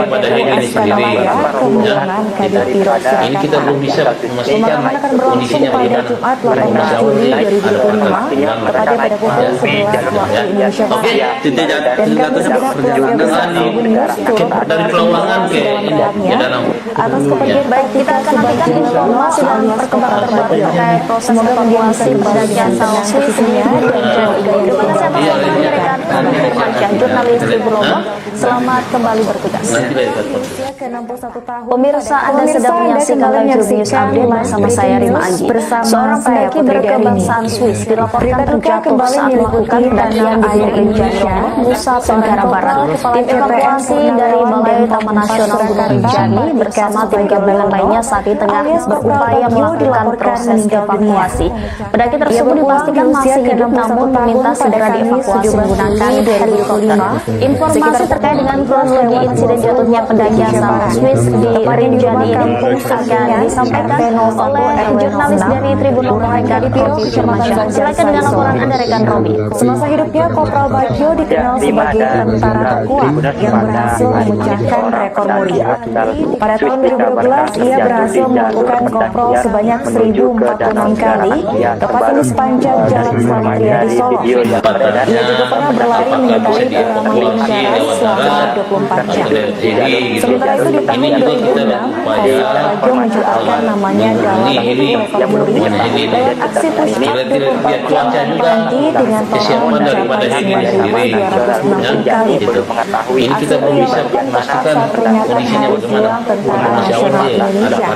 pada ini sendiri ya, ini kita belum bisa memastikan kondisinya bagaimana. Oke, tidak dari Pelawangan ke ini dalam. Baik, kita akan nantikan informasi dan perkembangan terbaru terkait proses evakuasi pendakian Sal Swiss ini. Terima kasih atas waktunya rekan kami Firmansyah, jurnalis Tribun Lombok. Selamat kembali bertugas. Pemirsa, Anda sedang menyaksikan live news update bersama saya Rima Anggi. Seorang pendaki berkebangsaan Swiss dilaporkan terjatuh saat melakukan pendakian di Gunung Rinjani, Nusa Tenggara Barat. Tim evakuasi dari Balai Taman Nasional Gunung Rinjani bersama tim gabungan lainnya saat ini tengah berupaya melakukan proses evakuasi. Pendaki tersebut dipastikan masih hidup namun meminta segera dievakuasi menggunakan helikopter. Informasi terkait dengan kronologi insiden jatuhnya pendaki asal Swiss di Rinjani ini akan disampaikan oleh jurnalis dari Tribun Lombok rekan Robi Firmansyah. Silakan dengan laporan Anda rekan Robi. Semasa hidupnya Kopral Bagio dikenal sebagai tentara terkuat yang berhasil memecahkan rekor muri. Pada tahun 2012 ia berhasil melakukan koprol sebanyak 1046 kali, tepatnya di sepanjang Jalan Selamat Riyadi Solo. Ia juga pernah berlari mengitari Purama Manggarai selama 24 jam. Sementara itu di tahun 2006, Kopral Bagio mencatatkan namanya dalam rekor muri lewat aksi push up 24 jam pagi dengan total mencapai 9.260 kali. Ini kita belum bisa memastikan kondisinya bagaimana. Tentara Nasional Indonesia.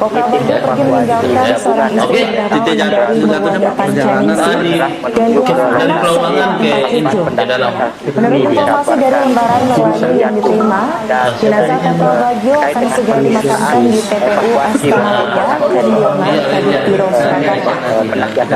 Kopral Bagio pergi meninggalkan seorang istri dari Muhammad Pancaningsi dan dua dari anak Pelawangan ke ini ke dalam. Menurut informasi dari lembaran melalui yang diterima, jenazah Kopral Bagio akan segera dimakamkan di TPU Astana Laya, Kendionan, Kadipiro, Surakarta.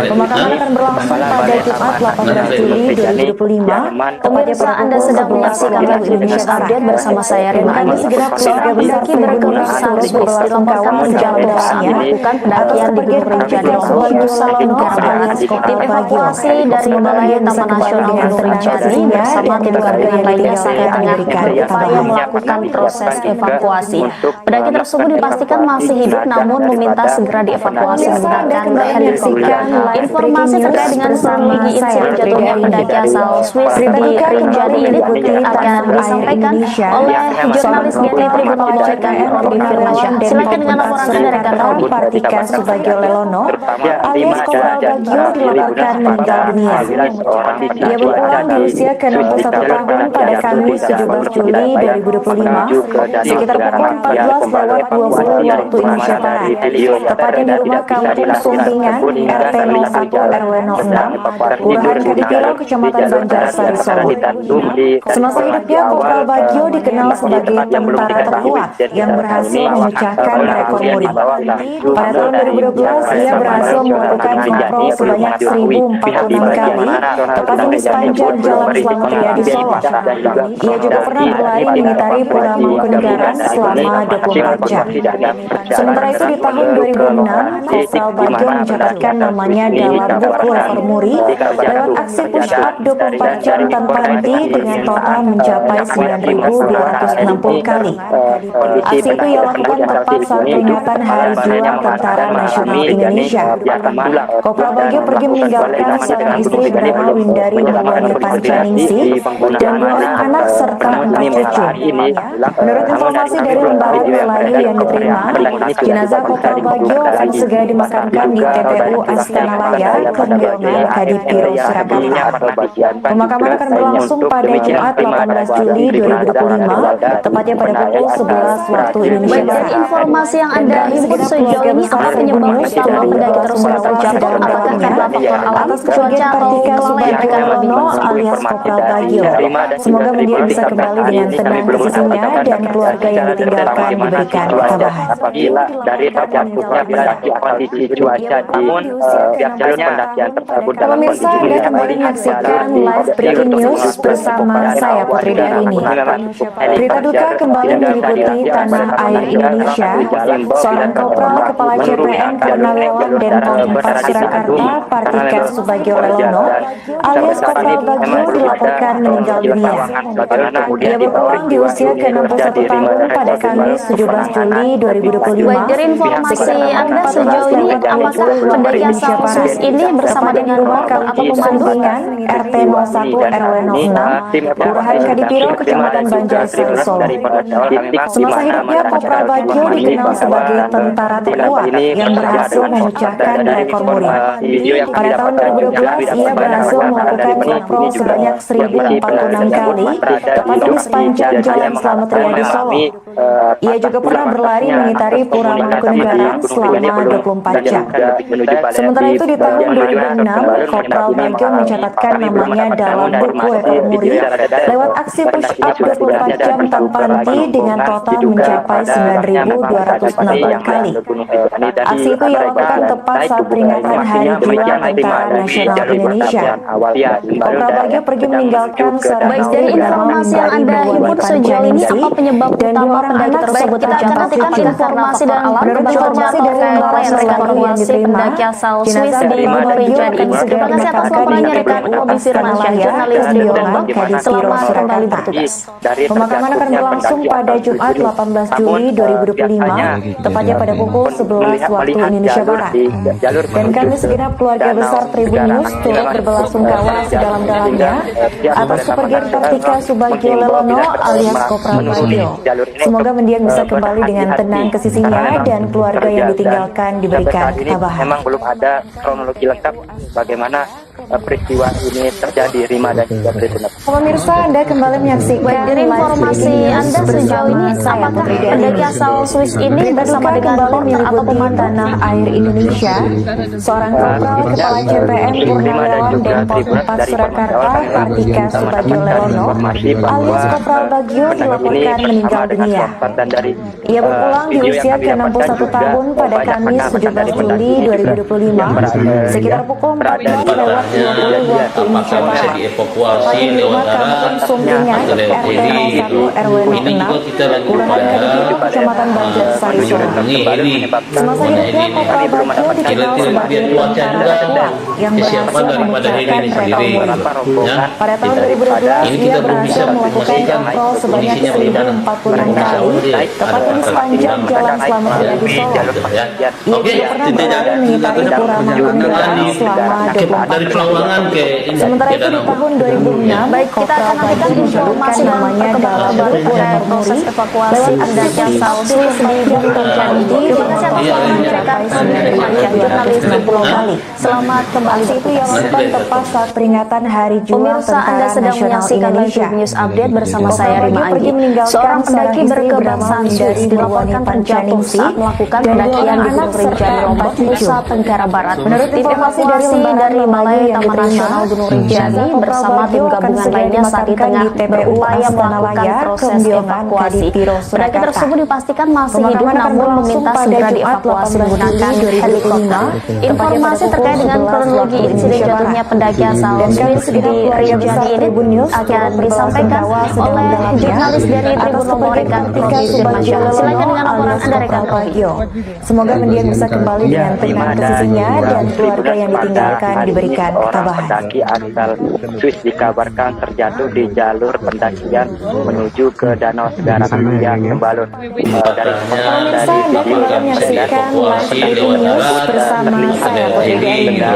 Pemakaman akan berlangsung pada Jumat 18 Juli 2025. Pemirsa, Anda sedang menyaksikan Live Indonesia Update bersama saya Rima Anggi. Seorang pendaki berkebangsaan Swiss dilaporkan terjatuh saat melakukan pendakian di Gunung Rinjani Lombok, Nusa Tenggara Barat. Tim evakuasi dari Balai Taman Nasional Gunung Rinjani bersama tim gabungan lainnya saat tengah berupaya melakukan proses evakuasi. Pendaki tersebut dipastikan masih hidup namun meminta segera dievakuasi menggunakan helikopter. Informasi terkait dengan kronologi insiden jatuhnya pendaki asal Swiss di Rinjani ini akan disampaikan oleh jurnalis dari Tribun Lombok rekan Robi Firmansyah. Silakan dengan laporan Anda rekan Robi. Partika Subagio Lelono alias Kopral Bagio dilaporkan meninggal dunia. Ia berpulang di usia ke-61 tahun pada Kamis 17 Juli 2025 sekitar pukul 14:20 waktu Indonesia Barat, tepatnya di rumah kampung Sumbingan RT 01 RW 06 Kelurahan Kadipiro, Kecamatan Banjarsari, Solo. Semasa hidupnya Kopral Bagio dikenal sebagai tentara terkuat yang berhasil memecahkan rekor muri. Pada tahun 2012 ia berhasil melakukan koprol sebanyak 1046 kali, tepatnya di sepanjang Jalan Selamat Riyadi Solo. Ia juga pernah berlari mengitari Purama Manggarai selama 24 jam. Sementara itu di tahun 2006, Kopral Bagio mencatatkan namanya dalam buku rekor muri lewat aksi push up 24 jam tanpa henti dengan total mencapai 9.260 kali. Aksi itu ia lakukan tepat saat peringatan Hari Juang Tentara Nasional Indonesia. Kopral Bagio pergi meninggalkan seorang istri bernama Windari Mulwani Pancaningsi dan dua orang anak serta 4 cucu. Menurut informasi dari lembaran Melayu yang diterima, jenazah Kopral Bagio akan segera dimakamkan di TPU Astana Laya, Kendionan, Kadipiro, Surakarta. Pemakaman akan berlangsung pada Jumat 18 Juli 2025, tepatnya pada pukul 11 waktu Indonesia Baik, dari Barat. informasi yang Anda himpun sejauh ini, apa penyebab utama pendaki tersebut terjatuh? Apakah karena faktor alam, cuaca, atau kelalaian rekan Robi? Alias Kopral Bagio. Semoga dia bisa kembali dengan tenang ke sisinya dan keluarga yang ditinggalkan diberikan ketabahan. Apabila dari terjatuhnya pendaki kondisi cuaca namun pihak jalur pendakian tersebut dalam Pemirsa, kondisi Anda kembali menyaksikan live breaking news bersama saya Putri Darini. Berita duka kembali meliputi tanah air Indonesia. Seorang kopral kepala CPN Purnawirawan Denpom 4 Surakarta, Partika Subagio Lelono alias Kopral Bagio dilaporkan meninggal dunia. Ia berpulang berpulang di usia ke-61 tahun pada Kamis 17 Juli 2025. Baik, dari informasi Anda sejauh ini, apakah pendaki asal Swiss ini bersama dengan motor atau pemandu? RT 01 RW 06 Kelurahan Kadipiro, Kecamatan Banjarsari, Solo. Semasa hidupnya, Kopral Bagio dikenal sebagai tentara terkuat yang berhasil memecahkan rekor muri. Pada tahun 2012, ia berhasil melakukan patrol sebanyak 1.046 kali, tepatnya di sepanjang Jalan Slamet Riyadi, Solo. Ia juga pernah berlari mengitari Pura Mangkunegaran selama 24 jam. Sementara itu di tahun 2006, Kopral Bagio mencatatkan namanya dalam buku rekor muri lewat aksi push up 24 jam tanpa henti dengan total mencapai 9.264 kali. Aksi itu ia lakukan tepat saat peringatan Hari Juang Tentara Nasional Indonesia. Kopral Bagio pergi meninggalkan seorang Baik, dari informasi yang Anda himpun sejauh ini, apa penyebab utama pendaki tersebut terjatuh? Kita nantikan informasi dan informasi dari evaluasi pendaki asal Swiss di Gunung Rinjani ini. Terima kasih atas laporannya rekan Robi Firmansyah, jurnalis di Lombok. Selamat kembali bertugas. Pemakaman akan berlangsung pada Jumat 18 Juli 2025, tepatnya pada pukul 11 waktu Indonesia Barat. Dan kami segenap keluarga besar Tribun News turut berbelasungkawa sedalam-dalamnya atas kepergian Kartika Subagio Lelono alias Kopral Bagio. Semoga mendiang bisa kembali dengan tenang ke sisinya dan keluarga yang ditinggalkan diberikan ketabahan. Memang belum ada kronologi lengkap bagaimana peristiwa ini terjadi, Rima dan juga Tribun. Pemirsa, Anda kembali menyaksikan Dari informasi Anda sejauh ini, apakah pendaki asal Swiss ini bersama dengan motor atau pemandu tanah air Indonesia, seorang kopral kepala CPM Purnawirawan Denpom 4 Surakarta, Kartika Subagio Lelono alias Kopral Bagio dilaporkan meninggal dunia. Ia berpulang di usia ke-61 tahun pada Kamis 17 Juli 2025 sekitar pukul 14 lewat 20 waktu Indonesia Barat. dievakuasi lewat darat Sumpingan atau lewat RT heli gitu. 01 RW Ini juga 06 kita lagi Kelurahan Kadipiro, berupaya Kecamatan Banjarsari, Solo. menghubungi heli. Semasa hidupnya, Kopral Bagio dikenal sebagai tentara terkuat yang kesiapan berhasil daripada heli memecahkan ini rekor sendiri. muri. Ya, Pada tahun 2012, ini ia kita belum bisa berhasil melakukan memastikan patrol sebanyak kondisinya bagaimana. 1.046 kali, tepatnya di sepanjang Jalan Slamet Riyadi, Solo. Ya. Ia Oke, juga pernah berlari mengitari Pura Mangkunegaran selama 24 dari jam. Pelawangan ke Sementara itu di tahun 2006, Baik, kita akan nantikan informasi dan namanya dalam perkembangan buku terkait rekor proses muri evakuasi lewat pendaki asal Swiss di Gunung Rinjani. Terima kasih atas laporannya rekan Robi Firmansyah, jurnalis di Pulau Bali. Selamat kembali itu yang bertugas. lakukan tepat saat peringatan Hari Juang Pemirsa, Anda Tentara sedang Nasional menyaksikan Indonesia. live news update bersama Kopral saya Bagio Rima pergi Anggi. meninggalkan Seorang pendaki seorang istri berkebangsaan bernama Swiss Indri dilaporkan Nurwani terjatuh Pancaningsih saat melakukan dan dua pendakian orang di anak Gunung Rinjani, serta Lombok, 4 cucu. Nusa Tenggara Barat. Menurut Tim informasi evakuasi dari lembaran Balai yang Taman diterima, Nasional Gunung Rinjani Kopral bersama tim Bagio akan gabungan segera lainnya saat ini dimakamkan tengah di TPU berupaya Astana melakukan Laya, proses Kembioman, evakuasi. Kadipiro, Pendaki Surakarta. tersebut dipastikan masih hidup Pemakaman akan namun berlangsung meminta pada segera Jumat dievakuasi 18 menggunakan Juli 2025, helikopter. Informasi terkait dengan kronologi insiden jatuhnya pendaki asal Dan kami Swiss segenap di keluarga besar Rinjani ini Tribun News akan disampaikan oleh jurnalis dari Tribun Lombok rekan Robi Firmansyah. Silakan dengan laporan Anda rekan Robi. Semoga mendiang bisa kembali dengan tenang ke sisinya dan keluarga yang ditinggalkan diberikan ketabahan. Pendaki asal Swiss dikabarkan terjatuh di jalur pendakian menuju ke Danau Segara yang Sembalun. Pemirsa, Anda kembali menyaksikan live Tribun News bersama saya Putri Diarinda.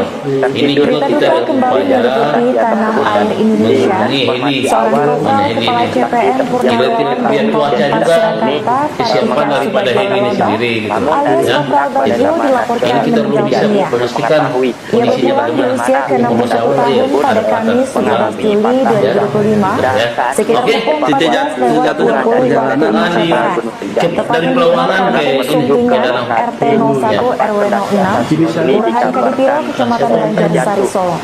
Berita duka kembali meliputi tanah air Indonesia. Seorang kopral kepala CPM Purnawirawan Denpom 4 Surakarta, kesiapan daripada heli ini sendiri gitu. alias Ya. Kopral Bagio dilaporkan Ini kita belum meninggal bisa dunia. memastikan Ia kondisinya berpulang di bagaimana. usia ke-61 tahun pada Kamis 17 Juli 2025 sekitar Oke, pukul 14 tidak lewat jatuh 20 waktu perjalanan Indonesia Barat. dari Pelawangan ke Sumpingan Danau. RT 01 RW 06 Kelurahan Kadipiro, Kecamatan Banjarsari, Solo.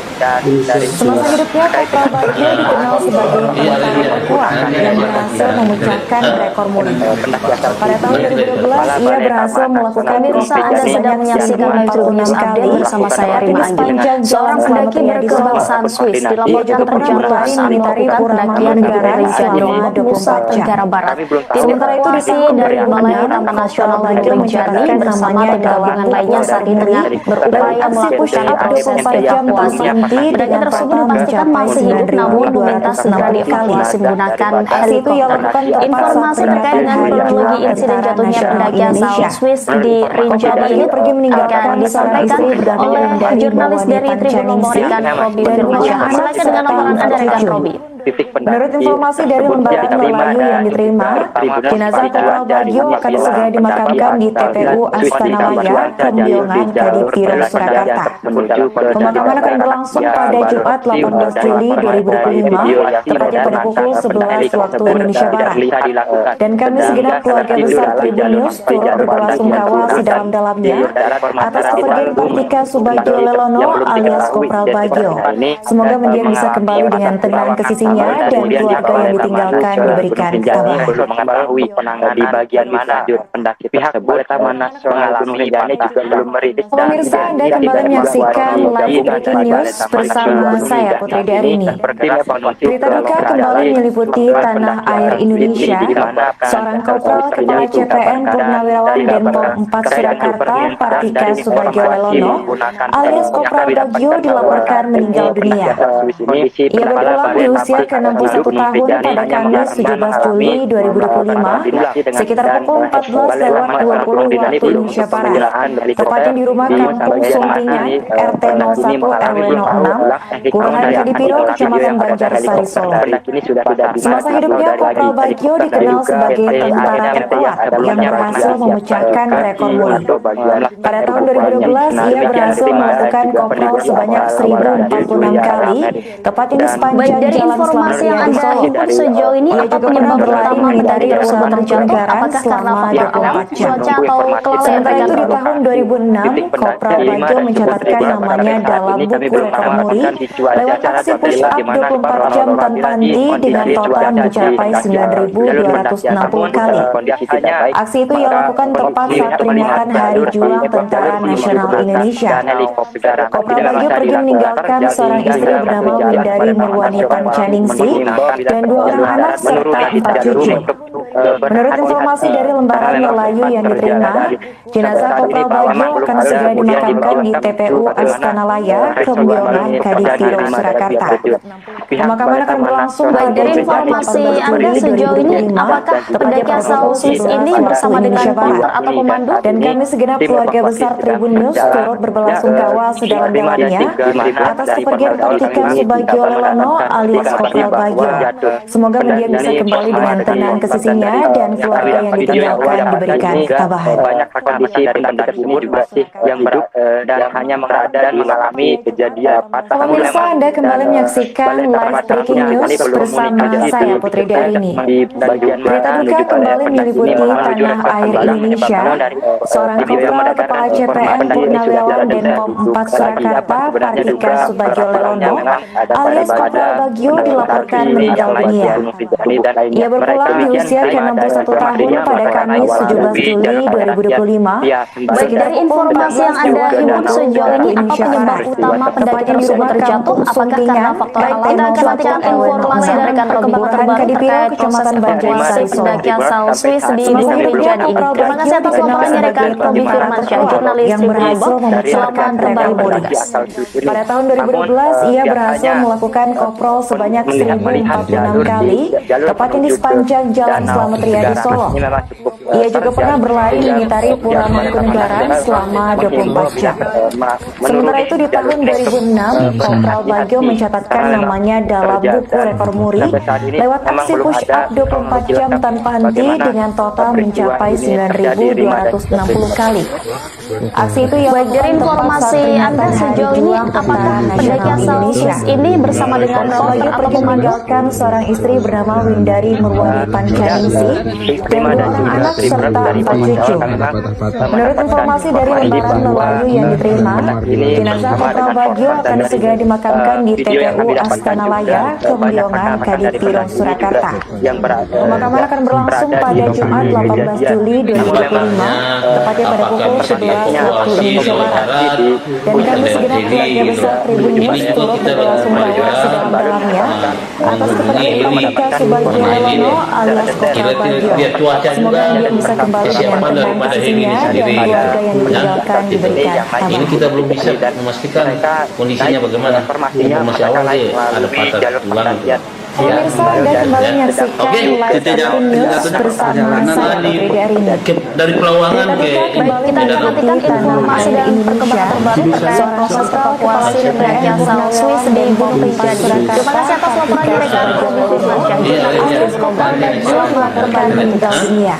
Semasa hidupnya, Kopral Bagio dikenal sebagai tentara terkuat yang berhasil memecahkan rekor muri. Pada tahun 2012, ia berhasil melakukan Pemirsa, Anda sedang menyaksikan live Tribun News update bersama saya Rima Anggi. Seorang selamat terjadi berkebangsaan Swiss dilaporkan terjatuh saat melakukan pendakian ke Rinjani Lombok, Nusa Tenggara Barat. Sementara itu di sini dari Balai Taman Nasional Rinjani bersama tim gabungan lainnya saat ini tengah berupaya melakukan proses evakuasi. Pendaki tersebut dipastikan masih hidup namun meminta segera dievakuasi menggunakan helikopter. Informasi terkait dengan kronologi insiden jatuhnya pendaki asal Swiss di Rinjani ini akan disampaikan oleh jurnalis dari Tribun Lombok Rekan Robi Firmansyah. Silakan dengan laporan Anda Rekan Robi. Menurut informasi dari lembaga Melayu yang diterima, jenazah Kopral Bagio akan segera dimakamkan di TPU Astana Laya, Kembiongan, Kadipiro, Surakarta. Pemakaman akan berlangsung pada Jumat 18 Juli 2025, tepatnya pada pukul 11 waktu Indonesia Barat. Dan kami segenap keluarga besar Tribun News turut berbelasungkawa sedalam-dalamnya atas kepergian Kartika Subagio Lelono alias Kopral Bagio. Semoga mendiang bisa kembali dengan tenang ke sisinya dan keluarga yang ditinggalkan diberikan ketabahan. Belum mengetahui penanganan di bagian mana pendaki pihak Taman Nasional Gunung Rinjani juga belum merilis. Pemirsa, Anda kembali menyaksikan live breaking news bersama saya Putri Darini. Berita duka kembali meliputi tanah air Indonesia. Seorang kopral kepala CPM Purnawirawan Denpom 4 Surakarta, Kartika Subagio Lelono alias Kopral Bagio dilaporkan meninggal dunia. Ia berpulang di usia ke-61 tahun pada Kamis 17 Juli 2025 sekitar pukul 14:20 waktu Indonesia Barat, tepatnya di rumah kampung Sumpingan RT 01 RW 06 Kelurahan Kadipiro, Kecamatan Banjarsari, Solo. Semasa hidupnya Kopral Bagio dikenal sebagai tentara terkuat yang berhasil memecahkan rekor muri. Pada tahun 2012 ia berhasil melakukan kopral sebanyak 1046 kali, tepatnya di sepanjang jalan Informasi yang Anda himpun sejauh ini, apa penyebab utama pendaki tersebut terjatuh? Apakah karena faktor alam, cuaca, atau Sementara kelalaian itu di rekan tahun 2006, Kopral Bagio mencatatkan namanya dalam buku rekor muri lewat aksi push up 24 jam tanpa henti dengan total mencapai 9.260 kali. Aksi itu ia lakukan tepat saat peringatan Hari Juang Tentara Nasional Indonesia. Kopral Bagio pergi meninggalkan seorang istri bernama Windari Murwani Pancaningsi dan 2 orang anak serta 4 cucu. Menurut informasi dari lembaran Melayu yang diterima, jenazah Kopral Bagio akan segera dimakamkan di TPU Astana Laya, Kembiongan, Kadipiro, Surakarta. Pemakaman akan berlangsung pada dari informasi Anda sejauh ini, apakah pendaki asal Swiss ini bersama dengan porter atau pemandu? Dan kami segenap keluarga besar Tribun News turut berbelasungkawa sedalam-dalamnya atas kepergian Kartika Subagio Lelono alias Kopral Bagio. Semoga mendiang bisa kembali dengan tenang ke sisinya dan keluarga yang ditinggalkan diberikan ketabahan. Banyak kondisi pendaki tersebut masih yang hidup dan hanya mengalami kejadian patah. Pemirsa, Anda kembali menyaksikan live breaking news bersama saya Putri Darini. Berita duka kembali meliputi tanah air Indonesia. Seorang kopral kepala CPM Purnawirawan Denpom 4 Surakarta, Kartika Subagio Lelono alias Kopral Bagio dilaporkan meninggal dunia. Ia berpulang di usia ke-61 tahun pada Kamis 17 Juli 2025 Baik, dari informasi yang Anda himpun sejauh ini, apa penyebab utama pendaki tersebut terjatuh? Apakah karena faktor alam? Kita akan nantikan informasi dari rekan perkembangan terbaru terkait proses evakuasi pendaki asal Swiss di Gunung Rinjani ini. Terima kasih atas laporannya rekan Robi Firmansyah, jurnalis yang Tribun berhasil Lombok. memecahkan rekor muri. Pada tahun 2012 ia berhasil melakukan koprol sebanyak 1046 kali, tepatnya di sepanjang Jalan Slamet Riyadi, Solo. Ia juga pernah berlari mengitari Pura Mangkunegaran selama 24 jam. Sementara itu di tahun 2006, Kopral Bagio mencatatkan namanya dalam buku rekor muri lewat aksi push up 24 jam tanpa henti dengan total mencapai 9.260 kali. Aksi itu yang Baik, dari informasi Anda sejauh ini, apakah pendaki asal Swiss ini bersama dengan porter atau pemandu? meninggalkan seorang istri bernama Windari Murwani Pancaningsi dan 2 orang anak serta 4 cucu. Menurut informasi dari lembaran Melayu yang diterima, jenazah Kopral Bagio akan segera dimakamkan di TPU Astana Laya, Kembiongan, Kadipiro, Surakarta. Pemakaman akan berlangsung pada Jumat 18 Juli 2025, tepatnya pada pukul 11 waktu Indonesia Barat. Dan kami segenap keluarga besar Tribun News turut berbelasungkawa sedalam-dalamnya atas kepergian Ika Subagio Lelono alias Kopral Bagio. Semoga dia bisa kembali dengan tenang ke sisinya dan keluarga yang ditinggalkan diberikan tabah. Ini kita belum bisa memastikan kondisinya bagaimana. Informasi awal sih ada patah tulang. Pemirsa, Anda kembali menyaksikan live Tribun News bersama saya Putri Arini. Dari Pelawangan ke Kita nantikan informasi dan perkembangan terbaru terkait proses evakuasi pendaki asal Swiss di Gunung Rinjani. Terima kasih atas laporan rekan Alias Kopral Bagio melaporkan meninggal dunia.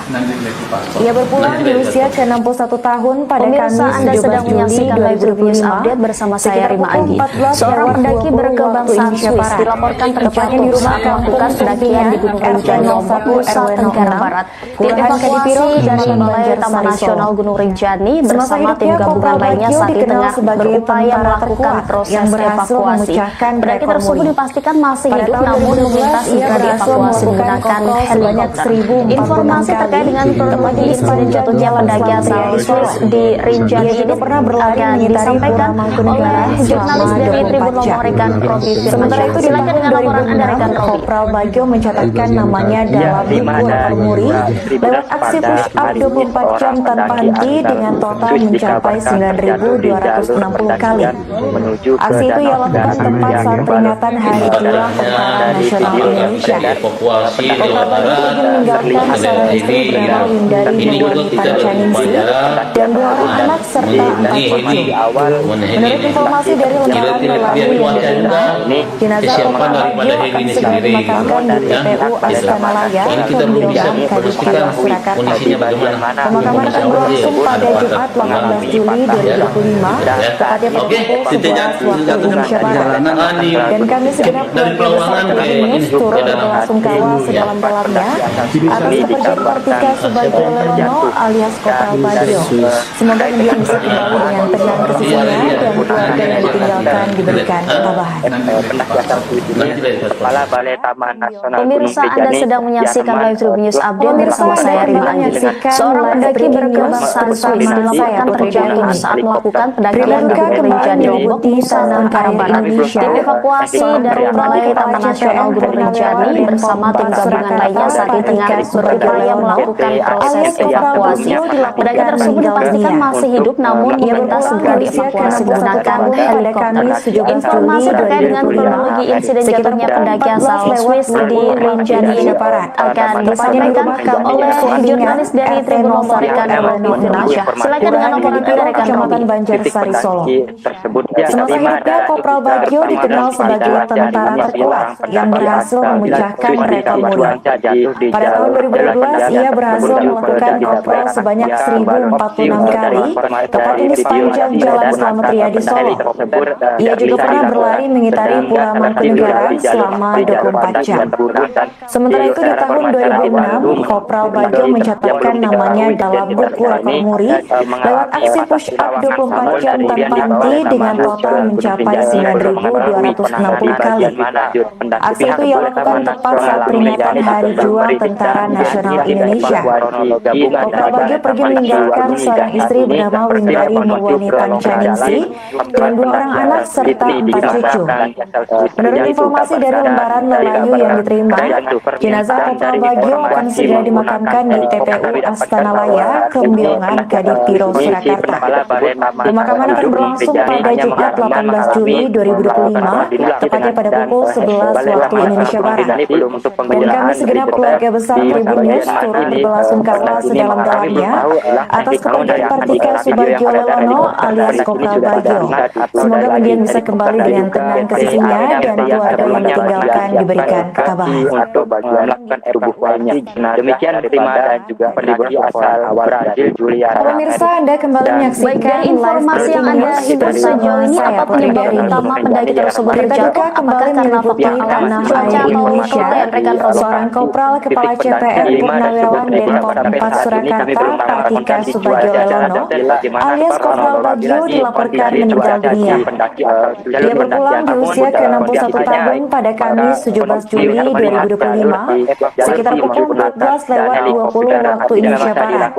Ia berpulang di usia ke-61 tahun pada Pemirsa, Kamis Anda 17 sedang Juli menyaksikan live Tribun News 2025 update bersama saya Rima Agi. Seorang lewat pendaki 20 berkebangsaan waktu Indonesia Swiss Barat. dilaporkan Tepatnya di terjatuh rumah saat melakukan pendakian di Gunung Rinjani Lombok, Nusa Tenggara Barat. Tim evakuasi dari Balai Taman Nasional Gunung Rinjani bersama tim gabungan lainnya saat ini tengah berupaya melakukan proses evakuasi. Pendaki tersebut dipastikan masih hidup namun meminta segera dievakuasi menggunakan helikopter. Informasi terkait dengan kronologi insiden jatuhnya pendaki asal Swiss di Rinjani ini akan disampaikan oleh jurnalis dari Tribun Lombok rekan Robi Sementara itu di Silakan tahun dengan laporan Anda rekan 2006, Robi. Kopral Bagio mencatatkan namanya dalam buku rekor muri lewat aksi push up 24 jam tanpa henti dengan total mencapai 9.260 kali. Aksi itu ia lakukan tepat saat peringatan Hari Juang Tentara Nasional Indonesia. Evakuasi di Kopral Bagio Barat. pergi meninggalkan seorang istri bernama Windari Ini juga Nurwani kita Pancaningsi dan 2 orang anak serta 4 cucu. Menurut informasi dari lembaran Melayu yang diterima, jenazah Kopral Bagio akan segera dimakamkan di TPU Astana Laya, Kembiongan, Kadipiro, Surakarta. Kondisinya bagaimana? Pemakaman akan berlangsung pada Jumat 18 Juli 2025, tepatnya pada pukul 11 waktu Indonesia Barat. Dan kami segenap keluarga besar Tribun News turut berbelasungkawa sedalam-dalamnya atas kepergian Kartika Subagio Lelono alias Kopral Bagio. Semoga dia bisa kembali dengan tenang ke sisinya dan keluarga yang ditinggalkan diberikan ketabahan. Kepala Balai Taman Nasional Gunung Pemirsa, Anda Rinjani sedang menyaksikan live Tribun News update bersama Pemirsa, saya Anda Rima Andi. menyaksikan Seorang live pendaki breaking berkebangsaan news Swiss bersama dilaporkan saya, Putri terjatuh Arini. saat melakukan pendakian Sri di Lanka Gunung kembali Rinjani Lombok, mengikuti Nusa tanah Tenggara air Barat. Indonesia. Tim evakuasi dari Balai Taman Nasional Gunung Rinjani bersama tim gabungan lainnya saat ini tengah berupaya melakukan proses evakuasi. Pendaki tersebut dipastikan masih hidup namun meminta segera dievakuasi menggunakan helikopter. Informasi terkait dengan kronologi insiden jatuhnya pendaki asal Swiss di Rinjani ini akan disampaikan oleh jurnalis dari Tribun Lombok rekan Robi Firmansyah. Silakan dengan laporan Anda rekan Robi. Kecamatan Banjarsari, Solo. Tersebut Semasa hidupnya, Kopral Bagio dikenal sebagai tentara terkuat yang berhasil memecahkan rekor muri. Pada tahun 2012, ia berhasil melakukan kopral sebanyak 1.046 kali, tepatnya di sepanjang Jalan Slamet Riyadi, Solo. Ia juga pernah berlari mengitari Pura Mangkunegaran selama 24 jam. Sementara itu di tahun 2006, Kopral Bagio mencatatkan namanya dalam buku rekor muri lewat aksi push up 24 jam tanpa henti dengan total mencapai 9.260 kali. Aksi itu ia lakukan tepat saat peringatan Hari Juang Tentara Nasional Indonesia. Kopral Bagio pergi meninggalkan seorang istri bernama Windari Nurwani Pancaningsi dan 2 orang anak serta 4 cucu. Menurut informasi dari lembaran Melayu yang diterima, jenazah Kopral Bagio akan segera dimakamkan di TPU Astana Laya, Kembiongan, Kadipiro, Surakarta. Pemakaman akan berlangsung pada Jumat 18 Juli 2025, tepatnya pada pukul 11 waktu Indonesia Barat. Dan kami segenap keluarga besar Tribun News turut berbelasungkawa sedalam-dalamnya atas kepergian Kartika Subagio Lelono alias Kopral Bagio. Semoga dia bisa kembali dengan tenang ke sisinya dan keluarga yang ditinggalkan akan diberikan ketabahan. Untuk melakukan evakuasi. Demikian terima dan juga pendaki asal Brazil Juliana. Pemirsa, Anda kembali menyaksikan informasi yang Anda himpun sejauh ini, apa penyebab utama pendaki tersebut terjatuh? Apakah karena faktor alam, cuaca, atau kelalaian rekan rombongan? Seorang kopral kepala CPM Purnawirawan Denpom 4 Surakarta, Partika Subagio Lelono, alias Kopral Bagio, dilaporkan meninggal dunia. Dia berpulang di usia ke-61 tahun pada Kamis 17 Juli 2025, sekitar pukul 14:20 waktu Indonesia Barat,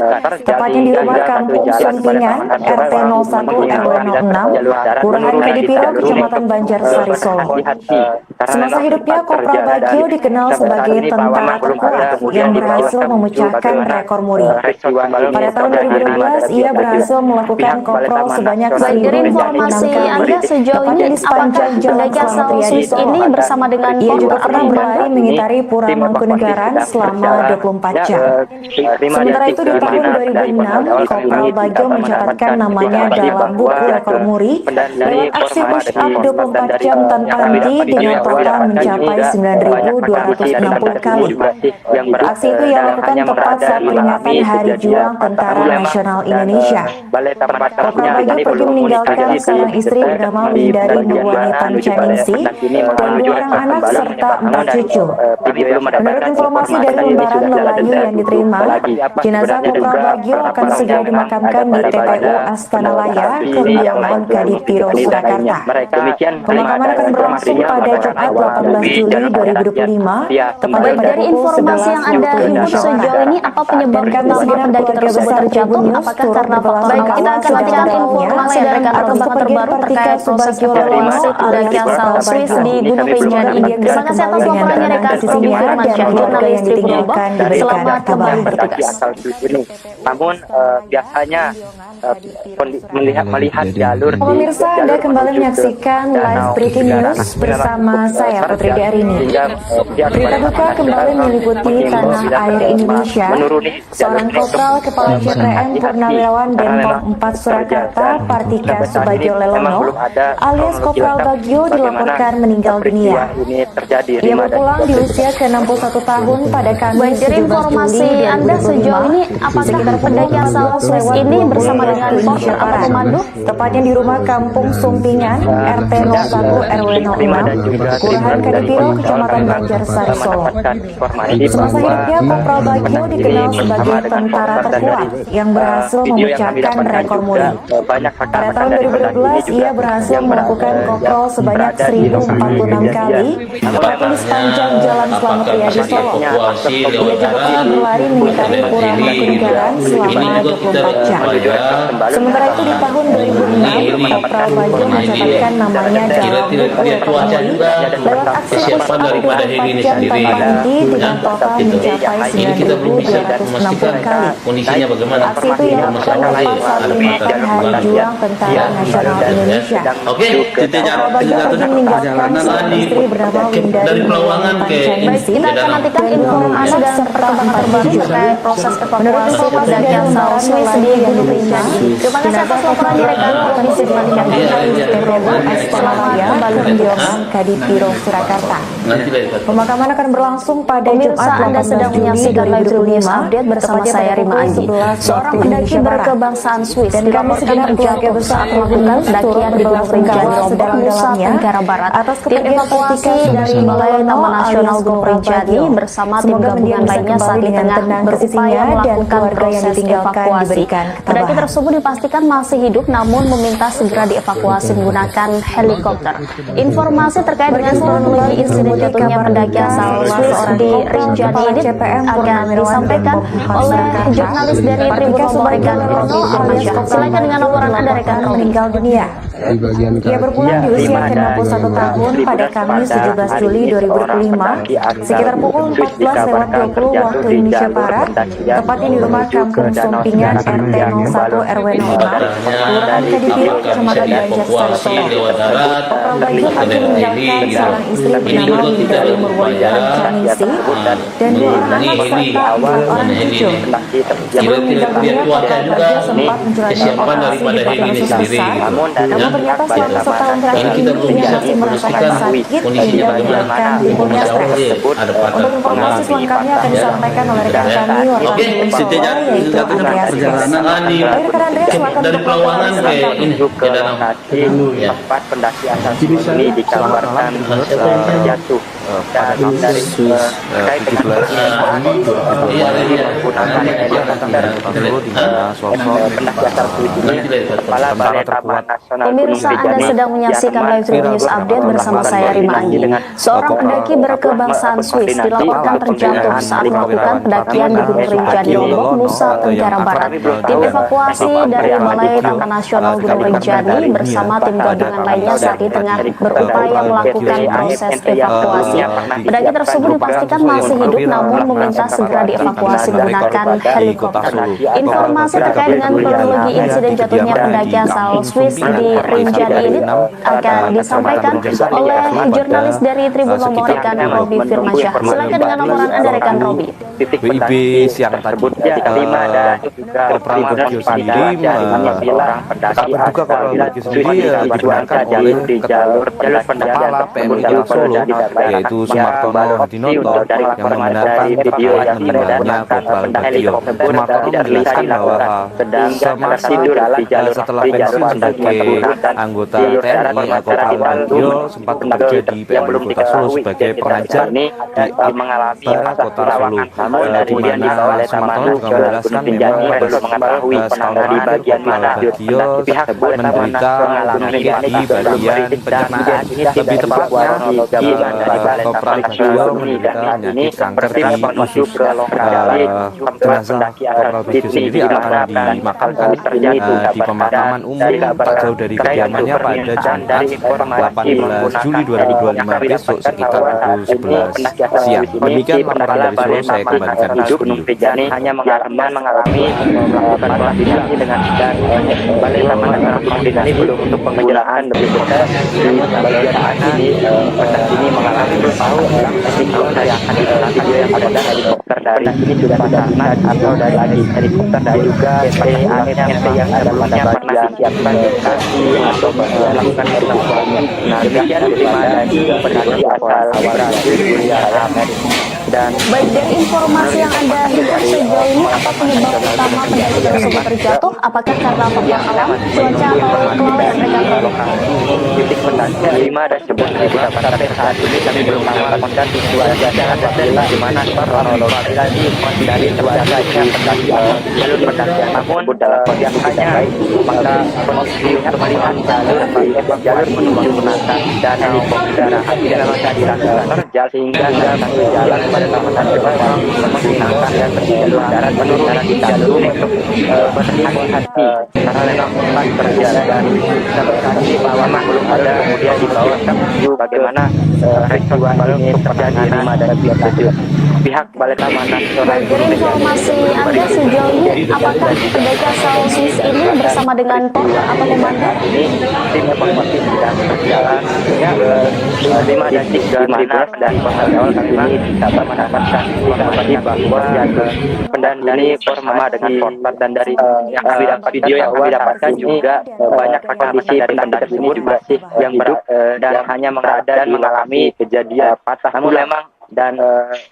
tepatnya di rumah kampung Sumpingan, RT 01 RW 06, Kelurahan Kadipiro, Kecamatan Banjarsari, Solo. Semasa hidupnya, Kopral Bagio dikenal sebagai tentara terkuat yang berhasil memecahkan rekor muri. Pada tahun 2012, ia berhasil melakukan kopral sebanyak 1.006 Informasi kali, Anda sejauh tepatnya ini, di sepanjang apakah Jalan pendaki asal Selamat Riyadi, Swiss ini Solo. bersama dengan Ia juga pernah korban berlari mengitari Pura Mangkunegaran selama 24 jam. Sementara itu di tahun 2006, Kopral Bagio mencatatkan namanya dalam buku rekor muri lewat aksi push up 24 jam tanpa henti dengan total mencapai 9.260 kali. Aksi itu ia lakukan tepat saat peringatan Hari Juang Tentara Nasional Indonesia. Kopral Bagio pergi meninggalkan seorang istri bernama Windari Nurwani Tancaningsi dan 2 orang anak serta 4 cucu. Menurut informasi dari lembaran Lelayu yang diterima, jenazah Kopral Bagio akan segera dimakamkan di TPU Astana Laya, Kembangan Kadipiro, Surakarta. Pemakaman akan berlangsung pada Jumat 18 Juli 2025, tepatnya pada Dari pukul informasi yang Anda 11 himpun sejauh ini, apa penyebab utama pendaki tersebut terjatuh? Apakah karena faktor alam, kita akan nantikan informasi dari rekan perkembangan terbaru terkait proses evakuasi pendaki asal Swiss di Gunung Rinjani. Terima kasih atas laporannya rekan Robi Firmansyah, jurnalis Tribun Global. Selamat kembali bertugas. Namun biasanya melihat jalur Pemirsa, Anda kembali menyaksikan live breaking news bersama saya Putri Darini. Berita duka kembali meliputi tanah air Indonesia. Seorang kopral kepala CPM Purnawirawan Denpom 4 Surakarta, Partika Subagio Lelono, alias Kopral Bagio, dilaporkan meninggal dunia. Ia berpulang di usia ke-61 tahun pada Kamis 17 Dari informasi Juli Anda sejauh ini, apakah pendaki asal Swiss ini bersama dengan porter atau pemandu? tepatnya di rumah kampung Sumpingan, RT 01 RW 06, Kelurahan Kadipiro, Kecamatan Banjarsari, Solo. Semasa hidupnya, Kopral Bagio dikenal sebagai tentara terkuat yang berhasil memecahkan rekor muri. Pada tahun 2012, ia berhasil melakukan kopral sebanyak 1.046 kali, tepatnya di sepanjang Jalan Selamat Riyadi, Solo. Ia juga pernah berlari mengitari Pura Mangkunegaran selama 24 jam. Sementara itu di tahun 2006, Kopral Bagio mencatatkan namanya dalam buku rekor muri lewat aksi push up 24 jam tanpa henti dengan total mencapai 9.260 kali. Kondisinya bagaimana? Aksi itu ia lakukan tepat saat peringatan Hari Juang Tentara Nasional Indonesia. Oke, Kopral Bagio pergi meninggalkan seorang istri bernama Windari Nurwani Tancaningsi Kita akan nantikan informasi dan perkembangan terbaru terkait proses evakuasi pendaki asal Swiss di Gunung Rinjani. Terima kasih atas laporannya rekan Robi Firmansyah, jurnalis Tribun Global. Astana Kembangan Kadipiro, Surakarta. Pemakaman akan berlangsung pada Pemirsa, Jumat Anda 18 sedang Juli menyaksikan live news 2025, update bersama tepatnya saya pada Rima pukul Aji. 11 Seorang waktu pendaki Indonesia Barat. berkebangsaan Swiss Dan kami dilaporkan segenap keluarga terjatuh besar saat melakukan pendakian di Gunung Rinjani, Lombok, Nusa Tenggara Barat. atas Tim kepergian evakuasi Partika dari Subagio Balai Lelono Taman Nasional alias Gunung Kopral Rinjani Bagio. bersama tim Semoga gabungan mendia bisa lainnya saat kembali ini dengan tengah tenang ke berupaya sisinya dan melakukan keluarga yang proses ditinggalkan evakuasi. diberikan Pendaki ketabahan. tersebut dipastikan masih hidup namun meminta segera dievakuasi menggunakan helikopter. Informasi terkait dengan kronologi insiden jatuhnya pendaki asal Swiss di Rinjani ini akan disampaikan oleh jurnalis dari Tribun Global rekan Robi Firmansyah. Silakan dengan laporan Anda rekan Robi. Meninggal dunia. Ia berpulang di usia ke-61 tahun pada Kamis 17 Juli 2025, sekitar pukul 14:20 waktu Indonesia Barat, tepatnya di rumah kampung Sumpingan RT 01 RW 06, Kelurahan Kadipiro, Kecamatan Banjarsari, Solo. Kopral Bagio pergi meninggalkan seorang istri bernama Windari Nurwani Tancaningsi dan 2 orang anak serta 4 orang cucu. Sebelum meninggal dunia, Kopral Bagio sempat menjalani operasi di Badan Usus Besar, namun ternyata selama setahun terakhir Ini ini kita belum ia bisa masih merasakan promosikan sakit kondisinya hingga bagaimana. menyebabkan timbulnya stres. Ada patah Untuk informasi selengkapnya akan disampaikan oleh rekan kami wartawan Oke, Gunung Siti Solo, yaitu Andreas. perjalanan Baik rekan Andreas, silakan dari untuk Pelawangan laporan ke selengkapnya. ini Menuju ke ke danau. lokasi Ya. tempat pendakian ini dikabarkan terjatuh dan dari terkait dengan Iya, iya. menggunakan helikopter pendakian tersebut ini Kepala Balai Taman Nasional Gunung Pemirsa, Anda Rinjani sedang menyaksikan Yanman live news update bersama saya Rima Anggi. Seorang pendaki berkebangsaan Swiss dilaporkan terjatuh saat melakukan pendakian di Gunung Rinjani, Lombok, Nusa Tenggara Barat. Tim evakuasi dari Balai Taman Nasional Gunung Rinjani bersama tim gabungan lainnya saat ini tengah berupaya melakukan proses evakuasi. Pendaki tersebut dipastikan masih hidup namun meminta segera dievakuasi menggunakan helikopter. Informasi terkait dengan kronologi insiden jatuhnya pendaki asal Swiss di Rinjani ini akan disampaikan oleh jurnalis dari Tribun Lombok rekan Robi Firmansyah. Silakan dengan laporan Anda rekan Robi. titik WIB siang tadi diterima dan juga Korporal Bagio sendiri Korporal Bagio sendiri dibenarkan oleh di jalur Kepala PMI Kota Solo yaitu Sumartono Hadinoto yang membenarkan terkait meninggalnya Korporal Bagio. Sumartono menjelaskan bahwa semasa setelah pensiun sebagai anggota TNI, Korporal Bagio sempat bekerja di PMI Kota Solo sebagai pengajar di Akbara Kota Solo. Di mana Sumartono juga menjelaskan memang belum mengetahui setahun di bagian mana Bagio menderita penyakit di bagian pencernaan. Lebih tepatnya Korporal Bagio menderita penyakit kanker di usus. Jenazah Korporal Bagio sendiri akan dimakamkan di pemakaman umum tak jauh dari kediamannya pada Jumat 18 Juli 2025 besok sekitar pukul 11 siang. Demikian laporan dari Solo, saya kembalikan ke hidup studio. Rinjani hanya mengalami melakukan koordinasi dengan dan Balai Taman Nasional Gunung Rinjani belum untuk pengelolaan lebih detail di bagian mana pendaki ini mengalami tahu helikopter yang akan dilakukan video yang ada helikopter dari ini sudah Basarnas atau dari helikopter dari juga PT yang sebelumnya pernah disiapkan lokasi atau melakukan evakuasi. Nah demikian terima dan juga pendaki asal Brazil Julia dan Baik, dari informasi yang Anda himpun sejauh ini, apa penyebab utama pendaki tersebut terjatuh? Apakah karena faktor alam, cuaca, atau kelalaian rekan Robi? titik pendaki lima dan sebut sampai saat ini kami belum mendapatkan cuaca dan apabila di mana kronologi dari cuaca yang pendaki jalur pendakian namun dalam kondisi hanya maka kondisi untuk melihat jalur menuju menantang dan helikopter tidak bisa dilakukan terjal sehingga satu jalan pada Taman Nasional menggunakan dan berjalur darat menurun di jalur untuk berhati-hati karena memang sempat terjadi dan sampai saat ini Pelawangan belum ada kemudian di bawah menuju bagaimana peristiwa ini terjadi dan pihak Balai Taman Nasional Baik, dari informasi Anda sejauh ini, apakah pendaki asal Swiss ini bersama dengan POM atau komandan? ini tim evakuasi sedang berjalan ya 5 dan 3 di mana dari awal kami dapat mendapatkan informasi bahwa pendaki bersama dengan korban dan dari yang kami dapat video yang kami dapatkan juga banyak kondisi dari pendaki tersebut masih yang hidup dan hanya mengalami kejadian patah tulang dan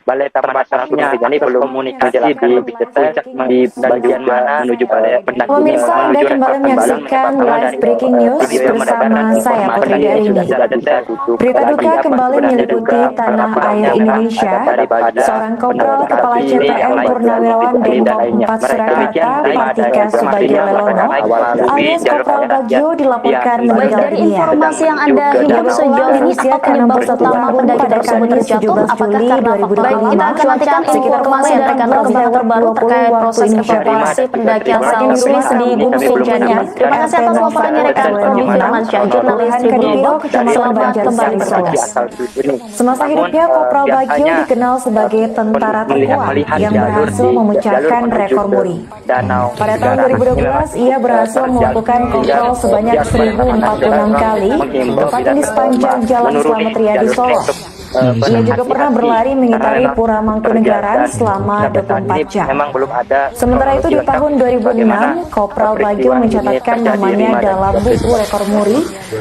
Balai Taman Nasional Gunung Rinjani belum komunikasi lebih detail di bagian mana menuju balai pendaki Pemirsa, Anda kembali menyaksikan live breaking news bersama saya Putri Darini. Berita duka kembali menyelimuti tanah air Indonesia. Seorang Kopral Kepala CTM Purnawirawan Denpom 4 Surakarta, Partika Subagio Lelono alias Kopral Bagio dilaporkan Baik, meninggal dari dunia. informasi yang Anda himpun sejauh ini, apa penyebab utama pendaki tersebut terjatuh? Apakah karena faktor alam? Kita akan nantikan informasi dari rekan Robi terbaru terkait proses evakuasi pendaki asal Swiss di Gunung Rinjani. Terima kasih atas laporannya rekan Robi Firmansyah, jurnalis Tribun Lombok. Selamat kembali bertugas. Semasa hidupnya, Kopral Bagio dikenal sebagai tentara terkuat yang berhasil memecahkan rekor muri. Pada tahun 2012, ia berhasil melakukan kontrol sebanyak 1046 kali, tepatnya di sepanjang Jalan Slamet Riyadi Solo. Ia juga pernah berlari mengitari Pura Mangkunegaran selama 24 jam. Memang belum ada. Sementara itu di tahun 2006, Kopral Bagio mencatatkan namanya dalam buku rekor muri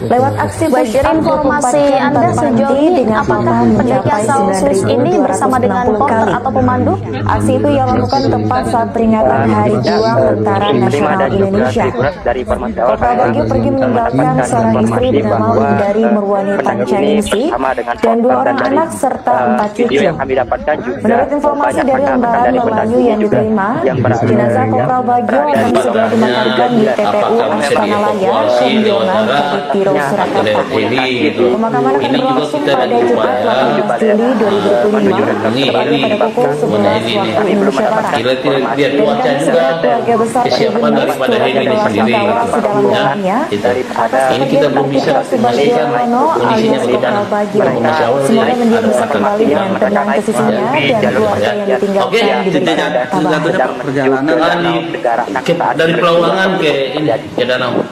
lewat aksi push up Informasi 24 jam Anda tanpa sejauh henti ini, dengan apakah total pendaki mencapai asal Swiss ini bersama dengan 9.260 porter kali. atau pemandu? Aksi itu ia lakukan tepat saat peringatan Hari Juang Tentara Nasional Indonesia. Kopral Bagio pergi meninggalkan seorang istri bernama Windari Murwani Pancaningsi dan 2 orang anak serta 4 cucu. Menurut informasi dari lembaran Melayu yang diterima, jenazah Kopral Bagio akan segera dimakamkan di TPU Astanalaya, Pembuangan, Kabitiro, Surakarta. Pemakaman akan berlangsung pada Jumat 18 Juli 2025 pada pukul 11 waktu Indonesia Barat. Lihat Dan cuaca kami juga segera keluarga besar kesiapan daripada turut Heli ini berdoa sendiri sungkawa gitu. sedalam-dalamnya atas Ini kita belum bisa kepergian Subagio Lono kondisinya alias bagaimana. Kopral Bagio. Masya Allah, Semoga ya. dia bisa Ada kembali dengan tenang ke sisinya dan keluarga yang ditinggalkan diberikan ketabahan. perjalanan dari Pelawangan ke ini ke Danau.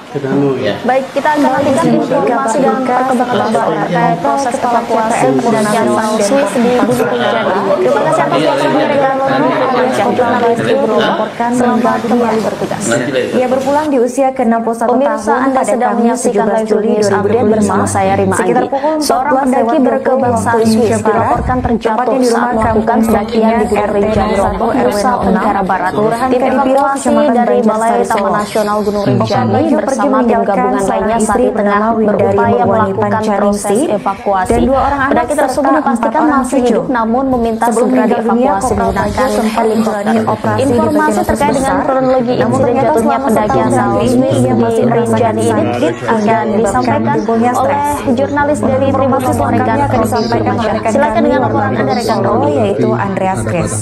Ya. Baik, kita akan nantikan informasi dan perkembangan terkait proses evakuasi pendaki asal Swiss di Gunung Rinjani. Terima kasih atas waktunya Rekan Lono alias Kopral Bagio melaporkan. Selamat kembali bertugas. Ia berpulang di usia ke-61 Pemirsa, tahun Anda pada sedang Kamis menyaksikan 17 live Juli news update bersama 2025 saya Rima sekitar Andi. pukul Seorang 14 pendaki lewat berkebangsaan 20 Swiss Barat, dilaporkan terjatuh tepatnya di saat rumah melakukan kampung pendakian di Gunung Rinjani Lombok, Nusa Tenggara Barat. Kelurahan Tim Kadipiro, evakuasi Kecamatan dari Banjarsari, Balai Taman Solo. Nasional Gunung Kopral Rinjani Bagio pergi bersama tim meninggalkan gabungan seorang lainnya saat istri ini tengah bernama Windari berupaya Murwani melakukan proses Pancaningsi evakuasi. dan 2 orang anak Pendaki tersebut serta 4 dipastikan orang masih cucu. hidup namun meminta Sebelum segera meninggal dunia, dievakuasi Kopral menggunakan Bagio sempat helikopter. menjalani operasi di Informasi bagian terkait usus dengan besar. kronologi Namun insiden ternyata jatuhnya selama pendaki setahun asal terakhir ini, Swiss ia masih di merasakan Rinjani ini sakit akan dan disampaikan timbulnya oleh stres. jurnalis dari Tribun Informasi Rekan selengkapnya akan disampaikan oleh rekan Silakan kami dengan laporan Anda rekan Solo, Robi. yaitu Andreas Kres.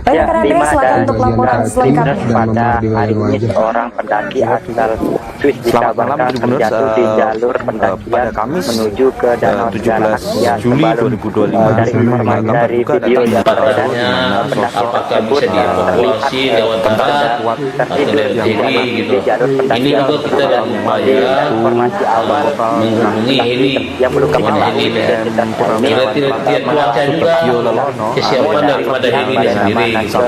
Baik, rekan Andreas, silakan untuk laporan selengkapnya. Pada hari ini seorang pendaki asal Swiss Selamat malam, dikabarkan Tribuners. terjatuh di jalur Pada pendakian Kamis menuju ke Danau 17 Segara Juli Sembalun. 2025 Dari informasi kabar dari duka video datang yang dari beredar, Katanya pendaki apakah tersebut bisa dievakuasi lewat darat atau tertidur dari di heli gitu. jalur Ini pendakian. juga kita dalam upaya Informasi awal menghubungi heli yang belum kami dengan heli ketahui ya. identitas Tidak lihat cuaca juga kesiapan daripada heli ini sendiri gitu.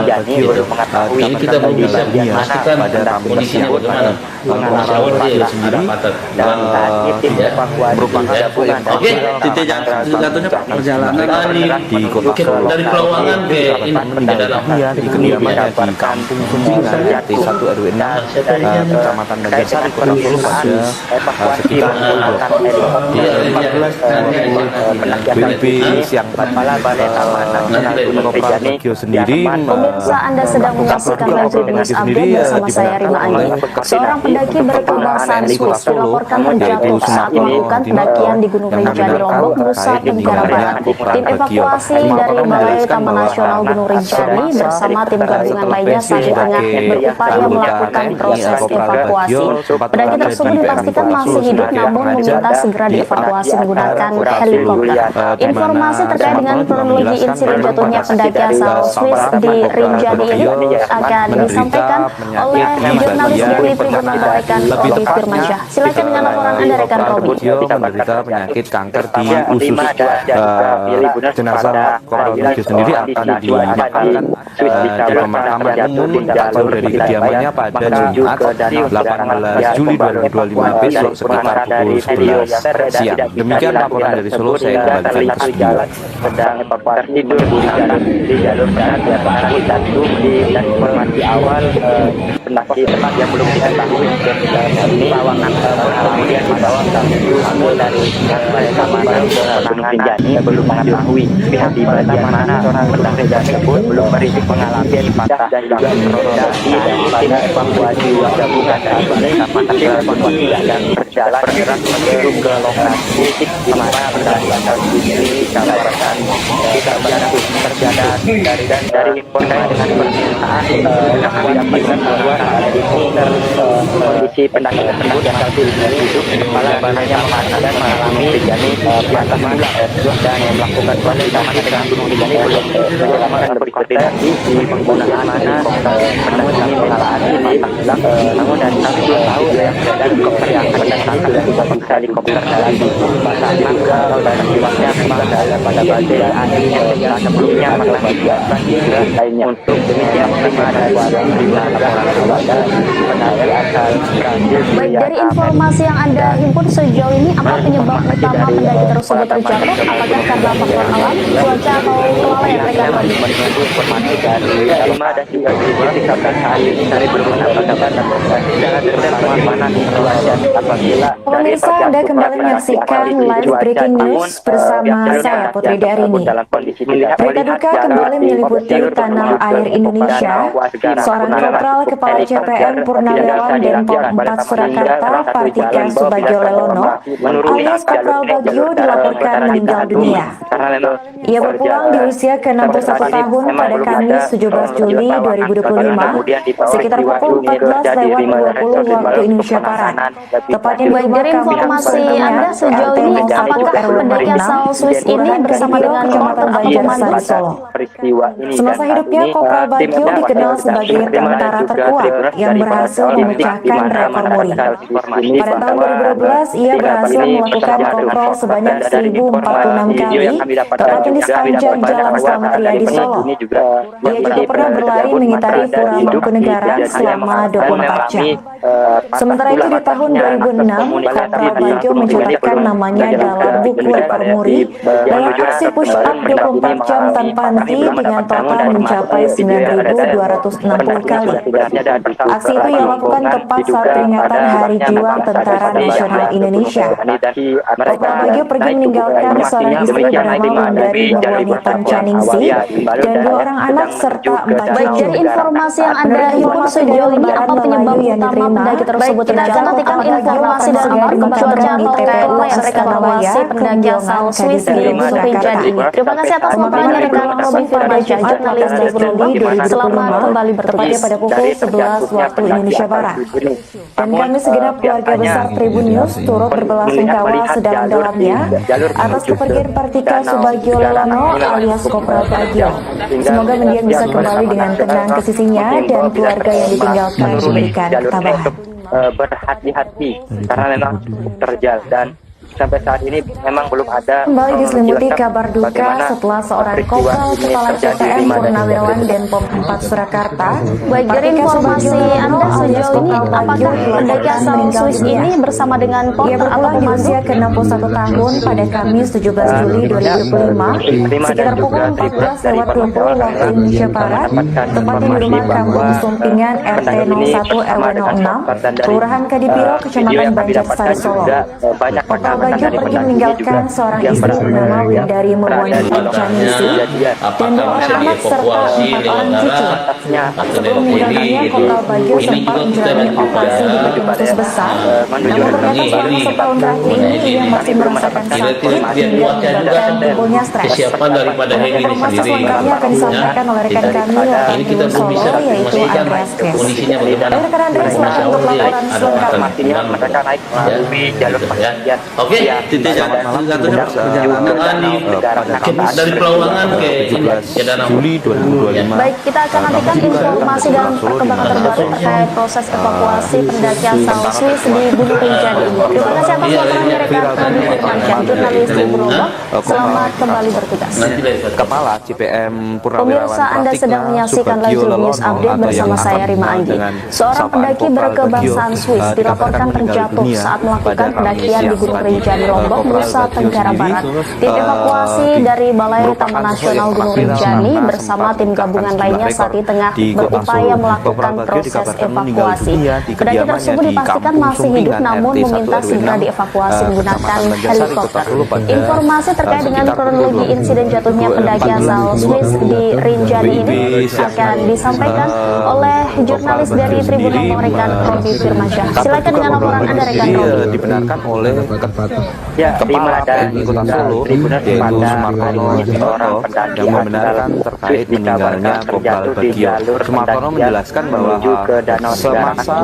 Ya, gitu. Ini kita belum bisa memastikan kondisinya bagaimana. Masya Allah dia sendiri patah. Dan saat ini tim Ya. evakuasi gabungan Oke, titik jatuhnya perjalanan di kota Solo. dari Pelawangan ke ini ke Danau. Di kediamannya di Kampung Sumbingan T1 RW 6 Kecamatan Banjarsari Kota Solo pada sekitar BNP siang tadi. Kopral Bagio sendiri Pemirsa, Anda sedang menyaksikan live news update bersama saya Rima Andi. Seorang pendaki berkebangsaan Swiss dilaporkan terjatuh saat melakukan pendakian di Gunung Rinjani Lombok, Nusa Tenggara Barat. Tim evakuasi dari Balai Taman Nasional Gunung Rinjani bersama tim gabungan lainnya saat ini tengah berupaya melakukan proses evakuasi. Pendaki tersebut dipastikan masih hidup namun meminta segera dievakuasi menggunakan helikopter. Informasi terkait dengan kronologi insiden jatuhnya pendaki asal Swiss di Rinjani ini akan disampaikan oleh jurnalis dari Tribun rekan Robi Firmansyah. Silakan dengan laporan Anda rekan Robi. Bagio menderita penyakit kanker di usus. Jenazah Kopral Bagio sendiri akan dimakamkan di pemakaman umum tak jauh dari kediamannya pada Jumat 18 Juli 2025 besok sekitar pukul 11 siang. Demikian laporan dari Solo, saya kembalikan ke studio. Sedang evakuasi tidur di jalur darat ya hari satu dan informasi awal pendaki tempat yang belum diketahui ini Pelawangan kemudian dibawa ke dari Balai Taman Gunung Rinjani belum mengetahui pihak di bagian mana seorang pendaki tersebut belum berisik mengalami patah dan juga kronologi daripada evakuasi gabungan dari Balai Taman evakuasi dan berjalan menuju ke lokasi di mana pendaki ini dikabarkan jatuh terjadi dari informasi dengan permintaan didapatkan bahwa saat ini kondisi pendaki tersebut yang hidup balanya mengatakan mengalami terjadi pihak pula dan yang melakukan penelitian dengan Gunung Rinjani belum menyelamatkan berikutnya di penggunaan helikopter pendaki ini mengalami patah tulang, namun dari kami belum tahu yang beredar helikopter yang mendatang helikopter dari Basarnas dan akibatnya memang pada bagian angin yang sebelumnya pernah dibuatkan juga lainnya. Untuk demikian terima dari Baik, dari informasi yang Anda himpun sejauh ini, apa penyebab utama pendaki tersebut terjatuh? Apakah karena faktor alam, cuaca, atau kelalaian rekan Robi? Menunggu informasi dari Lima dan juga dari saat ini dari belum mendapatkan jangan terlalu mana situasi apabila Pemirsa, Anda kembali menyaksikan live breaking news bersama saya Putri Darini. Berita duka kembali menyelimuti tanah air Indonesia. Seorang Kopral Kepala CPM Purnawirawan Denpom 4 Surakarta, Partika Subagio Lelono, alias Kopral Bagio, dilaporkan meninggal dunia. Ia berpulang di usia ke-61 tahun pada Kamis 17 Juli 2025 sekitar pukul 14:20 waktu Indonesia Barat. Tepatnya Baik, dari informasi Anda sejauh ini, apakah pendaki asal Swiss ini bersama dengan Kopral Banjarsari Solo? Semasa hidupnya, Kopral Bagio dikenal sebagai tentara terkuat yang berhasil memecahkan rekor muri. Pada tahun 2012, ia berhasil melakukan kontrol sebanyak 1.046 kali, tepatnya di sepanjang Jalan Slamet Riyadi Solo. Ia juga pernah berlari mengitari Pura Mangkunegaran selama 24 jam. Sementara itu di tahun 2006, Kopral Bagio mencatatkan namanya dalam buku rekor muri dalam aksi push up 24 jam tanpa henti dengan total mencapai 9.260 kali. Aksi itu ia lakukan tepat saat peringatan Hari Juang Tentara Nasional Indonesia. Kopral Bagio pergi meninggalkan seorang istri bernama Wandari Nurwani Pancaningsi dan 2 orang anak serta 4 Baik, cucu. dari informasi yang Anda himpun sejauh ini, apa penyebab utama pendaki tersebut terjatuh? Kita nantikan informasi dan cuaca atau kelalaian evakuasi pendaki asal Swiss di Gunung Rinjani ini. Terima kasih atas laporannya rekan Robi Firdaja, jurnalis Tribun Robi. Selamat kembali bertugas Pada pukul 11 waktu Indonesia Barat. Dan kami segenap keluarga besar Tribun News turut berbelasungkawa sedalam-dalamnya atas kepergian Partika Subagio Lelono alias Kopral Bagio. Semoga mendiang bisa kembali dengan tenang ke sisinya dan keluarga yang ditinggalkan diberikan ketabahan. Berhati-hati karena memang cukup terjal dan sampai saat ini memang belum ada Kembali diselimuti menjelaskan kabar duka bagaimana setelah seorang peristiwa Kopral ini Kepala terjadi CPM di mana Purnawirawan Denpom 4 Surakarta. Baik, dari informasi Anda sejauh ini, apakah pendaki asal Swiss ini bersama dengan Ia porter atau berpulang di pemandu? usia ke-61 tahun pada Kamis 17 Juli 2025 sekitar pukul 14:20 waktu Indonesia Barat, tepatnya di rumah kampung Sumpingan RT 01 RW 06, Kelurahan Kadipiro, Kecamatan Banjarsari Solo. Kopral Bagio pergi meninggalkan seorang istri bernama Windari Murwani Pancaningsi dan 2 orang anak serta 4 orang cucu. Sebelum meninggalkannya, Kopral Bagio sempat menjalani operasi di bagian usus besar, namun ternyata selama setahun terakhir ini ia masih merasakan sakit hingga menyebabkan timbulnya stres. Kesiapan daripada Hemi ini Informasi sendiri. selengkapnya akan disampaikan oleh rekan kami Ini kita di belum Solo, bisa yaitu memastikan Andreas Kes. kondisinya bagaimana. Baik, rekan Andreas, silakan untuk laporan selengkapnya. pastinya mereka naik melalui jalur perjanjian. Oke, titik perjalanan dari Pelawangan ke Danau. Juli 2025. Baik, kita akan nantikan informasi dan perkembangan terbaru terkait proses evakuasi pendaki asal Swiss di Gunung Rinjani ini. Terima kasih atas laporannya rekan Robi Firdaja, jurnalis Tribun Robi. Selamat kembali bertugas. Kepala CPM Purnawirawan Pemirsa, Anda sedang menyaksikan live news update bersama saya Rima Anggi. Seorang pendaki berkebangsaan Swiss dilaporkan terjatuh saat melakukan pendakian di Gunung Rinjani, Lombok, Nusa Tenggara Barat. Tim evakuasi dari Balai Taman Nasional Gunung Rinjani bersama tim gabungan lainnya saat ini tengah berupaya melakukan proses evakuasi. Pendaki tersebut dipastikan masih hidup namun meminta segera dievakuasi menggunakan helikopter. Informasi terkait dengan kronologi insiden jatuhnya pendaki asal Swiss di Rinjani ini akan disampaikan oleh jurnalis dari Tribun Lombok rekan Robi Firmansyah. Silakan dengan laporan Anda rekan Robi. Dibenarkan oleh Kepala PMI Kota Solo, yaitu Sumartono Dinoto, yang membenarkan terkait meninggalnya Kopral Bagio. Sumartono menjelaskan bahwa semasa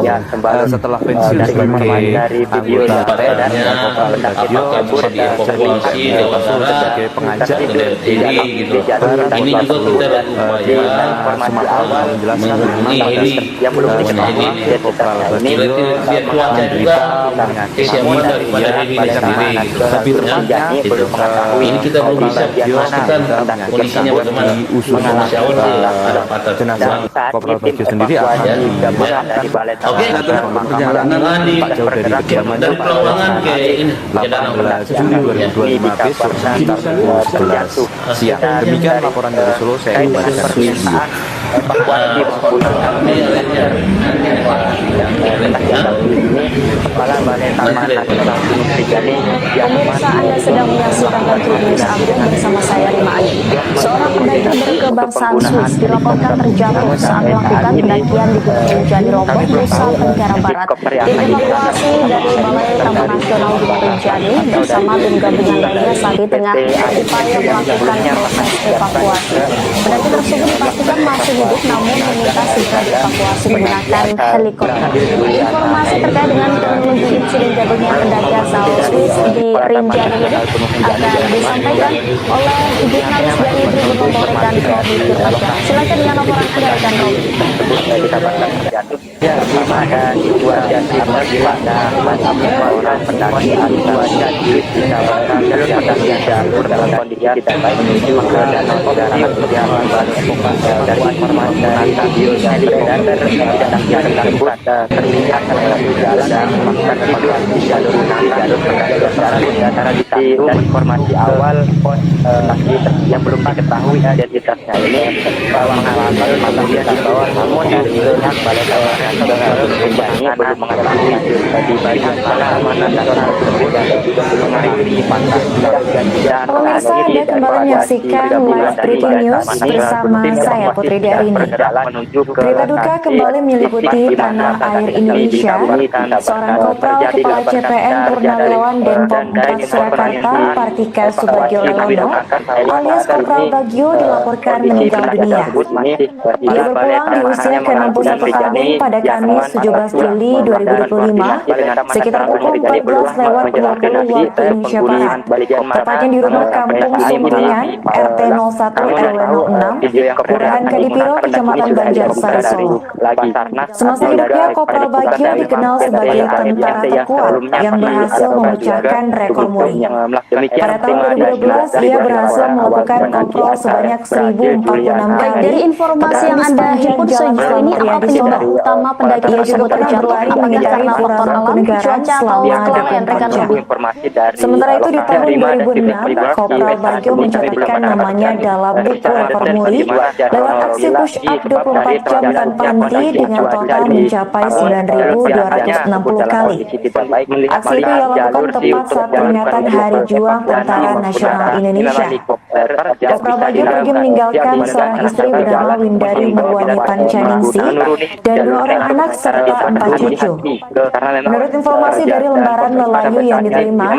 setelah pensiun sebagai anggota TNI, Kopral Bagio bisa dievakuasi lewat darat sebagai pengajar heli gitu. Ini juga kita berupaya Sumartono menjelaskan menghubungi heli yang belum diketahui Kopral Bagio lihat cuaca juga kesiapan daripada heli ini sendiri gitu. Tapi tepatnya Gitu. Ini kita belum bisa pastikan kondisinya bagaimana. Masih awal kedapatan jenazah Kopral Bagio sendiri akan Oke, perjalanan di jauh dari kediamannya dari Peluangan ke ini ke Danau 18 Juni 2025 besok sekitar pukul 11 siang. Demikian laporan dari Solo, saya kembalikan ke studio. Kepala Balai Taman Nasional Gunung Rinjani Pemirsa, Anda sedang menyaksikan Country News Update bersama saya Rima Ayu. Seorang pendaki berkebangsaan Swiss dilaporkan terjatuh saat melakukan pendakian di Gunung Rinjani, Lombok, Nusa Tenggara Barat. Tim evakuasi dari Balai Taman Nasional Gunung Rinjani bersama tim gabungan lainnya saat ini tengah berupaya melakukan proses evakuasi. Pendaki tersebut dipastikan masih hidup namun meminta segera dievakuasi menggunakan helikopter. Informasi terkait dengan kronologi insiden jatuhnya pendaki asal Swiss di Rinjani ini akan disampaikan oleh jurnalis dari Tribun Lombok rekan Robi Firmansyah. Silakan dengan laporan Anda rekan Robi. Bersama ada situasi pada orang pendaki asal Swiss di kawasan jalur pendaki jalur dalam kondisi tidak baik menuju ke Danau Toba yang baru evakuasi dari informasi dari video yang beredar pendakian tersebut terlihat melalui jalan dan melakukan evakuasi jalur pendaki antara di satu informasi awal pos pendaki yang belum diketahui identitasnya ini mengalami kemudian di bawah namun dari pihak Balai Taman Nasional Rinjani belum mengetahui di bagian mana nasional tersebut dan juga belum mengakhiri pantas dan Pemirsa, Anda kembali menyaksikan live breaking news bersama saya Putri Darini. Berita duka kembali meliputi tanah air Indonesia. Seorang kopral kepala CPN Purnawirawan Denpom 4 Surakarta, Partika Subagio Lelono, alias Kopral Bagio dilaporkan meninggal dunia. Dia berpulang di usia ke-61 tahun pada Kamis 17 Juli 2025 sekitar pukul 14:20 waktu Indonesia Barat, tepatnya di rumah kampung Sumpingan, RT 01 RW 06, Kelurahan Kadipiro, Kecamatan Banjarsari, Solo. Semasa hidupnya, Kopral Bagio dikenal sebagai tentara terkuat yang berhasil memecahkan rekor muri. Pada tahun 2012, ia berhasil melakukan kontrol sebanyak 1.046 kali. Dari informasi yang Anda himpun sejauh ini, apa penyebab utama pendaki tersebut terjatuh? Apakah karena faktor alam, cuaca, atau kelalaian rekan Robi? Sementara itu, di tahun 2006, Kopral Bagio mencatatkan namanya dalam buku rekor muri lewat aksi push up 24 jam tanpa henti dengan total mencapai 9.260 kali. Aksi itu ia lakukan tepat saat peringatan Hari Juang Tentara Nasional Indonesia. Kopral Bagio pergi meninggalkan seorang istri bernama Windari Mawani Pancaningsi dan 2 orang anak serta 4 cucu. Menurut informasi dari lembaran Lelayu yang diterima,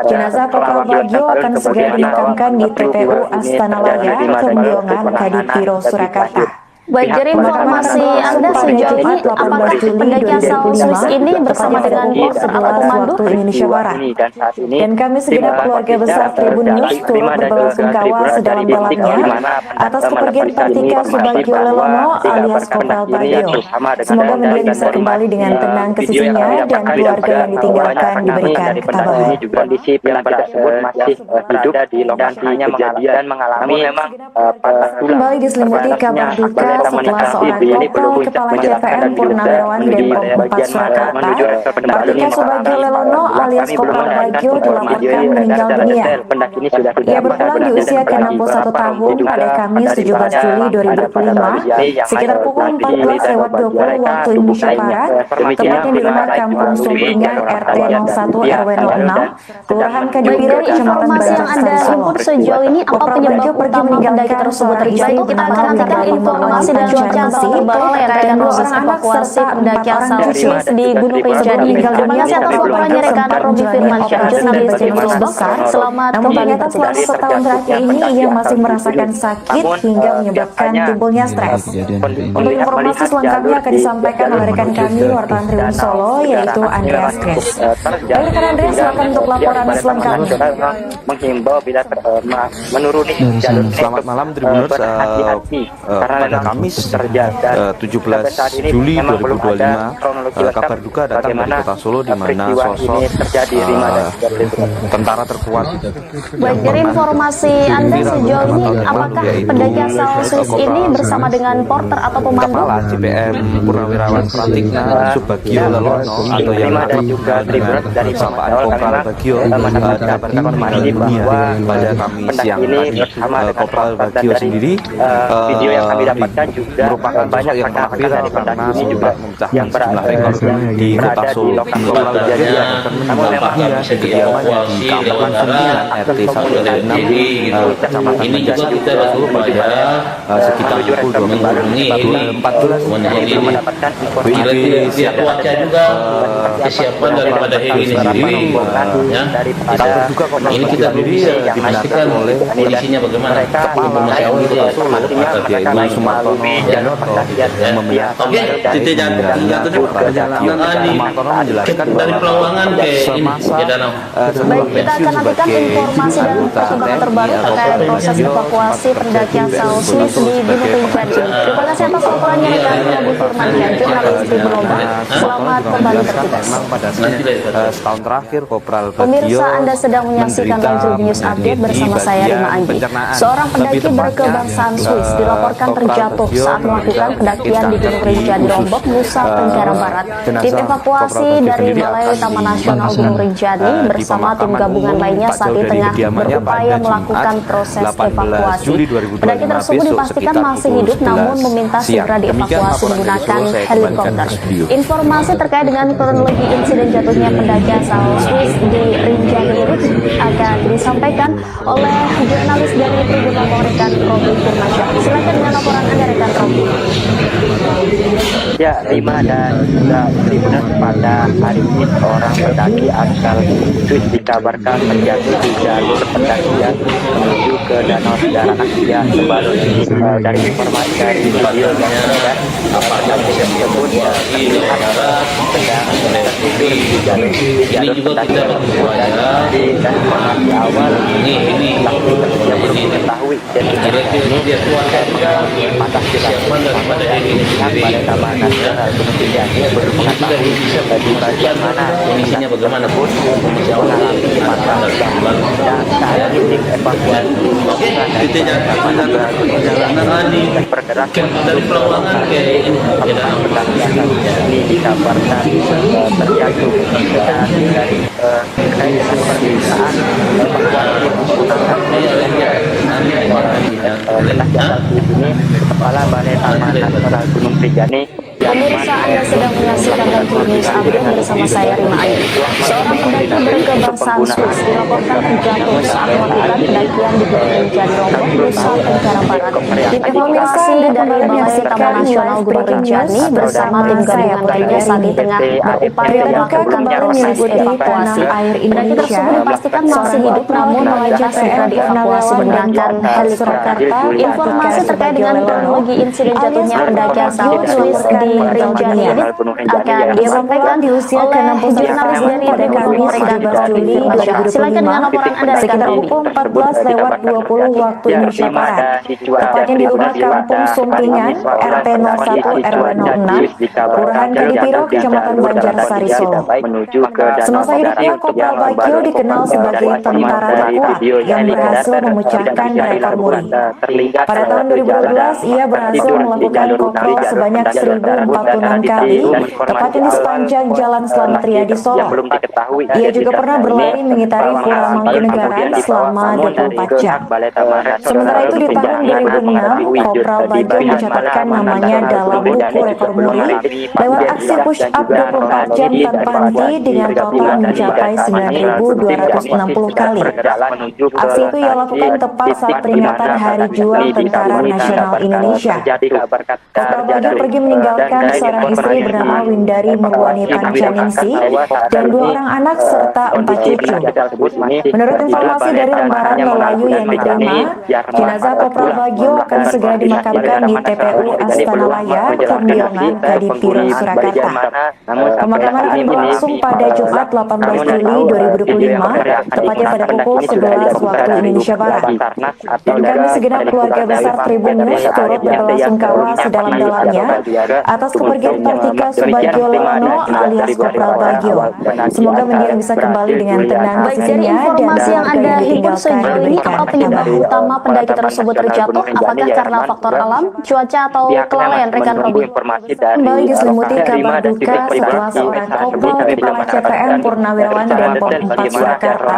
jenazah Kopral Bagio akan segera dimakamkan di TPU Astana Laya, Kembiongan, Kadipiro, Surakarta. Baik, dari informasi Anda sejauh ini, apakah pendaki asal Swiss ini bersama dengan pos atau pemandu? Waktu Indonesia Barat. Dan kami segenap keluarga besar Tribun News turut berbelasungkawa sedalam-dalamnya atas kepergian Partika Subagio Lelono alias Kopral Bagio. Semoga mendiang bisa kembali dengan tenang ke sisinya dan keluarga yang ditinggalkan diberikan ketabahan. Kondisi pendaki tersebut masih hidup di lokasinya dan mengalami memang patah tulang. Kembali diselimuti kabar duka setelah seorang kopral kepala CPN Purnawirawan Denpom 4 Surakarta, Partika Subagio Lelono alias Kopral Bagio dilaporkan meninggal dunia. Ia berpulang di usia ke-61 tahun pada Kamis 17 Juli 2025 sekitar pukul 14:20 waktu Indonesia Barat, tepatnya di rumah kampung Sumpingan RT 01 RW 06, Kelurahan Kadipiro, Dari Kecamatan informasi yang Anda Banjarsari, Solo. himpun sejauh ini, apa Kopral penyebab Bagio pergi utama pendaki meninggalkan tersebut seorang terjatuh? istri Kita akan bernama nantikan Windari informasi dan cuaca Bali yang terkait proses evakuasi pendakian South Swiss di Gunung Rinjani. Terima kasih atas laporannya rekan Robi Firmansyah, jurnalis Jembrus Besar. Selamat Namun kembali ternyata selama bertugas. setahun terakhir ini ia masih merasakan sakit hingga menyebabkan timbulnya stres. Untuk informasi selengkapnya akan disampaikan oleh rekan kami wartawan Tribun Solo, yaitu Andreas Kres. Baik rekan Andreas, silakan untuk laporan selengkapnya. Menghimbau bila menuruni jalur Selamat malam Tribuners. Pada Kamis 17 Juli 2025 kabar duka datang dari kota Solo di mana sosok tentara terkuat Baik, dari informasi Anda sejauh ini, apakah pendaki asal Swiss ini bersama dengan porter atau pemandu? Kepala CPM Purnawirawan Pratikna Subagio Lelono atau yang juga dengan sapaan Kopral Bagio mendapatkan meninggal dunia pada Kamis siang tadi. Kopral Bagio sendiri video yang kami dapatkan juga merupakan banyak yang pernah viral karena sempat memecahkan sejumlah rekor di kota Solo. Kopral Bagio namun memang bisa dievakuasi di lewat Kampung darat 9 RT 106 Kecamatan ini juga kita berupaya sekitar pukul menghubungi heli 14 mendapatkan kira-kira cuaca juga kesiapan daripada heli ini sendiri ya. Ini kita belum bisa dipastikan oleh kondisinya bagaimana. Informasi awal itu yaitu Sumartono Janoto yang membenarkan titik jatuhnya perjalanan dari Pelawangan ke ini ke danau. Baik, kita akan nantikan informasi dan perkembangan terbaru terkait proses evakuasi pendakian South Swiss di Gunung Rinjani. Terima kasih atas laporannya rekan Robi Firmansyah, jurnalis Tribun Lombok. Selamat kembali bertugas. Pada setahun terakhir Kopral Bagio Pemirsa, Anda sedang menyaksikan Live News Update bersama saya Rima Aidi. Seorang pendaki berkebangsaan Swiss dilaporkan terjatuh saat melakukan pendakian di Gunung Rinjani, Lombok, Nusa Tenggara Barat. Tim evakuasi dari Balai Taman Nasional Gunung Rinjani bersama tim gabungan lainnya saat ini tengah berupaya melakukan proses evakuasi. Pendaki tersebut dipastikan masih hidup namun meminta segera dievakuasi menggunakan helikopter. Informasi terkait dengan kronologi insiden jatuhnya pendaki asal Swiss di Rinjani ini akan disampaikan oleh jurnalis dari Tribun Lombok rekan Robi Firmansyah. Silakan dengan laporan Anda rekan Robi. Ya, Rima dan juga Tribuners, pada hari ini seorang pendaki asal Swiss dikabarkan terjatuh di jalur pendakian menuju ke Danau Sedara Asia Sebaru. Dari informasi dari video yang beredar, pendaki tersebut terlihat sedang tertidur di jalur pendakian tersebut dan informasi awal ini yang belum diketahui dan kira-kira cuaca patah kesiapan daripada heli ini sendiri pada Taman Nasional Gunung Rinjani belum mengetahui di bagian mana kondisinya bagaimana pun mengalami patah dan saat ini evakuasi titik perjalanan pergerakan dari Pelawangan ke ini ke danau. pendakian ini dikabarkan terjatuh dan dari terkait dengan permintaan evakuasi menggunakan ini Kepala Balai Taman Nasional Gunung Rinjani. Pemirsa, Anda sedang menyaksikan Live News Update bersama saya Rima Aidi. Seorang pendaki berkebangsaan Swiss dilaporkan terjatuh saat melakukan pendakian di Gunung Rinjani, Lombok, Nusa Tenggara Barat. Tim evakuasi dari Balai Taman Nasional Gunung Rinjani bersama tim gabungan lainnya saat ini tengah berupaya melakukan proses evakuasi. Pendaki tersebut dipastikan masih hidup namun meminta segera dievakuasi menggunakan helikopter. Informasi terkait dengan kronologi insiden jatuhnya pendaki asal Swiss di Rinjani ini akan disampaikan oleh jurnalis dari Tribun Lombok rekan Robi Firmansyah. Silakan dengan laporan Anda rekan Sekitar Robi. pukul 14:20 waktu Indonesia Barat, tepatnya di rumah Kampung Sumpingan, RT 01 RW 06, Kelurahan Kedipiro, Kecamatan Banjarsari, Solo. Semasa hidupnya, Kopral Bagio dikenal sebagai tentara terkuat yang berhasil memecahkan rekor muri. Pada tahun 2012, ia berhasil melakukan kontrol sebanyak 1.046 kali, tepatnya di sepanjang Jalan Slamet Riyadi yang Solo. belum diketahui. Ia juga pernah berlari mengitari Pura Mangkunegaran selama 24 jam. Sementara itu di tahun 2006, Kopral Bagio mencatatkan namanya dalam buku rekor muri lewat aksi push up 24 jam tanpa henti dengan total mencapai 9.260 kali. Aksi itu ia lakukan tepat saat peringatan Hari Juang Tentara Nasional Indonesia. Kopral Bagio pergi meninggalkan seorang istri bernama Windari Murwani Pancaningsi dan 2 orang anak serta 4 cucu. Menurut informasi dari lembaran Melayu yang diterima, jenazah Kopral Bagio akan segera dimakamkan di TPU Astana Laya, Kembiongan, Kadipiro, Surakarta. Pemakaman akan berlangsung pada Jumat 18 Juli 2025, tepatnya pada pukul 11 waktu Indonesia Barat. Dan kami segenap keluarga besar Tribun News turut berbelasungkawa sedalam-dalamnya atas kepergian Kartika Subagio Lelono alias Kopral Bagio. Semoga mendiang bisa kembali dengan tenang Baik, dari sisinya dan informasi yang Anda himpun sejauh ini, apa penyebab utama pendaki tersebut terjatuh? Apakah karena faktor alam, cuaca, atau kelalaian rekan Robi? Kembali diselimuti kabar duka setelah seorang kopral kepala CPM Purnawirawan dan Pom 4 Surakarta,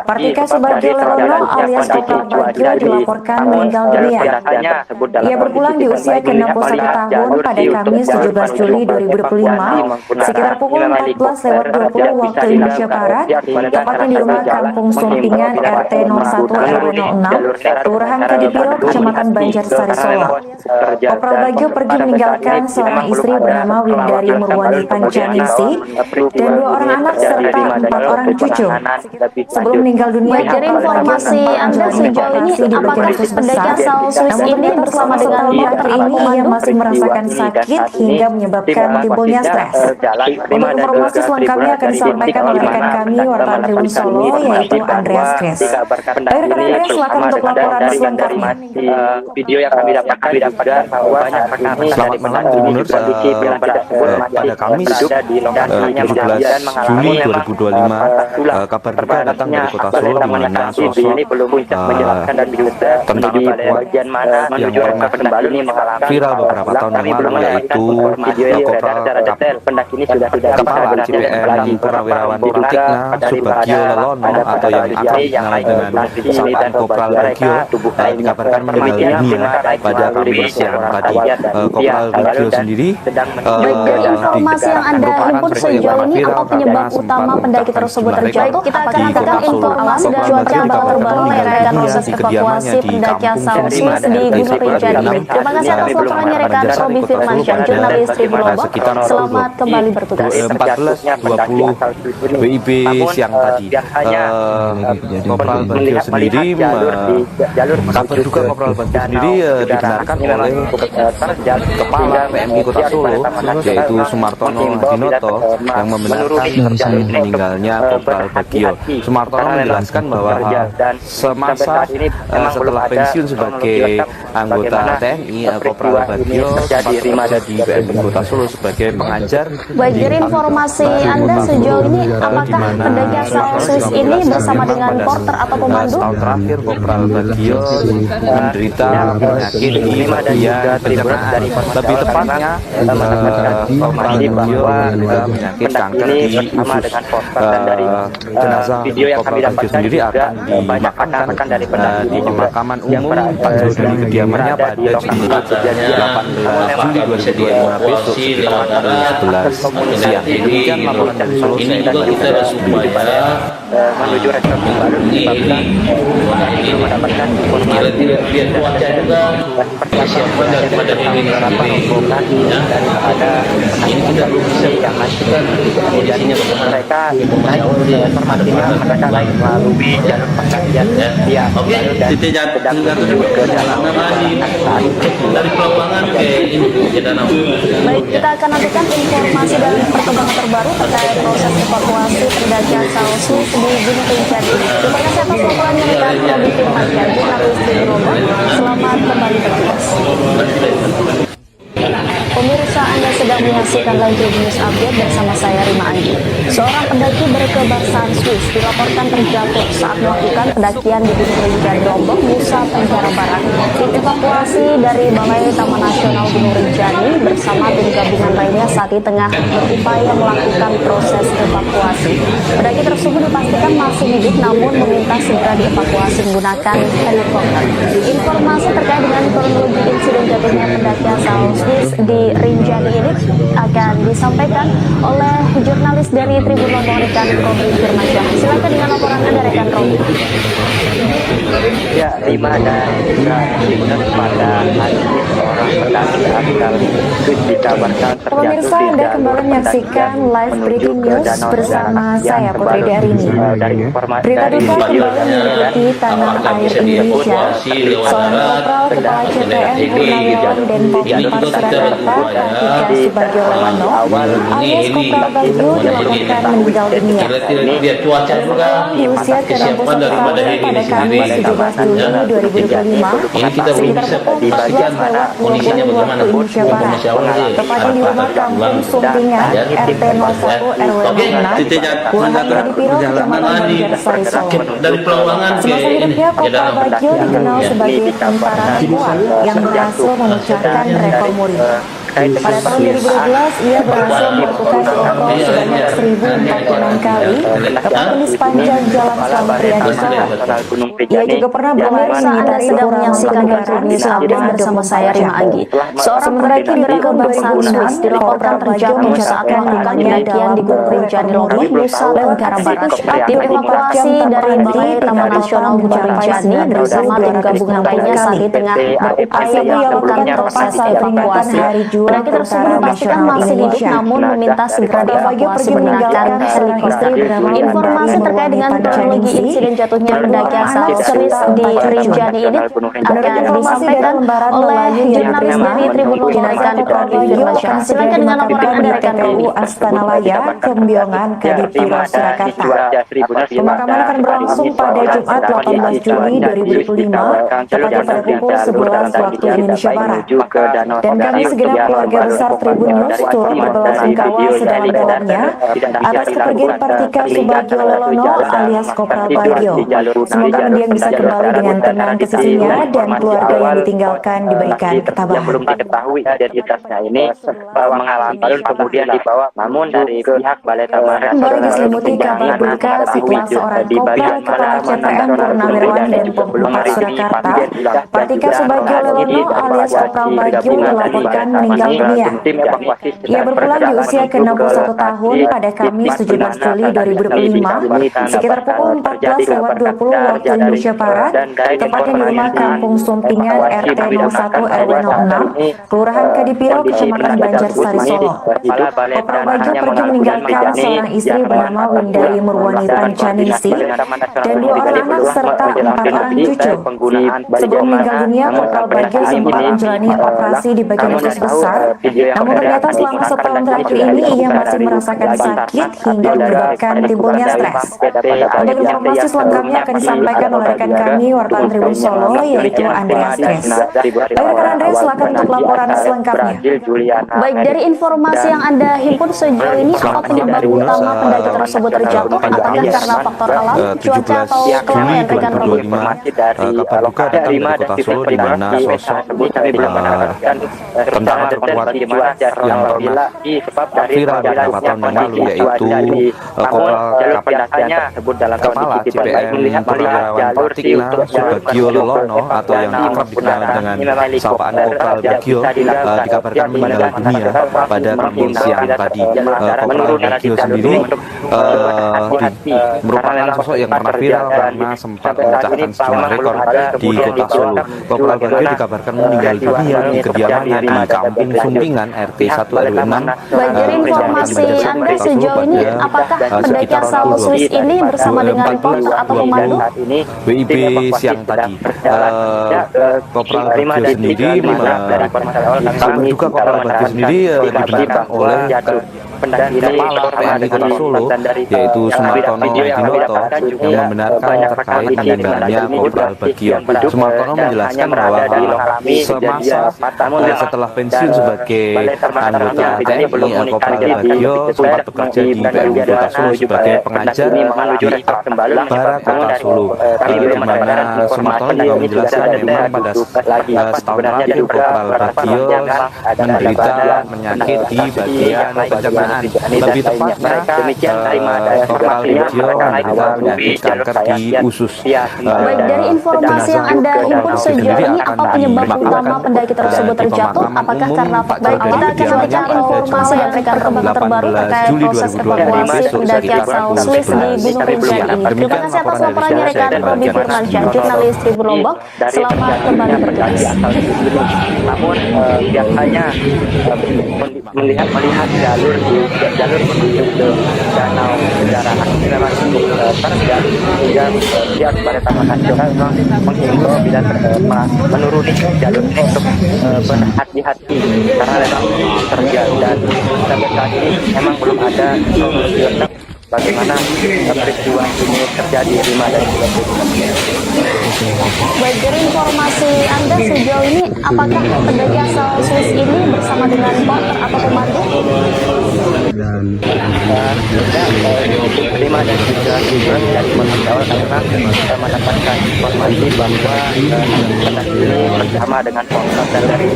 Kartika Subagio Lelono alias Kopral Bagio dilaporkan meninggal dunia. Ia berpulang di usia ke-61 tahun pada Kamis 17 Juli 2025 sekitar pukul 14:20 waktu Indonesia Barat, tepatnya di rumah Kampung Sumpingan RT 01 RW 06, Kelurahan Kadipiro, Kecamatan Banjarsari, Solo. Kopral Bagio pergi meninggalkan seorang istri bernama Windari Murwani Pancaningsi dan 2 orang anak serta 4 orang cucu. Sebelum meninggal dunia, Baik, dari informasi Anda sejauh ini, apakah pendaki asal Swiss ini bersama dengan pendaki ini ia masih merasakan sakit hingga menyebabkan timbulnya stres. Untuk informasi selengkapnya akan disampaikan oleh rekan kami wartawan Tribun Solo, yaitu Andreas Kris. Baik, rekan Andreas, silakan untuk laporan selengkapnya. Video yang kami dapatkan bahwa banyak rekan Selamat malam, Tribuners. Pada Kamis 17 Juli 2025, kabar duka datang dari kota Solo di mana sosok tentara Papua yang pernah viral beberapa tahun yang lalu, yaitu Kepala CPM Purnawirawan Kartika Subagio Lelono atau yang akrab dikenal dengan sapaan Kopral Bagio, dikabarkan meninggal dunia pada Kamis siang tadi. Kopral Bagio sendiri Baik, dari informasi yang Anda himpun sejauh ini, apa penyebab utama pendaki tersebut terjatuh? Kita akan nantikan informasi dan cuaca bakal terbaru dan proses evakuasi pendaki asal Swiss di Gunung Rinjani. Terima kasih atas laporannya rekan Robi Firmansyah, jurnalis Tribun Lombok. Selamat kembali bertugas. 14.20 WIB siang tadi. Kopral Bagio sendiri, kabar duka Kopral Bagio sendiri dibenarkan oleh Kepala PMI Kota Solo, yaitu Sumartono Hadinoto, yang membenarkan terkait meninggalnya Kopral Bagio. Sumartono menjelaskan bahwa semasa setelah pensiun sebagai anggota TNI, Kopral Bagio sempat bekerja di PMI Kota Solo sebagai pengajar. Baik, dari informasi Anda sejauh ini, apakah pendaki asal Swiss ini bersama dengan porter atau pemandu? Tahun terakhir Kopral Bagio menderita penyakit di bagian pencernaan. Lebih tepatnya, Kopral Bagio menderita penyakit kanker di usus. Jenazah Kopral Bagio sendiri akan dimakamkan di pemakaman umum tak jauh dari kediamannya pada Jumat 18 Juli 2025 besok sekitar 11 siang. Demikian laporan dari Solo. Kita supaya menuju rekor baru belum mendapatkan informasi biar cuaca juga persiapan daripada ini sendiri dan ada ini kita belum bisa memastikan kondisinya bagaimana. Mereka informasinya mereka naik melalui jalur pendakian via Oke, titik jatuh ke jalanan lagi dari Pelabuhan ke ini ke danau. Baik, kita akan nantikan informasi dan perkembangan terbaru terkait proses evakuasi pendaki asal Swiss di Gunung Rinjani. Terima kasih atas laporannya rekan Robi Firmansyah, jurnalis Tribun Lombok. Selamat kembali bertugas. Pemirsa, Anda sedang menyaksikan live news update bersama saya Rima Anggi. Seorang pendaki berkebangsaan Swiss dilaporkan terjatuh saat melakukan pendakian di Gunung Rinjani, Lombok, Nusa Tenggara Barat. Dievakuasi dari Balai Taman Nasional Gunung Rinjani bersama tim gabungan lainnya saat ini tengah berupaya melakukan proses evakuasi. Pendaki tersebut dipastikan masih hidup namun meminta segera dievakuasi menggunakan helikopter. Informasi terkait dengan kronologi insiden jatuhnya pendaki asal Swiss di Rinjani ini akan disampaikan oleh jurnalis dari Tribun Lombok rekan Robi Firmansyah. Silakan dengan laporan Anda rekan Robi. Ya, Rima dan juga pada hari ini seorang pendaki asal Swiss dikabarkan terjatuh. Pemirsa, Anda kembali menyaksikan live breaking news bersama saya Putri Darini. Berita duka kembali meliputi tanah air Indonesia. Seorang Kopral Kepala CPM Purnawirawan Denpom 4 Surakarta Kartika Subagio Lewano alias Kopral Bagio dilaporkan meninggal dunia. Biar cuaca juga Di usia ke-61 tahun pada Kamis 17 Juli 2025 ini kita belum bisa di bagian mana kondisinya bagaimana Indonesia Barat, tepatnya di rumah kampung Sumpingan RT 01 RW 06 Kelurahan Gadipiro Kecamatan Banjarsari Solo. dari Pelawangan ke Semasa ini hidupnya Kopral Bagio dikenal sebagai tentara kuat yang berhasil memecahkan rekor muri. Pada tahun 2012, ia berhasil melakukan kelompok sebanyak 1.046 kali, tepatnya di sepanjang Jalan Selamat Riyadi Solo. Ia juga pernah berlari Pemirsa, Anda dari sedang Purwokerto menyaksikan live news update bersama saya Rima Anggi. Seorang pendaki berkebangsaan Swiss dilaporkan terjatuh saat melakukan pendakian di Gunung Rinjani, Lombok, Nusa Tenggara Barat. Dievakuasi dari Balai Taman Nasional Gunung Rinjani bersama tim gabungan lainnya saat ini tengah berupaya melakukan proses evakuasi. Pendaki tersebut dipastikan masih hidup namun meminta segera dievakuasi menggunakan helikopter. Informasi terkait dengan kronologi insiden jatuhnya pendaki asal Swiss di Rinjani ini akan disampaikan oleh jurnalis dari Tribun Lombok rekan Robi Firmansyah. Silakan dengan laporan Anda rekan Robi. Astana Laya, Kembiongan, Kadipiro, Surakarta. Pemakaman akan berlangsung pada Jumat 18 Juli 2025, tepatnya pada pukul 11 waktu Indonesia Barat. Dan kami segera keluarga besar Tribun News turut berbelasungkawa sedalam-dalamnya atas kepergian Kartika Subagio Lelono alias Kopral Bagio. Semoga mendiang bisa kembali dengan tenang ke sisinya dan keluarga yang ditinggalkan diberikan yang ketabahan. belum diketahui identitasnya ini mengalami balon kemudian dibawa, namun dari pihak Balai Taman Kembali diselimuti kabar duka setelah seorang Kopral Kepala CPM Purnawirawan Denpom 4 Surakarta, Kartika Subagio Lelono alias Kopral Bagio dilaporkan meninggal dunia. Ia berpulang di usia ke-61 tahun pada Kamis 17 Juli 2025 sekitar pukul 14.20 waktu Indonesia Barat, tepatnya di rumah kampung Sumpingan RT 01 RW 06 Kelurahan Kadipiro Kecamatan Banjarsari Solo. Kopral Bagio pergi meninggalkan seorang istri bernama Windari Murwani Pancaningsi dan 2 orang anak serta 4 orang cucu. Sebelum meninggal dunia, Kopral Bagio sempat menjalani operasi di bagian usus besar, namun ternyata selama setahun terakhir ini ia masih merasakan sakit hingga menyebabkan timbulnya stres. Untuk informasi selengkapnya akan disampaikan oleh rekan kami wartawan Tribun Solo yaitu Andreas Kres. Baik rekan Andreas, silakan untuk laporan selengkapnya. Baik, dari informasi yang Anda himpun sejauh ini, apa penyebab utama pendaki tersebut terjatuh? Apakah karena faktor alam, cuaca, atau kelalaian rekan Robi? Kabar duka datang dari kota Solo di mana sosok tentara terkuat yang pernah viral beberapa tahun yang lalu yaitu Kepala CPM Purnawirawan Kartika Subagio Lelono atau yang akrab dikenal dengan sapaan Kopral Bagio dikabarkan meninggal dunia pada Kamis siang tadi. Kopral Bagio sendiri merupakan sosok yang pernah viral karena sempat memecahkan sejumlah rekor di kota Solo. Kopral Bagio dikabarkan meninggal dunia di kediamannya di Kampung Sumpingan RT 1 RW 6. Baik, dari informasi Anda sejauh ini, apakah pendaki asal Swiss ini bersama dengan reporter atau pemandu? WIB siang tadi, Kopral Bagio sendiri kabar duka Kopral Bagio sendiri dibenarkan oleh pendaki Kepala PMI Kota Solo, yaitu Sumartono Dinoto, yang membenarkan terkait meninggalnya Kopral Bagio. Sumartono menjelaskan bahwa semasa setelah pensiun sebagai anggota TNI, Kopral Bagio sempat bekerja di PMI Kota Solo sebagai pengajar di Barat Kota Solo. Di mana Sumartono juga menjelaskan memang pada setahun lalu Kopral Bagio menderita penyakit di bagian pencernaan. Lebih tepatnya, Kopral Bagio menderita penyakit kanker di usus. Baik, dari informasi yang Anda himpun sejauh ini, apa penyebab utama pendaki tersebut terjatuh? Apakah karena faktor alam? Kita akan nantikan informasi dan perkembangan terbaru terkait proses evakuasi pendaki asal Swiss di Gunung Rinjani ini. Terima kasih atas laporannya rekan Robi Firmansyah, jurnalis Tribun Lombok. Selamat kembali bertugas. Namun biasanya melihat jalur menuju ke danau kendaraan memang cukup terjal, sehingga pihak Balai Taman Nasional memang menghimbau bila menuruni jalur ini untuk berhati-hati karena memang terjal, dan sampai saat ini memang belum ada informasi lengkap bagaimana peristiwa ini terjadi di mana dan juga. Baik, dari informasi Anda sejauh ini, apakah pendaki asal Swiss ini bersama dengan porter atau pemandu? Terima dan juga dari pemantauan karena mendapatkan informasi bahwa pendaki ini bersama dengan porter, dan dari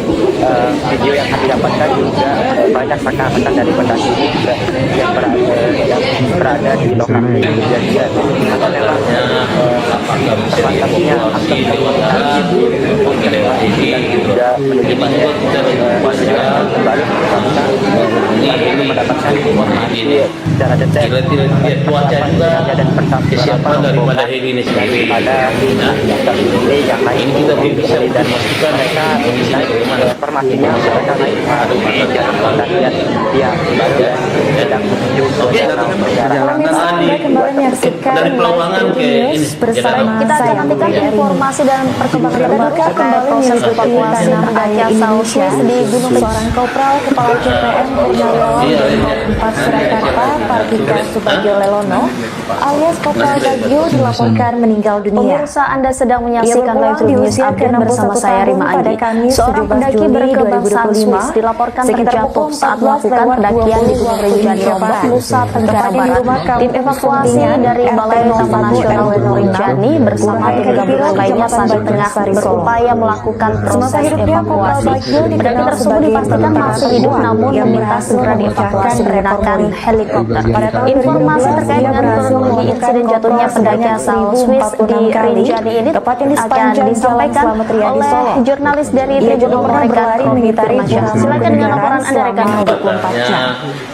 video yang kami dapatkan juga banyak rekan-rekan dari pendaki ini juga yang berada di lokasi kejadian. Maka memang terbatasnya akses komunikasi dan juga menuju pada kembali ini mendapatkan informasi secara detail cuaca juga dan kesiapan daripada heli ini sendiri. pada ini yang naik Ini kita belum bisa dan memastikan mereka naik informasinya mereka naik di jalan pendakian yang sedang menuju ke danau Kalau misalnya Anda kembali menyaksikan dari Pelawangan ke ini bersama Kita akan saya nantikan Budi Arini. informasi dan perkembangan terbaru terkait proses evakuasi pendaki asal Swiss di Gunung Rinjani. Seorang Kopral Kepala CPM Purnawirawan Brimob 4 Surakarta Partika Subagio Lelono alias Kopral Bagio dilaporkan meninggal dunia. Pemirsa, Anda sedang menyaksikan live di news usia update bersama saya Rima Andi. Seorang pendaki berkebangsaan Swiss dilaporkan terjatuh saat melakukan pendakian di Gunung Rinjani Lombok, Nusa Tenggara Barat. Tim evakuasi dari Balai Taman Nasional Gunung Rinjani bersama tim gabungan lainnya saat tengah berupaya melakukan proses evakuasi. Pendaki tersebut dipastikan masih hidup namun meminta segera dievakuasi menggunakan helikopter. Informasi terkait dengan kronologi insiden jatuhnya pendaki asal Swiss di Rinjani ini akan disampaikan oleh jurnalis dari Tribun Lombok rekan Robi Firmansyah. Silakan dengan laporan Anda rekan Robi.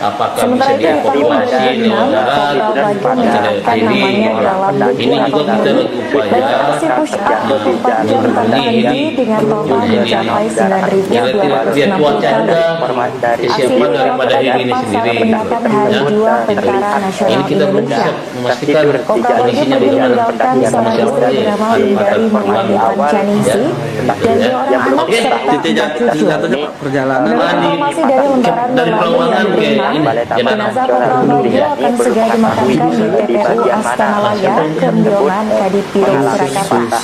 Apakah bisa dievakuasi lewat darat atau namanya dalam ini juga kita berupaya Aksi push up 24 jam terhenti dengan total mencapai 9.260 cuaca juga dari kesiapan daripada heli ini sendiri. peringatan Hari Jiwa Tentara Ini Nasional kita belum bisa Indonesia. memastikan Kopral Bagio kondisinya pergi bagaimana. meninggalkan sama istri bernama Windari Murwani Pancanisi dan dua orang anak serta 4 cucu. perjalanan Informasi dari lembaran dari Pelawangan ke ini jenazah Kopral Bagio akan segera dimakamkan di TPU Astana Laya, Kemdiongan, Kadipiro, Surakarta.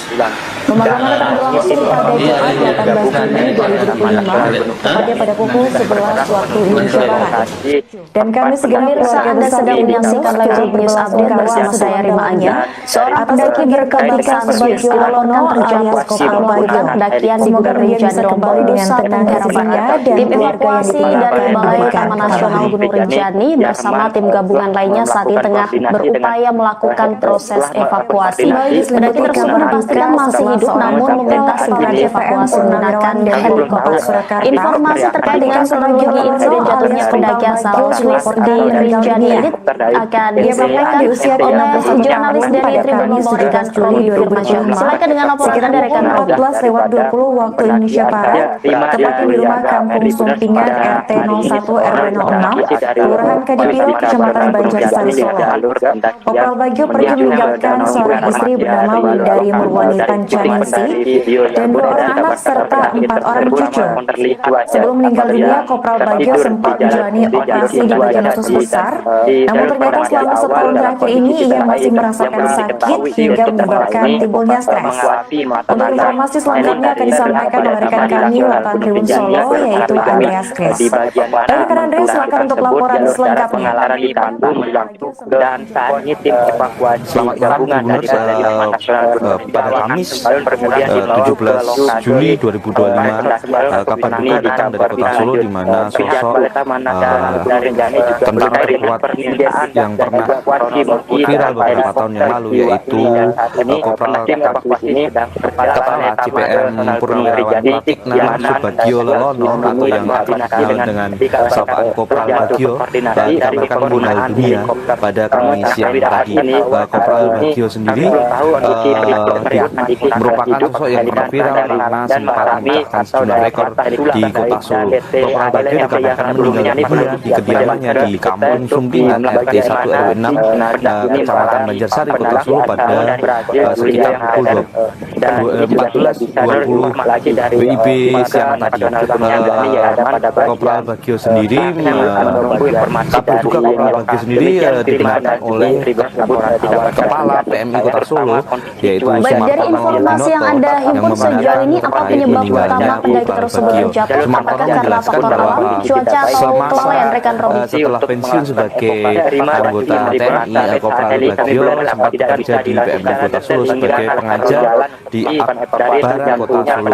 Pemakaman akan berlangsung pada Jumat 18 Juni 2025, tepatnya pada pukul 11 waktu Indonesia Barat. Dan kami segera Pemirsa, Anda sedang menyaksikan live news update bersama saya Rima Andi. Seorang pendaki berkebangsaan Swiss dilaporkan terjatuh saat melakukan pendakian di Gunung Rinjani Lombok, Nusa Tenggara Barat. Tim evakuasi dari Balai Taman Nasional Gunung Rinjani bersama tim gabungan lainnya saat ini tengah berupaya melakukan proses evakuasi. Pendaki tersebut dipastikan masih hidup namun meminta segera dievakuasi menggunakan helikopter. Informasi terkait dengan kronologi insiden jatuhnya pendaki asal Swiss di Rinjani ini akan disampaikan oleh jurnalis dari Tribun Lombok rekan Robi Firmansyah. Silakan dengan laporan Anda rekan Robi. 14:20 waktu Indonesia Barat, tepatnya di rumah Kampung Sumpingan RT 01 RW 06, Kelurahan Kadipiro, Kecamatan Banjarsari, Solo. Kopral Bagio pergi meninggalkan seorang istri bernama Windari Murwani Pancanisi Ningsi, dan 2 orang anak serta 4 orang cucu. Sebelum meninggal dunia, Kopral Bagio sempat menjalani operasi di bagian usus besar, namun ternyata selama setahun terakhir ini ia masih merasakan sakit hingga menyebabkan timbulnya stres. Untuk informasi selengkapnya akan disampaikan oleh rekan kami Lapan Tribun Solo, yaitu Andreas Kris. Rekan Andreas, silakan untuk laporan selengkapnya. Dan saat ini tim evakuasi gabungan dari Taman Nasional Gunung pada Kamis kemudian 17 Juli 2025 kabar duka datang dari Kota Solo di mana sosok tentara terkuat yang pernah viral beberapa tahun yang lalu, yaitu Kopral Kepala CPM Purnawirawan Pratikna Subagio Lelono atau yang dikenal dengan sapaan Kopral Bagio dikabarkan meninggal dunia pada Kamis siang tadi. Kopral Bagio sendiri merupakan sosok yang pernah viral karena sempat memecahkan sejumlah rekor di Kota Solo. Kopral Bagio dikabarkan meninggal dunia di kediamannya di Kampung Sumpingan RT 1 RW 6 Kecamatan Banjarsari Kota Solo pada sekitar pukul 14.20 WIB siang tadi. Kopral Bagio sendiri kabar duka Kopral Bagio sendiri digunakan oleh Kepala PMI Kota Solo, yaitu Baik, dari informasi yang Anda himpun sejauh ini, apa penyebab utama pendaki tersebut terjatuh? Apakah karena faktor alam, cuaca, atau kelalaian rekan Robi? Setelah pensiun sebagai anggota TNI, Kopral Bagio sempat bekerja di PMI Kota Solo sebagai pengajar di Akbara Kota Solo,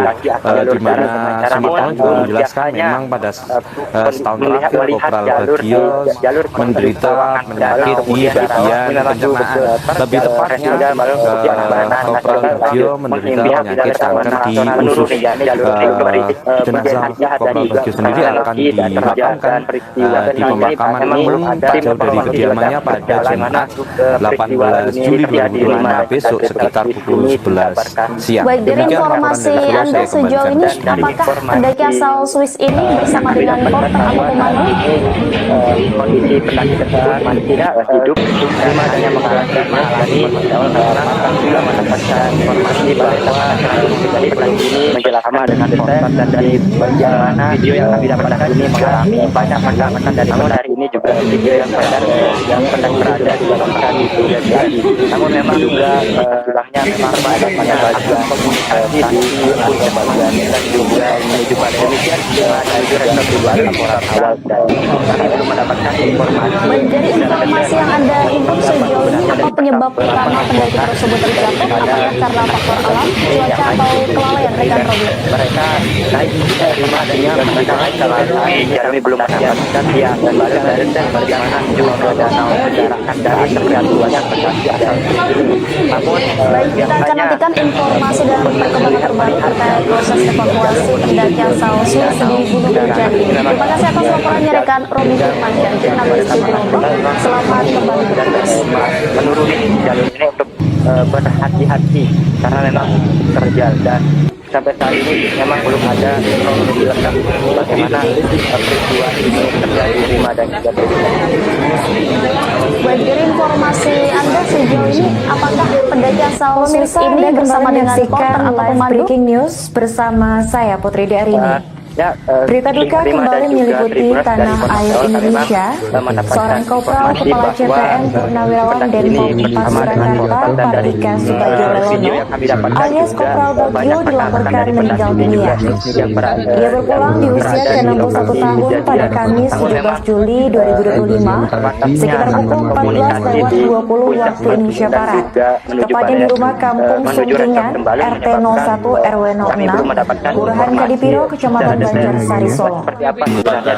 di mana Sumartono juga menjelaskan memang pada setahun terakhir Kopral Bagio menderita penyakit di bagian pencernaan. Lebih tepatnya, Kopral Bagio menderita penyakit kanker di usus. Jenazah Kopral Bagio sendiri akan dimakamkan di pemakaman umum tak jauh dari kediamannya pada Jumat 18 Juli 2025 besok sekitar pukul 11 siang. Baik, dari informasi Anda sejauh ini, apakah pendaki asal Swiss ini bersama dengan porter atau pemandu? Kondisi pendaki tersebut masih tidak hidup. Terima adanya mengalami juga mendapatkan informasi bahwa dari pendaki ini menjelaskan dengan detail dan dari bagian mana video yang kami dapatkan ini mengalami banyak pendapatan dari hari ini juga video yang beredar yang pendaki berada di dalam kali itu. Namun memang juga tulangnya memang pada bagian komunikasi di puncak bagian dan juga menuju pada demikian dari direktur dua laporan awal dan kami belum mendapatkan informasi. Dari informasi yang Anda himpun sejauh ini, apa penyebab utama pendaki tersebut terjatuh? Apakah karena faktor alam, cuaca, atau kelalaian rekan Robi? Mereka naik terima adanya mereka naik kami belum mendapatkan yang dan bagaimana juga danau menjarakan dari keperluan yang berkaitan. Namun Baik, kita akan nantikan informasi dan perkembangan terbaru terkait proses evakuasi pendaki asal Swiss di Gunung Rinjani. Terima kasih atas laporannya rekan Robi Firmansyah. Selamat kembali bertugas. menuruni jalur ini untuk berhati-hati karena memang terjal dan sampai saat ini memang belum ada kronologi lengkap bagaimana peristiwa ini terjadi Rima dan juga Baik, dari informasi Anda sejauh ini, apakah pendaki asal Swiss ini bersama dengan porter atau pemandu? Breaking News bersama saya Putri Darini. Berita duka kembali menyeliputi tanah air Indonesia. Seorang kopral kepala CPM Purnawirawan Denpom 4 Surakarta, Partika Subagio Lelono alias Kopral Bagio dilaporkan meninggal dunia. Ia berpulang di usia ke-61 tahun pada Kamis 17 Juli 2025 sekitar pukul 14.20 waktu Indonesia Barat, tepatnya di rumah kampung Sungkingan RT 01 RW 06 Kelurahan Kadipiro, Kecamatan Banjarsari, Solo.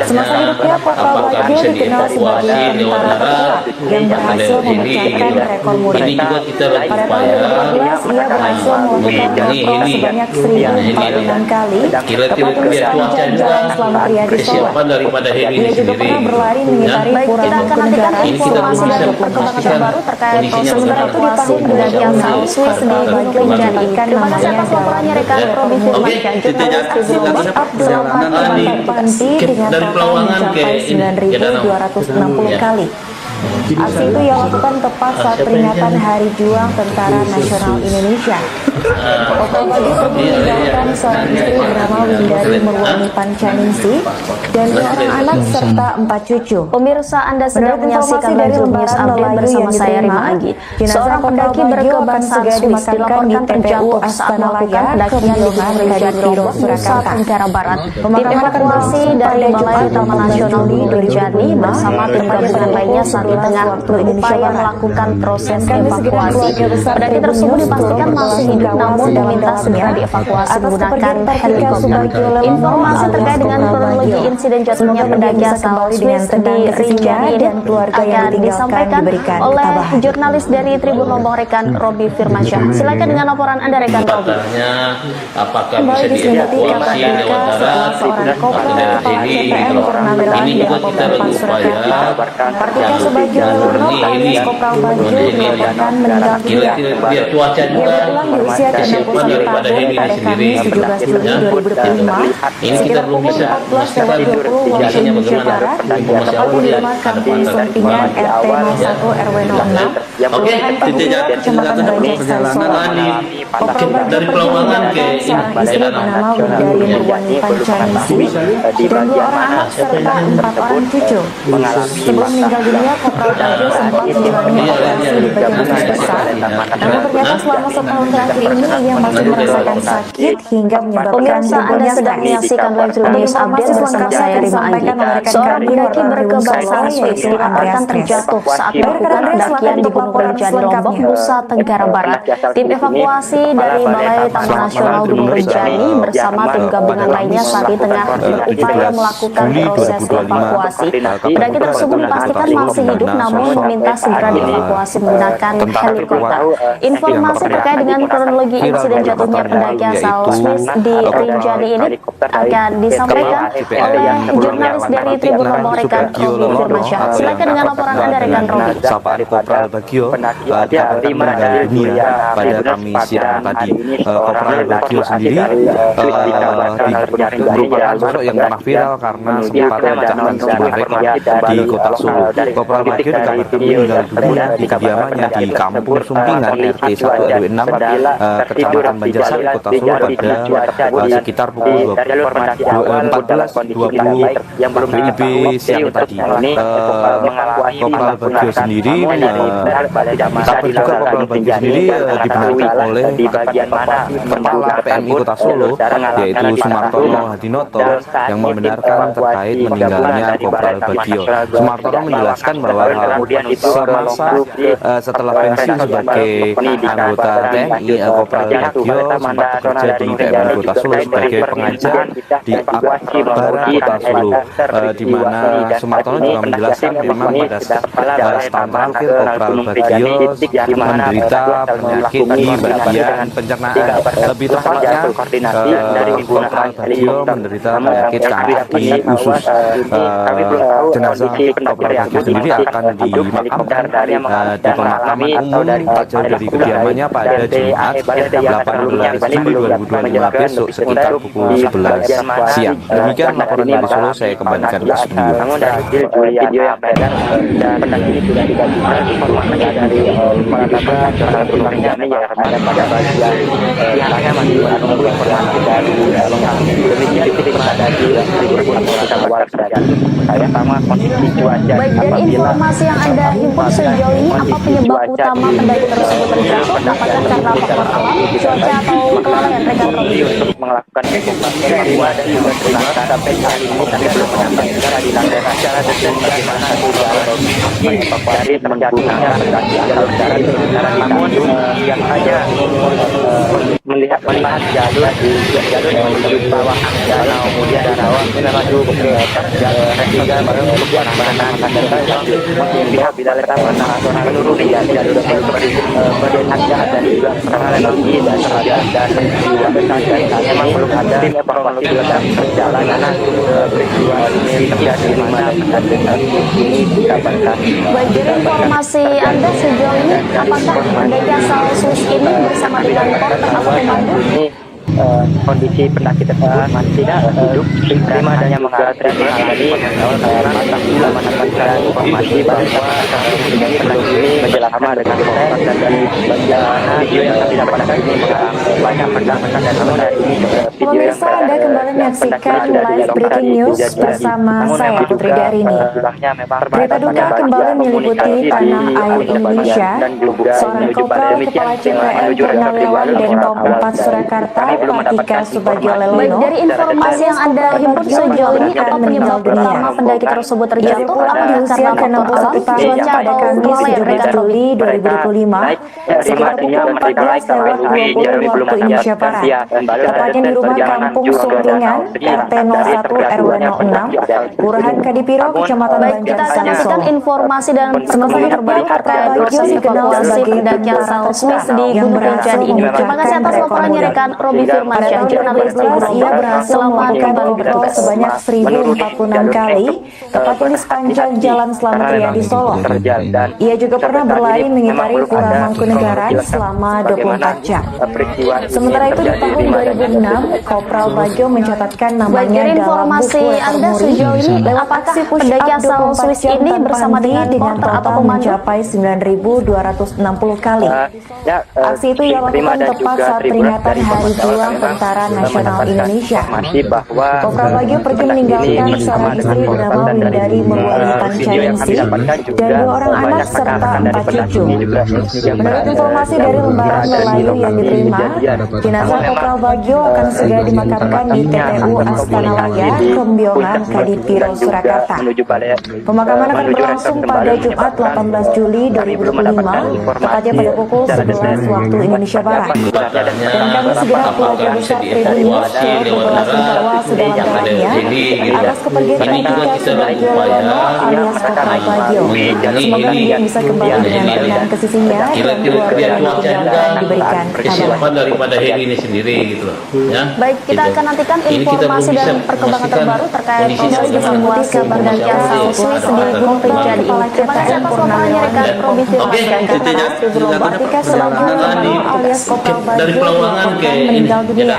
Semasa hidupnya, Kopral Bagio dikenal sebagai tentara terkuat yang berhasil memecahkan rekor muri. Pada tahun 2014, ia berhasil melakukan rekor sebanyak 1.046 kali, tepat di sepanjang Jalan Selamat Riyadi, Solo. Ia juga pernah berlari mengitari pura Mangkunegaran informasi selama dan 24 perkembangan jam. terbaru terkait proses Sementara itu di tahun pendaki asal Swiss di Gunung Rinjani. Terima kasih atas laporannya rekan Robi Firmansyah. Jurnalis Tribun Abdul melompati di antar panti dengan dari total Pelawangan ke mencapai ini ke Danau. 9.260 Ya. kali. Aksi itu ia lakukan tepat saat peringatan Hari Juang Tentara Nasional Indonesia. Oktober pagi pergi meninggalkan seorang istri bernama Windari Murwani Pancaningsi dan 2 orang anak serta 4 cucu. Pemirsa, Anda sedang Menurut menyaksikan informasi dari Live News lembaran Update Melayu bersama yang saya Rima diterima, Agi. jenazah Seorang Kopral pendaki Bagio berkebangsaan akan segera Swiss dimakamkan dilaporkan di TPU terjatuh saat Astana melakukan Laya, pendakian di Kemulyonan, Gunung Rinjani Kadipiro, Lombok, Nusa Surakarta. Tenggara Barat. Tim Pemakaman akan evakuasi berlangsung dari pada Balai Jumat Taman 18 Nasional Juli Rinjani 2025 bersama tim gabungan lainnya saat ini tengah berupaya melakukan proses evakuasi. Pendaki tersebut dipastikan masih hidup namun diminta segera dievakuasi menggunakan helikopter. Informasi terkait dengan kronologi insiden jatuhnya pendaki asal Swiss di Rinjani ini akan disampaikan oleh jurnalis dari Tribun Lombok rekan Robi Firmansyah. Silakan dengan laporan Anda rekan Robi. Katanya apakah Kembali bisa diselidiki dievakuasi KPK lewat darat setelah seorang kopral daerah kepala ini CPM gitu. Purnawirawan Ini juga Depo kita 4 berupaya Surakarta, Kartika Subagio jalur Lelono ini alias Kopral Bagio dilaporkan meninggal dunia. kira-kira dia cuaca Ia juga berpulang di usia kesiapan ke-61 daripada tahun Heli pada sendiri Kamis 17 Juli 2025 ini kita sekitar belum pukul bisa 14.20 memastikan waktu kondisinya Indonesia bagaimana Barat. informasi Tempat awal dimakamkan di Sumpingan RT 01 RW 06 Oke, Kelurahan Paguyuran, Kecamatan Banjar, Solo. Kopral Bagio dari pergi Pelawangan ke meninggalkan seorang ini istri bernama Windari Murwani Pancaningsi dan 2 orang anak serta 4 orang cucu. Sebelum meninggal dunia, Kopral Bagio sempat menjalani operasi di bagian usus besar. Namun ternyata selama setahun terakhir ini ia masih merasakan sakit hingga menyebabkan Pemirsa, Anda gugunya sedang stres. menyaksikan Live News Update bersama saya Rima Agi. Seorang pendaki berkebangsaan Swiss dilaporkan terjatuh saat melakukan pendakian di Gunung Rinjani Lombok, Nusa Tenggara Barat. Tim evakuasi dari Balai Taman Nasional Gunung Rinjani bersama tim gabungan lainnya saat ini tengah berupaya melakukan proses evakuasi. Pendaki tersebut dipastikan masih hidup namun meminta segera dievakuasi menggunakan helikopter. Informasi terkait dengan kronologi insiden jatuhnya pendaki asal Swiss di Rinjani ini akan disampaikan oleh jurnalis dari Tribun Lombok rekan Robi Firmansyah. Silakan dengan laporan Anda rekan Robi. Sapaan Kopral Bagio dikabarkan meninggal dunia pada Kamis siang tadi. Kopral Bagio sendiri merupakan sosok yang pernah viral karena sempat memecahkan sejumlah rekor di kota Solo. Kopral Bagio dikabarkan meninggal dunia di kediamannya di Kampung Sumpingan RT 1 RW 6 Kecamatan Banjarsari Kota Solo pada sekitar pukul 14.20 WIB siang tadi. Kopral Bagio sendiri kabar juga Kopral Bagio sendiri dibenarkan oleh Kepala PMI Kota Solo yaitu Sumartono Hadinoto yang membenarkan terkait meninggalnya Kopral Bagio. Sumartono menjelaskan bahwa semasa setelah pensiun sebagai anggota TNI, Kopral Bagio sempat bekerja di PMI Kota Solo sebagai pengajar di Barat Kota Solo, di mana Sumartono juga menjelaskan memang pada setahun terakhir Kopral Bagio menderita penyakit di bagian pencernaan. Lebih tepatnya Kopral Bagio menderita penyakit kanker di usus. Jenazah Kopral Bagio sendiri akan dimakamkan di pemakaman umum tak jauh dari kediamannya pada Jumat 18 Juli 2025 besok sekitar pukul 11 siang. Demikian laporan dari Solo, saya kembalikan ke studio. Namun dari hasil video yang beredar dan pendaki ini sudah dibagikan informasi dari penetapan nasional Gunung Rinjani yang ada pada bagian pihaknya masih menunggu informasi dari demikian titik berada di Tribun kita awal berada saya sama kondisi cuaca. Baik, dari informasi yang Anda himpun sejauh ini, apa penyebab utama pendaki tersebut terjatuh? Apakah karena faktor alam, cuaca, atau kelalaian rekan Robi? Untuk melakukan evakuasi kedua dan juga terima sampai saat ini kami belum mendapatkan keadilan secara detail bagaimana mengevakuasi terjatuhnya pendaki jalur darat. Namun yang hanya melihat jalur yang menuju bawah danau, kemudian danau menuju ke jalur ketiga baru untuk penanganan pihak Balai Taman Nasional menuruni jalur berdasarkan dan juga kronologi dan keadaan dan juga memang belum ada tim evakuasi dalam perjalanan peristiwa ini terjadi di mana ini dikabarkan. Baik, dari informasi Anda sejauh ini, apakah pendaki asal Swiss ini bersama dengan Port termasuk pemandu? kondisi pendaki tersebut masih tidak hidup, terima adanya mengalami ini mendapatkan informasi bahwa pendaki ini bersama dengan korban dan dari video yang kami dapatkan ini mengalami banyak pesan-pesan dan namun hari ini video yang Pemirsa, Anda kembali menyaksikan live breaking news bersama saya Putri Darini. Berita duka kembali meliputi tanah air Indonesia. Seorang kopral kepala CPM Purnawirawan Denpom 4 Surakarta, Patika Subagio Baik, Lelono, dari informasi yang Anda himpun sejauh ini, apa penyebab pertama pendaki tersebut terjatuh? Apa di usia ke-61 tahun pada Kamis 17 Juli 2025 sekitar pukul 14:20 waktu Indonesia Barat, tepatnya di rumah kampung Sumpingan, RT 01 RW 06, Kelurahan Kadipiro, Kecamatan Baik, kita Banjar, akan nantikan Solo. informasi dan perkembangan terbaru terkait proses evakuasi pendaki asal Swiss di Gunung Rinjani ini. Terima kasih atas laporannya rekan Robi Firmansyah, jurnalis Tribun Ia Rombong. berhasil Selamat membuka kembali rokok bertugas. sebanyak 1046 kali, tepatnya di sepanjang Jalan Slamet Riyadi Solo. Ia juga pernah berlari mengitari Pura Mangkunegaran selama 24 jam. Sementara itu di tahun 2006, Kopral Bagio mencatatkan Baik, namanya dari dalam informasi buku Anda Muri sejauh ini, apakah pendaki asal Swiss ini bersama dengan porter atau total komando? mencapai 9.260 kali. Aksi itu ia lakukan tepat saat peringatan Hari Juang Tentara Nasional Indonesia. Kopral Bagio pergi meninggalkan seorang istri bernama Windari Murwani Pancaningsi dan 2 orang anak serta 4 cucu. Menurut informasi dari lembaran Melayu yang diterima, jenazah Kopral Bagio akan segera dimakamkan di TPU Astanalaya, Kembiongan, Kadipiro, Surakarta. Pemakaman akan berlangsung pada Jumat 18 Juli 2025, tepatnya pada pukul 11 waktu Indonesia Barat. Dan kami segera keluarga besar Tribun News berbelasungkawa sedalam-dalamnya atas kepergian Patika Subagio Lelono alias Kopral Bagio. Semoga dia bisa kembali dengan tenang ke sisinya dan keluarga yang ditinggalkan diberikan kesiapan ketabahan. daripada Heli ini sendiri gitu loh. Ya. Baik, kita Gitu. akan nantikan Ini kita informasi belum bisa dan perkembangan memastikan terbaru terkait kondisinya proses bagaimana. evakuasi pendaki asal Swiss di Gunung Rinjani ini. Terima kasih atas laporannya rekan Robi Firmansyah, jurnalis Tribun Rombong. Patika Subagio Lelono alias Kopral dari Bagio Pelawangan ke dilaporkan ini meninggal dunia.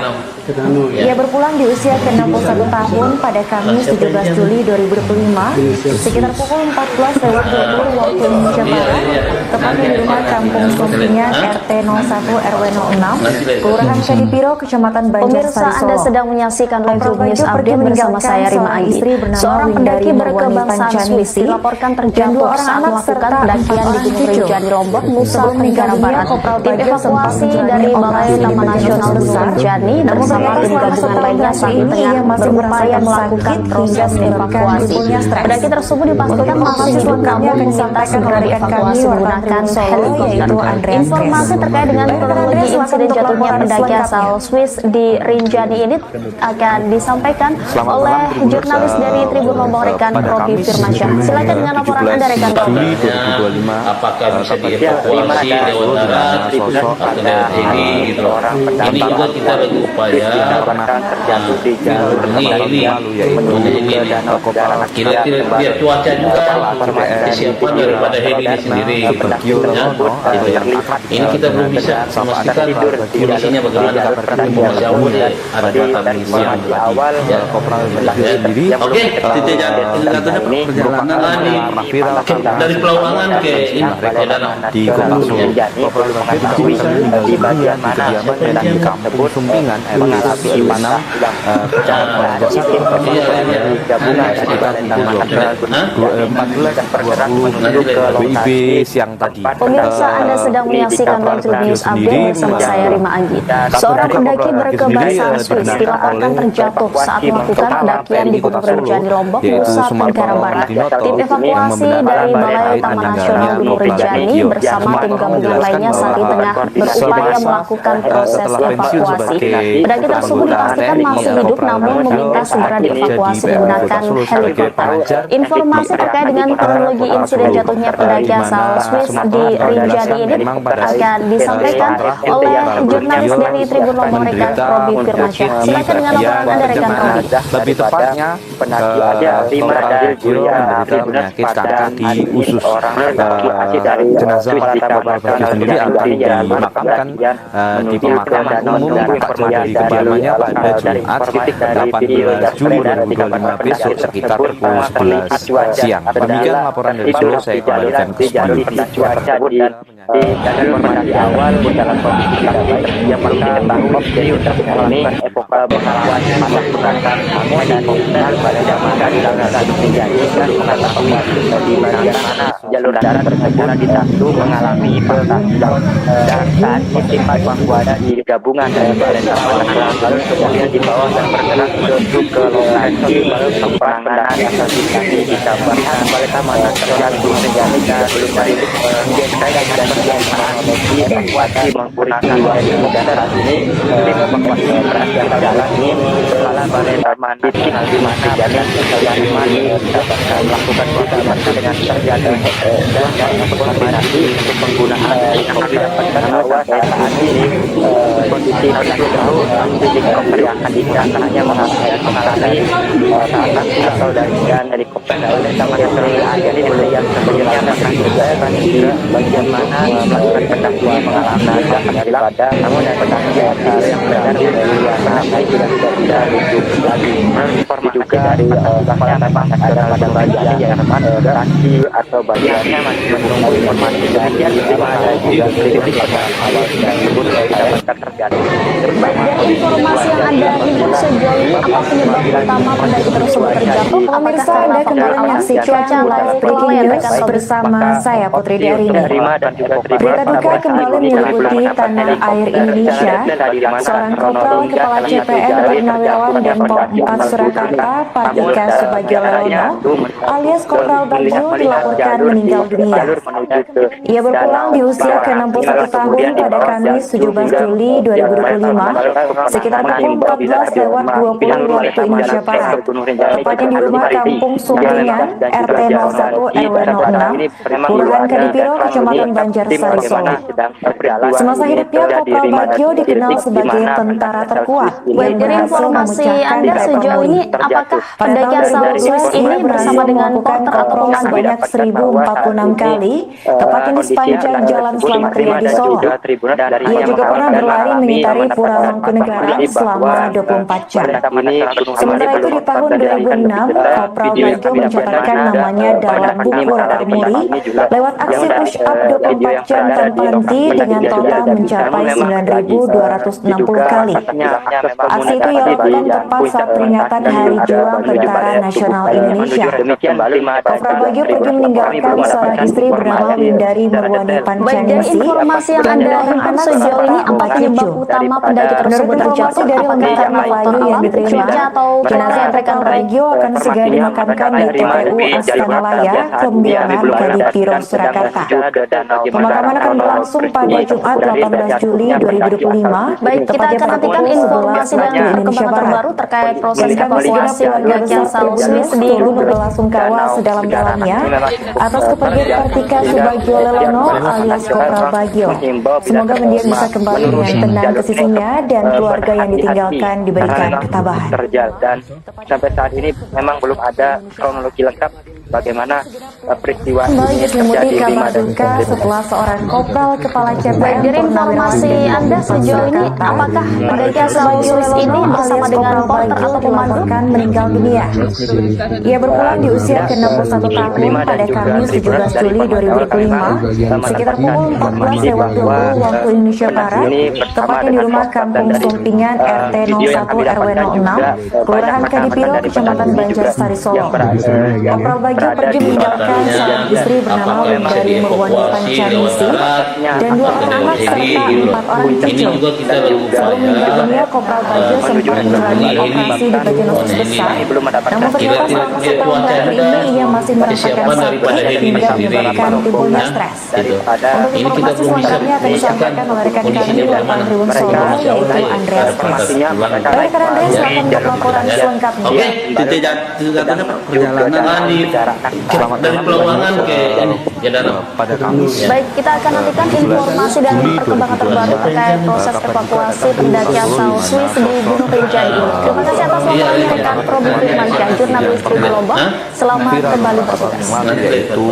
Ya. Ia berpulang di usia ke-61 tahun pada Kamis 17 Juli 2025 sekitar pukul 14:20 waktu Indonesia Barat, tepatnya di rumah kampung Sumpingan RT 01 RW 06, Kelurahan Kadipiro, Kecamatan Banjar, Pemirsa, Anda Solo. sedang menyaksikan live Kopral news Bagio pergi update bersama saya Rima seorang Andi. istri bernama Seorang pendaki Windari berkebangsaan Murwani Swiss Pancaningsi dilaporkan dan 2 terjatuh orang saat anak melakukan serta 4 pendakian di orang Gunung cucu. Rinjani Lombok, Nusa Sebelum meninggal Tenggara dunia, Barat. Kopral Tim Bagio sempat evakuasi menjalani dari Balai operasi di Taman bagian Nasional Gunung besar. Rinjani Namun bersama ternyata tim selama gabungan setahun lainnya terakhir saat ini tengah ia masih berupaya merasakan melakukan sakit proses hingga menyebabkan evakuasi. timbulnya stres. Pendaki tersebut dipastikan masih hidup namun meminta segera dievakuasi menggunakan helikopter. Informasi terkait dengan kronologi insiden jatuhnya pendaki asal Swiss di Rinjani ini akan disampaikan oleh jurnalis dari Tribun Rombong rekan Robi Firmansyah. Silakan dengan laporan Anda rekan Robi. Juli 2025 Apakah bisa dievakuasi lewat darat atau lewat heli gitu loh. Ini juga kita lagi upaya menghubungi heli kira-kira biar cuaca juga kesiapan daripada heli ini sendiri gitu. Ya. Ini kita belum bisa memastikan kondisinya bagaimana. Informasi awal ada di siang ya. sendiri Oke, katanya perjalanan dari Pelawangan ke ini ke danau di Kota Solo. Kopral Bagio meninggal dunia di kediaman dan di kampung Sumpingan RT 1 Kecamatan Banjar sekitar pukul 14.20 WIB siang tadi. Pemirsa, Anda sedang menyaksikan live news update bersama saya Rima Anggi. Seorang pendaki berkebangsaan Swiss dilaporkan terjatuh saat melakukan pendakian di Gunung Rinjani Lombok, Nusa Tenggara Barat. Tim evakuasi dari Balai Taman Nasional Gunung Rinjani bersama tim gabungan lainnya saat ini tengah berupaya melakukan proses evakuasi. Pendaki tersebut dipastikan masih hidup namun meminta segera dievakuasi menggunakan helikopter. Informasi terkait dengan kronologi insiden jatuhnya pendaki asal Swiss di Rinjani ini akan disampaikan oleh jurnalis dari Tribun Rombong rekan Robi Firmansyah. Silakan dengan laporan Anda rekan Robi. Lebih tepatnya Kopral Bagio menderita penyakit kanker di usus. Jenazah Kopral Bagio sendiri akan dimakamkan di pemakaman umum Kak dari kediamannya pada Jumat 18 Juli 2025 besok sekitar pukul 11 siang. Demikian laporan dari Solo, saya kembalikan ke studio. Di informasi awal dalam kondisi tidak baik yang perlu diketahui jadi untuk melakukan evakuasi pasang perangkat dan komunitas pada zaman dari landasan terjadi dan mengatakan di bagian mana jalur darat tersebut ditantu mengalami pengangguran dan saat ini tim evakuasi di gabungan dari Badan lalu kemudian dibawa dan bergerak menuju ke lokasi penanganan yang terjadi di kawasan Balai Taman terjatuh terjadi dan belum merilis dan teknologi evakuasi menggunakan udara saat ini tim evakuasi operasi yang berjalan ini kepala Balai Taman Nasional di mana yang mendapatkan melakukan koordinasi dengan terjadi dan koordinasi untuk penggunaan yang didapatkan bahwa saat ini kondisi jauh helikopter yang akan digunakannya mengalami saat atau dan helikopter dari Taman Nasional ini melihat sebelumnya akan juga bagaimana melakukan pendakian mengalami daripada namun yang pendakian yang beredar di sampai tidak bisa rujuk lagi informasi juga dari laporan ada pada bagian yang taksi atau bagiannya masih menunggu informasi demikian ada juga kritik pada awal tersebut dapatkan terjadi. Dari informasi yang Anda himpun sejauh ini, apa penyebab utama pendaki tersebut terjatuh? Pemirsa, Anda kembali menyaksikan live breaking news bersama saya Putri Darini. Berita duka kembali menyelimuti tanah air Indonesia. Seorang kopral kepala CPN Purnawirawan dan Pom 4 Surakarta, Partika Subagio Lelono, alias Kopral Bagio, dilaporkan meninggal dunia. Ia berpulang di usia ke-61 tahun pada Kamis 17 Juli 2025 sekitar pukul 14:20 waktu Indonesia Barat, tepatnya di rumah kampung Sumpingan, RT 01 RW 06, Kelurahan Kadipiro, Kecamatan Banjarsari, Solo. Semasa hidupnya, Kopral Bagio dikenal sebagai tentara terkuat yang Dari berhasil informasi memecahkan Anda gerai sejauh pemuli. ini, apakah Pada pendaki tahun asal 2015, Swiss ini berhasil bersama dengan melakukan porter atau kontrol pemandu? sebanyak 1046 kali, tepatnya di sepanjang Jalan Slamet Riyadi Solo. Ia juga pernah berlari mengitari Pura Mangkunegaran selama 24 jam. Sementara itu di tahun 2006, Kopral Bagio mencatatkan namanya dalam buku rekor muri lewat aksi push up 24 jam tanpa henti dengan total mencapai 9.260 kali. Aksi itu ia lakukan tepat saat peringatan Hari Juang Tentara Nasional Indonesia. Kopral Bagio pergi meninggalkan seorang istri bernama Windari Murwani Baik, dari Pancaningsi informasi yang dan Anda dua himpun anak sejauh serta ini, apa empat penyebab cucu. utama pendaki tersebut Menurut terjatuh? informasi dari Apakah lengkap karena layu faktor yang alam, diterima, cuaca, atau jenazah rekan Kopral baik? Bagio akan segera dimakamkan di TPU Astanalaya, Kembionan, Kadipiro, Surakarta. Pemakaman akan berlangsung pada Jumat 18 Juli 2025, Baik, kita tepatnya akan pada nantikan pukul 11 informasi dan waktu Indonesia perkembangan Barat. terbaru terkait proses Dan kami segenap evakuasi keluarga pendaki besar asal Tribun Swiss di turut Gunung berbelasungkawa sedalam-dalamnya atas kepergian Partika Subagio Lelono alias Kopral Bagio. Semoga mendiang bisa kembali dengan tenang ke sisinya dan keluarga yang ditinggalkan diberikan ketabahan. Dan sampai saat ini memang belum ada kronologi lengkap bagaimana peristiwa Kembali ini diselimuti terjadi di kabar Madan. duka setelah seorang kopral kepala Baik, CPN dari informasi Anda sejauh ini, apakah pendaki asal Swiss ini bersama dengan porter atau pemandu? meninggal dunia. Ia berpulang di usia ke-61 tahun pada Kamis 17 Juli 2025 sekitar pukul 14:20 waktu Indonesia Barat, tepatnya di rumah kampung Sumpingan RT 01 RW 06, Kelurahan Kadipiro, Kecamatan Banjarsari, Solo. Kopral Bagio pergi meninggalkan sang istri bernama Windari Murwani Pancaningsi dan dua orang anak serta 4 orang Ini cucu. juga kita baru Sebelum meninggal dunia, Kopral Bagio sempat menjalani operasi di bagian usus besar. Namun ternyata selama setahun terakhir ini ia masih merasakan sakit hingga menyebabkan timbulnya stres. Untuk ini kita informasi belum bisa selengkapnya akan disampaikan oleh rekan kami kondisinya wartawan Tribun Solo, yaitu Andreas Kris. Baik, rekan Andreas, silakan untuk laporan selengkapnya. Oke, titik jatuhnya perjalanan dari Pelawangan ke ini Jadana. Pada Kamis Baik, kita akan nantikan informasi dan perkembangan terbaru terkait proses evakuasi pendaki asal Swiss di Gunung Rinjani. Terima kasih atas laporannya rekan Probi Firmansyah, jurnalis Tribun Lombok. Selamat kembali bertugas. yaitu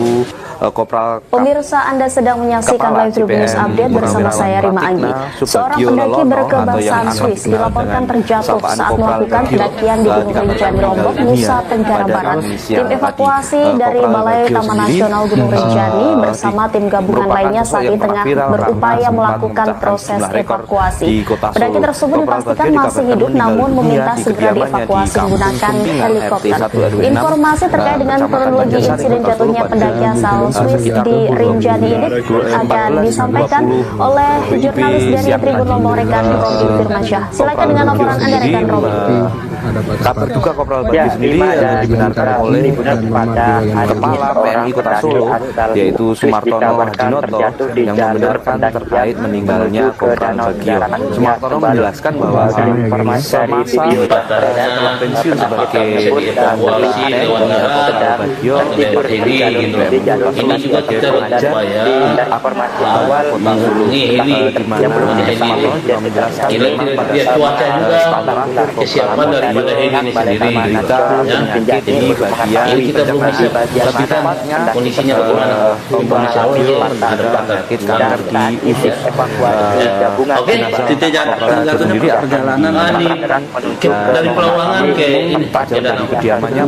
Kopral Pemirsa, Anda sedang menyaksikan Kepala live Tribun News CPN Update bersama saya Rima Anggi. Seorang pendaki berkebangsaan Swiss dilaporkan terjatuh saat melakukan pendakian di Gunung Rinjani, Lombok, Nusa Tenggara Barat. Tim evakuasi dari Balai Taman Nasional Gunung Rinjani bersama tim gabungan lainnya saat ini tengah berupaya melakukan proses evakuasi. Pendaki tersebut dipastikan masih hidup namun meminta segera dievakuasi menggunakan helikopter. Informasi terkait dengan kronologi insiden jatuhnya pendaki asal Swiss di Rinjani ini akan disampaikan oleh jurnalis dari Tribun Lombok rekan Robi Firmansyah. Silakan dengan laporan Anda rekan Robi. Kabar duka Kopral Bagio sendiri dibenarkan oleh Kepala PMI Kota Solo yaitu Sumartono Hadinoto yang membenarkan terkait meninggalnya Kopral Bagio. Sumartono menjelaskan bahwa semasa telah pensiun sebagai evakuasi lewat darat Bagio ini juga kita berupaya menghubungi heli di mana Sumartono juga menjelaskan kira-kira cuaca juga kesiapan daripada heli ini sendiri berita penyakit ini bagian ini kita belum bisa pastikan kondisinya bagaimana kondisi awalnya ada penyakit kanker di usus. Oke, titik jatuhnya perjalanan dari Pelawangan ke ini dari kediamannya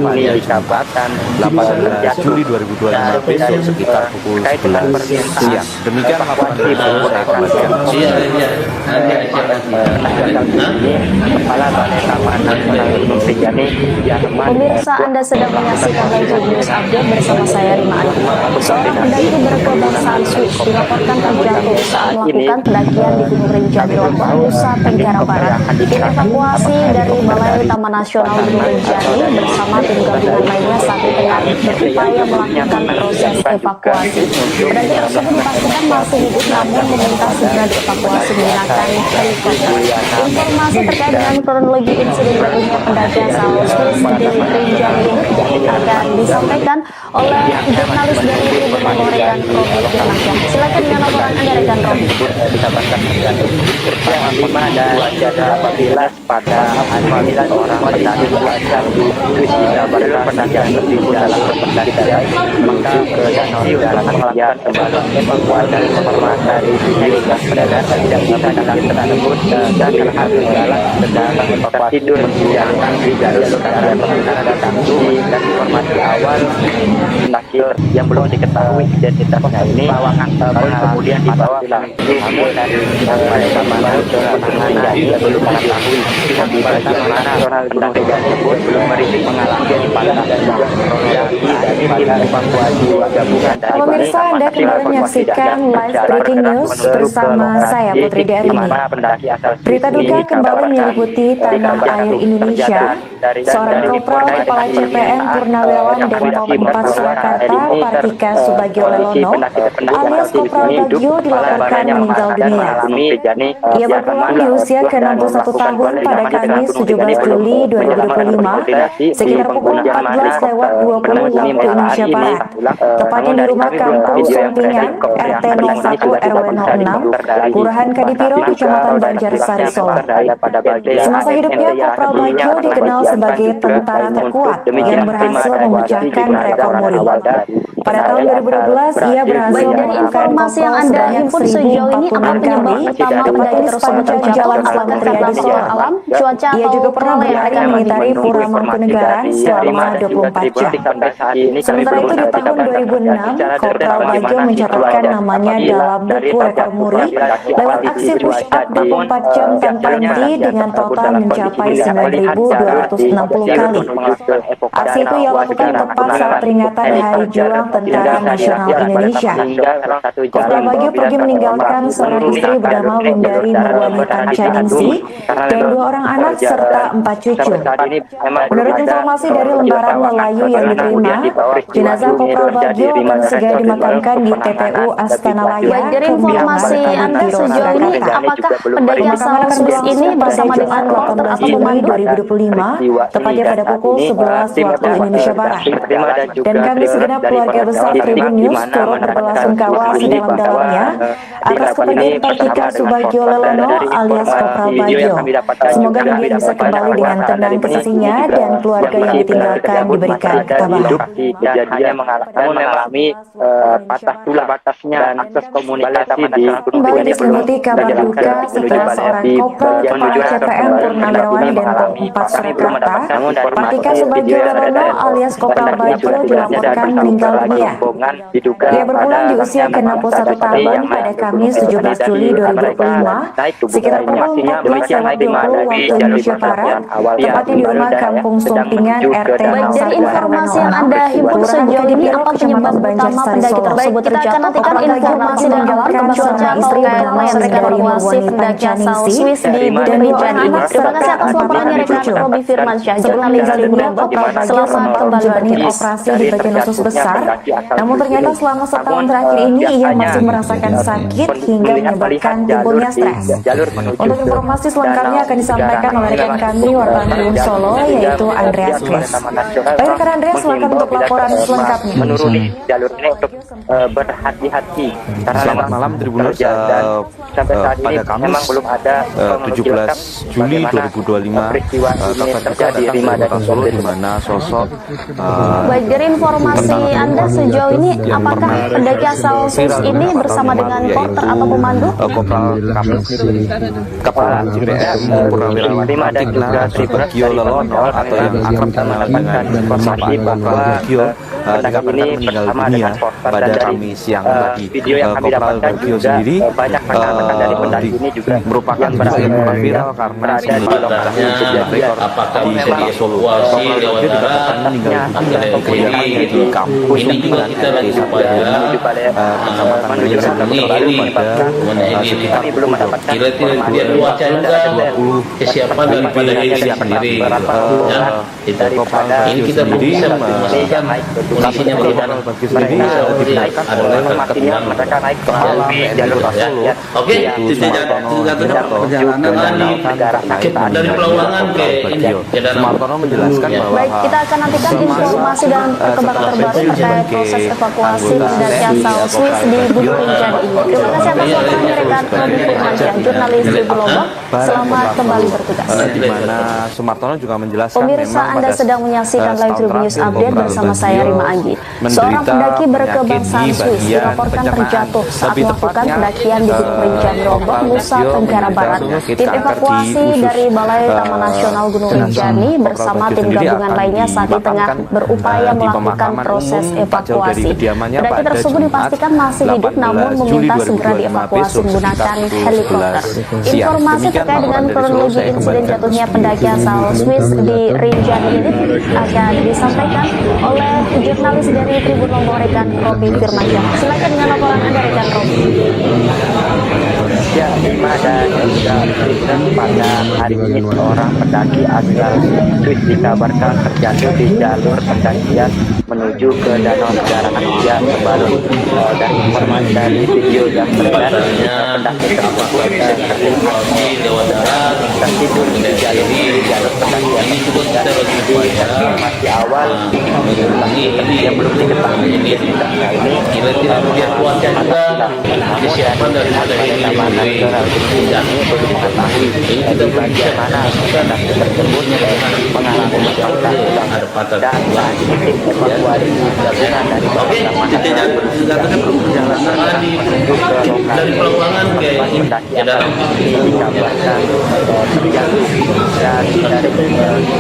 pada 18 Juli 2025 besok sekitar pukul 11 siang. Demikian laporan dari saya kembalikan. Iya. Kepala Balai Taman Nasional Gunung Rinjani yang Pemirsa, Anda sedang menyaksikan live News Update bersama saya Rima Anggi. Seorang pendaki berkebangsaan Swiss dilaporkan terjatuh saat melakukan pendakian di Gunung Rinjani, Lombok, Nusa Tenggara Barat. Tim evakuasi dari Balai Taman Nasional Gunung Rinjani bersama tim gabungan lainnya saat ini tengah berupaya melakukan proses evakuasi. Pendaki tersebut dipastikan masih hidup namun meminta segera dievakuasi menggunakan helikopter. Informasi terkait dengan kronologi insiden jatuhnya pendaki asal Swiss di Rinjani ini akan disampaikan oleh jurnalis dari Tribun Lombok rekan Robi Firmansyah. Silakan dengan laporan Anda rekan Robi. yang lima dan apabila pada orang pendaki cuaca Swiss tidak berpendakian lebih dalam pendaki maka ke danau dalam melakukan kembali evakuasi informasi dari helikopter tidak bisa dilakukan tersebut dan terhasil dalam sedang evakuasi tidur yang di jalur dan datang dan informasi awal pendaki yang belum diketahui identitasnya ini kemudian dibawa namun dari Balai Taman Nasional Gunung Rinjani belum mengetahui di Balai Taman Nasional Gunung Rinjani tersebut belum merinci mengalami daripada dari evakuasi gabungan dari Pemirsa, Anda kembali menyaksikan live breaking news bersama saya Putri Darini. Berita duka kembali menyelimuti tanah air Indonesia. Seorang kopral kepala CPN Purnawirawan Denpom 4 Surakarta, Partika Subagio Lelono, alias Kopral Bagio dilaporkan meninggal dunia. Ia berpulang di usia ke-61 tahun pada Kamis 17 Juli 2025 sekitar pukul 14:20 waktu Indonesia Barat, tepatnya di rumah kampung Sompingan, RT 01 RW 06, Kelurahan Kadipiro, Kecamatan Banjarsari, Solo. Semasa hidupnya, Kopral Bagio dikenal sebagai tentara terkuat yang berhasil memecahkan rekor muri. Pada tahun 2012, ia berhasil melakukan Informasi yang Anda himpun sejauh ini apa penyebab utama pendaki tersebut terjatuh? Apakah terjadi faktor alam, cuaca, Ia juga pernah atau berhasil mengitari Pura Mangkunegaran selama 24 jam. Sementara itu di tahun 2006, Kopral Bagio mencatatkan namanya dalam buku rekor muri lewat aksi push up 24 jam tanpa henti dengan total mencapai 9.260 kali. Aksi itu ia lakukan tepat saat peringatan Hari Juang Tentara Nasional Indonesia. Kopral Bagio pergi meninggalkan seorang istri bernama Windari Nurwani Tancaningsi dan 2 orang anak serta 4 cucu. Menurut informasi dari lembaran Melayu yang diterima, jenazah Kopral Bagio akan segera dimakamkan di TPU Astana Laya. Baik, dari informasi Anda sejauh ini, apakah pendaki asal Swiss ini bersama dengan kloter atau Juli 2025, tepatnya pada pukul 11 waktu Indonesia Barat. Dan kami segenap keluarga keluarga besar Tribun News turut berbelasungkawa sedalam-dalamnya atas kepergian Partika Subagio Lelono alias Kopral Bagio. Semoga dia bisa kembali dengan tenang ke sisinya dan keluarga yang ditinggalkan diberikan ketabahan. Dan hanya mengalami patah tulang batasnya dan akses komunikasi di Kembali diselimuti kabar duka setelah seorang kopral kepala CPM Purnawirawan Depok 4 Surakarta, Partika Subagio Lelono alias Kopral Bagio dilaporkan meninggal dunia. Ia berpulang di usia ke-61 tahun pada Kamis 17 Juli 2025 sekitar pukul 14.20 waktu Indonesia Barat, tepatnya di rumah Kampung Sumpingan RT 01 Dari informasi yang Anda himpun sejauh ini, apa penyebab utama pendaki tersebut terjatuh? Kita akan nantikan informasi dan perkembangan cuaca istri bernama yang evakuasi pendaki asal Swiss di Gunung Rinjani. Terima kasih atas laporannya rekan Robi Firmansyah, jurnalis Tribun Lombok. Selamat kembali bertugas. Operasi di bagian usus besar, namun ternyata selama setahun terakhir ini ia masih merasakan sakit hingga menyebabkan timbulnya stres. Untuk informasi selengkapnya akan disampaikan oleh rekan kami wartawan Tribun Solo, yaitu Andreas Kris. Baik rekan Andreas, silakan untuk laporan selengkapnya. Menuruni jalur ini untuk berhati-hati karena Selamat malam Tribuners, sampai saat ini pada Kamis memang belum ada 17 Juli 2025 peristiwa ini terjadi di Kota Solo, di mana sosok Baik, dari informasi Anda sejauh ini, apakah pendaki asal Swiss ini bersama dengan porter atau pemandu? Kopral Kepala CPM Purnawirawan Partika Subagio Lelono atau yang akrab dikenal dengan sapaan Kopral Bagio dikabarkan meninggal dunia pada Kamis siang tadi. Kopral Bagio sendiri merupakan sosok yang pernah viral karena sebelumnya rekor apakah di bisa dievaluasi lewat darat meninggal dunia ini di kampus ini juga kita lagi upaya kecamatan ini pada sekitar kira-kira dia cuaca juga kesiapan daripada diri sendiri ya itu ini kita belum bisa memastikan kondisinya bagaimana sendiri adalah mereka naik ke jalur ya oke perjalanan dari Pelawangan ke ini Sumartono menjelaskan bahwa Baik, kita akan nantikan informasi dan perkembangan terbaru terkait proses evakuasi pendaki asal Swiss di Gunung Rinjani ini. Terima kasih atas laporannya rekan Robi Firmansyah, jurnalis Tribun Lombok. Selamat kembali bertugas. di mana Sumartono juga menjelaskan Pemirsa, memang Anda pada sedang menyaksikan live setahun Tribun News terakhir Update Kopral bersama saya Bagio Rima Anggi. menderita Seorang pendaki berkebangsaan penyakit di Swiss bagian dilaporkan pencernaan. terjatuh saat Lebih melakukan tepatnya, pendakian di Gunung Rinjani Lombok, Kopral Nusa Bagio Tenggara menderita Barat. penyakit Tim kanker di evakuasi usus. dari Balai Taman Nasional Gunung Rinjani bersama Kopral tim Bagio sendiri gabungan akan lainnya saat ini tengah dimakamkan, berupaya di melakukan pemakaman proses umum tak jauh dari evakuasi. kediamannya Pendaki pada tersebut Jumat, dipastikan masih hidup 18 namun Juli meminta segera 2025 dievakuasi besok menggunakan sekitar pukul helikopter. 11 siang. Informasi Demikian terkait dengan laporan dari kronologi Solo, saya insiden kembalikan jatuhnya ke pendaki asal Swiss di Rinjani ini akan disampaikan oleh jurnalis dari Tribun Lombok rekan Robi Firmansyah. Silakan dengan laporan Anda rekan Robi. Ya, Rima dan juga pada hari ini seorang pendaki asal Swiss dikabarkan terjatuh di jalur pendakian menuju ke Danau Negara Asia Sebaru. Dari informasi dari video yang beredar, pendaki tersebut terlihat lewat darat tertidur di jalur pendakian ini juga kita lagi upaya masih awal ini yang belum diketahui ini kira-kira dia cuaca juga kesiapan daripada ini ini kita belum bisa memastikan tersebut mengalami masalah ada patah dan saat ini tim evakuasi gabungan dari oke dikatakan perjalanan dari Pelawangan ke ini ke dalam dikabarkan terjatuh dan dari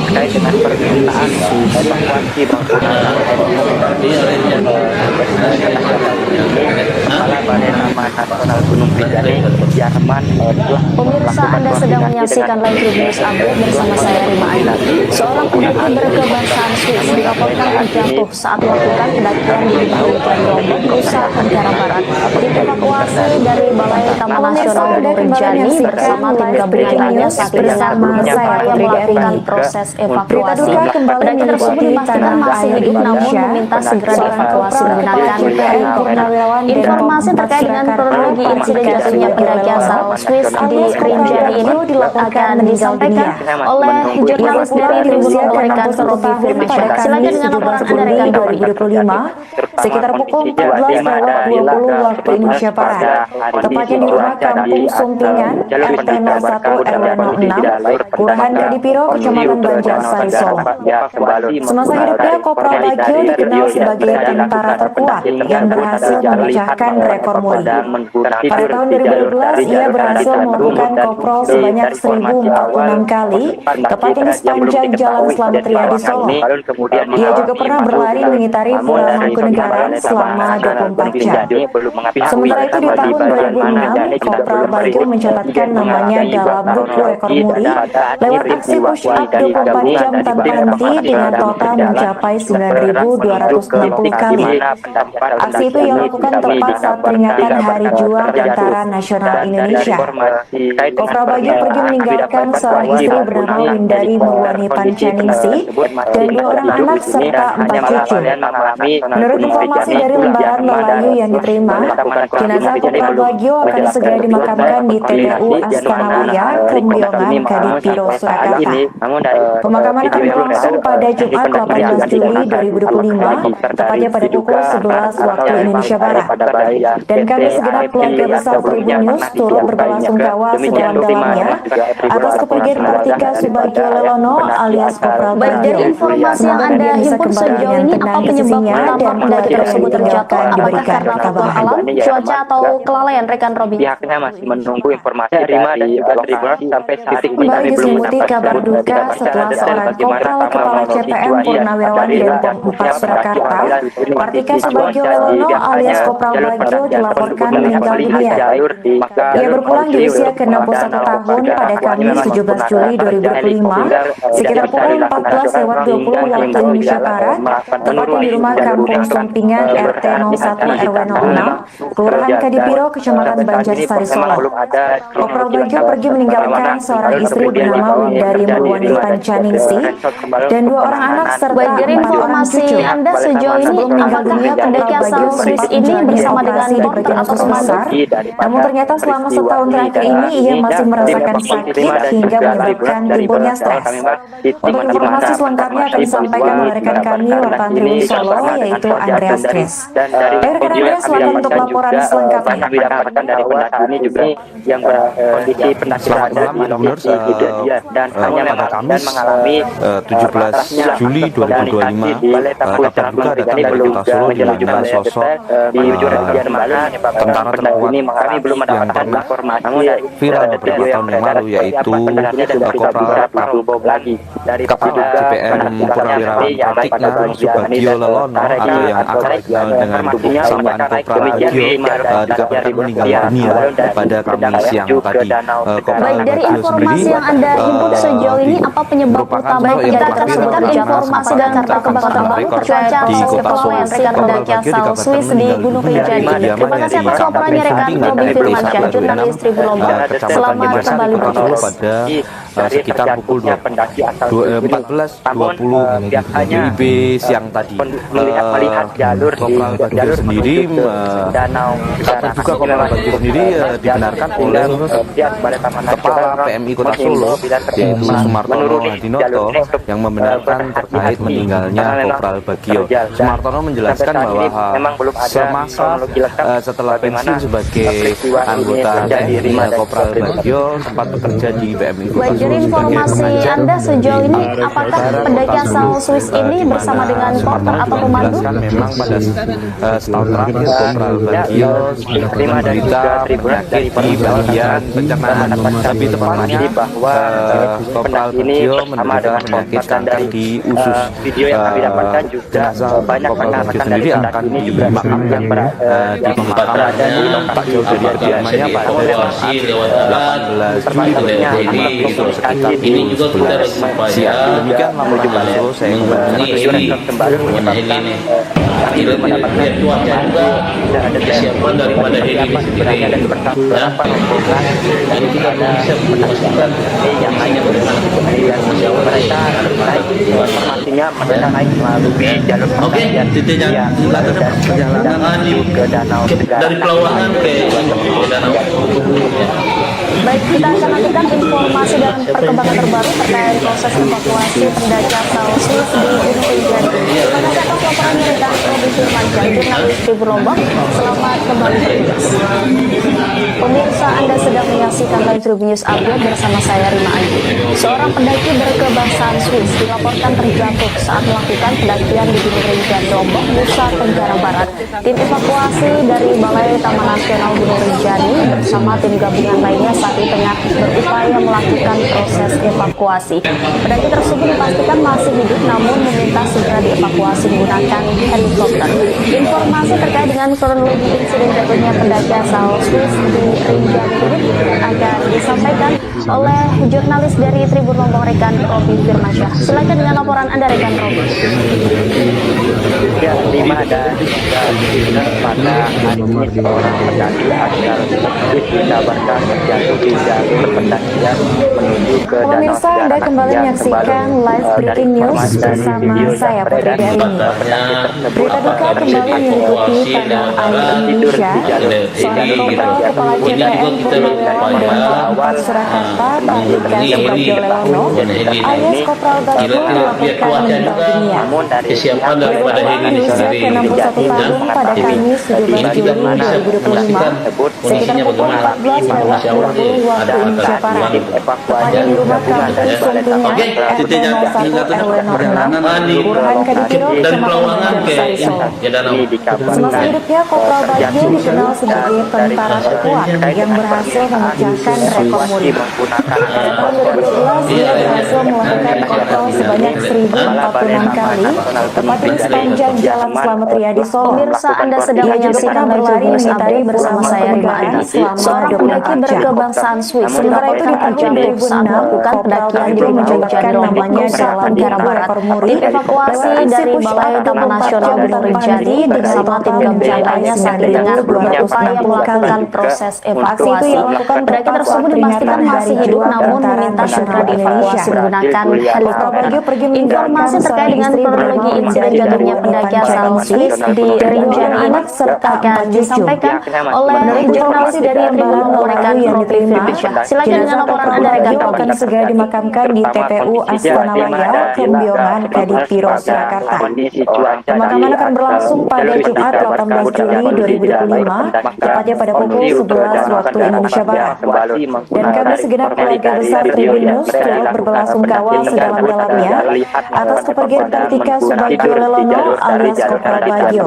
terkait dengan permintaan evakuasi menggunakan Kepala Balai Taman Nasional Gunung Rinjani Jerman Pemirsa, Anda sedang menyaksikan live Tribun News Update bersama saya Rima Anggi. Seorang pendaki berkebangsaan Swiss dilaporkan terjatuh saat melakukan pendakian di Gunung Rinjani Lombok, Nusa Tenggara Barat. Tim evakuasi informasi dari Balai Taman Nasional Gunung Rinjani bersama tim gabungannya saat ini berupaya melakukan proses evakuasi. Pendaki tersebut dipastikan masih hidup namun meminta segera dievakuasi menggunakan helikopter. Informasi terkait dengan kronologi insiden jatuhnya pendaki asal Swiss di Rinjani ini akan disampaikan oleh jurnalis dari Tribun rekan Robi Firmansyah. Silakan dengan laporan Anda rekan Robi. 2025 sekitar pukul 14.20 waktu Indonesia Barat, tepatnya di rumah kampung Sumpingan, RT 01 RW 06, Kelurahan Kadipiro, Kecamatan Banjarsari, Solo. Semasa hidupnya, Kopral Bagio dikenal sebagai tentara terkuat yang berhasil memecahkan rekor muri. Pada tahun 2012, ia berhasil melakukan kopral sebanyak 1.046 kali, tepatnya di sepanjang Jalan Slamet Riyadi, Solo. Ia juga pernah berlari mengitari Pura Mangkunegaran selama 24 jam. Sementara itu di tahun 2006, Kopral Bagio mencatatkan namanya dalam buku rekor muri lewat aksi push up 24 jam tanpa henti dengan total mencapai 9.260 kali. Aksi itu ia lakukan tepat saat peringatan Hari Juang Tentara Nasional Indonesia. Kopral Bagio pergi meninggalkan seorang istri bernama Windari Mulwani Pancaningsi dan 2 orang anak serta 4 cucu. Menurut informasi dari lembaran Melayu yang diterima, jenazah Kopral Bagio akan segera dimakamkan di TPU Astana Laya, Kembiongan, Kadipiro, Surakarta. Pemakaman akan berlangsung pada Jumat 18 Juli 2025, tepatnya pada pukul 11 waktu Indonesia Barat. Dan kami segenap keluarga besar Tribun News turut berbelasungkawa sedalam-dalamnya atas kepergian Kartika Subagio Lelono alias Kopral Bagio. Baik, dari informasi yang Anda himpun sejauh ini, apa penyebab utama pendaki tersebut terjatuh? Apakah karena faktor alam, cuaca, atau kelalaian rekan Robi? Pihaknya masih menunggu informasi dari Tribun sampai saat ini Kembali kami belum diselimuti kabar duka setelah seorang kopral kepala CPM Purnawirawan Denpom 4 Surakarta, Kartika Subagio Lelono alias Kopral Bagio dilaporkan meninggal dunia. Ia berpulang di usia ke-61 tahun pada Kamis 17 Juli 2025 sekitar pukul 14.20 waktu Indonesia Barat, tepatnya di rumah kampung Sumpingan RT 01 RW 06, Kelurahan Kadipiro, Kecamatan Banjarsari, Solo. Kopral Bagio pergi meninggalkan seorang istri bernama Windari Mulwani Pancaningsi dan 2 orang anak serta 4 orang Informasi cucu. Anda sejauh ini, apakah pendaki asal Swiss ini bersama dengan porter atau pemandu? Namun ternyata selama setahun terakhir ini ia masih merasakan sakit hingga menyebabkan timbulnya stres. Untuk informasi selengkapnya akan disampaikan oleh rekan kami wartawan Tribun Solo, yaitu Andreas Kris. Rekan Andreas, silakan untuk laporan selengkapnya. Kami dapatkan dari pendaki ini juga yang kondisi pendaki Selamat malam, Anda dan hanya pada dan mengalami 17 Juli 2025 kabar duka datang dari Kota Solo di mana sosok tentara terkuat kami belum yang mendapatkan pernah informasi viral beberapa tahun yang lalu, yaitu Kopral Kepala CPM Purnawirawan Kartika Subagio Lelono atau yang akrab dikenal dengan sapaan Kopral Bagio dikabarkan meninggal dunia pada Kamis siang tadi. Baik, dari informasi yang Anda himpun sejauh ini, apa penyebab utama pendaki tersebut terjatuh? Informasi dan perkembangan terbaru cuaca atau kelalaian rekan pendaki asal Swiss di Gunung Rinjani. Terima kasih atas laporannya rekan Robi Firmansyah, jurnalis Tribun Lombok. Selamat kembali bertugas. Pada sekitar pukul 14.20 WIB siang tadi. melihat jalur Kopral Bagio sendiri kabar duka Kopral Bagio sendiri dibenarkan oleh Kepala PMI Kota Solo, yaitu Sumartono Hadinoto, yang membenarkan terkait meninggalnya Kopral Bagio. Sumartono menjelaskan bahwa semasa setelah pensiun sebagai anggota TNI, Kopral Bagio sempat bekerja di PMI Kota Baik, Solo dari sebagai informasi pengajar. Anda sejauh ini, apakah pendaki asal Swiss ini bersama dengan porter atau pemandu? Menjelaskan memang pada setahun terakhir Kopral Bagio menderita penyakit di bagian pencernaan, tapi tepatnya Kopral Bagio menderita penyakit kanker di usus. Jenazah Kopral Bagio sendiri akan dimakamkan di pemakaman tak jauh dari kediamannya pada Jumat 18 Juli sekitar ini juga kita 11 siang. Demikian laporan Solo, saya kembali ini lihat cuaca juga, kesiapan daripada heli ini sendiri. Ya, jadi kita belum bisa memastikan yang hanya bagaimana informasinya mereka naik melalui jalur Oke, titiknya perjalanan ke danau dari Pelawangan ke danau. Baik, kita akan nantikan informasi dan perkembangan terbaru terkait proses evakuasi pendaki asal Swiss di Gunung Rinjani. Terima kasih atas laporan rekan Robi Firmansyah, jurnalis Tribun Lombok. Selamat kembali bertugas. Pemirsa, Anda sedang menyaksikan Live Tribun News Update bersama saya Rima Ayu. Seorang pendaki berkebangsaan Swiss dilaporkan terjatuh saat melakukan pendakian di Gunung Rinjani, Lombok, Nusa Tenggara Barat. Tim evakuasi dari Balai Taman Nasional Gunung Rinjani bersama tim gabungan lainnya saat ini tengah berupaya melakukan proses evakuasi. Pendaki tersebut dipastikan masih hidup namun meminta segera dievakuasi menggunakan helikopter. Informasi terkait dengan kronologi insiden jatuhnya pendaki asal Swiss di Rinjani ini akan disampaikan oleh jurnalis dari Tribun Lombok rekan Robi Firmansyah. Silakan dengan laporan Anda rekan Robi. Ya, Rima dan pada hari ini seorang pendaki asal Swiss dikabarkan terjatuh di jalur pendakian menuju ke danau. Pemirsa, Anda kembali menyaksikan live breaking news bersama saya Putri Darini. Berita duka kembali meliputi tanah air Indonesia. Seorang korban kepala CPM Purnawirawan dan Polres Surakarta, Andika Suprabjo Lelono, alias Kopral Bagio dilaporkan meninggal dunia. Kesiapan daripada heli ini Berusia sendiri. ke-61 tahun pada Kamis 17 Juli 2025, sekitar pukul 14:20 waktu Indonesia Barat, tepatnya di rumah kampung Sumpingan, RT 01 RW 06, Kelurahan Kadipiro, dari Pelawangan Kecamatan ke Sariso. danau. Semasa hidupnya, Kopral Bagio dikenal sebagai tentara terkuat yang berhasil memecahkan rekor muri. Pada tahun 2012, ia berhasil melakukan kontrol sebanyak 1.046 kali, tepatnya di sepanjang Jalan Slamet Riyadi Solo. Pemirsa, Anda sedang Ia juga menyaksikan pernah Live berlari Tribun News menghindari Update bersama saya Rima Adi. Seorang pendaki berkebangsaan Swiss Sementara itu di tahun terjatuh saat 2006, melakukan pendakian di Gunung mencatatkan Rinjani, namanya Nusa dalam Tenggara Barat. rekor muri. Tim evakuasi dari Balai Taman Nasional Gunung Rinjani bersama tim gabungan lainnya saat ini tengah berupaya melakukan proses evakuasi. Pendaki tersebut dipastikan masih hidup namun meminta segera dievakuasi menggunakan helikopter. Informasi terkait dengan kronologi insiden jatuhnya pendaki asal Swiss di Rinjani ini akan disampaikan oleh jurnalis dari Tribun Lombok rekan Robi Firmansyah. Silakan dengan laporan Anda rekan Robi. Akan segera dimakamkan di TPU Astana Raya, Kembiongan, Kadipiro, Surakarta. Pemakaman akan berlangsung pada Jumat 18 Juli 2025, tepatnya pada pukul 11 waktu Indonesia Barat. Dan kami segenap keluarga besar Tribun News turut berbelasungkawa sedalam-dalamnya atas kepergian Kartika Subagio Lelono alias Kopral Bagio.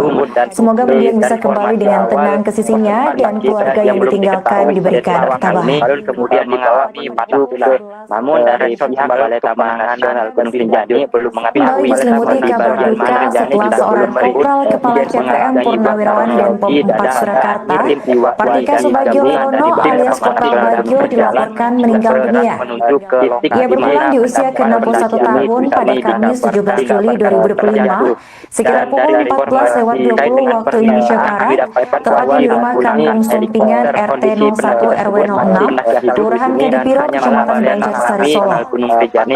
Semoga beliau bisa kembali dengan tenang ke sisinya dan keluarga yang ditinggalkan diberikan ketabahan. Lalu kemudian mengalami patah tulang. Namun dari pihak Balai Taman Nasional Gunung Rinjani belum Kembali mengetahui diselimuti kabar duka setelah seorang kopral kepala CPM Purnawirawan dan Pom 4 Surakarta, Kartika Subagio Lelono alias Kopral Bagio dilaporkan meninggal dunia. Ia berpulang di usia ke-61 tahun pada Kamis 17 Juli 2025 sekitar pukul 14:20 waktu Indonesia Barat, tepatnya di rumah kampung Sumpingan RT 01 RW 06, Kelurahan Kadipiro, Kecamatan Banjarsari, Solo.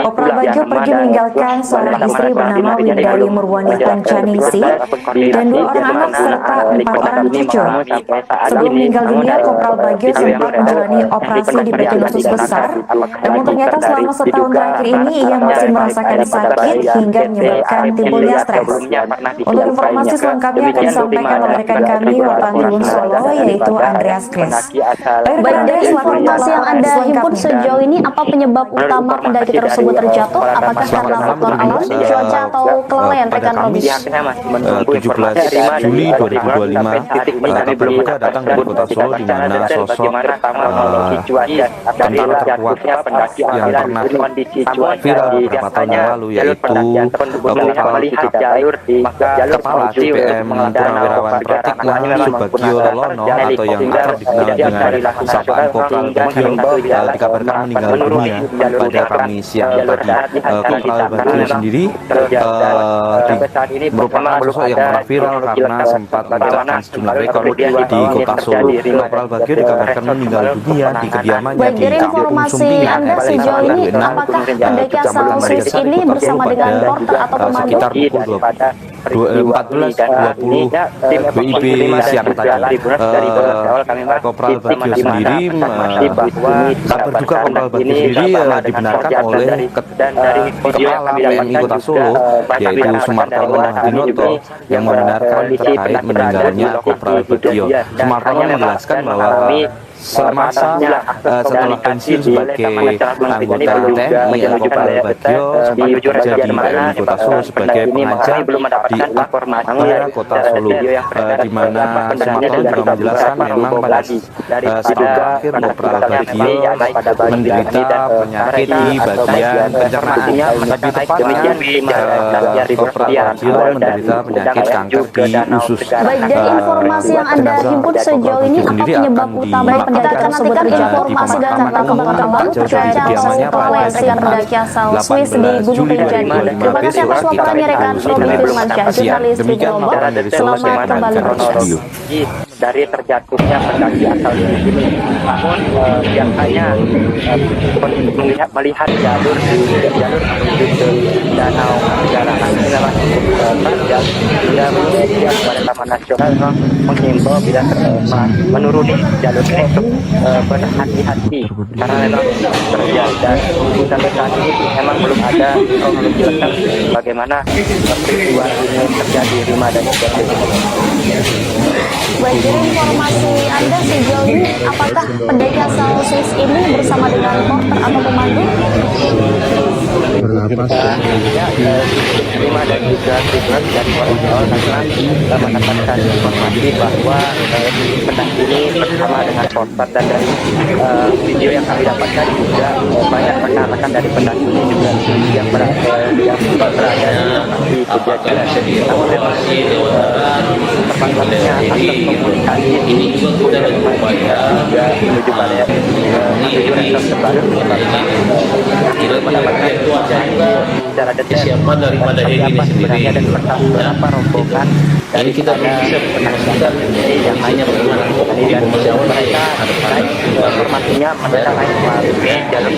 Kopral Bagio pergi meninggalkan seorang istri bernama Windari Murwani Pancaningsi dan 2 orang anak serta 4 orang cucu. Sebelum meninggal dunia, Kopral Bagio sempat menjalani operasi di bagian usus besar, namun ternyata selama setahun terakhir ini ia masih merasakan sakit hingga menyebabkan timbulnya stres. Untuk informasi selengkapnya akan disampaikan oleh rekan kami wartawan Tribun Solo, yaitu Andreas Kres. Baik, dari informasi yang Anda himpun sejauh ini, apa penyebab utama pendaki tersebut terjatuh? Apakah karena faktor alam, cuaca, atau kelalaian rekan Robi? 17 Juli 2025 kabar duka datang dari kota Solo di mana sosok tentara terkuat yang pernah viral beberapa tahun yang lalu, yaitu kepala CPM Purnawirawan Pratikna Subagio Lelono atau yang akrab dikenal dengan sapaan Kopral Bagio dikabarkan meninggal dunia pada Kamis siang tadi. Kopral Bagio sendiri merupakan sosok yang pernah viral karena sempat memecahkan sejumlah rekor di kota Solo. Kopral Bagio dikabarkan meninggal dunia di kediamannya Baik, di dari Kampung informasi Sumping Anda sejauh ini, apakah pendaki asal Swiss ini bersama dengan porter atau pemandu? sekitar pukul 14.20 WIB siang tadi. Kopral Bagio sendiri kabar duka Kopral Bagio sendiri dibenarkan oleh Kepala PMI Kota Solo yaitu Sumartono Hadinoto yang membenarkan terkait meninggalnya Kopral Bagio. Sumartono menjelaskan bahwa semasa setelah pensiun sebagai anggota TNI, Kopral Bagio sempat bekerja di PMI Kota Solo sebagai pengajar di Akpara Kota Solo, di mana Sumartono juga menjelaskan memang pada saat akhir Kopral Bagio menderita penyakit di bagian pencernaan, lebih tepatnya Kopral Bagio menderita penyakit kanker di usus. Baik, dari informasi yang Anda himpun sejauh ini, apa penyebab utama? Kita akan nantikan informasi dan perkembangan terbaru cuaca oleh rekan pendaki asal Swiss di Gunung Rinjani. Terima kasih atas laporannya rekan Robi Firmansyah, jurnalis Tribun Lombok. Selamat kembali bertugas. Dari terjatuhnya pendaki asal di sini, namun biasanya melihat jalur menuju ke danau negara ini memang cukup panjang. Sudah siap pada Taman Nasional menghimbau bila menuruni jalur ini untuk berhati-hati karena memang terjadi dan sampai saat ini memang belum ada kronologi lengkap bagaimana peristiwa ini terjadi Rima dan juga Baik, dari informasi Anda sejauh ini, apakah pendaki asal Swiss ini bersama dengan porter atau pemandu? Rima dan juga Tribun dari awal karena mendapatkan informasi bahwa pendaki ini bersama dengan porter dan dari video yang kami dapatkan juga banyak rekan-rekan dari pendaki ini juga yang berada di kejadian. Namun memang terbatasnya akses komunikasi ini sudah berupaya menuju pada resort terbaru tidak mendapatkan secara detail kesiapan daripada ini sendiri dan berapa rombongan dari kita bisa memastikan yang hanya bagaimana informasi awal mereka terkait informasinya mereka naik melalui jalur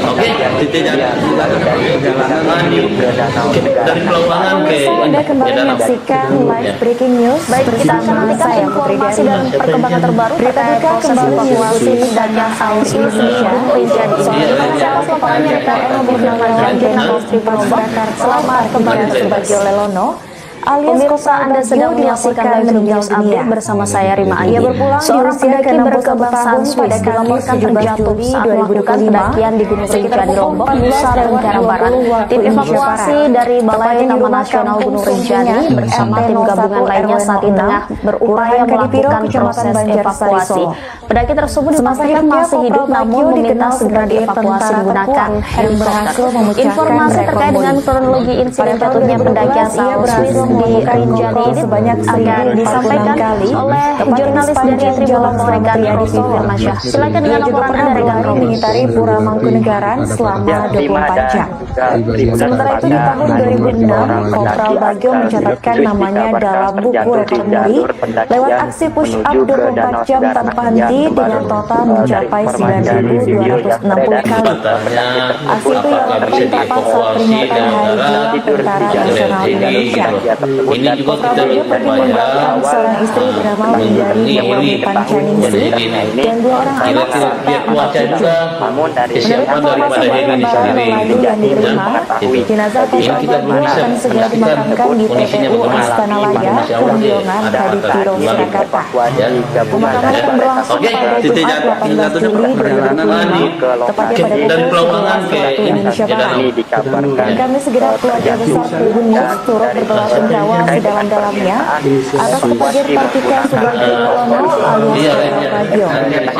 dari Pelawangan ke Anda kembali menyaksikan live breaking news. Baik, kita akan bersama nantikan saya Putri informasi Dewi. dan perkembangan terbaru terkait proses evakuasi pendaki asal Swiss di Gunung Rinjani. Terima kasih atas laporannya rekan Robi Firmansyah, jurnalis Tribun Lombok. Selamat kembali Subagio Lelono alias Pemirsa, Anda sedang menyaksikan meninggal dunia bersama saya Rima Andi. Ia berpulang Seorang di usia pendaki berkebangsaan ke-61 Swiss dilaporkan terjatuh saat melakukan pendakian di Gunung Rinjani Lombok, Nusa Tenggara Barat. Tim evakuasi dari Balai Taman Nasional Gunung Rinjani bersama tim gabungan lainnya saat ini tengah berupaya melakukan proses evakuasi. Pendaki tersebut dipastikan masih hidup namun meminta segera dievakuasi menggunakan helikopter. Informasi terkait dengan kronologi insiden jatuhnya pendaki asal Swiss di Rinjani ini akan disampaikan oleh jurnalis dari Tribun Lombok rekan Robi Firmansyah. Silakan dengan laporan Anda rekan Robi. mengitari Pura Mangkunegaran selama 24 jam. Sementara itu di tahun 2006, Kopral Bagio mencatatkan namanya dalam buku rekor muri lewat aksi push up 24 jam tanpa henti dengan total mencapai 9.260 kali. Aksi itu yang terdapat saat peringatan Hari Tentara Nasional Indonesia. ini juga Kopral kita Bagio pergi meninggalkan seorang istri bernama Windari Dewi Pancaningsi dan 2 orang anak serta 4 cucu. kesiapan daripada ini sendiri yang diterima, jenazah Kopral Bagio akan segera dimakamkan di TPU Astana Laya, Kemilongan, Haditiro, Surakarta. Pemakaman akan berlangsung pada Jumat 18 Juli 2005, tepatnya pada dari pukul Pelawangan 11 ke waktu Indonesia Barat. Dan kami segera keluarga besar Tribun News turut berbelasungkawa dikawal sedalam-dalamnya atas kepergian Kartika Subagio Lelono alias Kopral Bagio.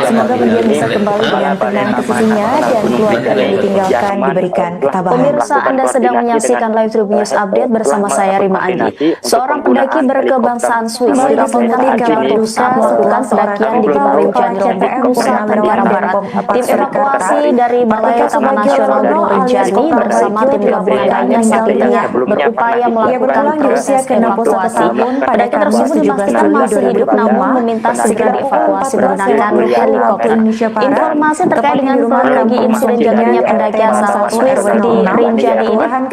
Semoga Bagian bisa kembali dengan tenang ke sisinya dan keluarga yang ditinggalkan diberikan ketabahan. Pemirsa, Anda sedang menyaksikan Live Tribun News Update bersama saya Rima Andi. Seorang pendaki berkebangsaan Swiss di Kampung Arjuna berusaha melakukan pendakian di Gunung Rinjani Lombok, Nusa Tenggara Barat. Tim evakuasi dari Balai Taman Nasional Gunung Rinjani bersama tim gabungan lainnya saat ini tengah berupaya melakukan proses evakuasi. Pendaki tersebut dipastikan masih hidup namun meminta segera dievakuasi menggunakan helikopter. Informasi terkait dengan kronologi insiden jatuhnya pendaki asal Swiss di Rinjani ini akan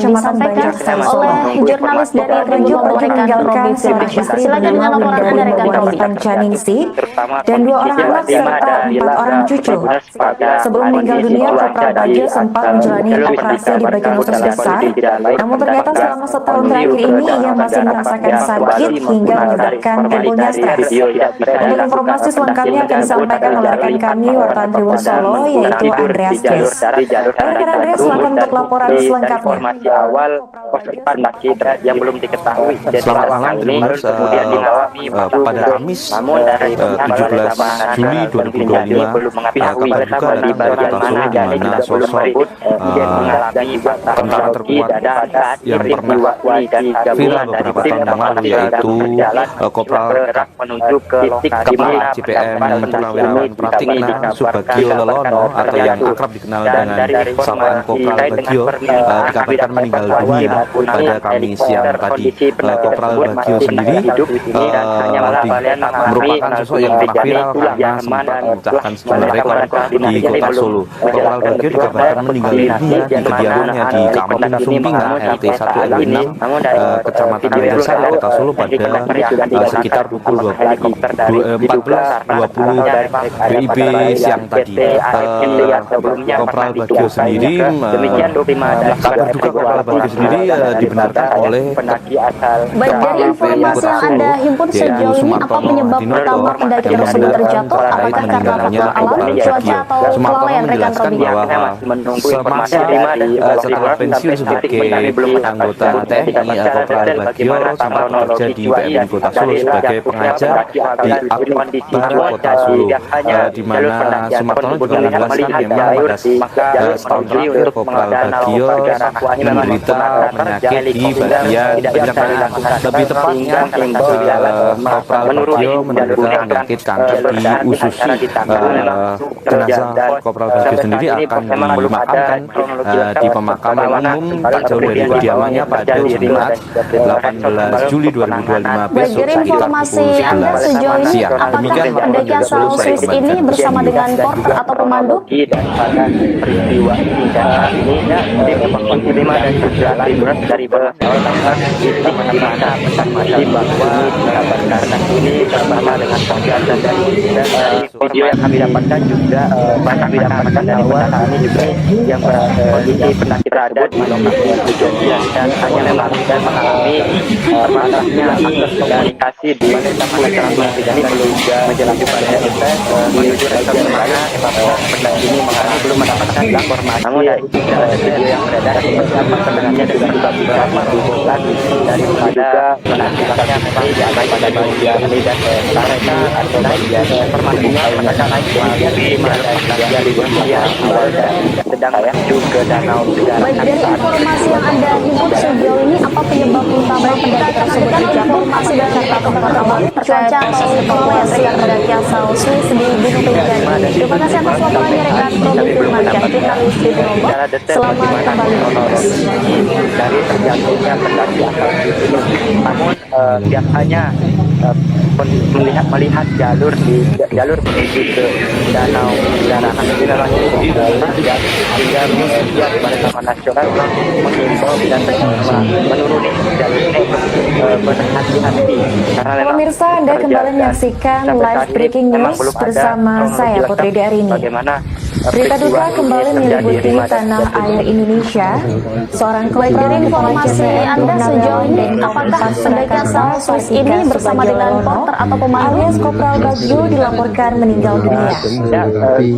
disampaikan oleh jurnalis dari Tribun rekan Robi Firmansyah. Silakan dengan laporan Anda rekan Robi. Ningsih dan 2 orang anak serta 4 orang cucu. Sebelum meninggal dunia, Kopral Bagio sempat menjalani operasi di bagian usus besar. Namun ternyata selama setahun terakhir ini ia masih merasakan sakit hingga menyebabkan tubuhnya stres. Untuk informasi selengkapnya akan disampaikan oleh rekan kami wartawan Tribun Solo yaitu Andreas Jess. Rekan Andreas, silakan untuk laporan selengkapnya. Informasi awal pendaki yang belum diketahui. Selamat malam, Tribuners. Pada Kamis 17 Juli 2025 kabar duka dari Kota Solo di mana sosok tentara terkuat yang pernah viral beberapa tahun yang lalu yaitu Kopral Kepala CPM Purnawirawan Pratikna Subagio Lelono atau yang akrab dikenal dengan sapaan Kopral Bagio dikabarkan meninggal dunia pada Kamis siang tadi. Kopral Bagio sendiri merupakan sosok yang pernah viral karena sempat memecahkan sejumlah rekor di Kota Solo. Kopral Bagio dikabarkan meninggal dunia di kediamannya di Kampung Sumpinga RT 1 RW 6 Kecamatan Antasari Kota Solo pada sekitar pukul 14.20 WIB siang tadi. Kopral Bagio sendiri kabar duka Kopral Bagio sendiri dibenarkan oleh Baik, dari informasi yang Anda himpun sejauh ini, apa penyebab utama pendaki tersebut terjatuh? Apakah karena faktor alam, cuaca, atau kelalaian rekan Robi? Semasa setelah pensiun sebagai anggota TNI, Kopral Bagio sempat bekerja di PMI Kota Solo sebagai pengajar di Akbar Kota Solo, di mana Sumartono juga menjelaskan memang pada setahun terakhir Kopral Bagio menderita penyakit di bagian pencernaan. Lebih tepatnya Kopral Bagio menderita penyakit kanker di usus. Jenazah Kopral Bagio sendiri akan dimakamkan di pemakaman umum tak jauh dari kediamannya pada Jumat 18 Juli 2025 besok Dari sekitar informasi pukul Anda 11 sejauh ini, siang. apakah Demikian pendaki asal Swiss ini bersama dengan porter atau pemandu? Dan pada peristiwa ini dan saat ini tim menerima dan juga Tribuners dari bawah titik di mana informasi bahwa dikabarkan ini bersama dengan Kopral dan dari video yang kami dapatkan juga kami dapatkan dari pendaki ini juga yang kondisi pendaki tersebut di lokasi kejadian dan hanya memang dan mengalami masalahnya akses komunikasi di Taman Nasional ini belum menjalani proses menuju rekam mana pendaki ini mengalami belum mendapatkan informasi. Namun dari video yang beredar seperti apa sebenarnya dengan beberapa hubungan daripada pendaki-pendakinya memang dianggap pada bagian ini dan mereka atau bagian informasinya mereka naik di mana di bagian awal dan sedang juga danau Baik, dari informasi yang Anda himpun sejauh ini, apa penyebab utama pendaki tersebut terjatuh? Masih beserta faktor alam, cuaca, atau kelalaian rekan pendaki asal Swiss di Gunung Rinjani? Terima kasih atas laporannya rekan Robi Firmansyah, jurnalis di Lombok. Selamat kembali bertugas. Dari terjatuhnya pendaki asal Swiss ini. Namun biasanya melihat jalur menuju ke danau Jarahan ini memang hingga kemudian pada Taman Nasional mengimbau dan menuruni jalur ini berhati-hati karena Pemirsa, Anda kembali menyaksikan live breaking news bersama saya Putri Darini. Bagaimana Berita duka kembali menyelimuti tanah air Indonesia. Seorang Baik, dari informasi Anda sejauh ini, apakah pendaki asal Swiss ini bersama dengan porter atau pemain alias Kopral Bagio dilaporkan meninggal dunia.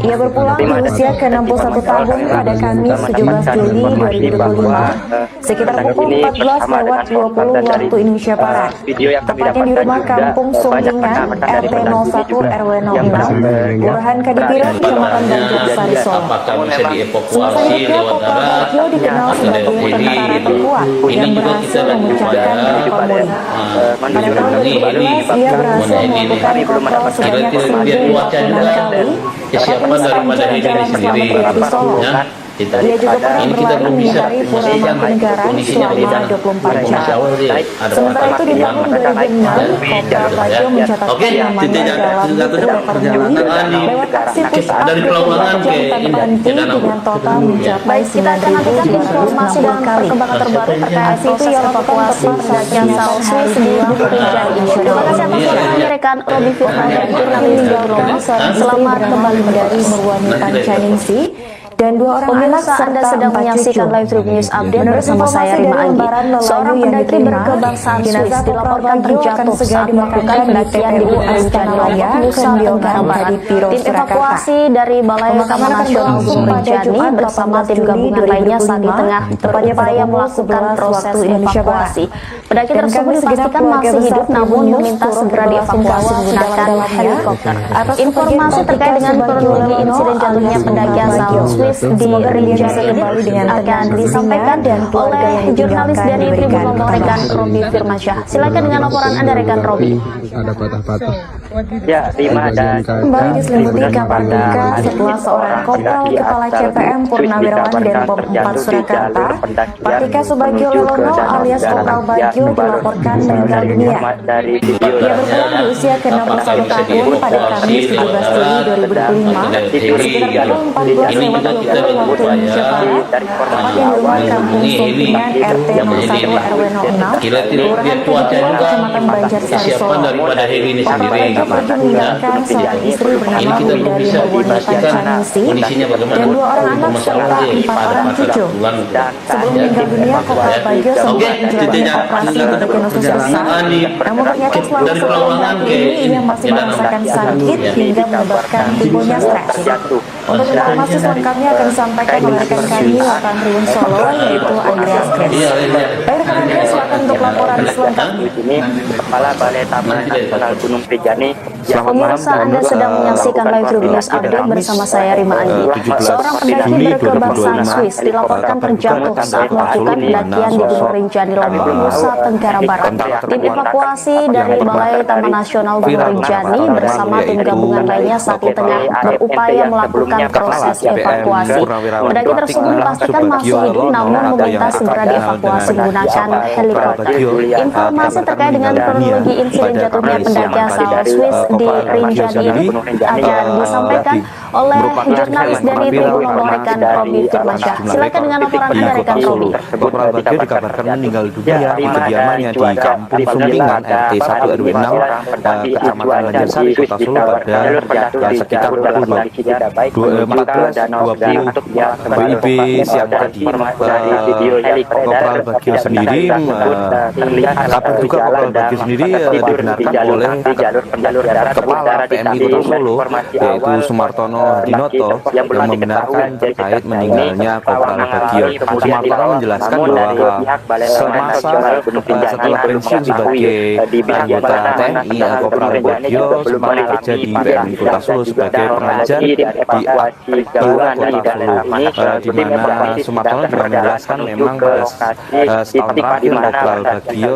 Ia berpulang di usia ke-61 tahun pada Kamis 17 Juli 2025 sekitar pukul 14:20 waktu Indonesia Barat. Tepatnya di rumah kampung Sungkingan RT 01 RW 06 Kelurahan Kadipiro, Kecamatan Banjarsari, Solo. apakah bisa Semasa dievakuasi hidupnya, lewat Kopral darat Bagio dikenal atau sebagai lewat heli tentara gitu. terkuat Ini yang juga kita berhasil lagi memecahkan rekor muri. Pada tahun 2012, ia berhasil melakukan kontrol sebanyak lihat cuaca 1.026 juga kali, kesiapan daripada sepanjang heli jalan sendiri selamat di Solo. ya. Kita Ia juga pernah ini kita berlari belum bisa menghindari Pura memastikan Mangkunegaran kondisinya selama bagaimana. 24 Masya jam. Allah sih ada Sementara itu di tahun 2006, Kopral Bagio mencatatkan Oke, namanya tidak dalam buku rekor muri lewat aksi push up dari 24 terowongan jam ke tanpa ini, henti ke danau. dengan total mencapai Baik, kita akan nantikan informasi dan 9.260 kali. perkembangan terbaru terkait Aksi itu proses dilakukan evakuasi tepat saat pendaki asal Swiss di Bukit Rinjani. Terima kasih atas laporannya rekan Robi Firman dan jurnalis Jurnalis. Selamat kembali dari Merwani Pancaningsi dan dua orang anak Pemirsa, Anda serta sedang 4 menyaksikan cucu. live Trip News Update Menurut bersama saya informasi Rima dari Anggi. lembaran Melayu Seorang yang pendaki diterima, berkebangsaan jenazah Swiss Kopral dilaporkan Bagio akan terjatuh segera saat melakukan dimakamkan di pendakian di TPU Bukit Rinjani Astana Lombok, Raya, Nusa Kendil Tenggara Barat. Kadipiro, Tim Surakarta. evakuasi dari Balai Pemakaman Taman akan Nasional berlangsung Gunung pada Rinjani Jumat bersama 18 tim Juli gabungan lainnya saat di 2025, tengah tepatnya pada berupaya pukul melakukan 11 proses waktu Indonesia Barat. evakuasi. Pendaki Dan tersebut kami segenap dipastikan keluarga masih besar hidup namun Tribun News meminta turut segera dievakuasi berbelasungkawa menggunakan sedalam-dalamnya helikopter. atas Informasi kepergian terkait dengan Kopral kronologi Bagio insiden jatuhnya alias pendaki Kopral asal Bagio. Swiss di Semoga Rinjani Rinjani ini kembali dengan akan tenang, disampaikan dan keluarga oleh yang jurnalis ditinggalkan dari Tribun diberikan Lombok ketabahan. rekan Robi Firmansyah. Silakan dengan laporan Anda rekan Robi. Ada patah-patah. Ya, Rima dan Kembali diselimuti kabar duka setelah seorang kopral kepala CPM Purnawirawan Denpom 4 Surakarta, Partika Subagio Lelono alias Kopral Bagio dilaporkan meninggal dunia. dari video Ia berpulang di usia ke-61 tahun pada Kamis 17 Juli 2025 sekitar pukul 14:20 waktu Indonesia Barat, tepatnya di rumah kampung Sungkingan RT 01 RW 06 Kelurahan Kadipiro, Kecamatan Banjarsari, kesiapan Solo. daripada heli ini Para sendiri pendaki pergi meninggalkan sang istri bernama ini kita belum Widari bisa Merwani dipastikan Pancaningsi kondisinya bagaimana. dan dua orang anak serta 4 orang cucu. Sebelum meninggal dunia, Kopral Bagio sempat menjalani operasi untuk selesai. Namun ternyata setelah terowongan operasi ini ia masih merasakan sakit hingga menyebabkan tubuhnya stres. Untuk informasi selengkapnya akan disampaikan oleh rekan kami Lapan Tribun Solo, yaitu Andreas Kres. Baik rekan Andreas, silakan untuk laporan selengkapnya. ini Kepala Balai Taman Nasional Gunung Rinjani. Pemirsa, Anda sedang menyaksikan live Trip News Update bersama saya Rima Anggi. Seorang pendaki berkebangsaan Swiss dilaporkan terjatuh saat melakukan pendakian di Gunung Rinjani Lombok, Nusa Tenggara Barat. Tim evakuasi dari Balai Taman Nasional Gunung Rinjani bersama tim gabungan lainnya saat di tengah berupaya melakukan proses evakuasi. Pendaki tersebut dipastikan masih hidup namun meminta segera dievakuasi menggunakan helikopter. Informasi terkait dengan kronologi insiden jatuhnya pendaki asal Swiss di Rinjani ini akan disampaikan oleh jurnalis dari Tribun Lombok rekan Robi Firmansyah. Silakan dengan laporan Anda rekan Robi. Kopral Bagio dikabarkan meninggal dunia di kediamannya di Kampung Sungkingan RT 1 RW 6 Kecamatan Banjarsari Kota Solo pada sekitar pukul 14.20 WIB siang tadi. Kopral Bagio sendiri kabar duka Kopral Bagio sendiri dibenarkan oleh Kepala PMI Kota Solo yaitu Sumartono Dinoto yang membenarkan terkait meninggalnya Kopral Bagio. Sumartono menjelaskan bahwa semasa setelah pensiun sebagai anggota TNI, Kopral Bagio sempat bekerja di PMI Kota Solo sebagai pengajar di Kota Solo, di mana Sumartono juga menjelaskan memang setahun terakhir Kopral Bagio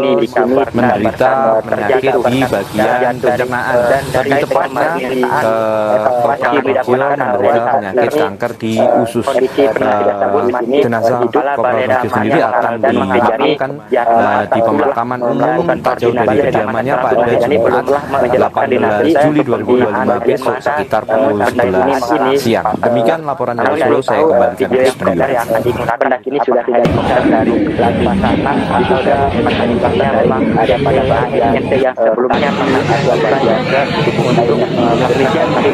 menderita penyakit di bagian pencernaan. Lebih tepatnya Kopral Bagio menderita penyakit kanker di usus. Jenazah Kopral Bagio sendiri akan dimakamkan di pemakaman umum tak jauh dari kediamannya pada Jumat 18 Juli 2025 besok sekitar pukul 11 siang. Demikian laporan tanggal 10 saya kembalikan video ke yang studio. beredar yang akan digunakan pendaki ini sudah tidak digunakan dari pasangan atau dari memang ada pada bahan NT yang sebelumnya pernah ada belajar untuk penelitian pada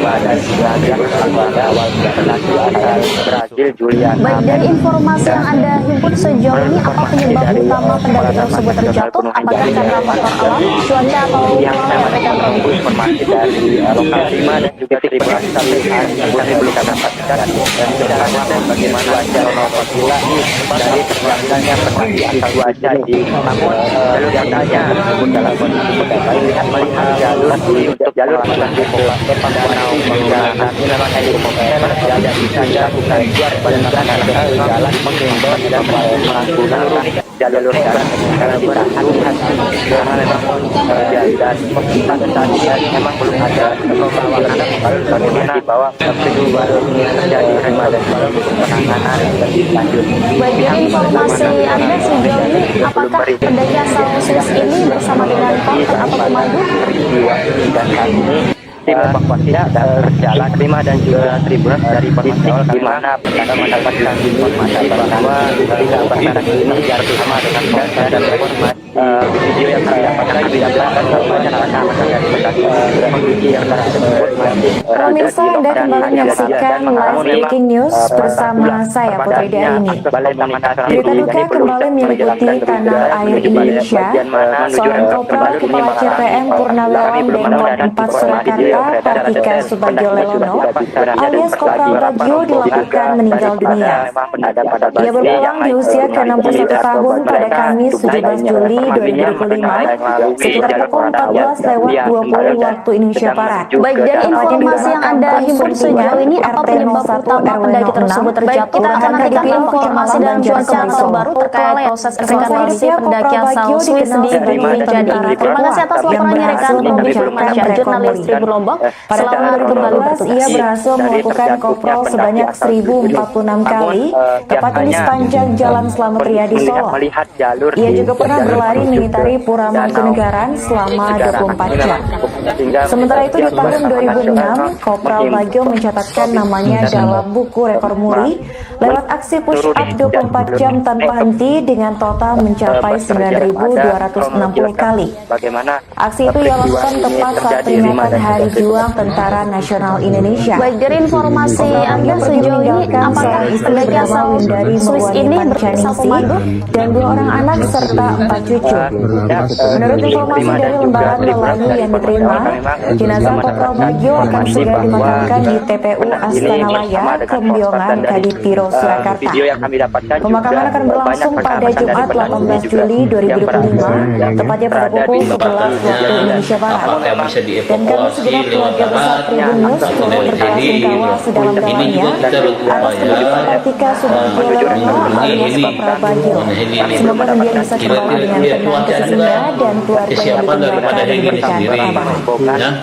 pada awal pendaki asal Brazil Julian. Baik, dari informasi yang Anda himpun sejauh ini, apa penyebab utama pendaki tersebut terjatuh? Apakah karena faktor alam, cuaca, atau yang saya kelalaian rekan mendapatkan Robi? informasi dari lokal 5 dan juga Tribun sampai hari ini kami belum dapatkan dan secara detail bagaimana wajah apabila dari terjadinya pendaki asal wajah di namun jalur datanya dalam kondisi melihat jalur untuk jalur pendaki danau dan memang helikopter tidak bisa dilakukan buat bantuan jalan mengimbau dan melakukan jalur jalan karena berhati-hati karena memang dan pada saat ini memang belum ada bagaimana di bawah kedua ini terjadi remaja dan penanganan lanjut. Baik, dari informasi Anda sejauh ini, apakah pendaki asal Swiss ini bersama dengan partner atau pemandu? Dan saat ini tim evakuasi sudah berjalan 5 dan juga Tribun dari posisi di mana kita mendapatkan informasi bahwa tidak perkara ini terjadi sama dengan data dan informasi video yang kami dapatkan banyak anak-anak dari kondisi yang tersebut masih Pemirsa, Anda kembali menyaksikan live breaking news bersama saya Putri Daini. Berita duka kembali meliputi tanah air Indonesia. Seorang Kopral Kepala CPM Purnawirawan Denpom 4 Surakarta, Kartika Subagio Lelono, alias Kopral Bagio, dilaporkan meninggal dunia. Ia berpulang di usia ke-61 tahun pada Kamis 17 Juli 2025 sekitar pukul 14:20 waktu Indonesia Barat. Baik, dari informasi yang Anda himpun sejauh ini, apa penyebab utama pendaki tersebut terjatuh? Kita akan nantikan informasi dan cuaca terbaru terkait proses evakuasi pendaki asal Swiss di Gunung Rinjani ini. Terima kasih atas laporannya rekan Robi Firmansyah, jurnalis Tribun Lombok. Selamat kembali bertugas. Ia berhasil melakukan koprol sebanyak 1046 kali, tepatnya di sepanjang Jalan Slamet Riyadi Solo. Ia juga pernah berlari mengitari Pura Mangkunegaran selama 24 jam. Sementara itu di tahun 2006, Kopral Bagio mencatatkan namanya dalam buku rekor muri lewat aksi push up 24 jam tanpa henti dengan total mencapai 9.260 kali. Aksi itu ia lakukan tepat saat peringatan Hari Juang Tentara Nasional Indonesia. Baik, dari informasi Anda sejauh ini, apakah pendaki asal Swiss ini bersama pemandu dan 2 orang anak serta 4 cucu. Menurut informasi dari lembaga Melayu yang diterima, jenazah Kopral Bagio akan segera dimakamkan di TPU Astana Laya, Kembiongan, Kadipiro, Surakarta. Pemakaman akan berlangsung pada Jumat 18 Juli 2025, tepatnya pada pukul 11 waktu Indonesia Barat. Dan kami segenap keluarga besar Tribun News turut berbelasungkawa sedalam-dalamnya atas kepergian Kartika Subagio Lelono alias Kopral Bagio. Semoga dia bisa kembali dengan tenang ke sisinya dan keluarganya dimudahkan diberikan ketabahan.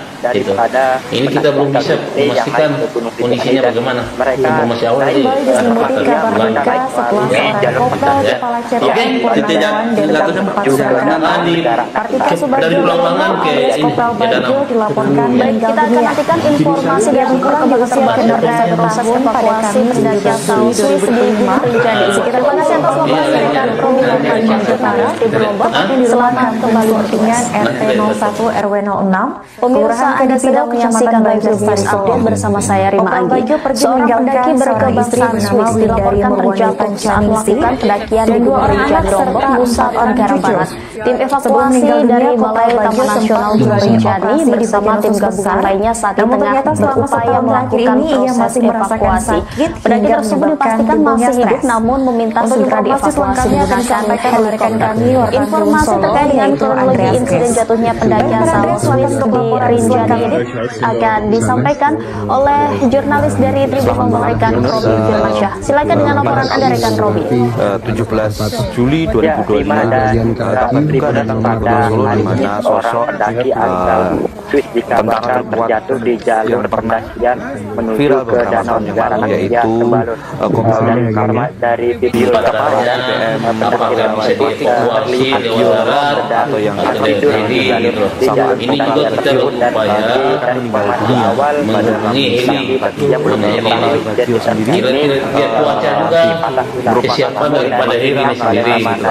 Ini kita belum bisa memastikan kondisinya bagaimana. Informasi awal Kembali diselimuti kabar duka setelah seorang Kopral Kepala CPM Purnawirawan Denpom 4 Surakarta, Kartika Subagio Lelono alias Kopral Bagio dilaporkan meninggal kita akan dunia. nantikan informasi dan perkembangan terbaru proses evakuasi pendaki asal Swiss di Gunung Rinjani. Terima kasih atas laporan rekan Robi Firmansyah, Tribun Lombok. Selamat kembali bertugas. RT 01 RW 06 Pemirsa, Anda sedang menyaksikan live news update bersama saya Rima Anggi. Seorang pendaki berkebangsaan Swiss dilaporkan terjatuh saat melakukan pendakian di Gunung Rinjani Lombok, Nusa Tenggara Barat. Tim evakuasi dari Balai Taman Nasional Gunung Rinjani bersama tim gabungan lainnya saat ini tengah berupaya melakukan proses evakuasi. Pendaki tersebut dipastikan masih hidup namun meminta segera dievakuasi menggunakan helikopter. Informasi terkait dengan kronologi insiden jatuhnya pendaki asal Swiss di Rinjani ini akan disampaikan oleh jurnalis dari Tribun Lombok rekan Robi Firmansyah. Silakan dengan laporan Anda rekan Robi. 17 Juli 2025 terbuka datang pada Solo di mana sosok Swiss dikabarkan terjatuh di jalur pendakian menuju viral ke beberapa Danau tahun yang Negara lalu, Asia yaitu Sembalun. Dari video pada kapal dasarnya apakah bisa dievakuasi lewat darat atau yang atau dari heli gitu. Ini juga kita berupaya menghubungi heli kira-kira biar cuaca juga kesiapan daripada heli ini sendiri gitu.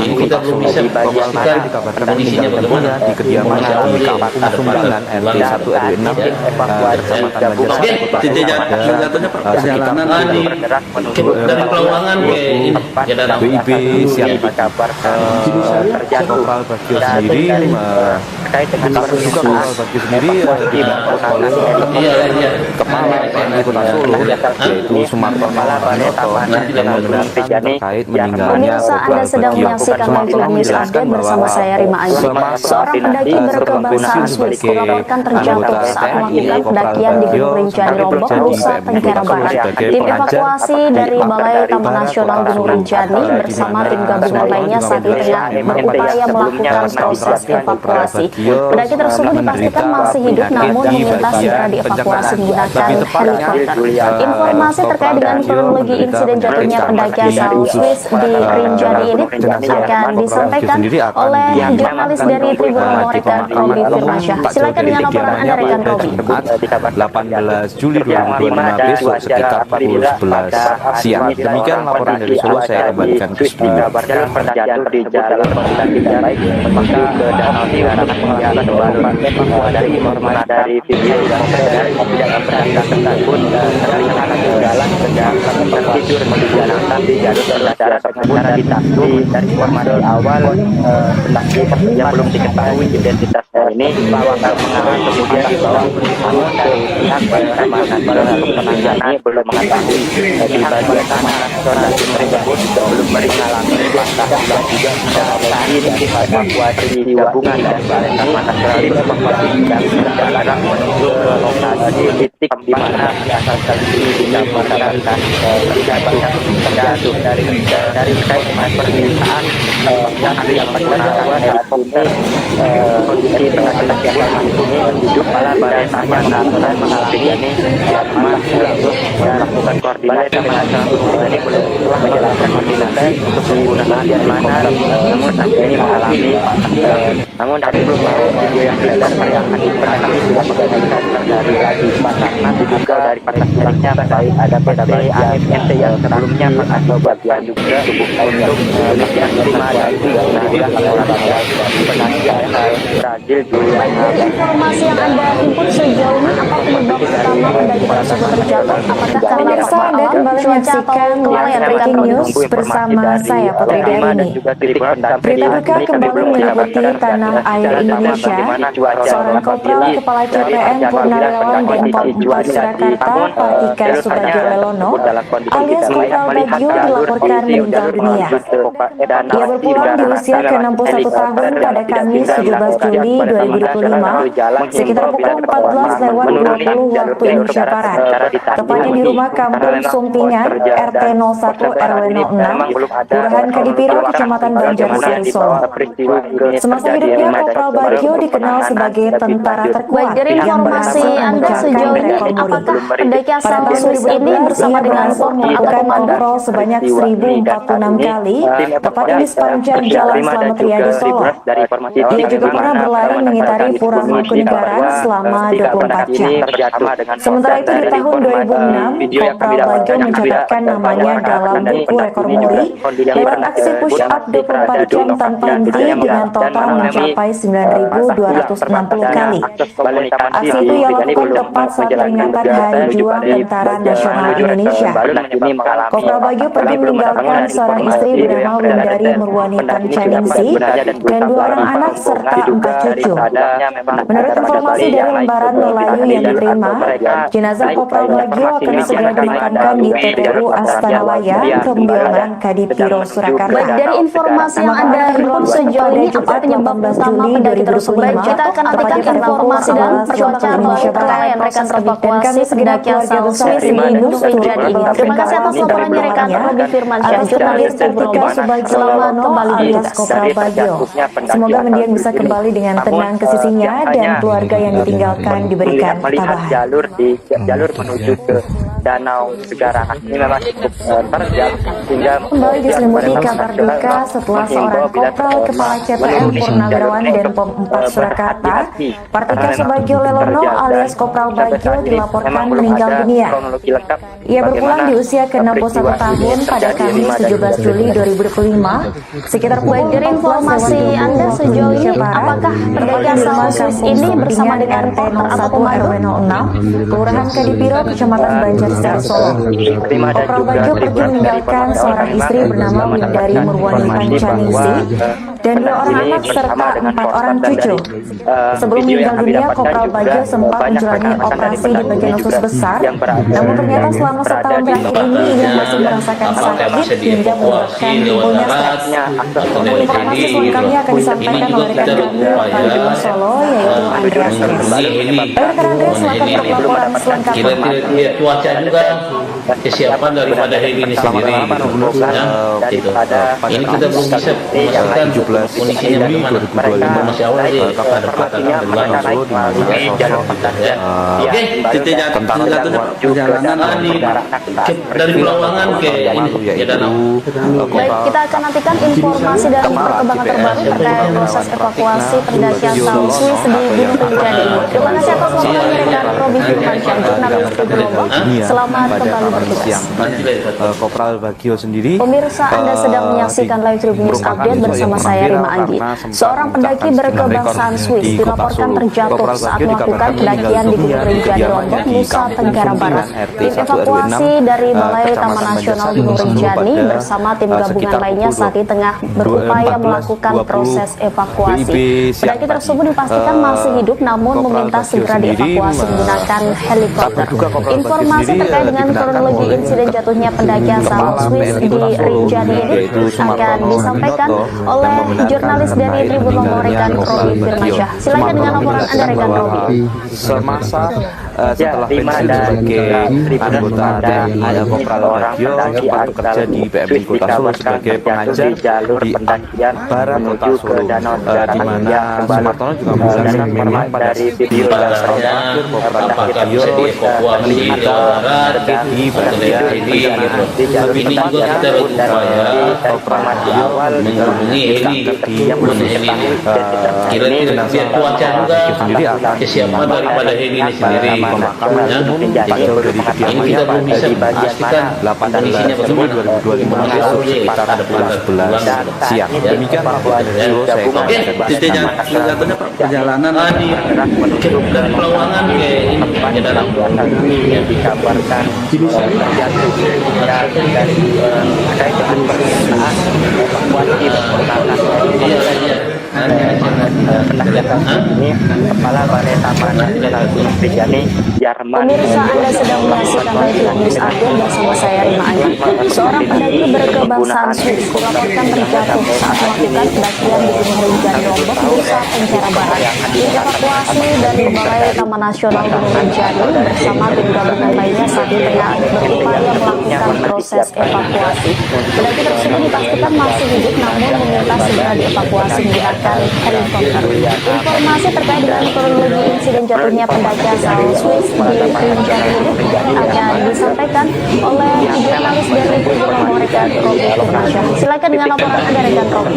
Ini kita belum bisa memastikan kondisinya bagaimana di kediaman di Kampung Sumbangan RT 1 RW 6 Kecamatan Banjar perjalanan dari Pelawangan ke ini ke Danau. BIB siap Kopral Bagio sendiri kasus juga Kopral Bagio sendiri oleh Kepala TNI Kota Solo yaitu Sumarto Manoto yang membenarkan terkait meninggalnya Pemirsa, Anda Kopral sedang Bagio. menyaksikan Sumarto Live News menjelaskan Update bersama bahwa saya Rima Aji. Seorang pendaki berkebangsaan Swiss dilaporkan terjatuh saat melakukan pendakian di Gunung Rinjani, Lombok, Nusa Tenggara Barat. Tim evakuasi dari Balai Taman Nasional Gunung Rinjani bersama tim gabungan lainnya saat ini tengah berupaya melakukan proses evakuasi. Pendaki tersebut dipastikan masih hidup namun meminta segera dievakuasi menggunakan helikopter. Informasi terkait dengan kronologi insiden jatuhnya pendaki asal Swiss di Rinjani ini akan disampaikan oleh jurnalis dari Tribun Monitor Robi Firmansyah. Silakan dengan laporan Anda rekan Robi. 18 Juli 2025 besok sekitar pukul 11 siang. Demikian laporan dari Solo, saya kembalikan ke studio. Jalur terjatuh di jalur pendakian baik menuju ke Danau Negara Asia Sembalun. Dari informasi dari video yang beredar dalam pendakian tersebut terlihat jalan sedang tertidur menggunakan di jalur pendakian tersebut dari informasi awal pendaki yang belum diketahui identitasnya ini kemudian dibawa ke pihak keamanan penanganan belum mengetahui di bagian sana pendaki tersebut belum mengalami patah tulang juga tadi dari evakuasi gabungan dan Balai Taman Nasional evakuasi sedang berjalan menuju ke lokasi titik di mana asal ini dikabarkan terjatuh dari terkait dengan permintaan yang dilakukan bahwa helikopter kondisi pendakian ini hidup pada Balai Taman Nasional mengalami ini masih untuk melakukan koordinasi Taman Nasional ini belum menjalankan koordinasi untuk menggunakan di mana namun saat ini mengalami namun tadi belum tahu video yang beredar yang pendaki sudah menggantikan dari lagi karena diduga dari patas miliknya terkait ada PT AMNT yang sebelumnya atau bagian juga untuk yang terima dari yang laporan pendaki asal Brazil Juliana. Informasi yang Anda himpun sejauh ini apa penyebab utama pendaki tersebut terjatuh? Apakah karena Pemirsa, Anda kembali menyaksikan Live Breaking News bersama saya Putri Darini. Berita duka kembali meliputi tanah air Indonesia. Seorang kopral kepala CPN Purnawirawan Denpom 4 Surakarta, Partika Subagio Lelono, alias Kopral Bagio dilaporkan meninggal dunia. Ia berpulang di usia ke-61 tahun pada Kamis 17 Juli 2025 sekitar pukul 14.20 waktu Indonesia Barat. Tepatnya di rumah kampung Sumpingan, RT 01 RW 06, Kelurahan Kadipiro, Kecamatan Banjarnegara, Solo. Semasa hidupnya, Kopral Bagio dikenal sebagai tentara terkuat Baik, dari yang informasi berhasil Anda sejauh ini, rekor muri. apakah pendaki asal Pada tahun Swiss ini 2011 bersama ia dengan berhasil Formal atau melakukan komando? kontrol sebanyak 1046 kali, tepatnya di sepanjang Jalan Slamet Riyadi Solo. Ia juga pernah berlari mengitari Pura Mangkunegaran selama 24 jam. Sementara itu di tahun 2006, Kopral Bagio mencatatkan namanya dalam buku rekor muri lewat aksi push up 24 jam tanpa henti dengan total mencapai 9.260 kali. Aksi itu ia lakukan tepat saat peringatan Hari Juang Tentara Nasional Indonesia. Kopral Bagio pergi meninggalkan seorang istri bernama Windari Murwani Tancaningsi dan 2 orang anak serta 4 cucu. Menurut informasi dari lembaran Melayu yang diterima, jenazah Kopral Bagio akan segera dimakamkan di PTU Astana Laya, rombongan Kadipiro Surakarta. Baik, dari informasi yang Anda himpun sejauh ini, apa penyebab utama pendaki tersebut? Kita akan nantikan informasi dan perkembangan terkait proses evakuasi pendakian asal Swiss di Gunung Rinjani ini. Terima kasih atas laporannya rekan Robi Firmansyah, jurnalis Tribun Lombok. Selamat kembali alias Kopral Bagio. Semoga mendiang bisa kembali dengan tenang ke sisinya dan keluarga yang ditinggalkan diberikan melihat ketabahan. jalur menuju ke Danau Segara ini memang cukup terjal sehingga Kembali diselimuti kabar duka setelah seorang kopral kepala CPM Purnawirawan Denpom 4 Surakarta, Partika Subagio Lelono alias Kopral Bagio dilaporkan meninggal dunia. Ia berpulang di usia ke-61 tahun pada Kamis 17 Juli 2025 sekitar Baik, dari informasi Anda sejauh ini, apakah pendaki asal Swiss ini bersama dengan porter atau pemandu? RW 06, Kelurahan Kadipiro, Kecamatan Banjarsari, Solo. Kopral Bagio pergi meninggalkan seorang istri bernama Windari Murwani Pancanisi dan 2 orang anak serta 4 orang cucu. Sebelum meninggal dunia, Kopral Bagio sempat menjalani operasi di bagian usus besar, namun ternyata selama setahun terakhir ini ia masih merasakan sakit hingga menyebabkan timbulnya stres. Untuk informasi selengkapnya akan disampaikan oleh rekan kami Lapangan Solo, yaitu Andreas Kres. Rekan Andreas, silakan untuk laporan selengkapnya. Kira-kira cuaca juga kesiapan daripada hari ini sendiri gitu. Ini kita belum bisa memastikan kondisinya bagaimana. Mereka masih awal sih ada pelaksanaan Oke, titiknya perjalanan dari Bulawangan ke ini ya Danau. Baik, kita akan nantikan informasi dan perkembangan terbaru terkait proses evakuasi pendaki asal Swiss di Gunung Rinjani ini. Terima kasih atas laporannya rekan Robi Firmansyah, jurnalis Tribun Lombok. Selamat kembali bertugas. Kopral Bagio sendiri. Pemirsa, Anda sedang menyaksikan live Tribun News Update bersama saya Rima Anggi. Seorang pendaki berkebangsaan Swiss dilaporkan terjatuh saat melakukan pendakian di Gunung Rinjani, Lombok, Nusa Tenggara Barat. Tim evakuasi dari Balai Taman Nasional Gunung Rinjani bersama tim gabungan lainnya saat ini tengah berupaya melakukan proses evakuasi. Pendaki tersebut dipastikan masih hidup namun meminta segera dievakuasi menggunakan helikopter. Informasi terkait dengan kronologi insiden jatuhnya pendaki asal Swiss di Rinjani ini akan disampaikan oleh jurnalis dari Tribun Lombok rekan Robi Firmansyah. Silakan dengan laporan Anda rekan Robi. Semasa setelah pensiun sebagai anggota TNI, Kopral Bagio sempat bekerja di PMI Kota Solo sebagai pengajar di Barat Kota Solo, di mana Sumartono juga menjelaskan memang pada Kopral Bagio melihat di bagian ini juga kita berupaya menghubungi ini kira-kira cuaca juga kesiapan daripada ini sendiri. Ini kita belum bisa memastikan kondisinya bagaimana. 2025 sekitar ada 11 siang. Demikian laporan saya. Oke, titiknya perjalanan dari Pelawangan ke ini ke dalam yang dikabarkan terjatuh dari terkait dengan permintaan evakuasi pendakian ini Kepala Balai Taman Nasional Gunung Rinjani Jerman. Pemirsa, Anda sedang menyaksikan live News Update bersama saya Rima Anggi. Seorang pendaki berkebangsaan Swiss dilaporkan terjatuh saat melakukan pendakian di Gunung Rinjani, Lombok, Nusa Tenggara Barat. Tim evakuasi dari Balai Taman Nasional Gunung Rinjani bersama tim gabungan lainnya saat ini tengah berupaya melakukan proses evakuasi. Pendaki tersebut dipastikan masih hidup namun meminta segera dievakuasi menggunakan helikopter. Informasi terkait dengan kronologi insiden jatuhnya pendaki asal Swiss di Rinjani ini akan disampaikan oleh jurnalis dari Tribun Lombok rekan Robi Firmansyah. Silakan dengan laporan Anda rekan Robi.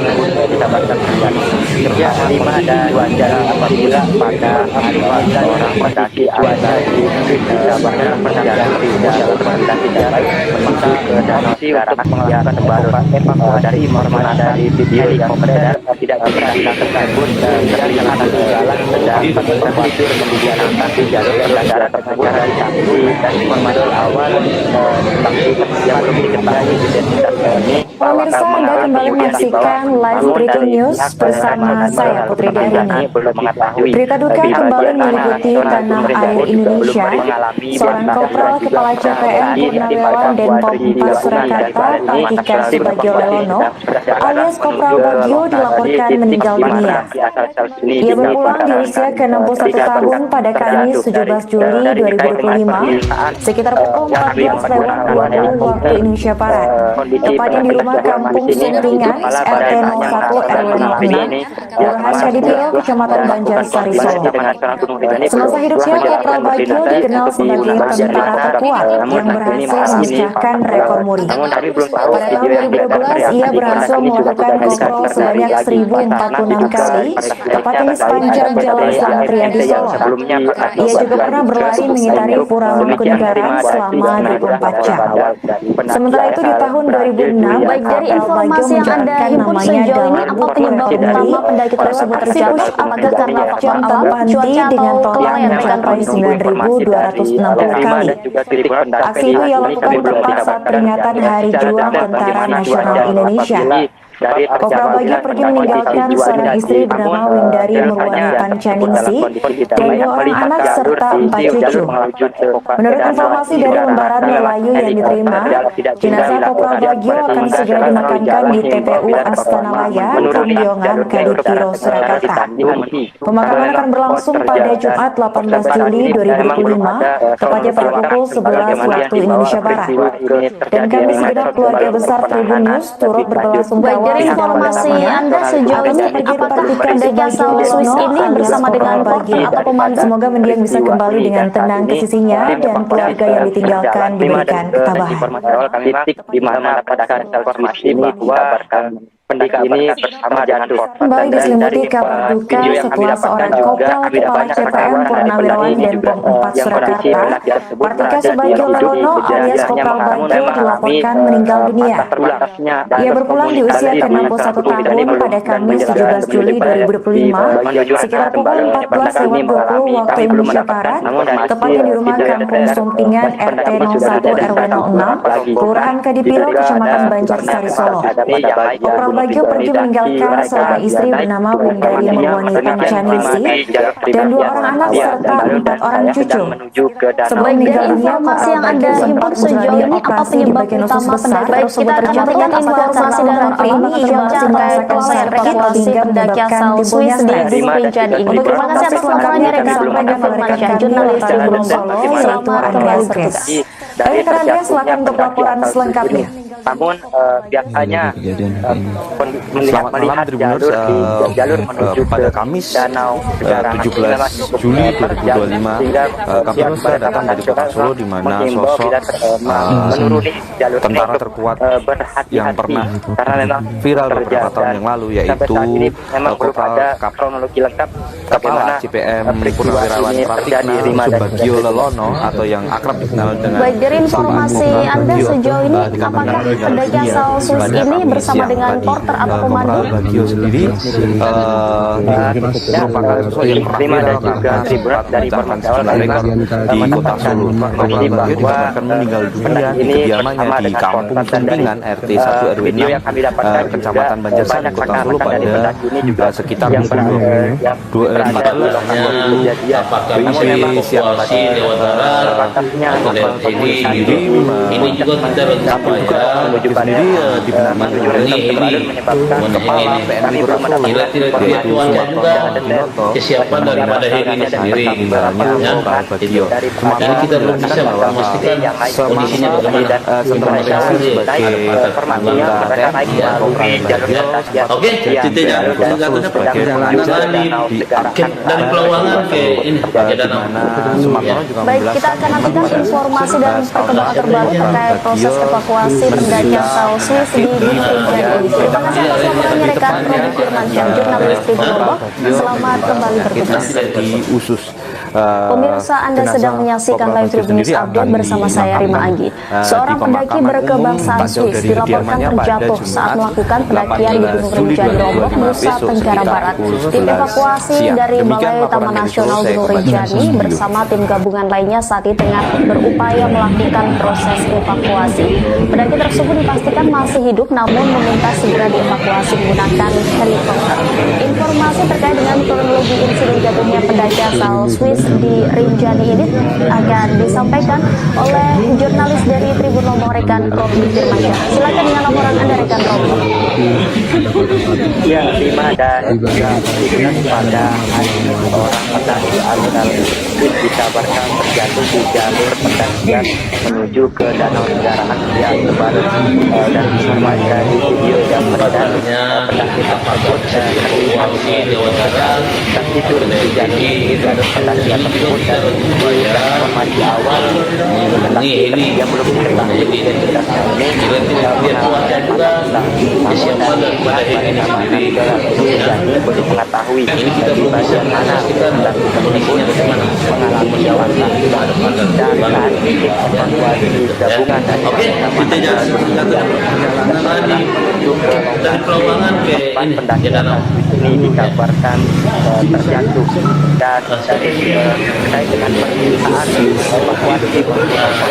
Ya, 5 dan 2 jalan apabila pada hari orang pendaki ada di dikabarkan pendakian di jalur pendaki darat meminta ke danau untuk melakukan evakuasi dari informasi dari video yang beredar tidak bisa dilakukan pun dan sangat jalan sedang tidur membicarakan di jalur darat tersebut dari saksi dan informasi awal saksi yang belum diketahui identitasnya ini. Pemirsa, Anda kembali menyaksikan live breaking news bersama saya Putri Darini. Berita duka kembali meliputi tanah air Indonesia. Seorang kopral kepala CPM Purnawirawan Denpom 4 Surakarta, Tika Subagio Lelono alias Kopral Bagio dilaporkan meninggal dunia. Ia berpulang di usia ke-61 tahun pada Kamis 17 Juli 2025 sekitar pukul 14:20 waktu Indonesia Barat, tepatnya di rumah kampung Sumpingan, RT 01 RW 06, Kelurahan Kadipiro, Kecamatan Banjarsari, Solo. Semasa hidupnya, Kopral Bagio dikenal sebagai tentara terkuat yang berhasil memecahkan rekor muri. Pada tahun 2012, ia berhasil melakukan kontrol sebanyak 1.046 kali, tepatnya di sepanjang Jalan Slamet Riyadi, Solo. Ia juga pernah berlari mengitari Pura Mangkunegaran selama 24 jam. Sementara itu di tahun 2006, Baik, dari informasi yang Anda himpun sejauh ini, apa penyebab utama pendaki tersebut terjatuh? Apakah karena faktor alam, cuaca, atau total yang mencapai 9.260 kali? aksi itu ia lakukan tepat saat peringatan Hari Juang Tentara Nasional Indonesia. Kopral Bagio pergi meninggalkan seorang istri bernama Windari Murwani Pancaningsi dan 2 orang anak serta 4 cucu. Menurut informasi dari lembaran Melayu yang diterima, jenazah Kopral Bagio akan segera dimakamkan di TPU Astana Laya, Kambiongan, Kadipiro, Surakarta. Pemakaman akan berlangsung pada Jumat 18 Juli 2025, tepatnya pada pukul 11 waktu Indonesia Barat. Dan kami segenap keluarga besar Tribun News turut berbelasungkawa. Dari informasi Anda sejauh ini, apakah pendaki asal Swiss ini bersama dengan porter atau pemandu? Semoga mendiang bisa kembali dengan tenang ke sisinya dan keluarga yang ditinggalkan diberikan ketabahan. Informasi awal kami di mana pada saat informasi bahwa pendaki ini bersama jatuh. Kembali diselimuti kabar duka setelah seorang kopral kepala CPM Purnawirawan Denpom 4 Surakarta, Partika Subagio Lelono alias Kopral Bagio dilaporkan meninggal dunia. Ia berpulang di usia ke-61 tahun pada Kamis 17 Juli 2025 sekitar pukul 14:20 waktu Indonesia Barat, tepatnya di rumah kampung Sumpingan RT 01 RW 06, Kelurahan Kadipiro, Kecamatan Banjarsari, Solo. Kopral Bagio pergi meninggalkan seorang istri bernama Windari Murwani Pancaningsi dan 2 orang anak serta 4 orang cucu. Sebelum meninggal dunia, informasi yang Anda himpun sejauh ini, apa penyebab utama pendaki tersebut terjatuh? Informasi dari ini ia masih merasakan evakuasi pendaki asal Swiss di Gunung Rinjani ini. Terima kasih atas laporannya rekan Pada Firmansyah, jurnalis Tribun Solo. Selamat kembali bertugas. Baik, Anda silakan untuk laporan selengkapnya. Namun biasanya Selamat malam Tribuners, jalur menuju pada Kamis 17 Juli 2025 kami sudah datang dari kota Solo di mana sosok tentara terkuat yang pernah viral beberapa tahun yang lalu, yaitu Kepala CPM Purnawirawan Pratikna Subagio Lelono atau yang akrab dikenal dengan Baik, dari informasi Anda sejauh ini, apakah pendaki asal Swiss ini bersama dengan porter atau pemandu? Bagio sendiri merupakan sosok yang pernah viral karena sempat memecahkan sejumlah rekor di kota Solo. Kopral Bagio dikabarkan meninggal dunia di kediamannya di Kampung Sumpingan RT 1 RW 6 Kecamatan Banjarsari, Kota Solo pada sekitar pukul 14 apakah evakuasi lewat darat atau lewat ini juga kita berupaya sendiri dibenarkan tidak cuaca juga kesiapan daripada heli ini sendiri jadi kita belum bisa memastikan kondisinya bagaimana. informasi Oke, titiknya dari Pelawangan ke ini ke danau. Baik, kita akan nantikan informasi dan perkembangan terbaru terkait proses evakuasi pendaki asal Swiss di Gunung Rinjani. Terima kasih atas laporannya rekan Robi Firmansyah, jurnalis Tribun Lombok. Selamat kembali bertugas. di usus Pemirsa, Anda sedang menyaksikan live Tribun News Update bersama saya Rima Anggi. Seorang pendaki berkebangsaan Swiss dilaporkan terjatuh saat melakukan pendakian di Gunung Rinjani Lombok, Nusa Tenggara Barat. Tim evakuasi dari Balai Taman Nasional Gunung Rinjani bersama tim gabungan lainnya saat ini tengah berupaya melakukan proses evakuasi. Pendaki tersebut dipastikan masih hidup namun meminta segera dievakuasi menggunakan helikopter. Informasi terkait dengan kronologi insiden jatuhnya pendaki asal Swiss di Rinjani ini akan disampaikan oleh jurnalis dari Tribun Lombok, rekan Robi Firmansyah. Silakan dengan laporan Anda, rekan Robi. Ya, Rima, dan juga pada hari ini seorang pendaki asal Swiss dikabarkan terjatuh di jalur pendakian menuju ke Danau Negara Asia Barat. Dan informasi dari video yang beredar, pendaki tersebut terlihat tertidur di jalur pendakian tersebut, dan informasi awal ini yang belum diketahui identitasnya ini belum mengetahui di bagian mana pendaki tersebut mengalami dewasa, dan saat ini evakuasi gabungan dari pendaki ini dikabarkan terjatuh, dan dari terkait dengan permintaan evakuasi menggunakan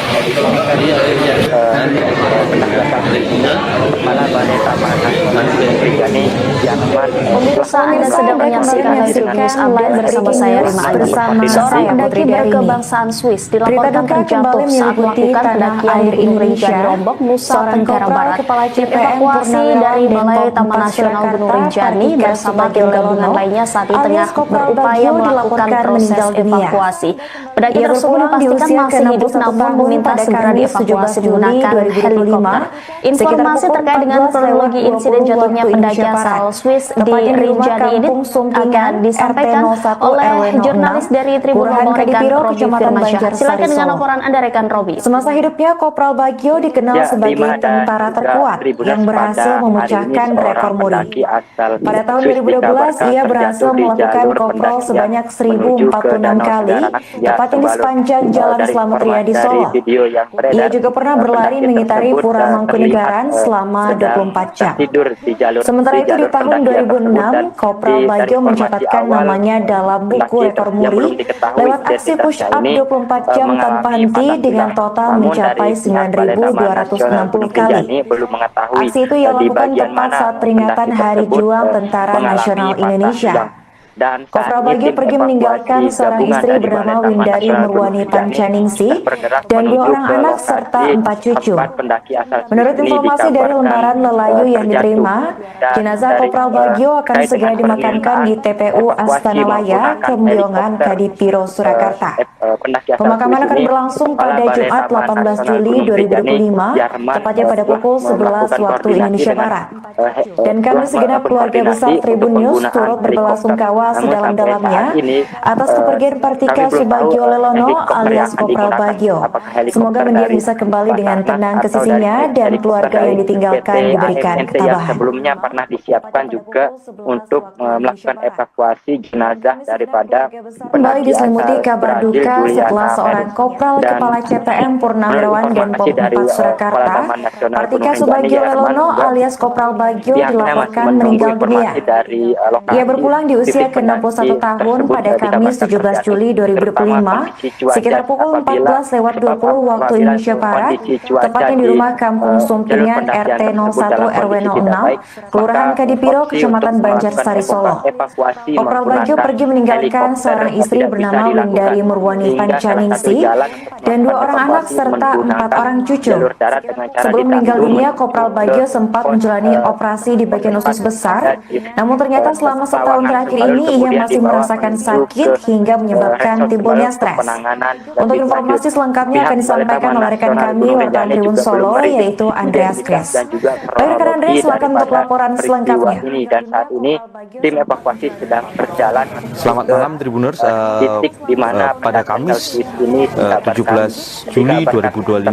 Kepala Balai Taman Nasional Rinjani Jerman. Pemirsa, Anda sedang menyaksikan News Update bersama saya Rima Anggi. Seorang pendaki berkebangsaan Swiss dilaporkan terjatuh saat melakukan pendakian di Gunung Rinjani Lombok, Nusa Tenggara Barat. Tim evakuasi dari Balai Taman Nasional Gunung Rinjani bersama tim gabungan lainnya saat ini tengah berupaya melakukan proses evakuasi. Pendaki tersebut dipastikan masih hidup namun meminta segera dievakuasi menggunakan helikopter. Informasi terkait dengan kronologi insiden jatuhnya pendaki asal Swiss di Rinjani ini akan disampaikan oleh jurnalis dari Tribun Lombok, rekan Robi Firmansyah. Silakan dengan laporan Anda, rekan Robi. Semasa hidupnya, Kopral Bagio dikenal sebagai tentara terkuat yang berhasil memecahkan rekor muri. Pada tahun 2012, ia berhasil melakukan kopral sebanyak 1046 kali, tepatnya di sepanjang Jalan Slamet Riyadi Solo. Ia juga pernah berlari mengitari Pura Mangkunegaran selama 24 jam. Sementara itu di tahun 2006, Kopral Bagio mencatatkan namanya dalam buku rekor muri lewat aksi push up 24 jam tanpa henti dengan total mencapai 9.260 kali. Aksi itu ia lakukan tepat saat peringatan Hari Juang Tentara Nasional Indonesia. Kopral Bagio pergi meninggalkan seorang istri bernama Windari Murwani Pancaningsih dan 2 orang anak serta 4 cucu. Menurut informasi dari lembaran Lelayu yang diterima, jenazah Kopral Bagio akan segera dimakamkan di TPU Astana Laya, Kembiongan, Kadipiro, Surakarta. Pemakaman akan berlangsung pada Jumat 18 Juli 2025, tepatnya pada pukul 11 waktu Indonesia Barat. Dan kami segenap keluarga besar Tribun News turut berbelasungkawa sedalam-dalamnya atas kepergian Partika Subagio Lelono alias Kopral Bagio. Semoga mendiang bisa kembali dengan tenang ke sisinya dan keluarga yang ditinggalkan diberikan ketabahan. Sebelumnya pernah disiapkan juga untuk melakukan evakuasi jenazah daripada kembali diselimuti kabar duka setelah seorang Kopral Kepala CPM Purnawirawan dan Pom 4 Surakarta, Partika Subagio Lelono alias Kopral Bagio dilaporkan meninggal dunia. Ia berpulang di usia ke-61 tahun pada Kamis 17 Juli 2025 sekitar pukul 14.20 waktu Indonesia Barat, tepatnya di rumah Kampung Sumpingan RT 01 RW 06 Kelurahan Kadipiro, Kecamatan Banjarsari, Solo. Kopral Bagio pergi meninggalkan seorang istri bernama Windari Murwani Pancaningsih dan 2 orang anak serta 4 orang cucu. Sebelum meninggal dunia, Kopral Bagio sempat menjalani operasi di bagian usus besar, namun ternyata selama setahun terakhir ini ia masih merasakan sakit hingga menyebabkan timbulnya stres. Untuk informasi selengkapnya akan disampaikan oleh rekan kami wartawan Tribun Solo, yaitu Andreas Kres. Baik rekan Andreas, silakan untuk laporan selengkapnya. Dan saat ini tim evakuasi sedang berjalan. Selamat malam Tribuners. Titik di mana Pada Kamis 17 Juli 2025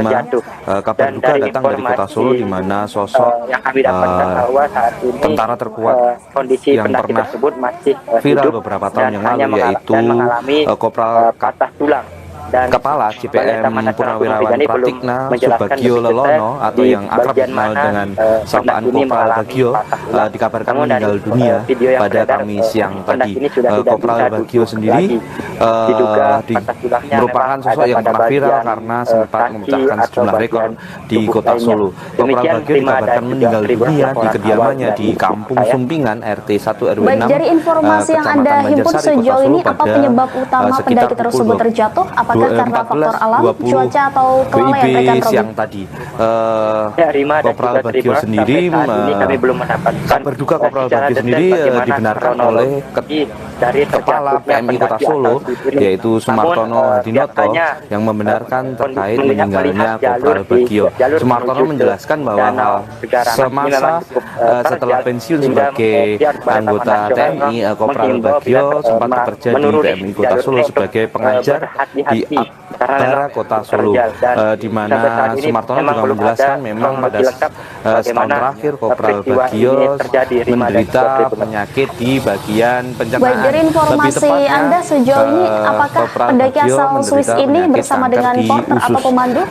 kabar duka datang dari kota Solo di mana sosok yang kami dapatkan bahwa saat ini tentara terkuat kondisi yang pendaki pernah tersebut masih viral hidup beberapa dan tahun yang hanya lalu, yaitu mengalami Kopral patah tulang. Dan Kepala Balai CPM Taman Nasional Purnawirawan Gunung Rinjani belum Pratikna menjelaskan Subagio lebih detail Lelono atau di yang akrab bagian dikenal mana, dengan sapaan pendaki ini Kopral mengalami Bagio patah tulang. dikabarkan Namun dari, meninggal dunia video yang pada beredar, Kamis siang pendaki tadi. ini sudah tidak Kopral bisa Bagio duduk sendiri lagi. Diduga patah tulangnya merupakan memang sosok ada yang pada pernah viral bagian, karena sempat kaki memecahkan atau sejumlah rekor bagian di tubuh kota lainnya. Solo. Kopral Demikian Bagio terima dan dikabarkan juga meninggal terima dunia di laporan kediamannya awal di dari Kampung saya. Sumpingan RT 1 RW 6 Baik, dari informasi yang Anda Kecamatan himpun Banjarsari, Kota sejauh Solo ini, apa pada penyebab utama sekitar pendaki pukul tersebut terjatuh? Apakah karena faktor alam, 14.20 cuaca, atau kelalaian WIB rekan Robi? siang tadi. Ya, Rima dan Kopral juga Bagio Tribun, sendiri sampai saat ini kami belum mendapatkan kabar duka Kopral secara Bagio detail sendiri bagaimana dibenarkan kronologi oleh dari Kepala terjatuhnya PMI Kota pendaki Solo, asal Swiss ini. yaitu Sumartono Namun, Hadinoto, biasanya, yang membenarkan terkait melihat meninggalnya jalur Kopral Bagio. jalur Sumartono menuju ke menjelaskan bahwa Danau Segaran ini memang semasa cukup setelah terjal, pensiun sehingga sebagai pihak Badan anggota Taman Nasional TNI, Kopral menghimbau Bagio bila, sempat bekerja di menuruni PMI Kota jalur Solo ini sebagai untuk, pengajar di berhati-hati, karena Akbara memang Kota cukup Solo, terjal. Dan di mana sampai saat ini Sumartono memang juga belum menjelaskan ada memang pada kronologi lengkap setahun bagaimana terakhir Kopral peristiwa Bagio ini terjadi, Rima dan menderita juga Tribun. penyakit di bagian pencernaan. Baik, dari Lebih informasi tepatnya, Anda sejauh ini, apakah Kopral pendaki Bagio asal Swiss menderita ini penyakit bersama kanker dengan di porter atau usus. pemandu?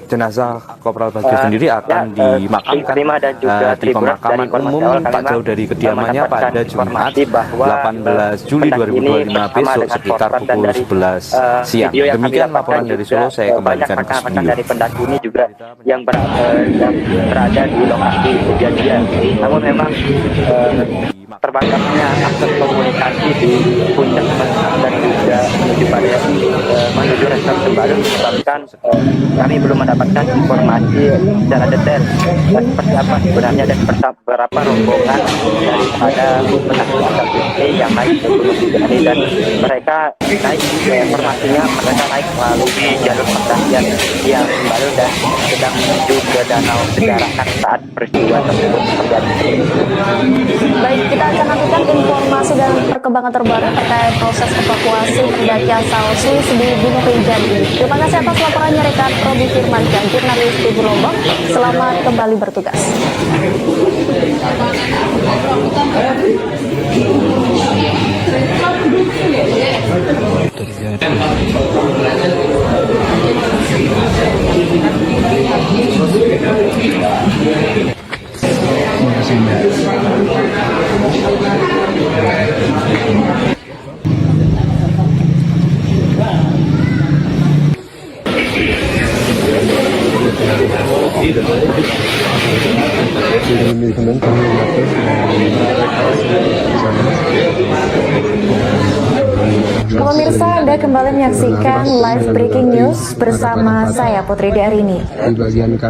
Jenazah Kopral Bagio sendiri akan dimakamkan Rima dan juga di Tribun, pemakaman dari informasi umum awal kami tak jauh dari kediamannya mendapatkan pada Jumat informasi bahwa 18 Juli pendaki ini 2025 bersama besok dengan sekitar korban, dan pukul dari 11 siang. video yang kami Demikian dapatkan laporan dari juga, Solo, saya kembalikan ke banyak rekan-rekan studio. dari pendaki ini juga yang berada di lokasi kejadian. Namun memang terbatasnya akses komunikasi di puncak dan juga menuju resort Sembalun menyebabkan kami belum mendapatkan informasi secara detail seperti apa sebenarnya dan berapa rombongan daripada pendaki asal ini yang naik ke Gunung Rinjani, dan mereka naik, informasinya mereka naik melalui jalur pendakian yang Sembalun dan sedang menuju ke Danau Segaran saat peristiwa tersebut terjadi. Baik, kita akan nantikan informasi dan perkembangan terbaru terkait proses evakuasi pendaki asal Swiss di Gunung Rinjani. Terima kasih atas laporannya rekan Robi Firmansyah, jurnalis Tribun Lombok. Selamat kembali bertugas. Pemirsa, Anda kembali menyaksikan live breaking news bersama saya Putri Darini.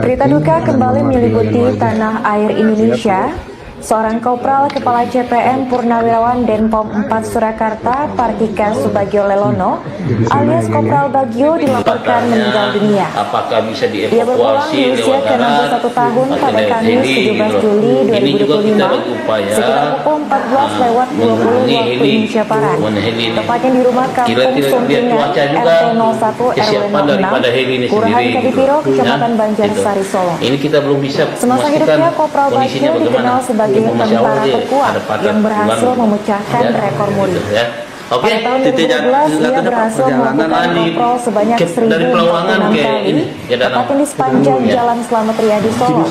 Berita duka kembali menyelimuti tanah air Indonesia. Seorang Kopral Kepala CPM Purnawirawan Denpom 4 Surakarta, Partika Subagio Lelono, alias Kopral Bagio, dilaporkan meninggal dunia. Apakah bisa Ia berpulang di dievakuasi usia lewat darat ke-61 tahun atau pada lewat Kamis heli, 17 Juli Ini juga kita 2025 berupaya sekitar pukul 14:20 menghubungi waktu heli, Indonesia Barat. heli ini. Tepatnya di rumah kampung Kira-kira lihat Sumpingan cuaca juga, RT 01 RW kesiapan daripada heli ini 06 Kelurahan sendiri, Kadipiro, gitu. Kecamatan Ya, Banjarsari, gitu. Solo. Ini kita belum bisa Semasa memastikan hidupnya, Kopral kondisinya Bagio bagaimana. dikenal sebagai Informasi awal tentara dia terkuat ada patah yang berhasil tulang. memecahkan Ya, rekor muri. gitu, ya. Oke, Pada tahun titik 2012, ia berhasil melakukan kontrol sebanyak dari Pelawangan 1.046 ke kali, ini, ya, Danau. tepatnya di sepanjang Ya. Jalan Slamet Riyadi Solo.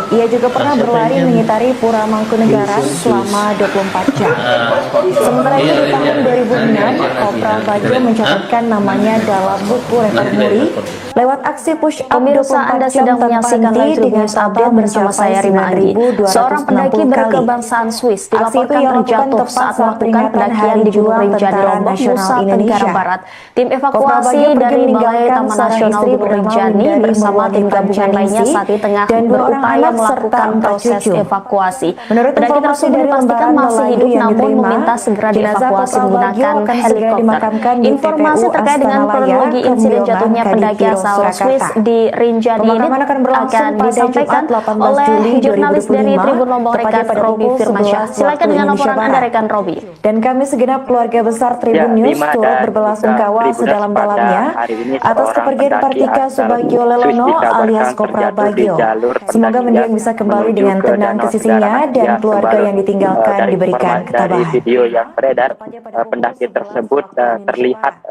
Ia juga pernah berlari mengitari Pura Mangkunegaran selama 24 jam. Sementara itu di tahun 2006, Kopral Bagio mencatatkan namanya dalam buku rekor muri lewat aksi push up Pemirsa, 24 Anda jam sedang tanpa menyaksikan henti live dengan news update bersama saya Rima Anggi. Seorang pendaki 9.260 kali. berkebangsaan Swiss Aksi itu dilaporkan ia lakukan terjatuh tepat saat saat melakukan peringatan pendakian Hari di Gunung Juang Rinjani Tentara Lombok, Nasional Nusa Tenggara Indonesia. Barat. Tim Kopral evakuasi Bagio pergi dari Balai meninggalkan Taman seorang Nasional istri Gunung bernama Rinjani Windari bersama tim Murwani gabungan lainnya Pancaningsi saat ini tengah dan 2 orang berupaya anak melakukan serta 4 proses cucu. evakuasi. Menurut Pendaki informasi tersebut dari dipastikan lembaran masih Melayu hidup yang namun diterima, meminta segera jenazah dievakuasi Kopral Bagio menggunakan akan segera helikopter. dimakamkan di Informasi TPU terkait dengan Astana Laya, kronologi insiden Kemilman, jatuhnya pendaki Kadipiro, asal Surakarta. Swiss di Rinjani ini Pemakaman akan berlangsung akan pada disampaikan Jumat 18 oleh Juli jurnalis dari 2025, Tribun Lombok tepatnya rekan pada Robi pukul Firmansyah. 11 Silakan waktu dengan Indonesia laporan Anda Barat. rekan Robi. Dan kami segenap keluarga keluarga besar Tribun News turut berbelasungkawa sedalam-dalamnya atas kepergian Partika Subagio Lelono alias Kopral Bagio. Semoga mendiang bisa kembali dengan tenang ke sisinya dan keluarga yang ditinggalkan diberikan ketabahan. Dari video yang beredar, pendaki tersebut terlihat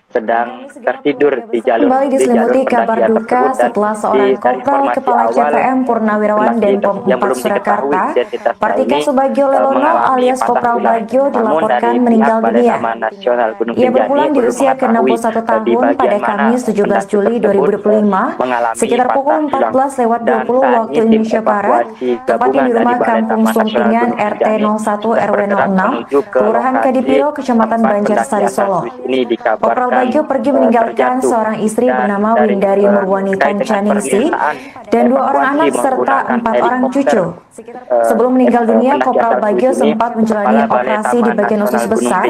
sedang tertidur di jalur. Kembali diselimuti kabar duka setelah seorang kopral kepala CPM Purnawirawan dan POM 4 Surakarta, Partika Subagio Lelono alias Kopral Bagio dilaporkan meninggal dunia. Ia berpulang di usia ke-61 tahun pada Kamis 17 Juli 2025 sekitar pukul 14.20 waktu Indonesia Barat, tepatnya di rumah Kampung Sumpingan RT 01 RW 06, Kelurahan Kadipiro, Kecamatan Banjarsari, Solo. Kopral Bagio pergi meninggalkan seorang istri bernama Windari Murwani Pancaningsi dan 2 orang anak serta 4 orang cucu. Sebelum meninggal dunia, Kopral Bagio sempat menjalani operasi di bagian usus besar,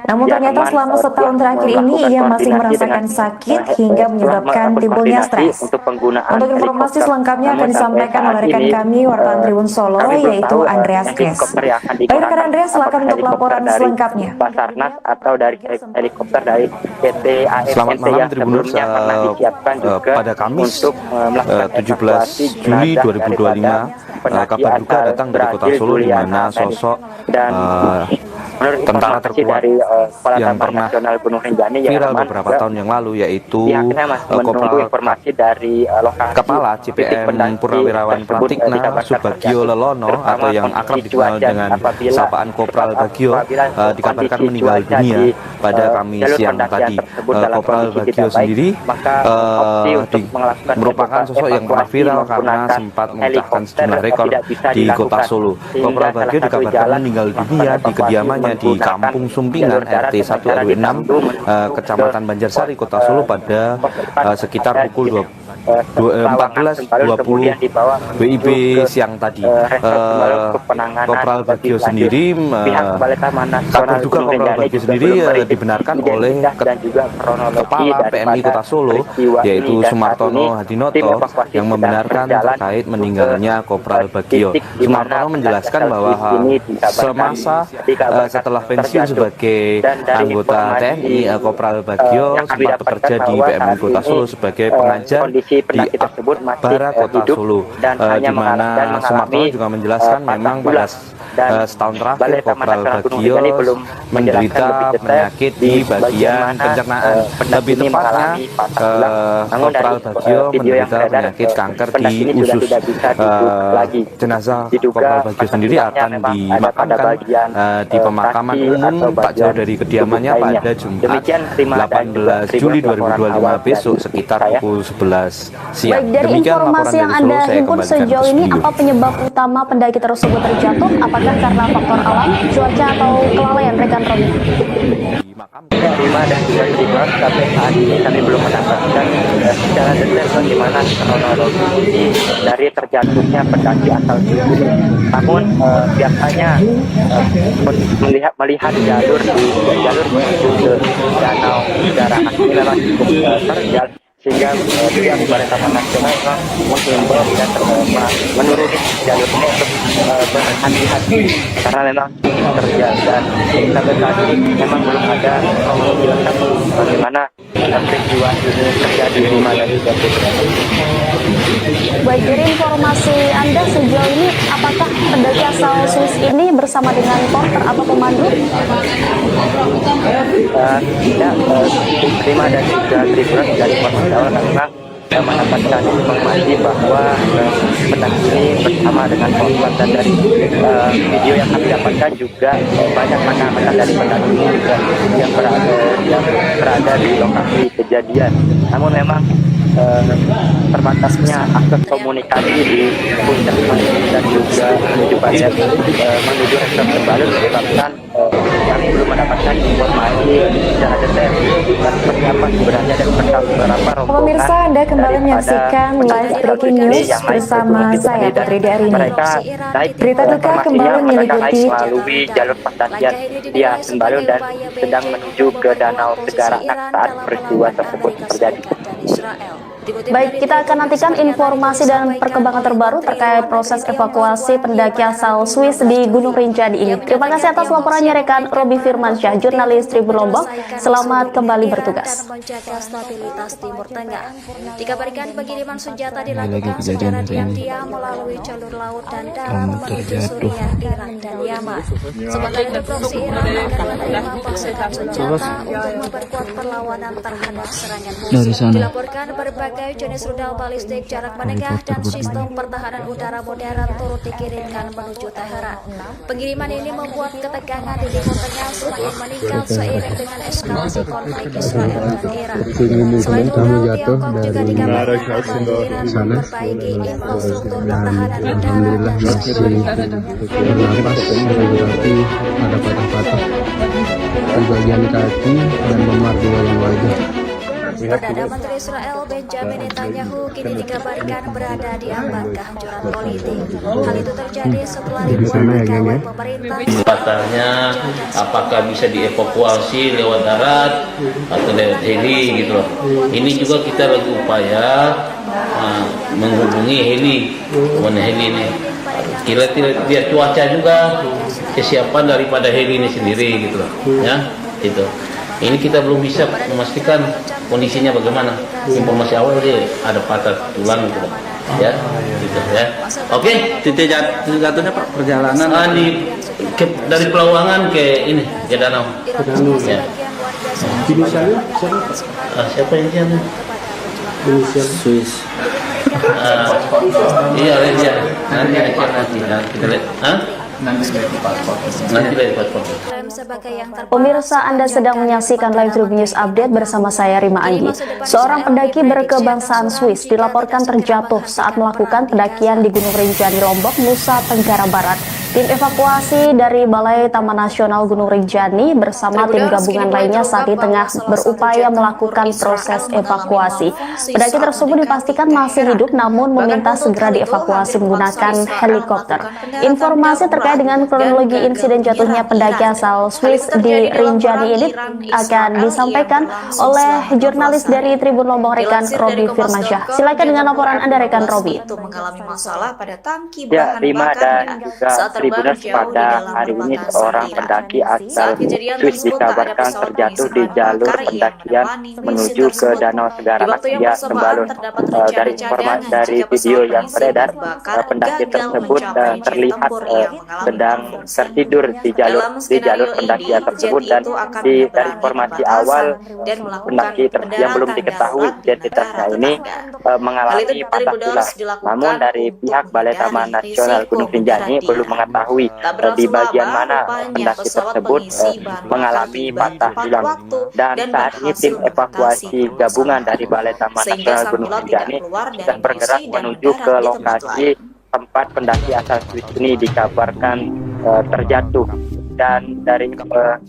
namun ternyata selama setahun terakhir ini ia masih merasakan sakit hingga menyebabkan timbulnya stres. Untuk informasi selengkapnya akan disampaikan oleh rekan kami wartawan Tribun Solo, yaitu Andreas Kres. Baik rekan Andreas, silakan untuk laporan selengkapnya. Basarnas atau dari helikopter dari PT Selamat ASNC malam yang Tribuners. sebelumnya pernah disiapkan juga Pada Kamis untuk melakukan 17 Juli 2025 kabar duka datang dari kota Solo di mana sosok tentara terkuat yang pernah viral beberapa tahun yang lalu, yaitu Kopral Kepala CPM Purnawirawan Pratikna Subagio Lelono atau yang akrab dikenal dengan sapaan Kopral Bagio, dikabarkan meninggal dunia pada Kamis siang tadi. Kopral Bagio sendiri merupakan sosok yang pernah viral karena sempat memecahkan sejumlah rekor di kota Solo. Kopral Bagio dikabarkan meninggal dunia di kediamannya di Kampung Sumpingan RT 1 RW 6 Kecamatan Banjarsari, Kota Solo pada sekitar pukul 14.20 WIB siang tadi. Kopral Bagio sendiri kabar duka Kopral Bagio sendiri dibenarkan oleh Kepala PMI Kota Solo, yaitu Sumartono Hadinoto, yang membenarkan terkait meninggalnya Kopral Bagio. Sumartono menjelaskan bahwa semasa setelah pensiun sebagai anggota TNI, Kopral Bagio sempat bekerja di PMI Kota Solo sebagai pengajar di Akbara Kota Solo, di mana Sumartono juga menjelaskan memang pada setahun terakhir Kopral Bagio menderita penyakit di bagian pencernaan. Lebih tepatnya, Kopral Bagio menderita penyakit kanker di usus. Jenazah Kopral Bagio sendiri akan dimakamkan di pemakaman umum tak jauh dari kediamannya pada Jumat 18 Juli 2025 besok sekitar pukul 11 siang. Baik, dari informasi yang Anda himpun sejauh ini, apa penyebab utama pendaki tersebut terjatuh? Apakah karena faktor alam, cuaca, atau kelalaian, rekan Robi? Terima dan juga Tribun, sampai saat ini kami belum mendapatkan secara detail bagaimana kronologi dari terjatuhnya pendaki asal Solo. Namun biasanya melihat jalur menuju ke danau udara ini memang cukup terjal, sehingga pihak Balai Taman Nasional menghimbau dan menuruni jalurnya untuk berhati-hati karena memang terjal, dan sampai saat ini memang belum ada kronologi lengkap bagaimana peristiwa ini terjadi di mana juga. Baik, dari informasi Anda sejauh ini, apakah pendaki asal Swiss ini bersama dengan porter atau pemandu? Tidak, terima dan juga Tribun dari informasi awal karena mendapatkan informasi bahwa pendaki ini bersama dengan korban, dan dari video yang kami dapatkan juga banyak rekan-rekan dari pendaki ini juga yang berada di lokasi kejadian. Namun memang terbatasnya akses komunikasi di puncak dan juga menuju resort Sembalun menyebabkan kami belum mendapatkan informasi secara detail dan seperti apa sebenarnya dan beberapa rombongan. Pemirsa, Anda kembali menyaksikan live breaking news bersama saya Putri Darini. Berita duka kembali menyelimuti melalui jalur pendakian via Sembalun dan sedang menuju ke Danau Segara saat peristiwa tersebut terjadi. Israel. Baik, kita akan nantikan informasi dan perkembangan terbaru terkait proses evakuasi pendaki asal Swiss di Gunung Rinjani ini. Terima kasih atas laporannya rekan Robi Firmansyah, jurnalis Tribun Lombok. Selamat kembali bertugas. Menjaga stabilitas Timur Tengah. Dikabarkan pengiriman senjata dilakukan secara diam-diam melalui jalur laut dan darat menuju Suriah, Irak, dan Yaman. Sementara itu, proksi Iran akan menerima pasukan senjata untuk memperkuat perlawanan terhadap serangan musuh. Dilaporkan berbagai jenis rudal balistik jarak menengah dan sistem pertahanan udara modern turut dikirimkan menuju Teheran. Pengiriman ini membuat ketegangan di Timur Tengah semakin meningkat seiring dengan eskalasi konflik Israel dan Iran. Selain rudal, Tiongkok juga dikabarkan akan memperbaiki infrastruktur pertahanan udara dan bernapas, berarti ada patah-patah di bagian kaki dan memar di bagian wajah. Perdana Menteri Israel Benjamin Netanyahu kini dikabarkan berada di ambang kehancuran politik. Hal itu terjadi setelah ribuan pegawai pemerintah Katanya apakah bisa dievakuasi lewat darat atau lewat heli gitu loh. Ini juga kita lagi upaya menghubungi heli ini. Kita lihat cuaca juga, kesiapan daripada heli ini sendiri gitu loh, ya itu. Ini kita belum bisa memastikan kondisinya bagaimana. Informasi awal dia ada patah tulang gitu, ya, gitu ya. Oke, Titik jatuhnya Pak perjalanan dari Pelawangan ke ini ke danau. Ya. Inisialnya Siapa yang dia? Swiss. Iya, dia. Nanti kita lihat. Nanti lihat paspor. sebagai yang Pemirsa, Anda sedang menyaksikan live Tribun News Update bersama saya Rima Anggi. Seorang pendaki berkebangsaan Swiss dilaporkan terjatuh saat melakukan pendakian di Gunung Rinjani, Lombok, Nusa Tenggara Barat. Tim evakuasi dari Balai Taman Nasional Gunung Rinjani bersama tim gabungan lainnya saat ini tengah berupaya melakukan proses evakuasi. Pendaki tersebut dipastikan masih hidup namun meminta segera dievakuasi menggunakan helikopter. Informasi terkait dengan kronologi insiden jatuhnya pendaki asal Swiss di Rinjani ini akan disampaikan oleh jurnalis dari Tribun Lombok rekan Robi Firmansyah. Silakan dengan laporan Anda rekan Robi. Mengalami masalah pada tangki Ya, bahan Rima dan bakarnya juga saat terbang Tribuners jauh di pada dalam hari ini perbatasan seorang Iran. pendaki asal Saat kejadian Swiss tersebut, tak ada dikabarkan pesawat terjatuh di pengisian jalur bakar yang pendakian menepani misi menuju ke tersebut. Danau Di Segara waktu yang Nasia bersamaan Sembalun. terdapat Dari rencana informasi cadangan dari jika video pesawat yang pengisi beredar, bahan bakar pendaki gagal tersebut mencapai jet terlihat tempur yang mengalami sedang malfunction. tertidur di jalur Dalam skenario pendakian ini, tersebut, jet dan itu akan dari menyeberangi informasi perbatasan awal dan melakukan pendaki yang belum pendaratan diketahui darurat di identitasnya negara ini tetangga. mengalami Hal itu patah tulang. dilakukan Namun dari untuk pihak Balai Taman menghindari Nasional risiko Gunung Rinjani mendarat belum di mengetahui Tak berlangsung di bagian lama, mana rupanya pendaki pesawat tersebut pengisi bahan bakar mengalami tiba patah tepat tulang. waktu Dan dan saat ini berhasil tim mengatasi evakuasi gabungan dari Balai Taman sehingga Nasional sang Gunung pilot tidak Rinjani keluar dari sudah bergerak posisi dan menuju mendarat ke di tempat lokasi lain. tempat pendaki asal Swiss ini dikabarkan terjatuh. Dan dari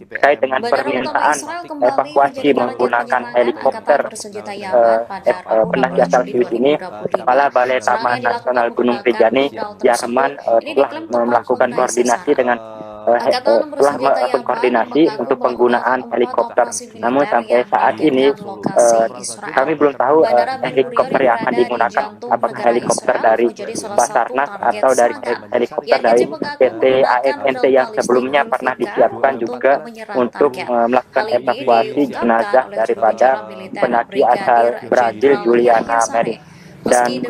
terkait dengan permintaan evakuasi menggunakan helikopter pendaki asal Swiss ini, Kepala Balai Taman Nasional Gunung Rinjani Jerman telah melakukan koordinasi dengan telah melakukan koordinasi untuk penggunaan helikopter. Namun sampai saat ini kami belum tahu helikopter yang akan digunakan, apakah helikopter dari Basarnas atau dari helikopter dari PT AMNT yang sebelumnya pernah disiapkan juga untuk melakukan evakuasi jenazah daripada pendaki asal Brazil Juliana Mary. Dan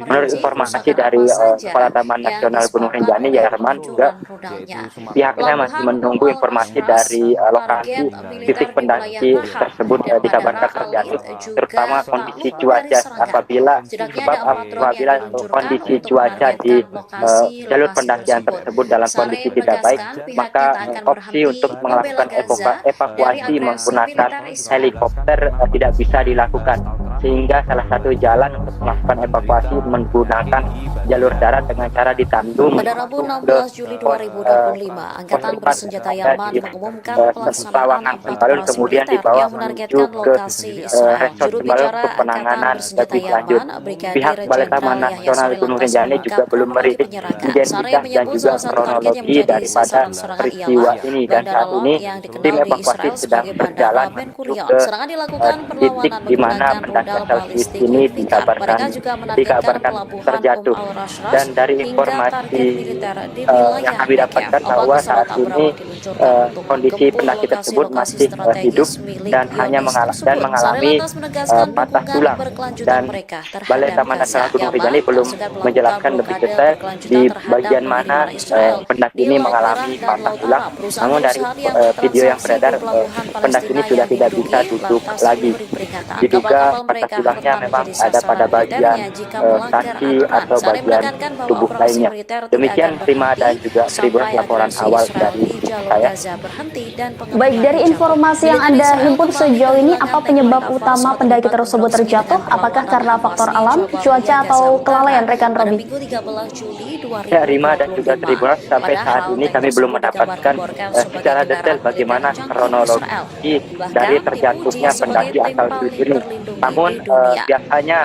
menurut informasi dari Kepala Taman Nasional Gunung Rinjani Jerman juga, pihaknya masih menunggu informasi dari lokasi titik pendaki tersebut dikabarkan terjatuh, terutama kondisi cuaca. Apabila kondisi cuaca di jalur pendakian tersebut dalam kondisi tidak baik, maka opsi untuk melakukan evakuasi menggunakan helikopter tidak bisa dilakukan, sehingga salah satu jalan untuk melakukan evakuasi menggunakan jalur darat dengan cara ditandu. Pada Rabu 16 Juli 2025, Angkatan Bersenjata Yaman mengumumkan pelaksanaan apel kemudian militer dibawa yang menargetkan lokasi Israel. Juru bicara Angkatan Bersenjata Yaman, Pihak Balai Taman Nasional Gunung Rinjani juga belum merilis identitas dan juga kronologi daripada peristiwa ini, dan saat ini tim evakuasi sedang berjalan menuju ke titik di mana pendaki asal Swiss ini dikabarkan terjatuh. Dan dari informasi yang kami dapatkan bahwa saat ini kondisi pendaki tersebut masih hidup dan hanya mengalami patah tulang. Dan Balai Taman Nasional Gunung Rinjani belum menjelaskan lebih detail di bagian mana pendaki ini mengalami patah tulang. Namun dari video yang beredar, pendaki ini sudah tidak bisa duduk lagi. Diduga patah tulangnya memang ada pada bagian kaki atau bagian tubuh lainnya. Demikian Prima dan juga Tribun laporan awal dari saya. Baik, dari informasi yang Anda himpun sejauh ini, apa penyebab utama pendaki tersebut terjatuh? Apakah karena faktor alam, cuaca, atau kelalaian, rekan Robi? Ya, Rima dan juga Tribun, sampai saat ini kami belum mendapatkan secara detail bagaimana kronologi dari terjatuhnya pendaki asal Swiss ini. Namun biasanya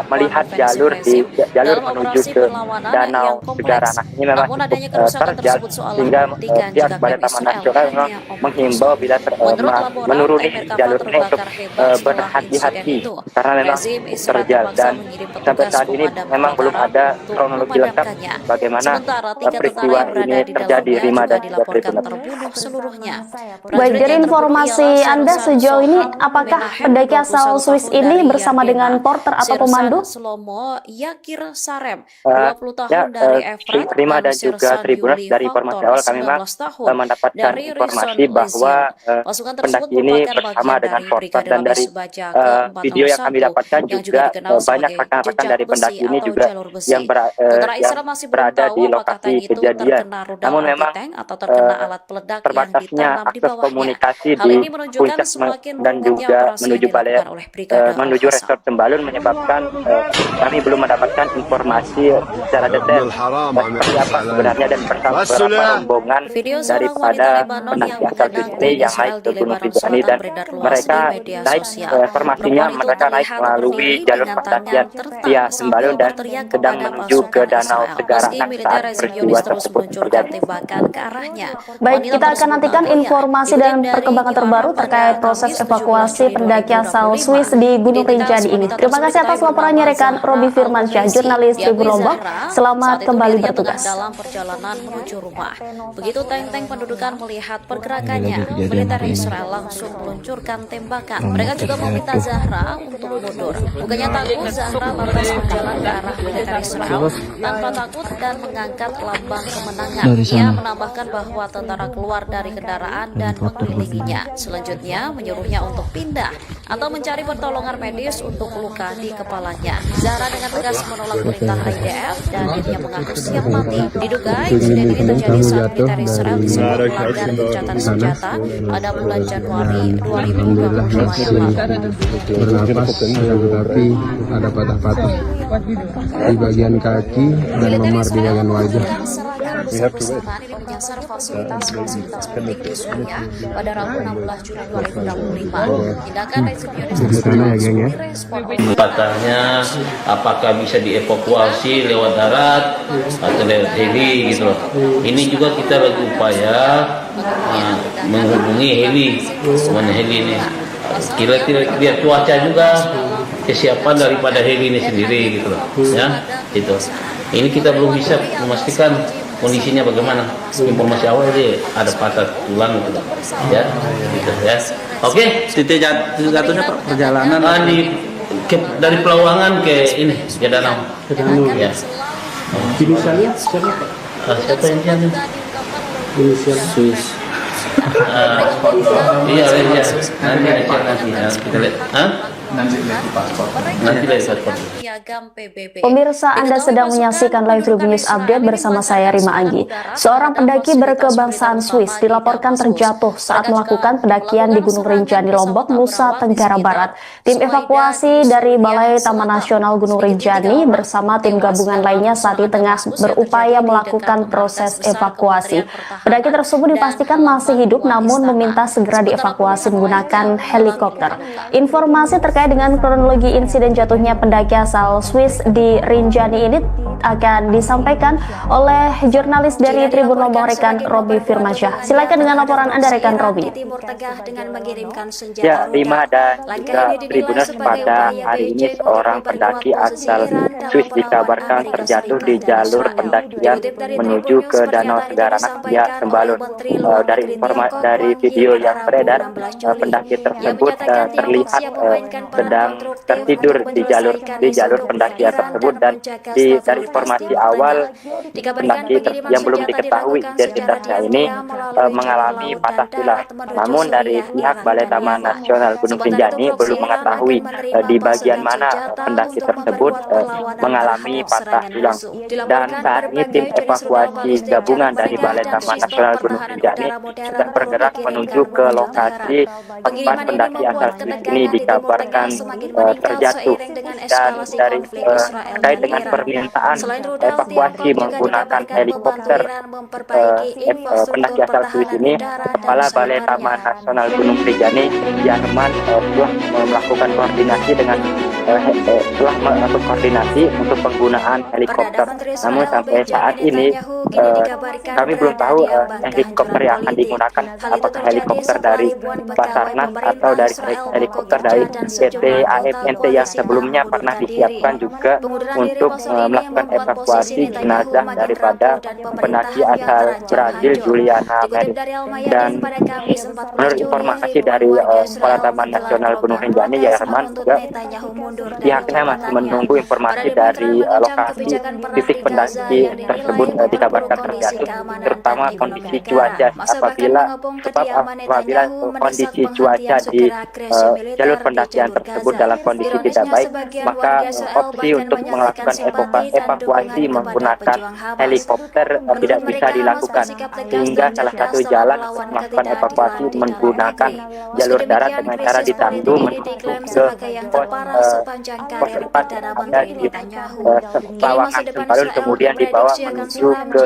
melihat jalur menuju ke Danau Segara Anak ini memang cukup terjal, sehingga pihak Balai Taman Nasional memang menghimbau bila menuruni jalur ini untuk berhati-hati karena memang terjal. Dan sampai saat ini memang belum ada kronologi lengkap bagaimana peristiwa ini terjadi, Rima dan juga Tribun. Baik, dari informasi Anda sejauh ini, apakah pendaki asal Swiss ini bersama dengan porter atau pemandu? Rima dan juga Tribun, dari informasi awal kami memang mendapatkan informasi bahwa pendaki ini bersama dengan porter, dan dari video yang kami dapatkan juga banyak rekan-rekan dari pendaki ini juga yang berada di lokasi kejadian. Namun memang terbatasnya akses komunikasi di puncak dan juga menuju resort Sembalun menyebabkan kami belum mendapatkan informasi secara detail seperti apa sebenarnya dan beberapa rombongan daripada pendaki asal Swiss yang naik ke Gunung Rinjani, dan mereka naik informasinya mereka naik melalui jalur pendakian via Sembalun dan sedang menuju ke Danau Segara Anak saat peristiwa tersebut terjadi. Baik, kita akan nantikan informasi dan perkembangan terbaru terkait proses evakuasi pendaki asal Swiss di Gunung Rinjani ini. Terima kasih atas laporannya rekan Robi Firmansyah, jurnalis Tribun Lombok. Selamat kembali bertugas. Dalam perjalanan menuju rumah. Begitu tank-tank pendudukan melihat pergerakannya, militer Israel langsung meluncurkan tembakan. Mereka juga meminta Zahra untuk mundur. Bukannya takut, Zahra lantas berjalan ke arah militer Israel tanpa takut dan mengangkat lambang kemenangan. Ia menambahkan bahwa tentara keluar dari kendaraan dan mengelilinginya. Selanjutnya menyuruhnya untuk pindah atau mencari pertolongan medis untuk luka di kepalanya. Zahra dengan tegas menolak perintah IDF dan dirinya mengaku siap mati. Diduga insiden ini terjadi saat militer Israel disebut melanggar gencatan senjata pada bulan Januari 2025 yang lalu. Bernapas, tetapi ada patah-patah di bagian kaki dan memar di bagian wajah. Bersamaan ini menyasar fasilitas penting di Suriah pada Rabu 16 Juni 2025. Tindakan rezimionis tersebut direspon. Patahnya apakah bisa dievakuasi lewat darat atau lewat heli gitu loh. Ini juga kita lagi upaya menghubungi heli ini. Kira-kira lihat cuaca juga, kesiapan daripada heli ini sendiri gitu loh. Ya, itu. Ini kita belum bisa memastikan kondisinya bagaimana. Informasi awal sih ada patah tulang gitu. Ya, gitu ya. Oke, Titik jatuhnya perjalanan dari Pelawangan ke ini ke Danau. Ya. Inisialnya siapa? Siapa yang jamin? Inisial Swiss. Iya. Nanti kita lihat. Nanti lihat paspor. Pemirsa, Anda sedang menyaksikan live Tribun News Update bersama saya Rima Anggi. Seorang pendaki berkebangsaan Swiss dilaporkan terjatuh saat melakukan pendakian di Gunung Rinjani, Lombok, Nusa Tenggara Barat. Tim evakuasi dari Balai Taman Nasional Gunung Rinjani bersama tim gabungan lainnya saat ini tengah berupaya melakukan proses evakuasi. Pendaki tersebut dipastikan masih hidup namun meminta segera dievakuasi menggunakan helikopter. Informasi terkait dengan kronologi insiden jatuhnya pendaki asal asal Swiss di Rinjani ini akan disampaikan oleh jurnalis dari Tribun Lombok rekan Robi Firmansyah. Silakan dengan laporan Anda rekan Robi. Ya, Rima dan juga Tribuners, pada hari ini seorang pendaki asal Swiss dikabarkan terjatuh di jalur pendakian menuju ke Danau Segaranak Biak Sembalun. Dari video yang beredar, pendaki tersebut terlihat sedang tertidur di jalur pendakian tersebut, dan dari informasi awal pendaki yang belum diketahui identitasnya ini mengalami patah tulang. Namun dari pihak Balai Taman Nasional Gunung Rinjani belum mengetahui di bagian mana pendaki tersebut mengalami patah tulang. Dan saat ini tim evakuasi gabungan dari Balai Taman Nasional Gunung Rinjani sudah bergerak menuju ke lokasi tempat pendaki asal Swiss ini dikabarkan terjatuh. Dan dari terkait dengan permintaan evakuasi menggunakan helikopter pendaki asal Swiss ini, Kepala Balai Taman Nasional Gunung Rinjani Yarman telah melakukan koordinasi untuk penggunaan helikopter. Namun sampai saat ini kami belum tahu helikopter yang akan digunakan, apakah helikopter dari Basarnas atau dari helikopter dari PT AFNT yang sebelumnya pernah disiapkan juga untuk melakukan evakuasi jenazah daripada pendaki asal Brazil Juliana Meri. Dan menurut informasi dari Kepala Taman Nasional Gunung Rinjani Yarman juga, pihaknya masih menunggu informasi dari lokasi titik pendaki tersebut dikabarkan terjatuh, terutama kondisi cuaca. Apabila kondisi cuaca di jalur pendakian tersebut dalam kondisi tidak baik, maka opsi untuk melakukan evakuasi menggunakan helikopter tidak bisa dilakukan, sehingga salah satu jalan melakukan evakuasi menggunakan jalur darat dengan cara ditandu menuju ke pos 4 yang ada di Sawangan Sembalun, kemudian dibawa menuju ke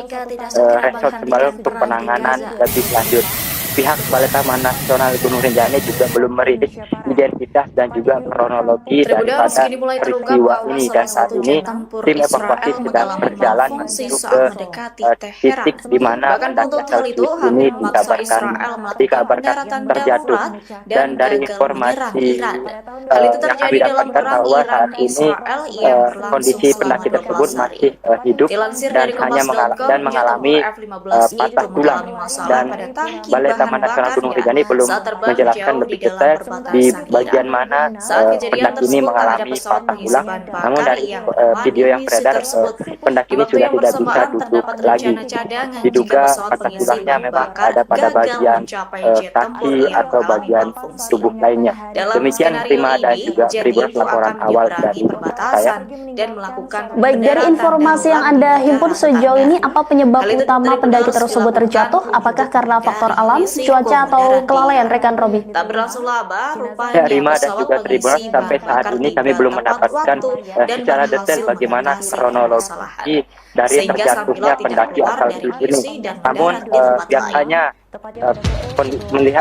resort Sembalun untuk penanganan lebih lanjut. Pihak Balai Taman Nasional Gunung Rinjani juga belum merilis identitas dan juga kronologi daripada peristiwa ini, dan saat ini tim evakuasi sedang berjalan menuju ke titik di mana pendaki asal Swiss ini dikabarkan terjatuh. Dan dari informasi yang kami dapatkan bahwa saat ini kondisi pendaki tersebut masih hidup dan mengalami patah tulang, dan Balai Taman Nasional Gunung Rinjani belum menjelaskan lebih detail di bagian mana pendaki ini mengalami patah tulang. Namun dari video yang beredar, pendaki ini sudah tidak bisa duduk lagi. Diduga patah tulangnya memang ada pada bagian kaki atau bagian tubuh lainnya. Demikian Rima dan juga Tribuners laporan awal dari saya. Baik, dari informasi yang Anda himpun sejauh ini, apa penyebab utama pendaki tersebut terjatuh? Apakah karena faktor alam, cuaca, atau kelalaian rekan Robi? Ya, Rima dan juga Tribuners, sampai saat ini kami belum mendapatkan secara detail bagaimana kronologi dari terjatuhnya pendaki asal Swiss ini. Namun biasanya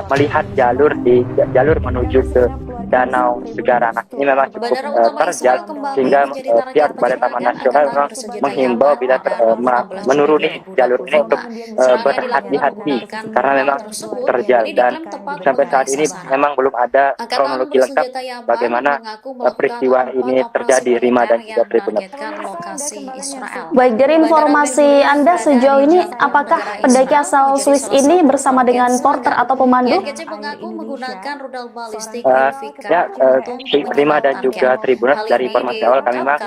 melihat jalur menuju ke Danau Segaranak ini memang cukup terjal, sehingga pihak Balai Taman Nasional memang menghimbau bila menuruni jalur ini untuk berhati-hati karena memang terjal. Dan sampai saat ini memang belum ada kronologi lengkap bagaimana peristiwa ini terjadi, Rima dan juga Tribuners. Baik, dari informasi Anda sejauh ini, apakah pendaki asal Swiss ini bersama dengan porter atau pemandu? Rima dan juga Tribuners, dari informasi awal kami memang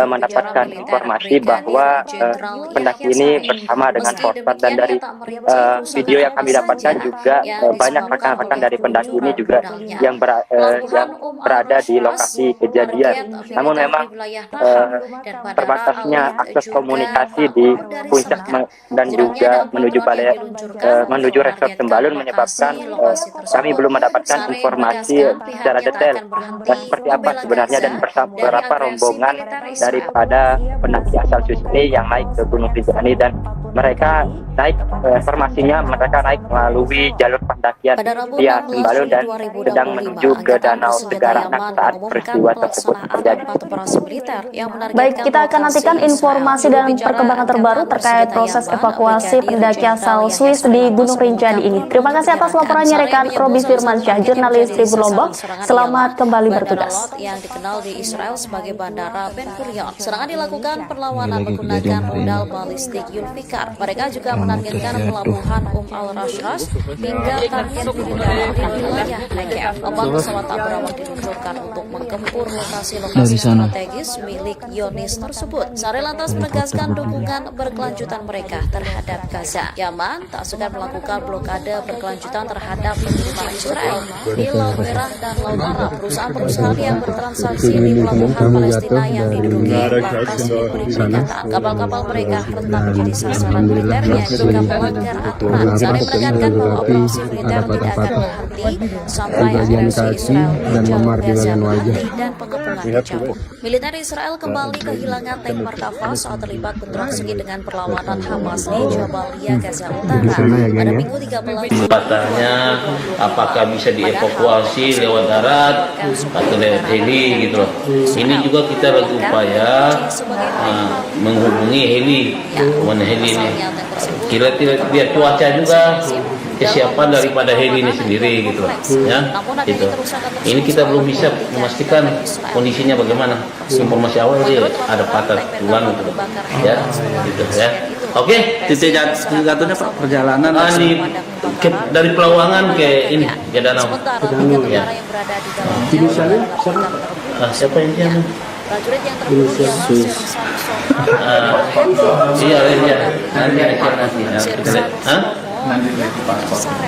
mendapatkan informasi bahwa pendaki ini bersama dengan porter, dan dari video yang kami dapatkan juga banyak rekan-rekan dari pendaki ini juga yang berada di lokasi kejadian. Namun memang terbatasnya akses komunikasi di puncak dan juga menuju resort Sembalun menyebabkan kami belum mendapatkan informasi secara detail seperti apa sebenarnya dan berapa rombongan daripada pendaki asal Swiss ini yang naik ke Gunung Rinjani, dan mereka naik, informasinya mereka naik melalui jalur pendakian Pada Rabu via 16 Sembalun dan Juli sedang 2025, menuju ke Angkatan Danau Bersenjata Segaranak Yaman saat mengumumkan peristiwa tersebut pelaksanaan terjadi. 4 operasi militer yang menargetkan Baik, kita akan lokasi nantikan informasi Israel. dan Jurubicara perkembangan terbaru Angkatan terkait Bersenjata proses Yaman, evakuasi Brigadir pendaki asal Jenderal Yahya Swiss di Sarilantas Gunung Rinjani ini. mengungkapkan Terima kasih atas laporannya rekan Robi Firmansyah, jurnalis Tribun Lombok. Selamat kembali bertugas. Yang dikenal di Israel sebagai Bandara Ben Gurion. Serangan dilakukan perlawanan menggunakan rudal balistik Yulfikar. Mereka juga menargetkan pelabuhan al-Rashrash hingga target di wilayah Negev. 4 pesawat tak berawak diluncurkan untuk menggempur lokasi-lokasi strategis milik Yonis tersebut. Sarilantas menegaskan dukungan berkelanjutan mereka terhadap Gaza. Yaman tak segan melakukan blokade berkelanjutan terhadap pengiriman Israel di Laut Merah dan Laut Arab. Perusahaan-perusahaan yang bertransaksi di pelabuhan Palestina yang diduduki lantas diberi peringatan. Kapal-kapal mereka rentan menjadi sasaran militernya jika melanggar aturan. Sari menekankan bahwa operasi militer tidak akan berhenti sampai agresi Israel dan di memar di Gaza bagian wajah. berhenti dan pengepungan dicabut. Militer Israel kembali kehilangan tank Merkava saat terlibat bentrok sengit dengan perlawanan Hamas di Jabalia, Gaza Utara pada Minggu 13 Katanya apakah bisa dievakuasi lewat darat atau lewat heli gitu loh. Ini juga kita lagi upaya menghubungi heli, mana heli ini. Kira-kira biar cuaca juga kesiapan daripada heli ini sendiri gitu loh. Ya, gitu. Ini kita belum bisa memastikan kondisinya bagaimana. Informasi awal dia ada patah tulang gitu loh. Ya, gitu ya. Oke, Titik jatuhnya Pak, perjalanan dari Pelawangan ke ini ke danau. Ya. Siapa yang dia? prajurit yang terbunuh di Alas Iya,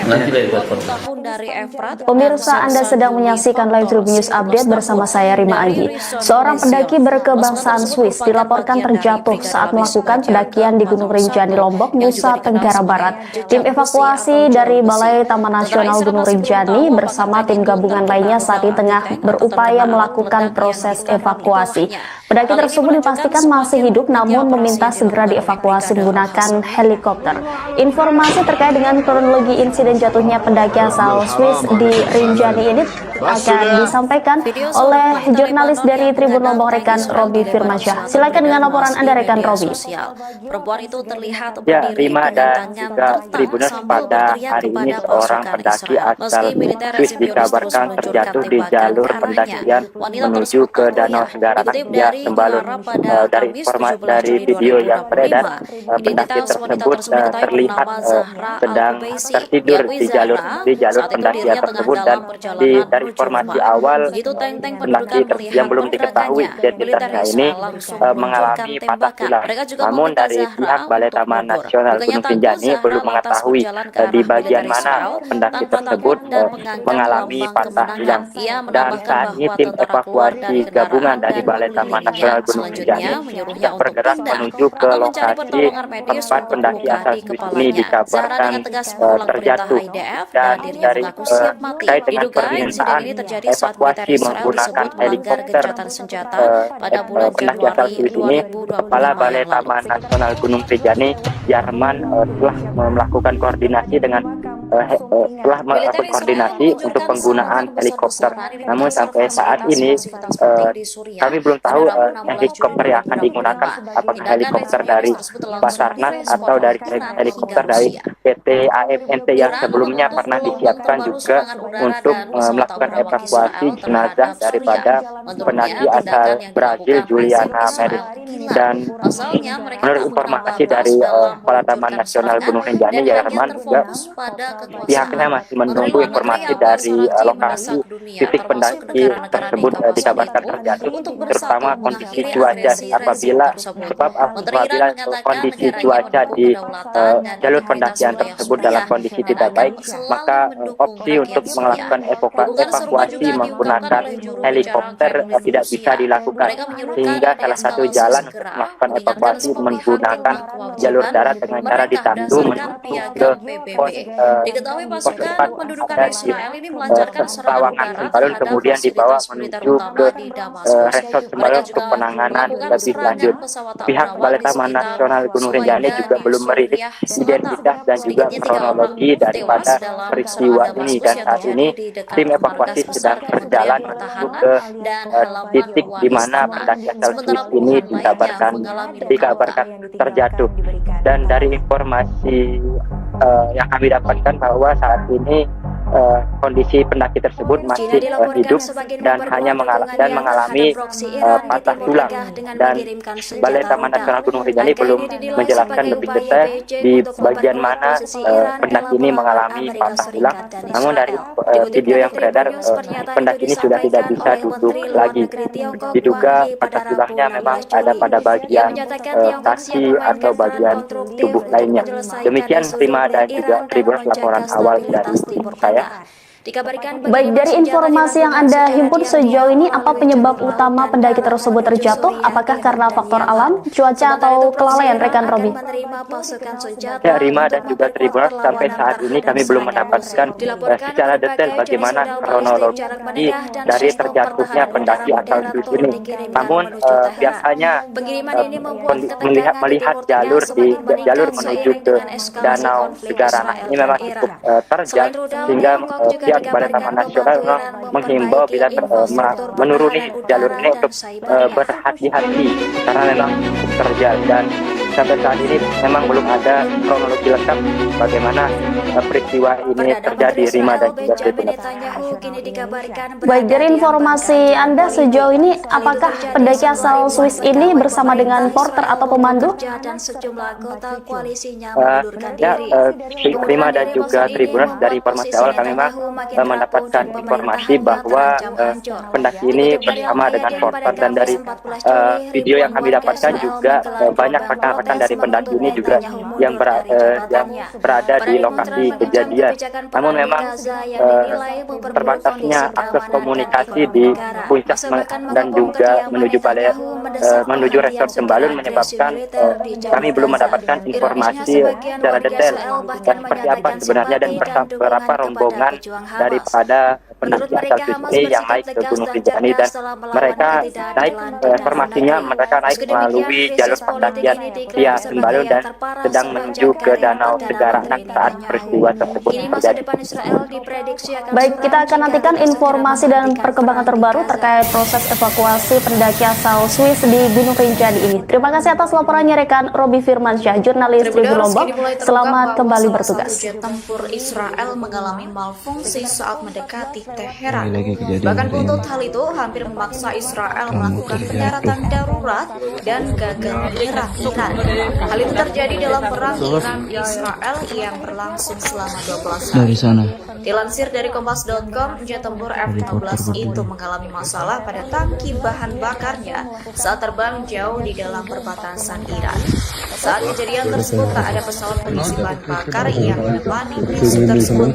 nanti tahun dari Efrat. Pemirsa, Anda sedang menyaksikan Live Tribun News Update bersama saya Rima Anggi. Seorang pendaki berkebangsaan Swiss dilaporkan terjatuh saat melakukan pendakian di Gunung Rinjani, Lombok, Nusa Tenggara Barat. Tim evakuasi dari Balai Taman Nasional Gunung Rinjani bersama tim gabungan lainnya saat ini tengah berupaya melakukan proses evakuasi. Pendaki tersebut dipastikan masih hidup namun meminta segera dievakuasi menggunakan helikopter. Informasi terkait dengan kronologi insiden jatuhnya pendaki asal Swiss di Rinjani ini akan disampaikan oleh jurnalis dari Tribun Lombok rekan Robi Firmansyah. Silakan dengan laporan Anda rekan Robi. Perempuan itu terlihat Ya, berdiri Rima dengan dan tangan juga Tribuners sambil pada berteriak hari ini kepada seorang pasukan pendaki Israel. asal Meski militer Swiss Resimius dikabarkan terus meluncurkan terjatuh di tembakan jalur ke arahnya. pendakian Wanita menuju tersebut ke terkoyak. Danau Segaranak Dikutip via dari Sembalun. Gelara pada Dari Kamis informasi 17 dari Juli video yang 2025, beredar, pendaki identitas wanita tersebut tersebut diketahui terlihat bernama Zahra sedang Al-Kubaisi. tertidur Diakui di jalur Zahra saat itu pendakian dirinya tengah tersebut, dan dalam perjalanan dari menuju informasi rumah. awal Begitu tank-tank pendaki pendudukan melihat yang belum diketahui pergerakannya, militer identitasnya ini Israel langsung mengalami meluncurkan patah tembakan. tulang. Mereka juga Namun meminta dari Zahra pihak Balai untuk Taman mundur. Nasional Bukannya Gunung takut, Rinjani Zahra belum lantas mengetahui berjalan ke di arah bagian militer mana Israel pendaki tanpa tersebut takut dan mengangkat mengalami lambang patah kemenangan. tulang. Ia Dan menambahkan saat ini bahwa tim tentara keluar dari evakuasi gabungan kendaraan dari dan Balai Taman mengelilinginya. Nasional Gunung Selanjutnya Rinjani menyuruhnya sudah untuk bergerak pindah menuju ke atau mencari lokasi pertolongan medis tempat untuk pendaki luka asal di Swiss ini kepalanya. Zahra dikabarkan dengan tegas menolak perintah terjatuh. IDF Dan dan dirinya dari mengaku siap mati. terkait dengan Diduga insiden permintaan ini terjadi saat militer evakuasi Israel menggunakan disebut melanggar helikopter gencatan senjata pada bulan pendaki asal Januari Swiss ini, 2025 Kepala Balai yang lalu. Taman Nasional Gunung Rinjani Jerman telah melakukan koordinasi dengan telah melakukan koordinasi untuk penggunaan helikopter. Namun sampai saat ini kami belum tahu helikopter yang akan digunakan, apakah helikopter dari Basarnas atau dari helikopter dari PT AMNT yang sebelumnya pernah disiapkan juga untuk melakukan evakuasi jenazah daripada pendaki asal Brazil Juliana Meris. Dan menurut informasi dari Kepala Taman Nasional Gunung Rinjani Jerman juga pihaknya masih menunggu informasi dari lokasi titik pendaki tersebut dikabarkan terjatuh, terutama kondisi cuaca apabila kondisi cuaca di jalur pendakian tersebut dalam kondisi tidak baik, maka opsi untuk melakukan evakuasi menggunakan helikopter tidak bisa dilakukan, sehingga salah satu jalan untuk melakukan evakuasi menggunakan jalur darat dengan cara ditandu menuju ke pos Diketahui pos pasukan 4 pendudukan ada di Israel ini melancarkan serangan Tersawangan udara Sembalun, terhadap kemudian dibawa fasilitas militer menuju utama ke di Damaskus. resort Mereka Sembalun untuk juga penanganan melakukan lebih serangan lanjut. pesawat Pihak Al-Rawat Balai di Taman sekitar Nasional Gunung Rinjani Suwaida juga di belum merilis Suriah Selatan. identitas dan juga Sedikitnya 3 orang kronologi tewas daripada dalam peristiwa serangan ini, Damaskus dan yang saat terjadi ini di dekat tim markas evakuasi besar sedang Kementerian berjalan menuju Pertahanan ke dan halaman titik di luar mana istana. pendaki asal Sementara Swiss ini puluhan lainnya mengalami luka-luka. terjatuh. Dan dari informasi yang kami dapatkan bahwa saat ini kondisi pendaki tersebut Cina masih dilaporkan hidup sebagian dan memperkuat hanya dukungannya mengalami terhadap proksi Iran di patah Timur tulang, Tengah dengan dan mengirimkan senjata Balai Taman rudal. Nasional Gunung Rinjani Langkah belum ini dinilai menjelaskan sebagai lebih upaya detail Beijing di untuk bagian memperkuat mana posisi Iran pendaki dalam ini melawan mengalami Amerika patah tulang. Serikat dan Namun dari Israel. Dikutip video dari yang beredar, Tribun News, pernyataan pendaki itu ini sudah tidak disampaikan bisa oleh duduk Menteri Luar lagi. Negeri Tiongkok Diduga Wang Yi pada patah Rabu tulangnya 16 memang ada Juli. pada Ia bagian menyatakan Tiongkok siap kaki memainkan atau peran bagian konstruktif tubuh untuk lainnya. menyelesaikan Demikian isu Prima nuklir dan juga Iran dan Tribun menjaga laporan awal dari stabilitas Timur saya. Tengah. Dikabarkan Baik, pengiriman dari senjata informasi yang dilakukan Anda secara himpun diam-diam sejauh ini, apa melalui penyebab jalur laut utama dan pendaki darat tersebut menuju terjatuh? Suriah, Apakah Irak, karena dan faktor Yaman. alam, cuaca, Sementara atau itu, proksi kelalaian Iran rekan akan Robi? menerima pasukan senjata Ya, Rima untuk dan juga memperkuat Tribun, sampai perlawanan saat ini terhadap kami belum serangan mendapatkan musuh. Dilaporkan secara detail berbagai jenis bagaimana rudal balistik kronologi jarak menengah dan dari sistem terjatuhnya pertahanan pendaki udara asal modern Swiss turut ini. dikirimkan Namun menuju Teheran. biasanya Pengiriman ini membuat ketegangan di melihat Timur Tengah jalur semakin meningkat jalur menuju seiring ke dengan eskalasi danau konflik Segaranang Israel ini dan memang Iran. cukup terjal, Selain rudal, sehingga Tiongkok juga pihak Balai dikabarkan Taman Nasional membantu Iran menghimbau memperbaiki bila infrastruktur menuruni pertahanan jalur udara ini dan untuk cybernya. berhati-hati karena memang cukup terjal, dan sampai saat ini memang belum ada kronologi lengkap bagaimana peristiwa ini Perdana terjadi, Menteri Rima dan Israel juga Benjamin Tribun. Netanyahu kini dikabarkan Baik, dari berada di informasi ambang Anda kajian sejauh politik. ini, Hal itu apakah terjadi pendaki setelah asal ribuan Swiss ini pegawai bersama dengan pemerintah porter Israel atau pemandu? bekerja dan sejumlah anggota koalisinya Ya, mengundurkan diri. Prima dan diri juga maksud ini Tribun, membuat dari informasi posisi awal kami memang Netanyahu makin rapuh mendapatkan dan informasi pemerintahannya bahwa terancam hancur. pendaki ini Dikutip dari bersama dengan Al-Mayadin porter, pada dan dari Kamis 14 Juli, video yang kami ribuan warga dapatkan Israel juga menggelar banyak gelombang rekan-rekan protes dari pendaki menuntut ini juga Netanyahu yang mundur dari jabatannya. berada Para di demonstran lokasi mengecam kejadian. kebijakan Namun perang di memang Gaza yang dinilai memperburuk terbatasnya kondisi akses keamanan dan komunikasi ekonomi di negara. puncak Masa bahkan dan mengepung juga kediaman menuju balai Netanyahu mendesak menuju penghentian resort segera Sembalun agresi menyebabkan militer di jalur kami belum Gaza. mendapatkan Ironisnya, informasi sebagian secara warga detail Israel bahkan seperti apa menyatakan sebenarnya dan simpati dan berapa dukungan kepada rombongan pejuang Hamas. daripada Menurut pendaki asal mereka, Swiss Hamas ini yang bersikap naik ke tegas Gunung dan Rinjani, dan cerdas dalam melawan mereka ketidakadilan naik di dalam informasinya negeri. mereka naik Meski demikian, melalui krisis jalur politik pendakian ini diklaim via sebagai Sembalun yang dan terparah sedang sejak menuju ke karir danau Perdana Segaranang Menteri saat Netanyahu. peristiwa tersebut Kini masa terjadi. depan Israel diprediksi akan Baik, suram kita akan jika nantikan Amerika segera informasi dan menghentikan perkembangan perang di terbaru Gaza. terkait proses evakuasi pendaki asal Swiss di Gunung Rinjani ini. Terima kasih atas laporannya rekan Robi Firmansyah, jurnalis Tribun Lombok. Selamat kembali bertugas. Jet tempur Israel mengalami malfungsi saat mendekati Teheran. Lagi kejadian Bahkan kayak buntut ini. hal itu hampir memaksa Israel Kamu melakukan terjatuh. pendaratan darurat dan gagal menyerang Iran. Hal itu terjadi dalam perang Iran-Israel yang berlangsung selama 12 hari. Dari sana. Dilansir dari Kompas.com, jet tempur F-16 itu mengalami masalah pada tangki bahan bakarnya saat terbang jauh di dalam perbatasan Iran. Saat kejadian tersebut tak ada pesawat pengisi bahan bakar yang menemani misi tersebut.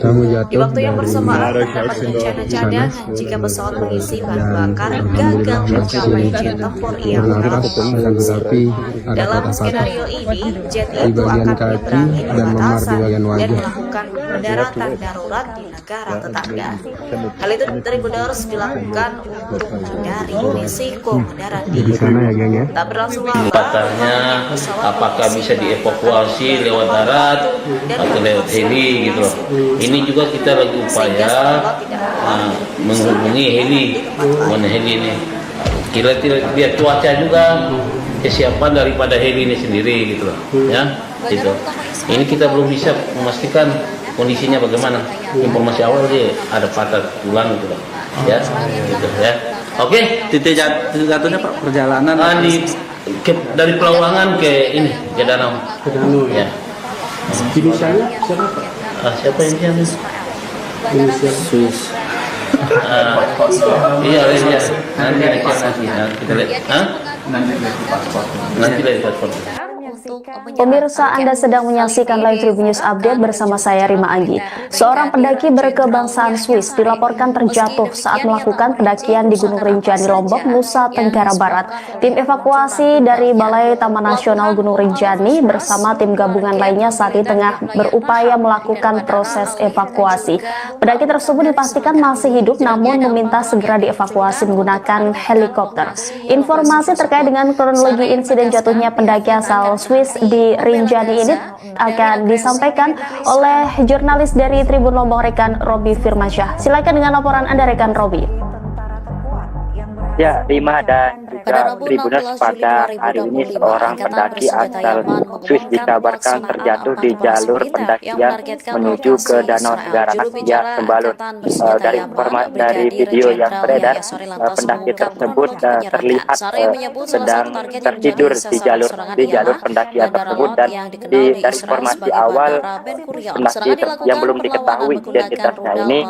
Di waktu yang bersamaan terdapat rencana cadangan jika pesawat pengisi bahan bakar gagal mencapai jet tempur yang mengalami malfungsi. Dalam skenario ini, jet itu akan menyeberangi perbatasan dan melakukan pendaratan darurat di negara tetangga. Hal itu Tribuners dilakukan untuk menghindari risiko mendarat di Iran. Tak berlangsung lama, Katanya apakah bisa dievakuasi lewat darat atau lewat heli gitu loh. Ini juga kita lagi upaya menghubungi heli, mengenai heli ini. Kita lihat cuaca juga, kesiapan daripada heli ini sendiri gitu loh, ya. Gitu. Ini kita belum bisa memastikan kondisinya bagaimana. Informasi awal sih ada patah tulang gitu loh, ya. Gitu, ya. Oke. Titik jatuhnya Pak perjalanan Dari Pelawangan ke ini ke danau. Ke danau Ya. Inisialnya siapa Pak? Siapa yang Inisial Swiss. Iya, nanti kita lihat. Nanti lihat paspor. untuk Pemirsa, Anda sedang menyaksikan live Tribun News Update bersama saya Rima Anggi. Seorang pendaki berkebangsaan Swiss dilaporkan terjatuh saat melakukan pendakian di Gunung Rinjani, Lombok, Nusa Tenggara Barat. Tim evakuasi dari Balai Taman Nasional Gunung Rinjani bersama tim gabungan lainnya saat ini tengah berupaya melakukan proses evakuasi. Pendaki tersebut dipastikan masih hidup namun meminta segera dievakuasi menggunakan helikopter. Informasi terkait dengan kronologi insiden jatuhnya pendaki asal Swiss di Rinjani ini akan disampaikan oleh jurnalis dari Tribun Lombok, rekan Robi Firmansyah. Silakan dengan laporan Anda, rekan Robi. Ya, Rima dan juga Tribuners, pada hari ini seorang pendaki asal Swiss dikabarkan terjatuh di jalur pendakian menuju ke Danau Segara Asia Sembalun. Dari video yang beredar, pendaki tersebut terlihat sedang tertidur di jalur pendakian tersebut, dan dari informasi awal pendaki yang belum diketahui identitasnya ini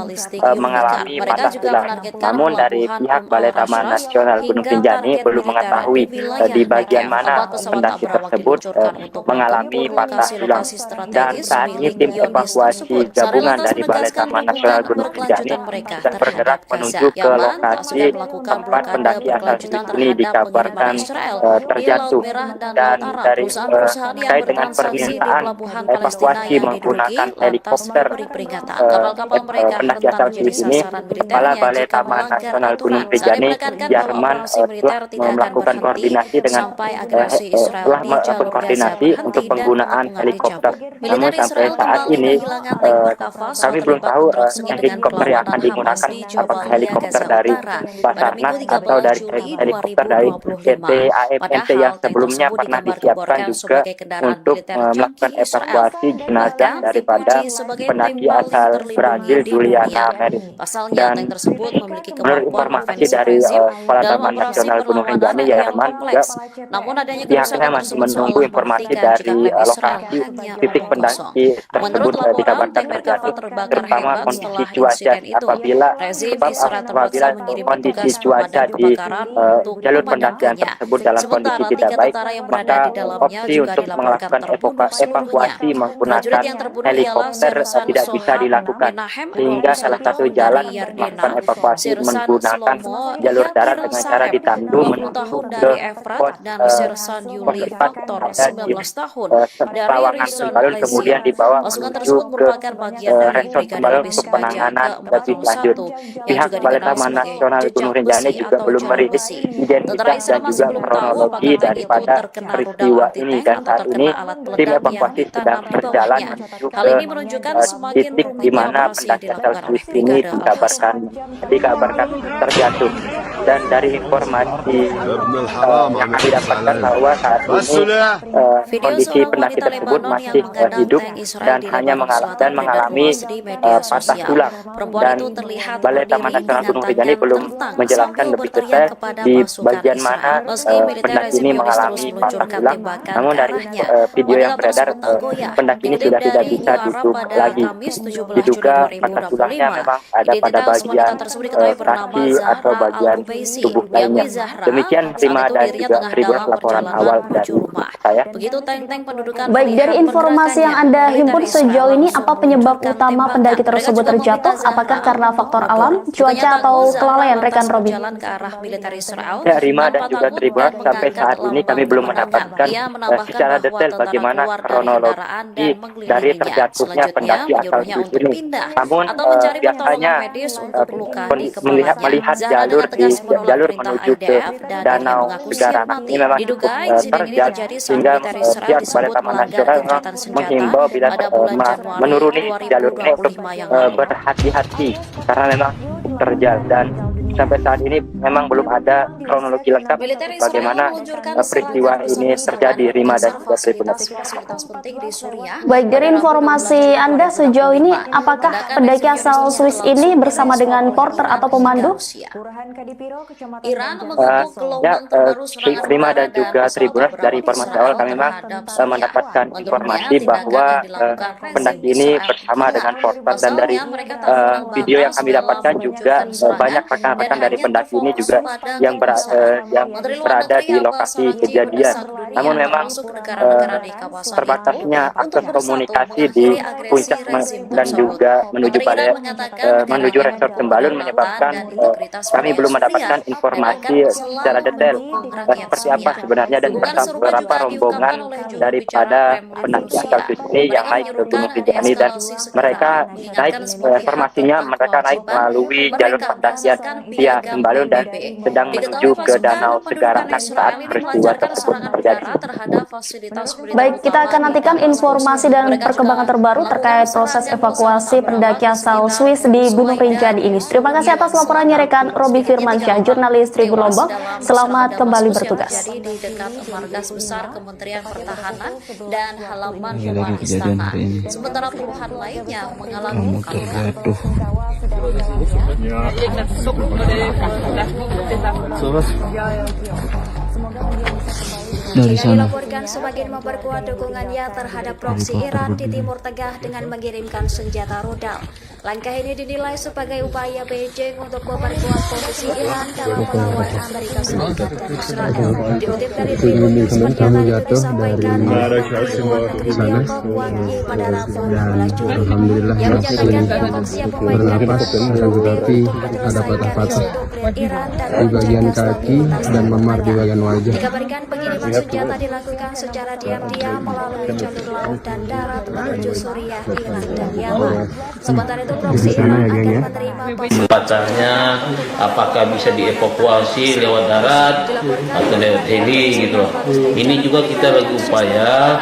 mengalami patah tulang. Namun dari pihak Balai Taman Nasional Gunung Rinjani belum mengetahui di bagian mana pendaki tersebut mengalami patah tulang. Dan saat ini tim evakuasi gabungan dari Balai Taman Nasional Gunung Rinjani sedang bergerak menuju ke lokasi tempat pendaki asal Swiss ini dikabarkan terjatuh. Dan dari terkait dengan permintaan evakuasi menggunakan helikopter pendaki asal Swiss ini, Kepala Balai Taman Nasional Gunung Rinjani Jerman telah melakukan koordinasi dengan untuk penggunaan helikopter. Namun sampai saat ini kami belum tahu helikopter yang akan digunakan, apakah helikopter dari Basarnas atau dari helikopter dari PT AMNT yang sebelumnya pernah disiapkan juga untuk melakukan evakuasi jenazah daripada pendaki asal Brazil Juliana Merit. Dan menurut informasi dari Kepala Taman Nasional Gunung Rinjani Jerman juga, pihaknya masih menunggu informasi dari lokasi titik pendaki tersebut dikabarkan terjatuh, terutama kondisi cuaca. Apabila kondisi cuaca di jalur pendakian tersebut dalam kondisi tidak baik, maka opsi untuk melakukan evakuasi menggunakan helikopter tidak bisa dilakukan, sehingga salah satu jalan melakukan evakuasi menggunakan jalur darat dengan cara ditandu menuju ke pos 4 di Sawangan Sembalun, kemudian dibawa menuju ke resort Sembalun untuk penanganan lebih lanjut. Pihak Balai Taman Nasional Gunung Rinjani juga belum merilis identitas dan juga kronologi daripada peristiwa ini, dan saat ini tim evakuasi sedang berjalan menuju ke titik di mana pendaki asal Swiss ini dikabarkan terjatuh. Dan dari informasi yang kami dapatkan bahwa saat ini kondisi pendaki tersebut masih hidup dan hanya mengalami patah tulang. Dan Balai Taman Nasional Gunung Rinjani belum menjelaskan lebih detail di bagian mana pendaki ini mengalami patah tulang. Namun dari video yang beredar, pendaki ini sudah tidak bisa duduk lagi. Diduga patah tulangnya memang ada pada bagian kaki atau bagian tubuh lainnya. Demikian Rima dan juga Tribuners laporan awal dari saya. Baik, dari informasi yang Anda himpun sejauh ini, apa penyebab utama pendaki tersebut terjatuh? Apakah karena faktor alam, cuaca, atau kelalaian, rekan Robi? Ya, Rima dan juga Tribuners, sampai saat ini kami belum mendapatkan secara detail bagaimana kronologi dari terjatuhnya pendaki asal Swiss ini. Namun biasanya melihat jalur menuju ke Danau Segara ini memang cukup terjal, sehingga pihak Balai Taman Nasional menghimbau bila menuruni jalur ini untuk berhati-hati karena memang terjal. Dan sampai saat ini memang belum ada kronologi lengkap bagaimana peristiwa ini terjadi, Rima dan juga Tribuners. Baik, dari informasi Anda sejauh ini, apakah pendaki asal Swiss ini bersama dengan porter atau pemandu? Rima dan juga Tribuners, dari informasi awal kami memang mendapatkan informasi bahwa pendaki ini bersama dengan porter, dan dari video yang kami dapatkan juga banyak rekan-rekan dari pendaki ini juga yang berada di lokasi kejadian. namun memang terbatasnya akses komunikasi di puncak dan juga menuju resort Sembalun menyebabkan kami belum mendapatkan informasi secara detail seperti apa sebenarnya dan berapa rombongan daripada pendaki asal Swiss ini yang naik ke Gunung Rinjani, dan mereka naik informasinya mereka naik melalui jalur pendakian via Sembalun dan sedang menuju ke Danau Segaranak saat peristiwa tersebut terjadi. Baik, kita akan nantikan informasi dan perkembangan terbaru terkait proses evakuasi pendaki asal Swiss di Gunung Rinjani ini. Terima kasih atas laporannya rekan Robi Firmansyah, jurnalis Tribun Lombok. Selamat kembali bertugas. Di dekat markas besar Kementerian Pertahanan dan halaman rumah istana. Sementara puluhan lainnya mengalami luka. Dilaporkan sebagian memperkuat dukungannya terhadap proksi Iran di Timur Tengah dengan mengirimkan senjata rudal. Langkah ini dinilai sebagai upaya Beijing untuk memperkuat posisi Iran dalam melawan Amerika Serikat dan Israel. Diutip dari Tribun News, pernyataan itu disampaikan oleh Menteri Luar Negeri Tiongkok Wang Yi pada Rabu 12 Juli yang menyatakan Tiongkok siap memainkan tetapi ada patah-patah di bagian kaki dan memar di bagian wajah. Dikabarkan pengiriman senjata dilakukan secara diam-diam melalui jalur laut dan darat menuju Suriah, Irak, dan Yaman. Sementara itu proksi Iran akan menerima Bacanya apakah bisa dievakuasi lewat darat atau lewat heli gitu loh. Ini juga kita lagi upaya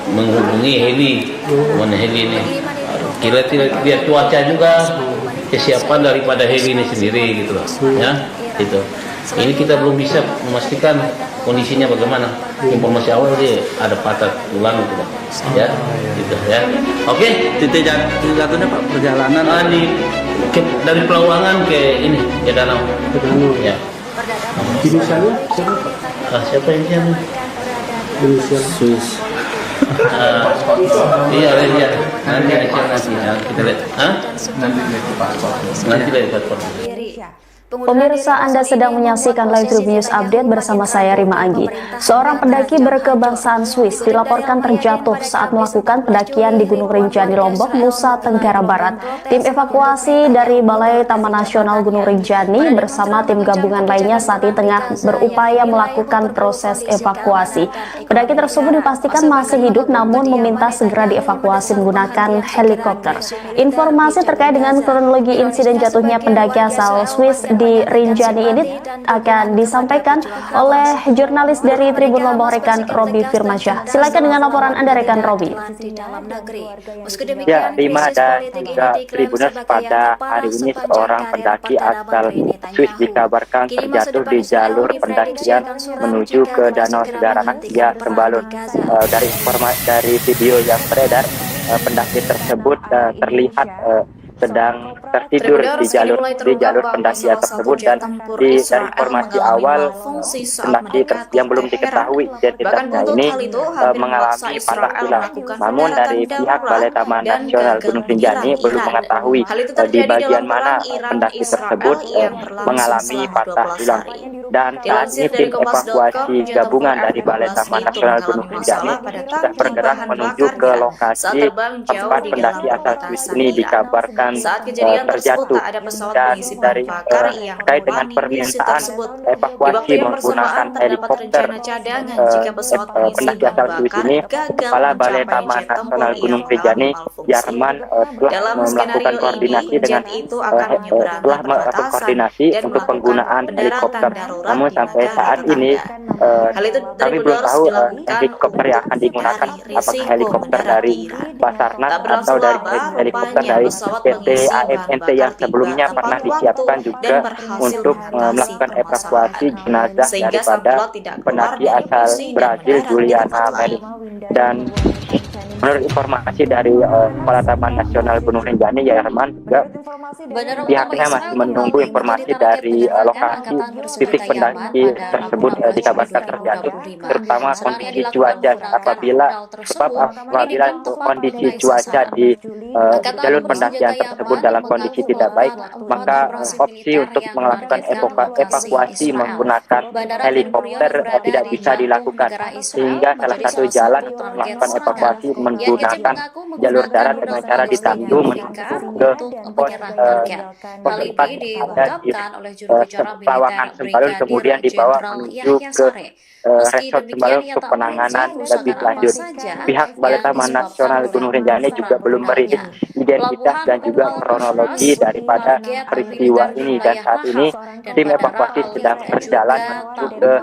menghubungi heli, mana heli ini. Kira lihat cuaca juga, kesiapan daripada heli ini sendiri gitu loh, ya itu. Ini kita belum bisa memastikan kondisinya bagaimana. Informasi awal sih ada patah tulang gitu, ya, gitu ya. Oke, Titik jatuhnya Pak perjalanan dari Pelawangan ke ini ke danau. Ya. Inisialnya Siapa yang Swiss. Iya, nanti kita lihat. Nanti lihat paspor. Pemirsa, Anda sedang menyaksikan Live Tribun News Update bersama saya Rima Anggi. Seorang pendaki berkebangsaan Swiss dilaporkan terjatuh saat melakukan pendakian di Gunung Rinjani, Lombok, Nusa Tenggara Barat. Tim evakuasi dari Balai Taman Nasional Gunung Rinjani bersama tim gabungan lainnya saat ini tengah berupaya melakukan proses evakuasi. Pendaki tersebut dipastikan masih hidup namun meminta segera dievakuasi menggunakan helikopter. Informasi terkait dengan kronologi insiden jatuhnya pendaki asal Swiss di Rinjani ini akan disampaikan oleh jurnalis dari Tribun Lombok rekan Robi Firmansyah. Silakan dengan laporan Anda rekan Robi. Ya, Rima dan juga Tribuners, pada hari ini seorang pendaki asal Swiss dikabarkan terjatuh di jalur pendakian menuju ke Danau Segaranak via Sembalun. Dari video yang beredar, pendaki tersebut terlihat sedang tertidur di jalur pendakian tersebut, dan dari informasi awal pendaki yang belum diketahui identitasnya ini mengalami patah tulang. Namun dari pihak Balai Taman Nasional Gunung Rinjani belum mengetahui di bagian mana pendaki tersebut mengalami patah tulang. Dan saat ini tim evakuasi gabungan dari Balai Taman Nasional Gunung Rinjani sudah bergerak menuju ke lokasi tempat pendaki asal Swiss ini dikabarkan terjatuh, dan dari terkait dengan permintaan evakuasi menggunakan helikopter pendaki asal Swiss ini, Kepala Balai Taman Nasional Gunung Rinjani Jerman telah melakukan koordinasi dengan untuk penggunaan helikopter. Namun sampai saat ini kami belum tahu helikopter yang akan digunakan, apakah helikopter dari Basarnas atau dari helikopter dari PT AMNT yang sebelumnya pernah disiapkan juga untuk melakukan evakuasi jenazah daripada pendaki asal Brazil Juliana Meri. Dan menurut informasi dari Kepala Taman Nasional Gunung Rinjani Herman juga pihaknya masih menunggu informasi dari lokasi titik pendaki tersebut dikabarkan terjatuh, terutama kondisi cuaca apabila kondisi cuaca di jalur pendakian tersebut dalam kondisi tidak baik, maka opsi untuk melakukan evakuasi menggunakan helikopter tidak bisa dilakukan, sehingga salah satu jalan untuk melakukan evakuasi menggunakan jalur darat dengan cara ditandu menuju ke pos tempat ada di Pawangan Sembalun, kemudian dibawa menuju ke resort Sembalun untuk penanganan lebih lanjut. Pihak Balai Taman Nasional Gunung Rinjani juga belum merilis identitas dan juga kronologi daripada peristiwa ini, dan saat ini tim evakuasi sedang berjalan menuju ke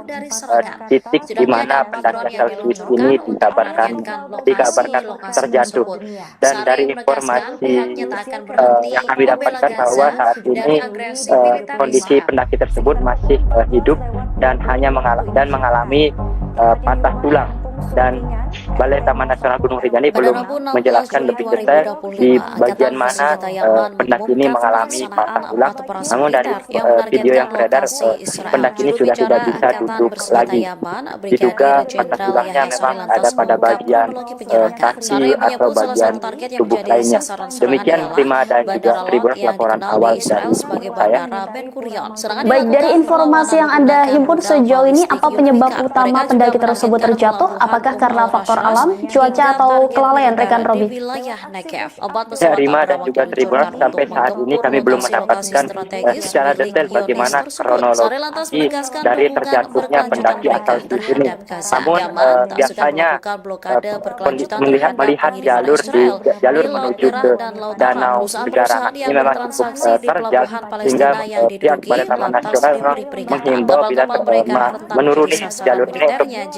titik di mana pendaki asal Swiss ini dikabarkan terjatuh. Dan dari informasi yang kami dapatkan bahwa saat ini kondisi pendaki tersebut masih hidup dan hanya mengalami patah tulang, dan Balai Taman Nasional Gunung Rinjani belum menjelaskan lebih detail di bagian mana pendaki ini mengalami patah tulang. Namun dari video yang beredar, pendaki ini sudah tidak bisa duduk lagi. Diduga patah tulangnya memang ada pada bagian kaki atau bagian tubuh lainnya. Demikian Prima dan juga Tribuners laporan awal dari saya. Baik, dari informasi yang Anda himpun sejauh ini, apa penyebab utama pendaki tersebut terjatuh? Apakah karena faktor alam, cuaca, atau kelalaian, rekan Robi? Ya, Rima dan juga Tribuners, sampai saat ini kami belum mendapatkan secara detail bagaimana kronologi dari terjatuhnya pendaki asal Swiss ini. Namun biasanya melihat jalur menuju ke Danau Segara ini memang cukup terjal, sehingga pihak Balai Taman Nasional menghimbau bila menuruni jalur ini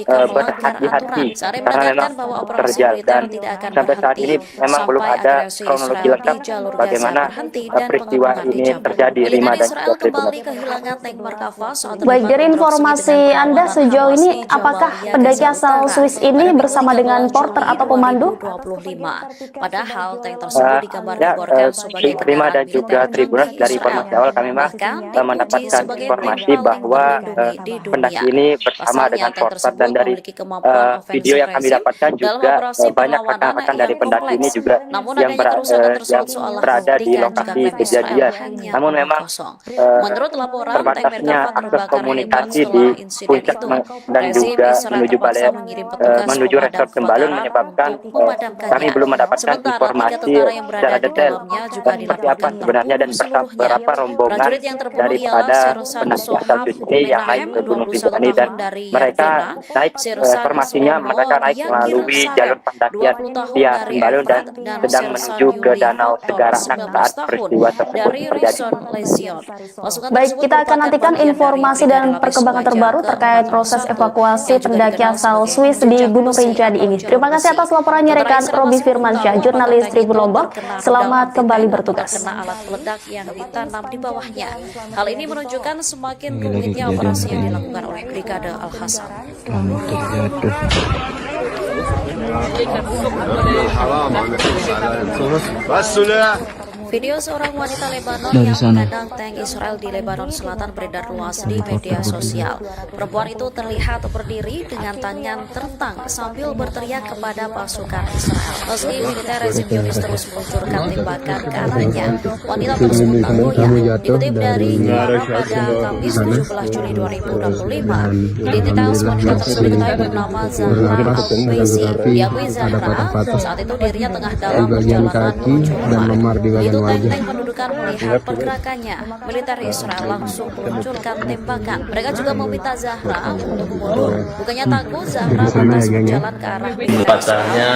untuk berhati-hati karena memang terjal, dan sampai saat ini memang belum ada kronologi lengkap bagaimana peristiwa ini terjadi, Rima dan juga Tribuners. Baik, dari informasi Anda sejauh ini, apakah pendaki asal Swiss ini bersama dengan porter atau pemandu? Padahal tank tersebut digambarkan sebagai Rima dan juga Tribuners, dari informasi awal kami mendapatkan informasi bahwa pendaki ini bersama dengan porter, dan dari video yang kami dapatkan juga banyak rekan-rekan dari pendaki ini juga yang berada di lokasi kejadian. Namun memang terbatasnya akses komunikasi di puncak dan juga menuju resort Sembalun menyebabkan kami belum mendapatkan informasi secara detail seperti apa sebenarnya dan berapa rombongan daripada pendaki asal Swiss ini yang naik ke Gunung Rinjani, dan mereka naik informasinya mereka naik melalui jalur pendakian via Sembalun dan sedang menuju ke Danau Segara saat peristiwa tersebut terjadi. Baik, kita akan nantikan informasi dan perkembangan terbaru terkait proses evakuasi pendaki asal Swiss di Gunung Rinjani ini. Terima kasih atas laporannya rekan Robi Firmansyah, jurnalis Tribun Lombok. Selamat kembali bertugas. Kena alat peledak yang ditanam di bawahnya. Hal ini menunjukkan semakin rumitnya operasi yang dilakukan oleh Brigade Al-Hasan. Video seorang wanita Lebanon yang menendang tank Israel di Lebanon Selatan beredar luas di media sosial. Perempuan itu terlihat berdiri dengan tangan terentang sambil berteriak kepada pasukan Israel. Meski militer rezim Zionis terus meluncurkan tembakan ke arahnya, wanita tersebut tak goyah. Dikutip dari Nyara pada Kamis 17 Juli 2025, identitas wanita tersebut diketahui bernama Zahra Al-Bezi. Diakui Zahra saat itu dirinya tengah dalam perjalanan menuju rumah. Tank pendudukan melihat pergerakannya, militer Israel langsung meluncurkan tembakan. Mereka juga meminta Zahra untuk mundur. Bukannya takut, Zahra lantas berjalan ke arah patahnya,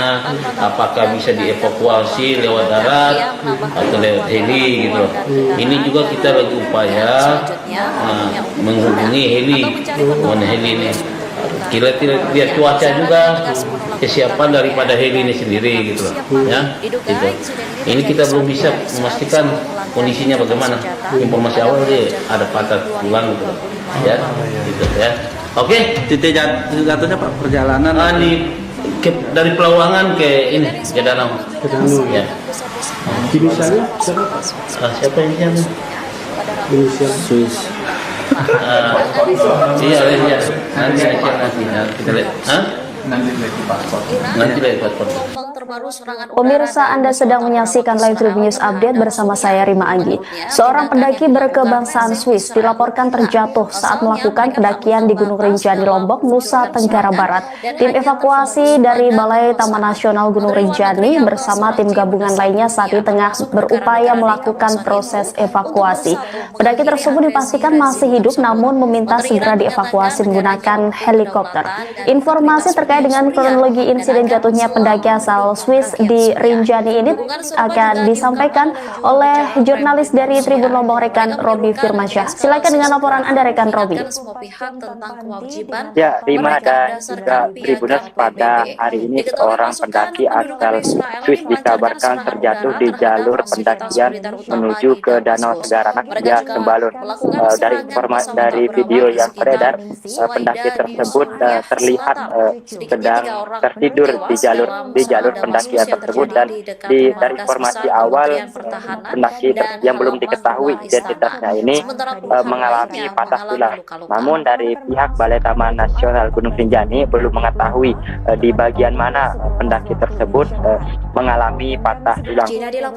apakah bisa dievakuasi lewat darat atau lewat heli gitu. Ini juga kita lagi upaya menghubungi heli, heli ini. Kita lihat cuaca juga, kesiapan daripada heli ini sendiri gitu ya. Gitu. Ini kita belum bisa memastikan kondisinya bagaimana. Informasi awal dia ada patah tulang gitu ya. Gitu ya. Oke, titik jatuhnya Pak perjalanan di dari Pelawangan ke ini ke danau. Ya. Inisialnya siapa? Siapa ini? Inisial Swiss. Iya. Nanti kita lihat. Nanti lihat paspor. Pemirsa, Anda sedang menyaksikan Live Tribun News Update bersama saya Rima Anggi. Seorang pendaki berkebangsaan Swiss dilaporkan terjatuh saat melakukan pendakian di Gunung Rinjani, Lombok, Nusa Tenggara Barat. Tim evakuasi dari Balai Taman Nasional Gunung Rinjani bersama tim gabungan lainnya saat ini tengah berupaya melakukan proses evakuasi. Pendaki tersebut dipastikan masih hidup namun meminta segera dievakuasi menggunakan helikopter. Informasi terkait dengan kronologi insiden jatuhnya pendaki asal Swiss di Rinjani ini akan disampaikan oleh jurnalis dari Tribun Lombok, rekan Robi Firmansyah. Silakan dengan laporan Anda, rekan Robi. Ya, Rima dan juga Tribuners, pada hari ini seorang pendaki asal Swiss dikabarkan terjatuh di jalur pendakian menuju ke Danau Segaranak via Sembalun. Dari video yang beredar, pendaki tersebut terlihat sedang tertidur di jalur pendakian tersebut, dan dari informasi awal pendaki yang belum diketahui identitasnya ini mengalami patah tulang. Namun dari pihak Balai Taman Nasional Gunung Rinjani belum mengetahui di bagian mana pendaki tersebut mengalami patah tulang.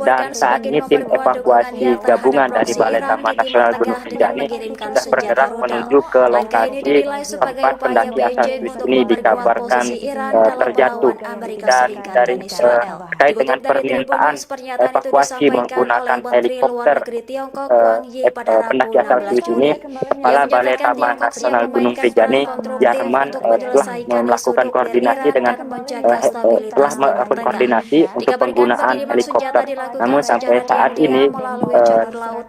Dan saat ini tim evakuasi gabungan dari Balai Taman Nasional Gunung Rinjani sudah bergerak menuju ke lokasi tempat pendaki asal Swiss ini dikabarkan terjatuh. Dan dari terkait dengan permintaan evakuasi menggunakan helikopter pendaki asal Swiss ini, Kepala Balai Taman Nasional Gunung Rinjani Yarman telah melakukan koordinasi untuk penggunaan helikopter. Namun sampai saat ini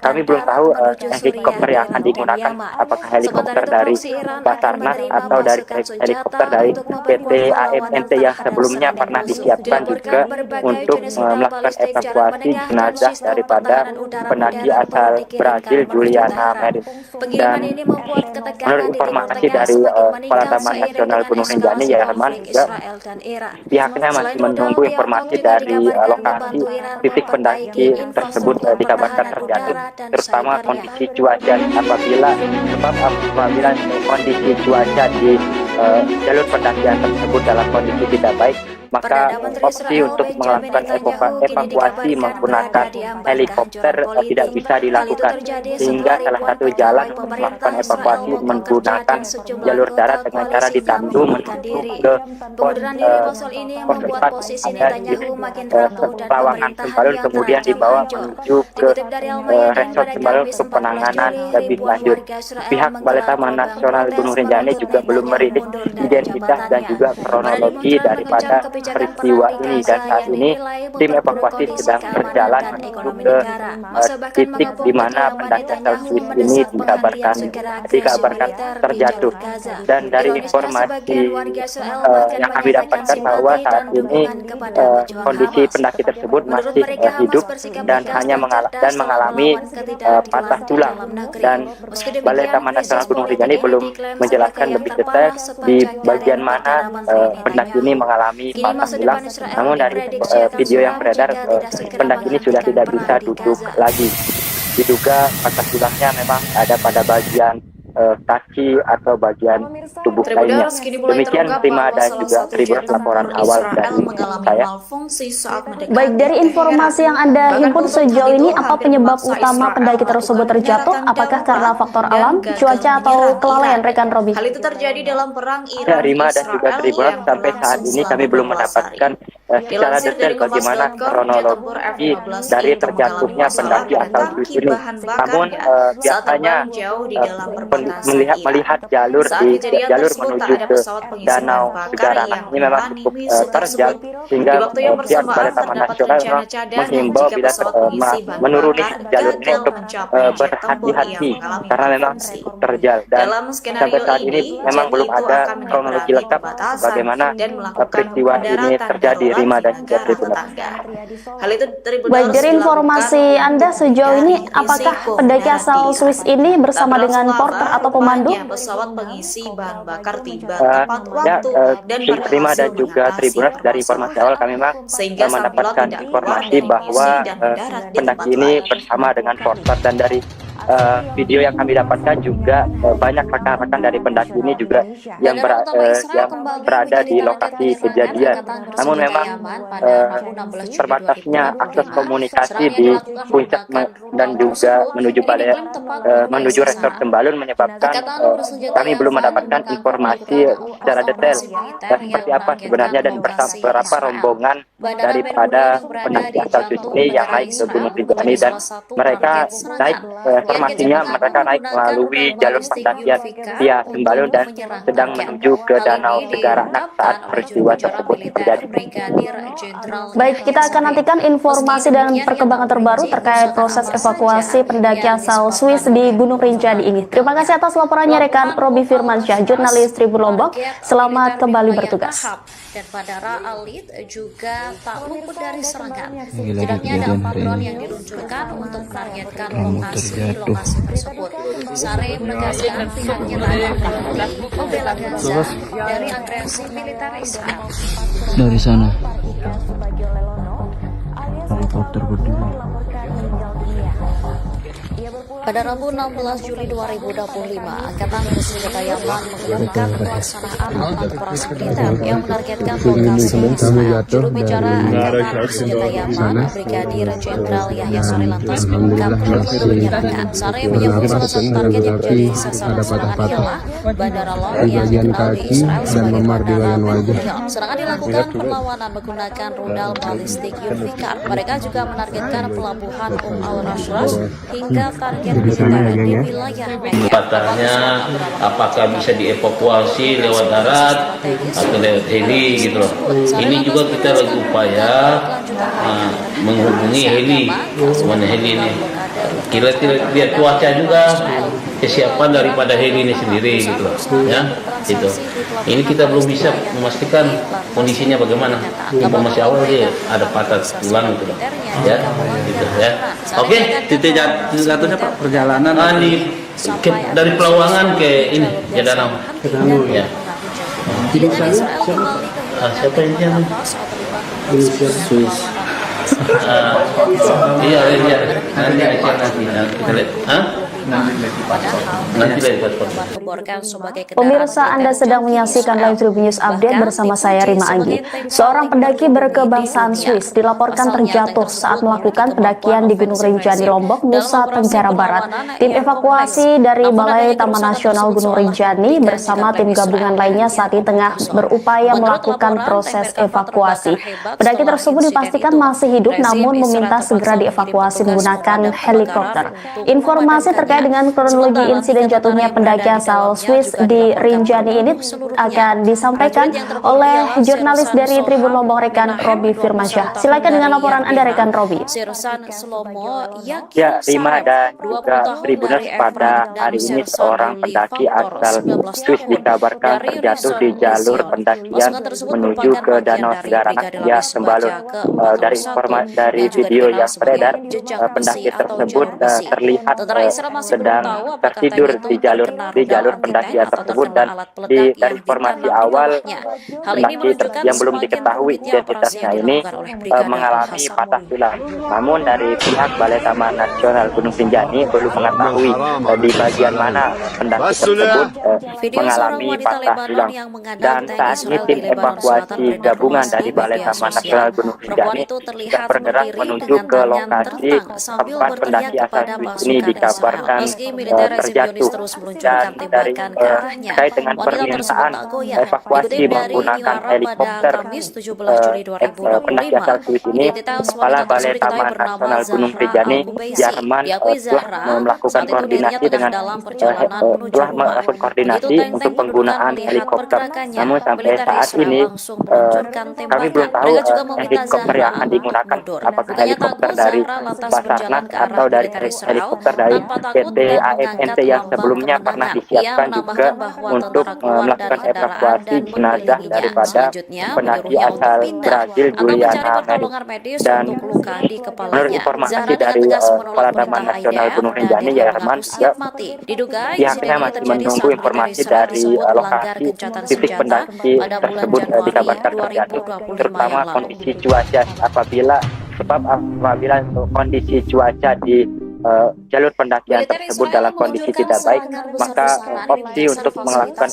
kami belum tahu helikopter yang akan digunakan, apakah helikopter dari Basarnas atau dari helikopter dari PT AFNT yang sebelumnya pernah disiapkan juga untuk melakukan evakuasi jenazah daripada pendaki asal Brazil Juliana Merin. Dan menurut informasi dari Kepala Taman Nasional Gunung Rinjani Yarman juga, pihaknya masih menunggu informasi dari lokasi titik pendaki tersebut dikabarkan terjatuh, terutama kondisi cuaca. Apabila kondisi cuaca di jalur pendakian tersebut dalam kondisi tidak baik, maka opsi untuk melakukan evakuasi menggunakan helikopter tidak bisa dilakukan, sehingga salah satu jalan untuk melakukan evakuasi menggunakan jalur darat dengan cara ditandu menuju ke pos 4 ada di Pelawangan Sembalun, kemudian dibawa menuju ke resort Sembalun untuk penanganan lebih lanjut. Pihak Balai Taman Nasional Gunung Rinjani juga belum merilis identitas dan juga kronologi daripada peristiwa ini, dan saat ini tim evakuasi sedang berjalan menuju ke titik di mana pendaki asal Swiss ini dikabarkan terjatuh. Dan dari informasi yang kami dapatkan bahwa saat ini kondisi pendaki tersebut masih hidup dan mengalami patah tulang, dan Balai Taman Nasional Gunung Rinjani belum menjelaskan lebih detail di bagian mana pendaki ini mengalami patah tulang. Namun dari video yang beredar, pendaki ini sudah tidak bisa duduk lagi. Diduga patah tulangnya memang ada pada bagian kaki atau bagian tubuh lainnya. Demikian Prima dan juga Tribun laporan awal dari saya. Baik, dari informasi yang Anda himpun sejauh ini, apa penyebab utama pendaki tersebut terjatuh? Apakah karena faktor alam, cuaca, atau kelalaian, rekan Robi? Hal itu terjadi dalam perang Ya, Rima dan juga Tribun, sampai saat ini kami belum mendapatkan secara detail bagaimana kronologi dari terjatuhnya pendaki asal Swiss ini. Namun biasanya melihat jalur menuju ke Danau Segaranak ini memang cukup terjal, sehingga pihak Balai Taman Nasional menghimbau bila menuruni jalur ini untuk berhati-hati karena memang cukup terjal. Dan sampai saat ini memang belum ada kronologi lengkap bagaimana peristiwa ini terjadi. Prima dan juga negara Tribuners. tetangga. Hal itu Tribuners Baik, dari informasi Anda sejauh ini, apakah pendaki asal Swiss ini bersama dengan porter atau pemandu? Pesawat pengisi bahan bakar tiba tepat waktu dan Prima dan juga Tribuners, dari informasi awal kami memang mendapatkan informasi bahwa pendaki ini bersama dengan porter, dan dari video yang kami dapatkan juga banyak rekan-rekan dari pendaki ini juga yang berada di lokasi kejadian. Namun memang terbatasnya akses komunikasi di puncak dan juga menuju resort Sembalun menyebabkan kami belum mendapatkan informasi secara detail seperti apa sebenarnya dan berapa rombongan daripada pendaki asal Swiss ini yang naik ke Gunung Rinjani, dan mereka naik informasinya mereka naik melalui jalur pendakian via Sembalun dan sedang menuju ke Danau Segaranak saat peristiwa tersebut terjadi. Baik, kita akan nantikan informasi dan perkembangan terbaru terkait proses evakuasi pendaki asal Swiss di Gunung Rinjani ini. Terima kasih atas laporannya rekan Robi Firmansyah, jurnalis Tribun Lombok. Selamat kembali bertugas. Dan Bandara Alit juga tak luput dari serangan. Setidaknya ada 4 drone yang diluncurkan untuk menargetkan lokasi tersebut. Sare menegaskan pihaknya tak akan membela Gaza dari agresi militer Israel. Dari sana helikopter berdua. Pada Rabu 16 Juli 2025, Angkatan Bersenjata Yaman mengumumkan pelaksanaan operasi militer yang menargetkan lokasi Israel. Juru bicara Angkatan Bersenjata Yaman, Brigadir Jenderal Yahya Sari lantas mengungkap penyerangan. Sari menyebut salah satu target yang menjadi sasaran serangan ialah Bandara Laut yang dikenal di Israel sebagai Bandara Ben Gurion. Serangan dilakukan perlawanan menggunakan rudal balistik Yulfikar. Mereka juga menargetkan pelabuhan Al-Rashrash hingga target di wilayah Patahnya apakah bisa dievakuasi lewat darat atau lewat heli gitu loh. Ini juga kita lagi upaya menghubungi heli, mana heli ini. Kita lihat cuaca juga, kesiapan daripada heli ini sendiri gitu loh, ya. Gitu. Ini kita belum bisa memastikan kondisinya bagaimana. Informasi awal dia ada patah tulang gitu loh, ya. Gitu ya. Oke. Titik jatuhnya Pak perjalanan Dari Pelawangan ke ini ke Danau. Ya. Siapa ini yang Swiss? Iya. Nanti kita lihat. Pemirsa, Anda sedang menyaksikan live Tribun News Update bersama saya Rima Anggi. Seorang pendaki berkebangsaan Swiss dilaporkan terjatuh saat melakukan pendakian di Gunung Rinjani, Lombok, Nusa Tenggara Barat. Tim evakuasi dari Balai Taman Nasional Gunung Rinjani bersama tim gabungan lainnya saat ini tengah berupaya melakukan proses evakuasi. Pendaki tersebut dipastikan masih hidup namun meminta segera dievakuasi menggunakan helikopter. Informasi terkait dengan kronologi insiden jatuhnya pendaki asal Swiss di Rinjani ini akan disampaikan oleh jurnalis dari Tribun Lombok rekan Robi Firmansyah. Silakan dengan laporan Anda rekan Robi. Ya, Rima dan juga Tribuners, pada hari ini seorang pendaki asal Swiss dikabarkan terjatuh di jalur pendakian menuju ke Danau Segaranak via Sembalun. Dari video yang beredar, pendaki tersebut terlihat sedang tertidur di jalur pendakian tersebut, dan dari informasi awal pendaki yang belum diketahui identitasnya ini mengalami patah tulang. Namun dari pihak Balai Taman Nasional Gunung Rinjani belum mengetahui di bagian mana pendaki tersebut mengalami patah tulang. Dan saat ini tim evakuasi gabungan dari Balai Taman Nasional Gunung Rinjani sudah bergerak menuju ke lokasi tempat pendaki asal Swiss ini dikabarkan terjatuh, dan dari terkait dengan permintaan evakuasi menggunakan helikopter pendaki asal Swiss ini, Kepala Balai Taman Nasional Gunung Rinjani Jerman telah melakukan koordinasi untuk penggunaan helikopter. Namun sampai saat ini kami belum tahu helikopter yang akan digunakan, apakah helikopter dari Basarnas atau dari helikopter dari PT AFNT yang sebelumnya pernah disiapkan juga untuk melakukan evakuasi jenazah daripada pendaki asal Brazil Juliana Meris. Dan menurut informasi dari Kepala Taman Nasional Gunung Rinjani Herman, pihaknya masih menunggu informasi dari lokasi titik pendaki tersebut dikabarkan terjatuh, terutama kondisi cuaca apabila kondisi cuaca di jalur pendakian tersebut dalam kondisi tidak baik, maka opsi untuk melakukan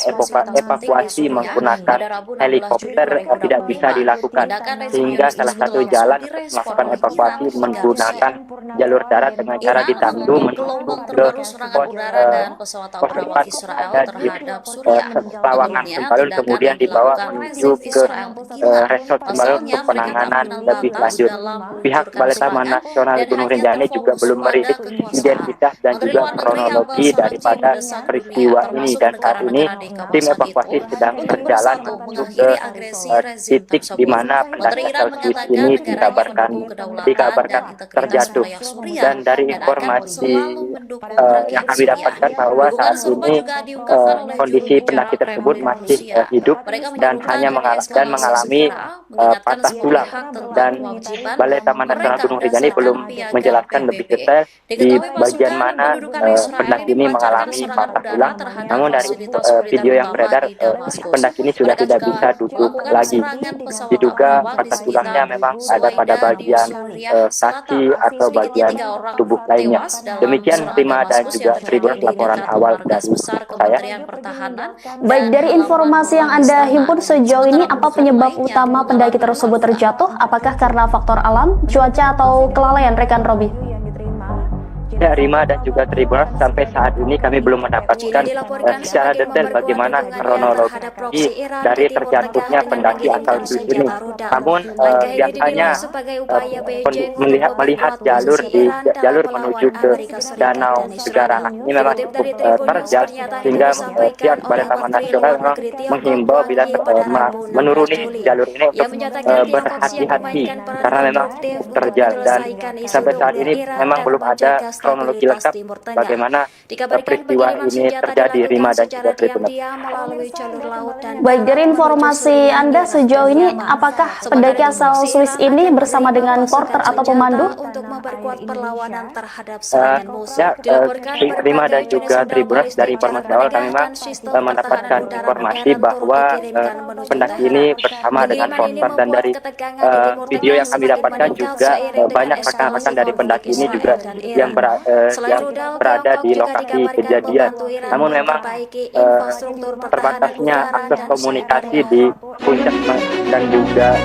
evakuasi menggunakan helikopter tidak bisa dilakukan, sehingga salah satu jalan melakukan evakuasi menggunakan jalur darat dengan cara ditandu menuju ke pos 4 ada di Lawangan Sembalun, kemudian dibawa menuju ke resort Sembalun untuk penanganan lebih lanjut. Pihak Balai Taman Nasional Gunung Rinjani juga belum merilis identitas dan juga kronologi daripada peristiwa ini, dan saat ini tim evakuasi sedang berjalan menuju ke titik di mana pendaki asal Swiss ini dikabarkan terjatuh. Dan dari informasi yang kami dapatkan bahwa saat ini kondisi pendaki tersebut masih hidup dan hanya mengalami patah tulang, dan Balai Taman Nasional Gunung Rinjani belum menjelaskan lebih detail di bagian mana pendaki ini mengalami patah tulang. Namun dari video yang beredar, pendaki ini sudah tidak bisa duduk lagi. Diduga patah tulangnya memang ada pada bagian kaki atau bagian tubuh lainnya. Demikian Rima dan juga Tribun laporan awal dari saya. Baik, dari informasi yang Anda himpun sejauh ini, apa penyebab utama pendaki tersebut terjatuh? Apakah karena faktor alam, cuaca, atau kelalaian, rekan Robi? Ya, Rima dan juga Tribuners, sampai saat ini kami belum mendapatkan secara detail bagaimana kronologi dari terjatuhnya pendaki asal Swiss ini. Namun biasanya melihat jalur menuju ke Danau Segaranak ini memang cukup terjal, sehingga pihak Balai Taman Nasional memang menghimbau bila menuruni jalur ini untuk berhati-hati karena memang terjal, dan sampai saat ini memang belum ada kronologi lengkap bagaimana peristiwa ini terjadi, Rima dan juga Tribuners. Baik, dari informasi Anda sejauh ini, apakah pendaki asal Swiss ini bersama dengan porter atau pemandu? Rima dan juga Tribuners, dari informasi awal kami memang mendapatkan informasi bahwa pendaki ini bersama dengan porter, dan dari video yang kami dapatkan juga banyak rekan-rekan dari pendaki ini juga yang berada di lokasi kejadian. Namun memang terbatasnya akses komunikasi di puncak dan juga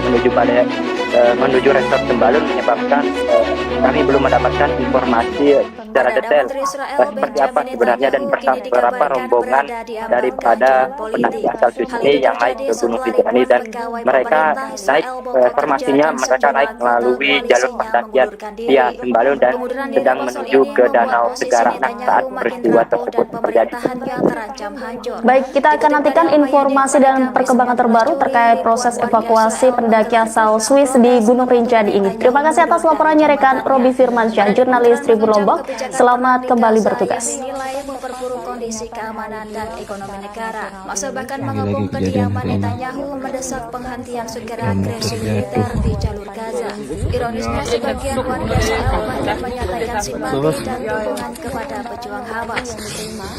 menuju resort Sembalun menyebabkan kami belum mendapatkan informasi secara detail seperti apa sebenarnya dan berapa rombongan daripada pendaki asal Swiss ini yang naik ke Gunung Rinjani, dan mereka naik informasinya mereka naik melalui jalur pendakian via Sembalun dan sedang menuju ke Danau Segaranak saat peristiwa tersebut terjadi. Baik, kita akan nantikan informasi dan perkembangan terbaru terkait proses evakuasi pendaki asal Swiss di Gunung Rinjani ini. Terima kasih atas laporannya rekan Robi Firmansyah, jurnalis Tribun Lombok. Selamat kembali bertugas. Memperburuk kondisi keamanan dan ekonomi negara. Masa bahkan mengepung kediaman Netanyahu mendesak penghentian segera agresi militer di jalur Gaza. Ironisnya, sebagian warga Israel bahkan menyatakan simpati dan dukungan kepada pejuang Hamas.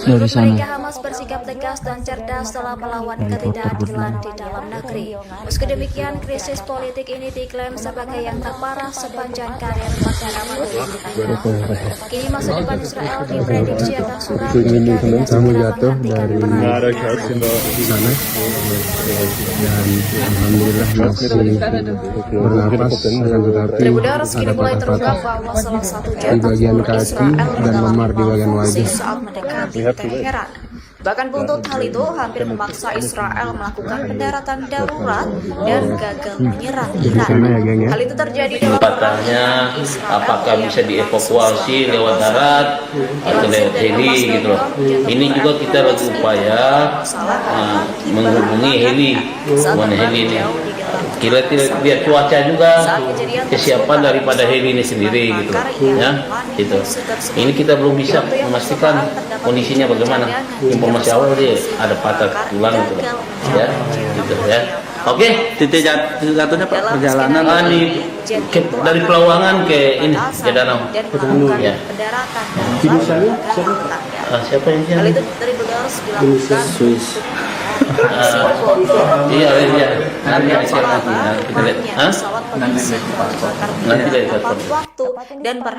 Menurut mereka, Hamas bersikap tegas dan cerdas dalam melawan ketidakadilan di dalam negeri. Meski demikian, krisis politik ini diklaim sebagai yang terparah sepanjang karir Perdana Menteri Netanyahu. Kini masa depan Israel diprediksi akan suram jika kamu jatuh dari sana, dan alhamdulillah masih bernapas, tetapi ada patah-patah di bagian kaki dan memar di bagian wajah. saat mendekati Teheran. Bahkan buntut hal itu hampir memaksa Israel melakukan pendaratan darurat dan gagal menyerang Iran. Hal itu terjadi dalam Patahnya apakah bisa dievakuasi lewat darat atau lewat heli gitu loh. Ini juga kita lagi upaya menghubungi heli, ini. Kita lihat cuaca juga, kesiapan daripada heli ini sendiri gitu, ya, gitu. Ini kita belum bisa memastikan kondisinya bagaimana. Informasi awal dia ada patah tulang gitu, ya, gitu ya. Oke, Titik jatuhnya Pak perjalanan dari Pelawangan ke ini ke danau. Ya. Siapa yang Hal itu dari Bulgaris dilakukan Swiss. Iya. Nanti kita lihat.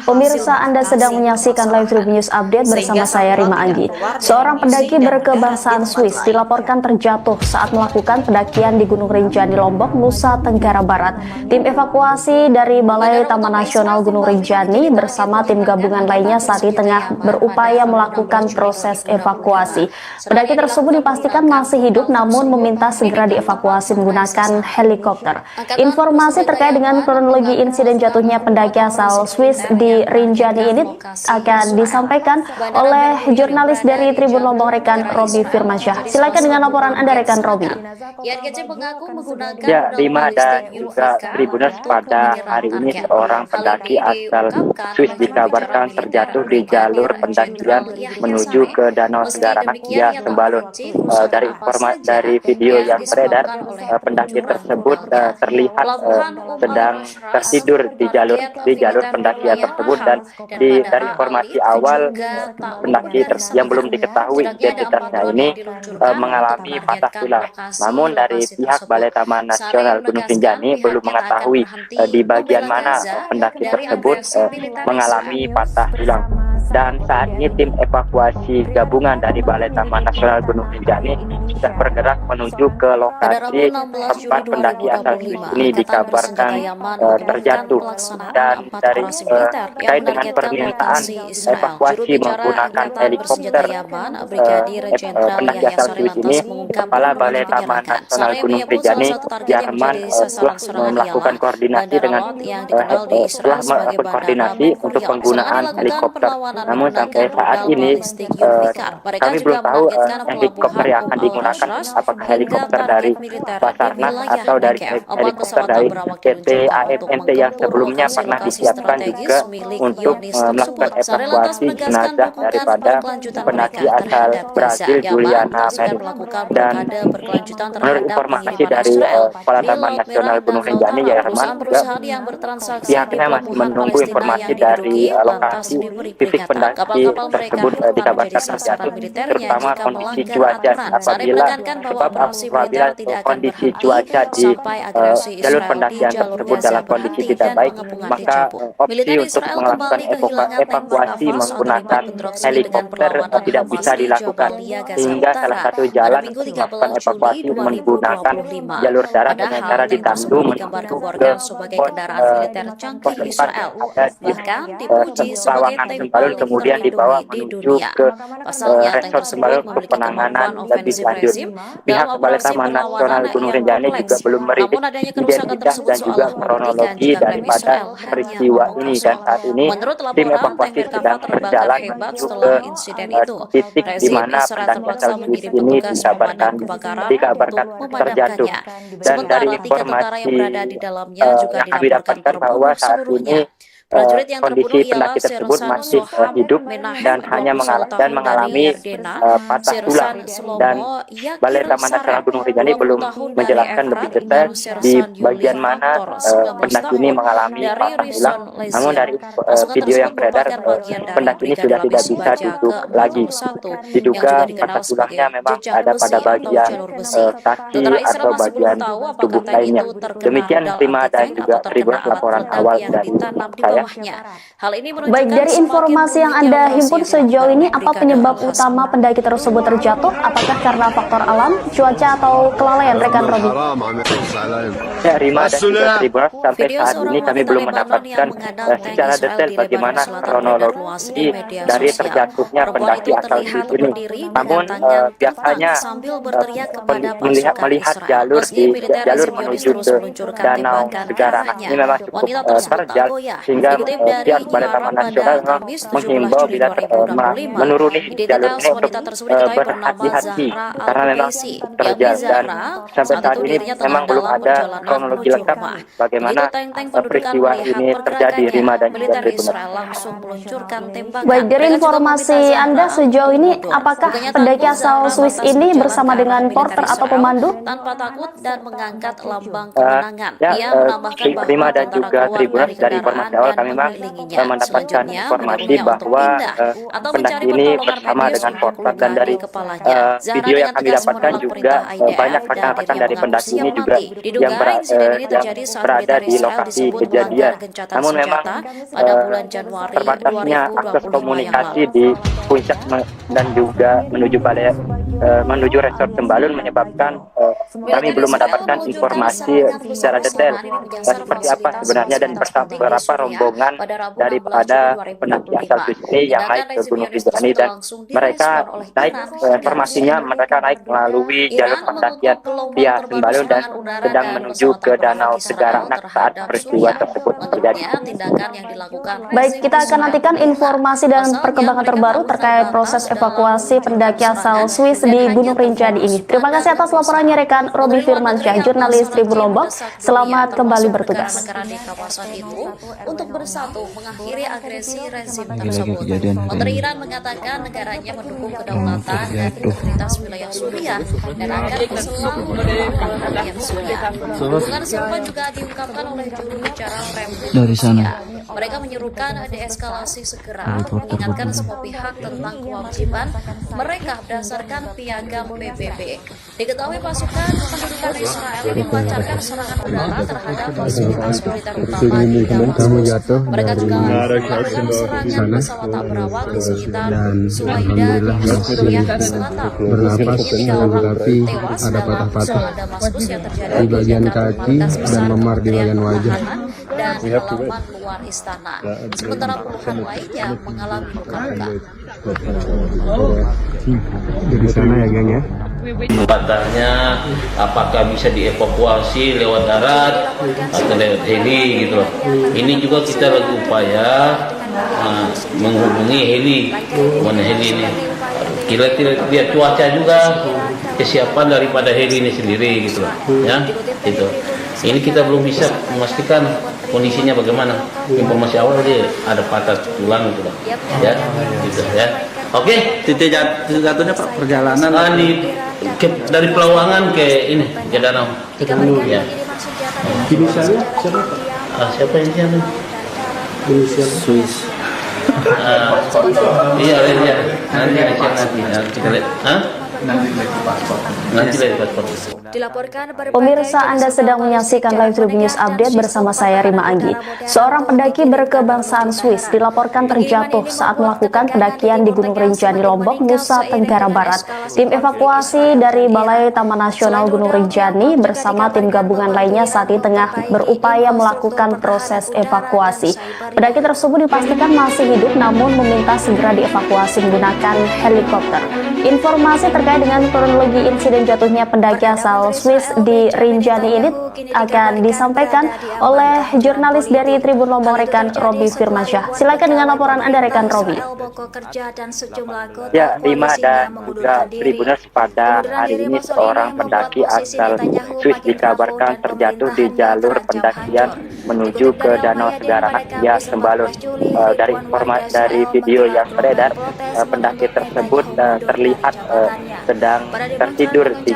Pemirsa, Anda sedang menyaksikan live Tribun News Update bersama saya Rima Anggi. Seorang pendaki berkebangsaan Swiss dilaporkan terjatuh saat melakukan pendakian di Gunung Rinjani, Lombok, Nusa Tenggara Barat. Tim evakuasi dari Balai Taman Nasional Gunung Rinjani bersama tim gabungan lainnya saat ini tengah berupaya melakukan proses evakuasi. Pendaki tersebut dipastikan masih hidup namun meminta segera dievakuasi menggunakan helikopter. Informasi terkait dengan kronologi insiden jatuhnya pendaki asal Swiss di Rinjani ini akan disampaikan oleh jurnalis dari Tribun Lombok, rekan Robi Firmansyah. Silakan dengan laporan Anda, rekan Robi. Ya, Rima dan juga Tribuners, pada hari ini seorang pendaki asal Swiss dikabarkan terjatuh di jalur pendakian menuju ke Danau Segara Kia Sembalun. Dari video yang beredar, pendaki tersebut terlihat sedang tertidur di jalur pendakian tersebut, dan dari informasi awal pendaki yang belum diketahui identitasnya ini mengalami patah tulang. Namun dari pihak Balai Taman Nasional Gunung Rinjani belum mengetahui di bagian mana pendaki tersebut mengalami patah tulang. Dan saat ini tim evakuasi gabungan dari Balai Taman Nasional Gunung Rinjani sudah bergerak menuju ke lokasi tempat pendaki asal Swiss ini dikabarkan terjatuh. Dan dari terkait dengan permintaan evakuasi menggunakan helikopter pendaki asal Swiss ini, Kepala Balai Taman Nasional Gunung Rinjani Jerman telah melakukan koordinasi untuk penggunaan helikopter. Namun sampai saat ini kami belum tahu helikopter yang akan digunakan, apakah helikopter dari Basarnas atau dari helikopter dari PT AMNT yang sebelumnya pernah disiapkan juga untuk melakukan evakuasi jenazah daripada pendaki asal Brazil Juliana Mary. Dan menurut informasi dari Kepala Taman Nasional Gunung Rinjani Jerman juga, pihaknya masih menunggu informasi dari lokasi titik pendaki tersebut dikabarkan terjatuh, terutama kondisi cuaca. Apabila kondisi cuaca di jalur pendakian tersebut dalam kondisi tidak baik, maka opsi untuk melakukan evakuasi menggunakan helikopter tidak bisa dilakukan, sehingga salah satu jalan untuk melakukan evakuasi menggunakan jalur darat dengan cara ditandu menuju ke pos Israel ada di Pelawangan Sembalun, kemudian dibawa menuju ke resort Sembalun untuk penanganan lebih lanjut. Pihak Balai Taman Nasional Gunung Rinjani juga belum merilis identitas dan juga kronologi daripada peristiwa ini, dan saat ini tim evakuasi sedang berjalan menuju ke titik di mana pendaki asal Swiss ini dikabarkan terjatuh. Dan dari informasi yang kami dapatkan bahwa saat ini kondisi pendaki tersebut masih hidup dan hanya mengalami patah tulang, dan Balai Taman Nasional Gunung Rinjani belum menjelaskan lebih detail di bagian mana pendaki ini mengalami patah tulang. Namun dari video yang beredar, pendaki ini sudah tidak bisa duduk lagi. Diduga patah tulangnya memang ada pada bagian kaki atau bagian tubuh lainnya. Demikian Rima dan juga Tribun laporan awal dari saya. rumahnya. Hal ini menunjukkan Baik, dari informasi yang Anda himpun sejauh ini, apa penyebab utama pendaki tersebut terjatuh? Apakah karena faktor alam, cuaca, atau kelalaian rekan Robi? Ya, Rima dan juga Tribuners, sampai saat ini kami belum mendapatkan secara detail bagaimana kronologi dari terjatuhnya pendaki asal Swiss ini. Namun biasanya melihat jalur menuju ke Danau Segara Anak ini memang cukup terjal, sehingga pihak Balai Taman Nasional menghimbau bila menuruni jalur ini untuk berhati-hati karena memang cukup terjal, dan sampai saat ini memang belum ada kronologi lengkap bagaimana peristiwa ini terjadi, Rima dan juga Tribuners. Baik, dari informasi Anda sejauh ini, apakah pendaki asal Swiss ini bersama dengan porter atau pemandu? Tanpa takut dan mengangkat lambang kemenangan. Ia menambahkan bahwa Rima dan juga Tribuners, dari informasi awal kami memang mendapatkan informasi bahwa pendaki ini bersama dengan porter, dan dari video yang kami dapatkan juga banyak rekan-rekan dari pendaki ini juga yang berada di lokasi kejadian. Namun memang terbatasnya akses komunikasi di puncak dan juga menuju resort Sembalun menyebabkan kami belum mendapatkan informasi secara detail seperti apa sebenarnya dan berapa rombongan daripada pendaki asal Swiss ini yang naik ke Gunung Rinjani, dan mereka naik informasinya mereka naik melalui jalur pendakian via Sembalun dan sedang menuju ke Danau Segara Anak saat peristiwa tersebut terjadi. Baik, kita akan nantikan informasi dan perkembangan terbaru terkait proses evakuasi pendaki asal Swiss di Gunung Rinjani ini. Terima kasih atas laporannya rekan Robi Firmansyah, jurnalis Tribun Lombok. Selamat kembali bertugas. Untuk bersatu mengakhiri agresi rezim tersebut. Menteri Iran mengatakan negaranya mendukung kedaulatan dan integritas wilayah Suriah dan akan keselamatan Suriah. Dukungan serupa juga diungkapkan oleh juru bicara Kremlin Rusia. Mereka menyerukan deeskalasi segera, mengingatkan semua pihak tentang kewajiban mereka berdasarkan piagam PBB. Diketahui pasukan pendudukan Israel melancarkan serangan udara terhadap fasilitas militer utama di Damaskus. Mereka juga melakukan serangan pesawat tak berawak di sekitar Suwaida di Suriah Selatan. Bernapas tetapi ada patah-patah di bagian kaki dan memar di bagian wajah. Dan halaman luar istana. Sementara puluhan lainnya mengalami luka-luka. Di sana ya, geng ya. Patahnya apakah bisa dievakuasi lewat darat atau lewat heli gitu loh. Ini juga kita lagi upaya menghubungi heli, mana heli ini. Kita lihat cuaca juga, kesiapan daripada heli ini sendiri gitu loh, ya gitu. Ini kita belum bisa memastikan kondisinya bagaimana. Informasi awal dia ada patah tulang gitu loh, ya gitu ya. Oke, Titik jatuhnya Pak, perjalanan dari Pelawangan ke ini ke danau. Ya. Inisialnya siapa Pak? Siapa ini? Inisial Swiss. Iya. Nanti kita lihat. Nanti lihat paspor. Pemirsa, Anda sedang menyaksikan Live Tribun News Update bersama saya Rima Anggi. Seorang pendaki berkebangsaan Swiss dilaporkan terjatuh saat melakukan pendakian di Gunung Rinjani, Lombok, Nusa Tenggara Barat. Tim evakuasi dari Balai Taman Nasional Gunung Rinjani bersama tim gabungan lainnya saat ini tengah berupaya melakukan proses evakuasi. Pendaki tersebut dipastikan masih hidup namun meminta segera dievakuasi menggunakan helikopter. Informasi terkait dengan kronologi insiden jatuhnya pendaki asal Swiss di Rinjani ini akan disampaikan oleh jurnalis dari Tribun Lombok rekan Robi Firmansyah. Silakan dengan laporan Anda rekan Robi. Ya, Rima dan juga Tribuners, pada hari ini seorang pendaki asal Swiss dikabarkan terjatuh di jalur pendakian menuju ke Danau Segara Anak via Sembalun. Dari video yang beredar, pendaki tersebut terlihat sedang tertidur di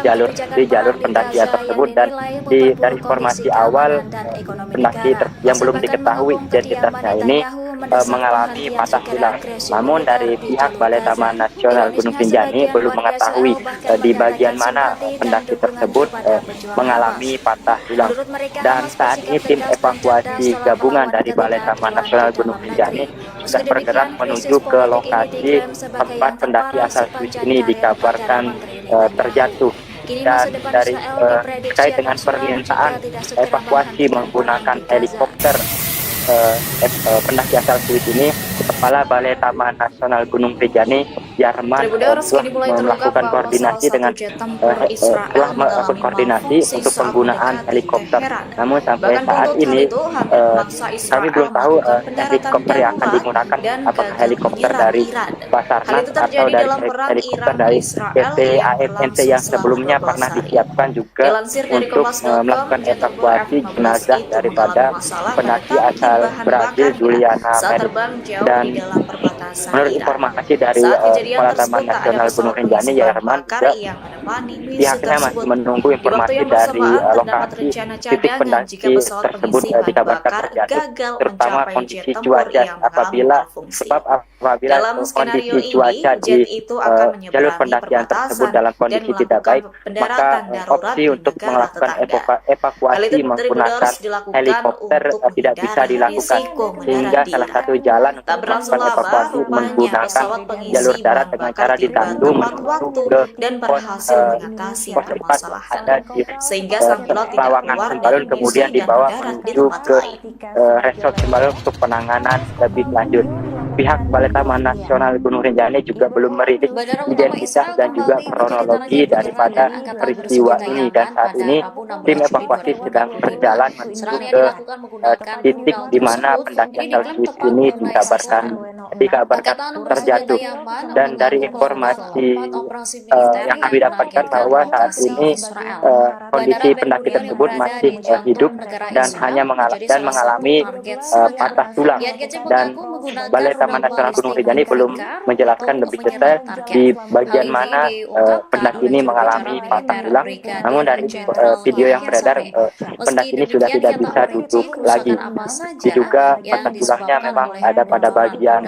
jalur pendakian tersebut, dan dari informasi awal pendaki yang belum diketahui identitasnya ini mengalami patah tulang. Namun dari pihak Balai Taman Nasional Gunung Rinjani belum mengetahui di bagian mana pendaki tersebut mengalami patah tulang. Dan saat ini tim evakuasi gabungan dari Balai Taman Nasional Gunung Rinjani sudah bergerak menuju ke lokasi tempat pendaki asal Swiss ini dikabarkan terjatuh. Dan dari terkait dengan permintaan evakuasi menggunakan helikopter pendaki asal Swiss ini, Kepala Balai Taman Nasional Gunung Rinjani Yarman telah melakukan koordinasi dengan untuk penggunaan helikopter. Namun sampai saat ini kami belum tahu helikopter yang akan digunakan, apakah helikopter dari Basarnas atau dari helikopter dari PT AFNC yang sebelumnya pernah disiapkan juga untuk melakukan evakuasi jenazah daripada pendaki asal Brazil Juliana Mendes. Dan menurut informasi dari Kepala Taman Nasional Gunung Rinjani Yarman juga pihaknya masih menunggu informasi dari lokasi titik pendaki tersebut dikabarkan terjatuh, terutama kondisi cuaca apabila kondisi cuaca di jalur pendakian tersebut dalam kondisi tidak baik, maka opsi untuk melakukan evakuasi menggunakan helikopter tidak bisa dilakukan, sehingga salah satu jalan untuk melakukan evakuasi menggunakan jalur darat dengan cara ditandu menuju ke pos ada di Lawangan Sembalun, kemudian dibawa menuju ke resort Sembalun untuk penanganan lebih lanjut. Pihak Balai Taman Nasional Gunung Rinjani juga belum merilis identitas dan juga kronologi daripada peristiwa ini, dan saat ini tim evakuasi sedang berjalan menuju ke titik di mana pendaki asal Swiss ini dikabarkan terjatuh. Dan dari informasi yang kami dapatkan bahwa saat ini kondisi pendaki tersebut masih hidup dan hanya mengalami patah tulang, dan Balai Taman Nasional Gunung Rinjani belum menjelaskan lebih detail di bagian mana pendaki ini mengalami patah tulang. Namun dari video yang beredar, pendaki ini sudah tidak bisa duduk lagi. Diduga patah tulangnya memang ada pada bagian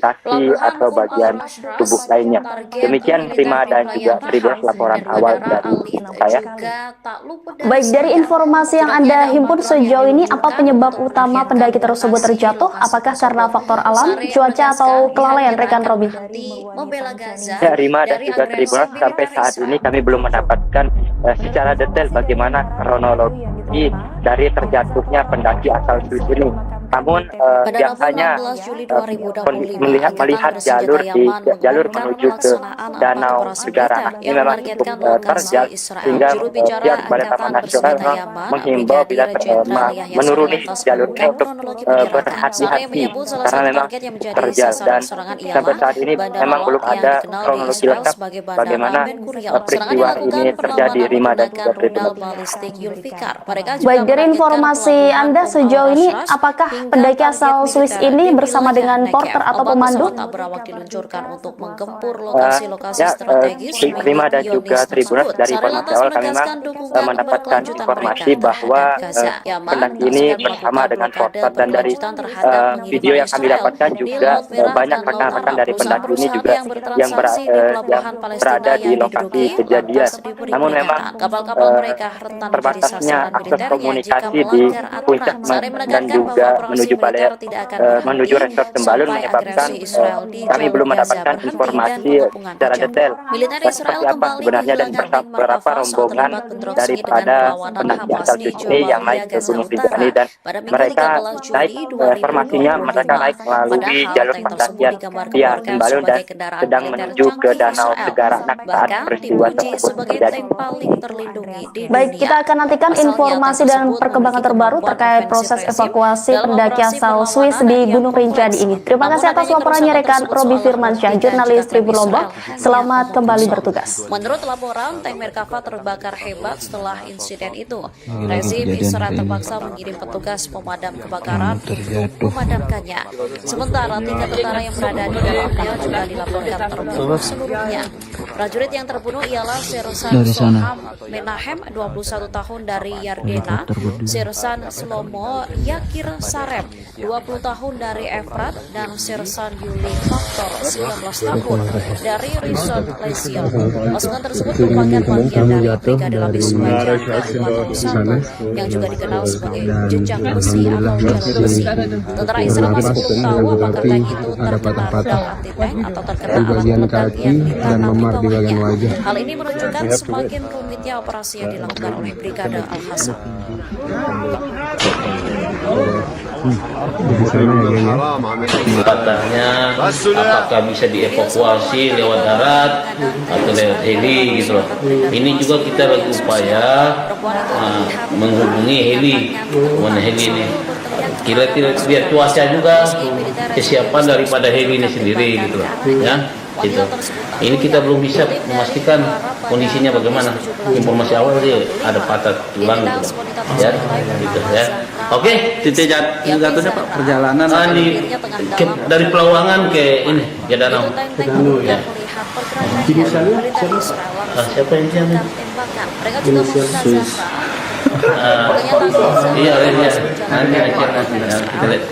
kaki atau bagian tubuh lainnya. Demikian Rima dan juga Tribun laporan awal dari saya. Baik, dari informasi yang Anda himpun sejauh ini, apa penyebab utama pendaki tersebut terjatuh? Apakah karena faktor alam, cuaca, atau kelalaian rekan Robi? Ya, Rima dan juga Tribun, sampai saat ini kami belum mendapatkan secara detail bagaimana kronologi dari terjatuhnya pendaki asal Swiss ini. Namun biasanya melihat jalur menuju ke Danau Segara ini memang cukup terjal, sehingga pihak Balai Taman Nasional menghimbau bila menuruni jalurnya untuk berhati-hati karena memang terjal. Dan sampai saat ini memang belum ada kronologi lengkap bagaimana peristiwa ini terjadi, Rima dan juga Tribun. Baik, dari informasi Anda sejauh ini, apakah pendaki asal Swiss ini bersama dengan porter atau pemandu? Rima dan juga Tribun, dari informasi awal kami memang mendapatkan informasi bahwa pendaki ini bersama dengan porter, dan dari video yang kami dapatkan juga banyak rekan-rekan dari pendaki ini juga yang berada di lokasi kejadian. Namun memang terbatasnya akses komunikasi di puncak dan juga menuju resort Sembalun menyebabkan kami belum mendapatkan informasi secara detail seperti apa sebenarnya dan berapa rombongan daripada pendaki asal Swiss ini yang naik ke Gunung Rinjani, dan mereka naik informasinya mereka naik melalui jalur pendakian via Sembalun dan sedang menuju ke Danau Segara saat peristiwa tersebut terjadi. Baik, kita akan nantikan informasi dan perkembangan terbaru terkait proses evakuasi pendaki asal Swiss di Gunung Rinjani ini. Terima kasih atas laporannya rekan Robi Firmansyah, jurnalis Tribun Lombok. Selamat kembali bertugas. Menurut laporan, tank Merkava terbakar hebat setelah insiden itu. Rezim Israel terpaksa mengirim petugas pemadam kebakaran untuk memadamkannya. Sementara 3 tentara yang berada di dalamnya juga dilaporkan terbunuh seluruhnya. Prajurit yang terbunuh ialah Sersan Soham Menahem 21 tahun dari Yardena, Sersan Slomo Yakir Sarem 20 tahun dari Efrat, dan Sersan Yuli Faktor 19 tahun dari Rison Lesiel. Pasukan tersebut merupakan bagian dari Brigade Lapis Baja ke-41 yang juga dikenal sebagai jejak besi atau jalur besi. Tentara Israel masih belum tahu apakah tank itu terkena rudal anti-tank atau terkena alat peledak yang ditanam di bawahnya. Hal ini menunjukkan semakin rumitnya operasi yang dilakukan oleh Brigade Al-Hasan. Patahnya apakah bisa dievakuasi lewat darat atau lewat heli gitu loh. Ini juga kita lagi upaya menghubungi heli, mana heli ini. Kira-kira lihat cuaca juga, kesiapan daripada heli ini sendiri gitu loh, ya. Gitu. Ini kita belum bisa memastikan kondisinya bagaimana. Informasi awal sih ada patah tulang gitu, ya, gitu ya. Oke, Titik jatuhnya Pak perjalanan dari Pelawangan ke ini ke danau. Ya. Siapa yang jamin? Mereka juga meminta Iya, nanti kita lihat.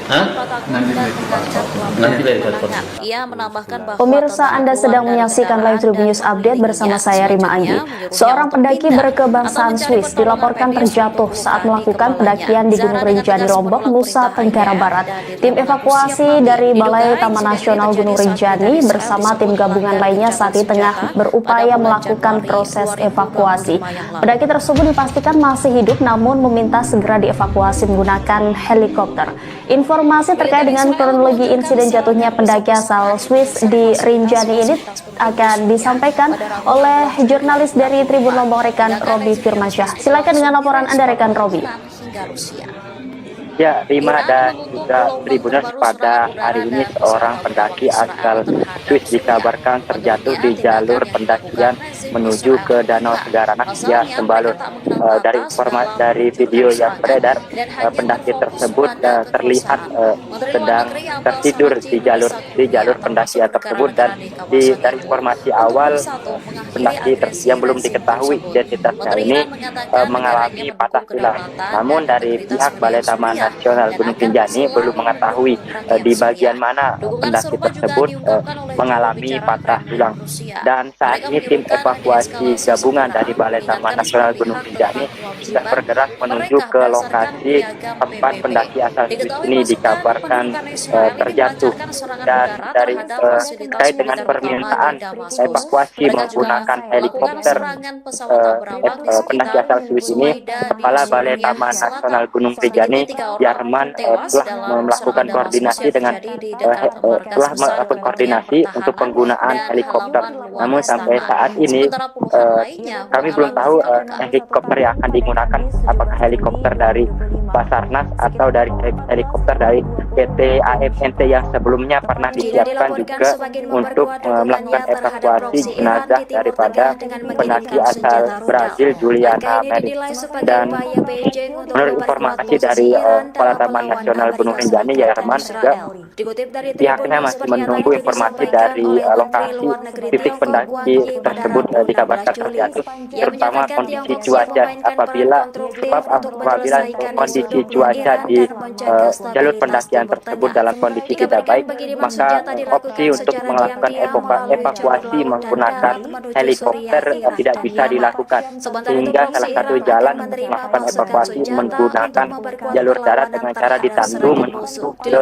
Nanti lihat. Ia menambahkan bahwa Pemirsa, Anda sedang menyaksikan live Tribun News Update bersama saya Rima Anggi. Seorang pendaki berkebangsaan Swiss dilaporkan terjatuh saat melakukan pendakian di Gunung Rinjani, Lombok, Nusa Tenggara Barat. Tim evakuasi dari Balai Taman Nasional Gunung Rinjani bersama tim gabungan lainnya saat ini tengah berupaya melakukan proses evakuasi. Pendaki tersebut dipastikan masih hidup namun meminta segera dievakuasi menggunakan helikopter. Informasi terkait dengan kronologi insiden jatuhnya pendaki asal Swiss di Rinjani ini akan disampaikan oleh jurnalis dari Tribun Lombok, rekan Robi Firmansyah. Silakan dengan laporan Anda, rekan Robi. Ya, Rima dan juga Tribuners, pada hari ini seorang pendaki asal Swiss dikabarkan terjatuh di jalur pendakian menuju ke Danau Segaranak via Sembalun. Dari video yang beredar, pendaki tersebut terlihat sedang tertidur di jalur pendakian tersebut, dan dari informasi awal pendaki yang belum diketahui identitasnya ini mengalami patah tulang. Namun dari pihak Balai Taman Nasional Gunung Rinjani belum mengetahui di bagian mana pendaki tersebut mengalami patah tulang. Dan saat ini tim evakuasi gabungan dari Balai Taman Nasional Gunung Rinjani sudah bergerak menuju ke lokasi tempat pendaki asal Swiss ini dikabarkan terjatuh. Dan dari terkait dengan permintaan evakuasi menggunakan helikopter pendaki asal Swiss ini, Kepala Balai Taman Nasional Gunung Rinjani Yarman telah melakukan koordinasi untuk penggunaan helikopter. Namun sampai saat ini kami belum tahu helikopter yang akan digunakan apakah helikopter dari Basarnas atau dari helikopter dari PT AMNT yang sebelumnya pernah disiapkan juga untuk melakukan evakuasi jenazah daripada pendaki asal Brazil Juliana Meri. Dan menurut informasi dari Kepala Taman Nasional Gunung Rinjani Yarman juga, pihaknya masih menunggu informasi dari lokasi titik pendaki tersebut dikabarkan terjatuh, terutama kondisi cuaca. Apabila kondisi cuaca di jalur pendakian tersebut dalam kondisi tidak baik, maka opsi untuk melakukan evakuasi menggunakan helikopter tidak bisa dilakukan, sehingga salah satu jalan untuk melakukan evakuasi menggunakan jalur darat dengan cara ditandu menuju ke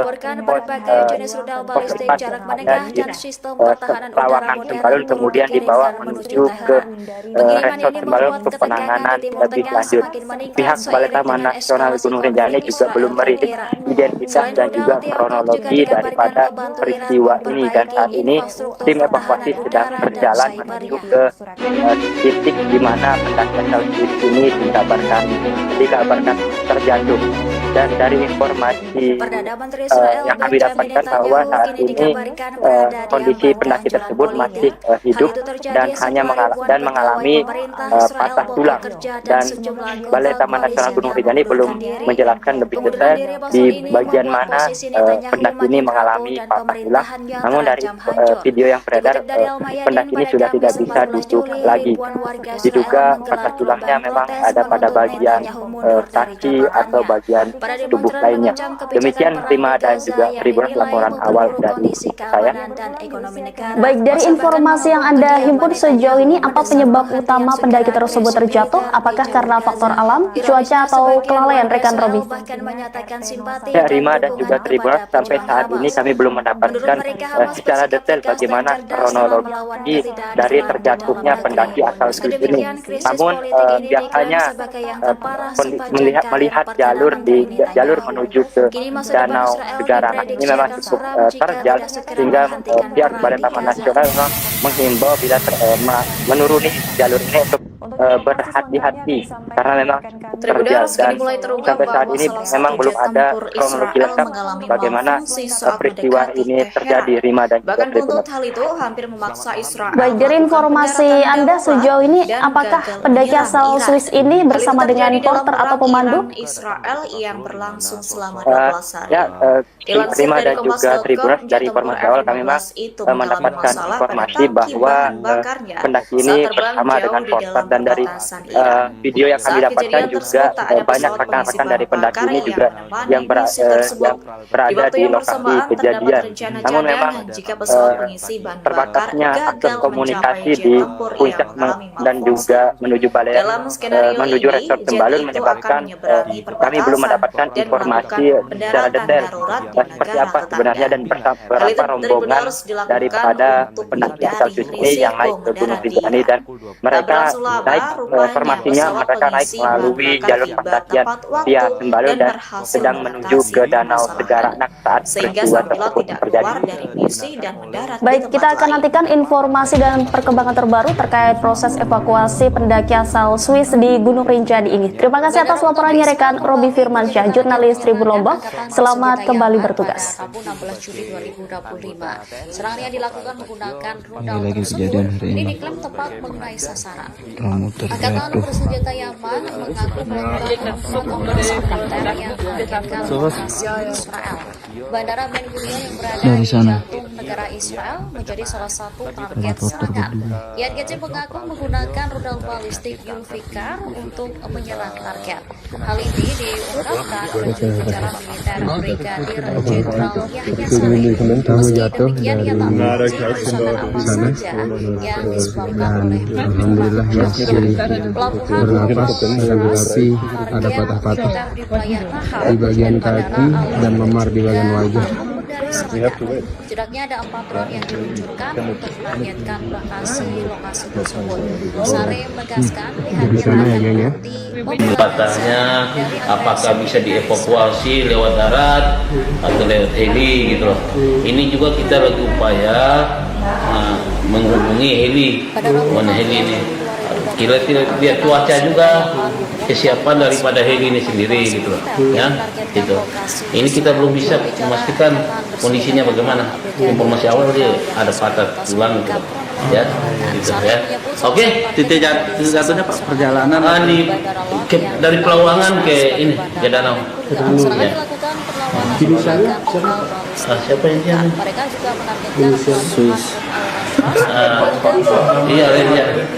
pos 4 ada di Pelawangan Sembalun, kemudian dibawa menuju ke resort Sembalun untuk penanganan lebih lanjut. Pihak Balai Taman Nasional Gunung Rinjani juga belum merilis identitas dan juga kronologi daripada peristiwa ini, dan saat ini tim evakuasi sedang berjalan menuju ke titik di mana pendaki asal Swiss ini dikabarkan terjatuh. Dan dari informasi yang kami dapatkan bahwa saat ini kondisi pendaki tersebut masih hidup dan mengalami patah tulang. Dan Balai Taman Nasional Gunung Rinjani belum menjelaskan lebih detail di bagian mana Posisi Netanyahu pendaki ini makin mengalami rapuh dan patah tulang. pemerintahan yang Namun dari terancam hancur. video yang beredar, Dikutip dari Al Mayadin, pendaki ini pada sudah tidak Kamis bisa 14 duduk Juli, lagi. ribuan warga Israel Diduga menggelar patah tulangnya gelombang memang protes ada pada menuntut bagian Netanyahu mundur dari kaki atau jabatannya. bagian Para tubuh demonstran lainnya. mengecam kebijakan Demikian perang Rima di dan Gaza juga yang Tribuners dinilai laporan awal memperburuk dari kondisi saya. keamanan dan ekonomi negara. Baik, dari Masa bahkan informasi yang menghubung Anda kediaman himpun sejauh Netanyahu ini, apa mendesak penyebab penghentian utama pendaki segera tersebut agresi terjatuh? militer di Apakah jalur karena Gaza. faktor alam, cuaca, Ironisnya, atau sebagian kelalaian, warga rekan Israel Robi? bahkan menyatakan simpati Ya, dan Rima dan dukungan juga kepada Tribuners, sampai pejuang saat ini Hamas. kami belum Menurut mendapatkan mereka, Hamas secara bersikap detail tegas bagaimana dan cerdas dalam melawan kronologi ketidakadilan dari di dalam terjatuhnya negeri. pendaki asal Meski Swiss ini. demikian, krisis Namun politik ini diklaim biasanya sebagai yang terparah sepanjang karir melihat Perdana jalur di Menteri jalur Netanyahu. menuju ke Kini masa depan Danau Israel Segara Anak ini diprediksi memang akan cukup suram jika terjal, tidak segera sehingga menghentikan pihak perang Badan di Taman Gaza. Nasional memang menghimbau bila menuruni jalur ini untuk berhati-hati karena memang terjal, dan Kini mulai terungkap sampai saat bahwa ini salah memang satu belum jet ada tempur kronologi Israel lengkap mengalami bagaimana malfungsi saat peristiwa mendekati ini Teheran. terjadi, Rima dan juga Bahkan Tribuners. buntut hal itu hampir memaksa Israel Baik, dari melakukan informasi pendaratan Anda darurat sejauh ini, dan apakah gagal pendaki menyerang asal Iran. Swiss ini Hal itu bersama dengan terjadi dalam porter atau perang pemandu? Iran-Israel yang berlangsung selama 12 hari. Dilansir Rima dari dan juga Kompas.com, Tribuners, jet dari tempur informasi awal kami memang F-15 itu mengalami mendapatkan masalah pada informasi tangki bahwa bahan bakarnya pendaki saat ini terbang bersama jauh dengan di porter, dalam dan dari perbatasan Iran. video yang kami Saat dapatkan kejadian juga tersebut, tak ada banyak pesawat pengisi rekan-rekan dari bahan pendaki bakar ini juga menemani yang misi tersebut. Di berada waktu di yang lokasi bersamaan terdapat kejadian. rencana Namun memang cadangan jika pesawat pengisi bahan bakar terbatasnya akses gagal komunikasi mencapai jet di tempur puncak yang mengalami dan malfungsi. juga menuju Balai Dalam skenario menuju ini, resort jet Tembalun itu menyebabkan akan menyeberangi kami belum mendapatkan dan informasi melakukan secara pendaratan detail darurat di seperti negara apa sebenarnya tetangga. dan Hal itu berapa dari rombongan benar dilakukan daripada untuk pendaki asal menghindari Swiss ini yang naik ke risiko Gunung mendarat di Rinjani, dan Iran. mereka berlangsung lama, naik rupanya formasinya pesawat mereka naik pengisi bahan melalui bakar jalur tiba pendakian tepat waktu via Tembalun dan berhasil sedang menuju mengatasi ke Danau permasalahan. Segara Anak saat Sehingga peristiwa sang pilot tersebut tidak terjadi. keluar dari misi dan mendarat di Baik, tempat kita akan lain. nantikan informasi dan perkembangan terbaru terkait proses evakuasi pendaki asal Swiss di Gunung Rinjani ini. Terima kasih atas laporannya rekan Robi Firmansyah, jurnalis Tribun Lombok. Selamat kembali bertugas. Rabu 16 Juli 2025. Serangan yang dilakukan menggunakan rudal Ini lagi tersebut kejadian hari ini ini. diklaim tepat mengenai sasaran. Kamu Angkatan terjatuh. bersenjata Yaman mengaku melakukan operasi militer yang mengagetkan lokasi Israel. Bandara Ben Gurion yang berada Dari di sana. jantung negara Israel menjadi salah satu target Helikopter serangan. berdua. IRGC mengaku menggunakan rudal balistik Zulfikar untuk menyerang target. Hal ini diungkapkan oleh jurubicara militer Brigadir Jenderal Yahya Saree. Kamu Meski jatuh demikian, ia tak merinci kerusakan apa saja yang disebabkan oleh Alhamdulillah masih pelabuhan bernapas, tetapi ada patah-patah di bagian kaki dan memar di bagian wajah. Setidaknya ada 4 drone yang diluncurkan untuk menargetkan lokasi tersebut. Sare menegaskan pihaknya sana ya, akan geng, ya. berhenti Patahnya apakah bisa dievakuasi lewat darat atau lewat heli gitu loh. Ini juga kita lagi upaya menghubungi heli, mana heli ini. Kita lihat cuaca juga, kesiapan daripada heli ini sendiri gitu loh, ya gitu. Ini kita belum bisa memastikan kondisinya bagaimana. Informasi awal dia ada patah tulang gitu, ya gitu ya. Oke. Titik jatuhnya Pak perjalanan Dari Pelawangan ke ini ke danau. Ya. Siapa yang dia? Mereka juga menargetkan Swiss. Iya.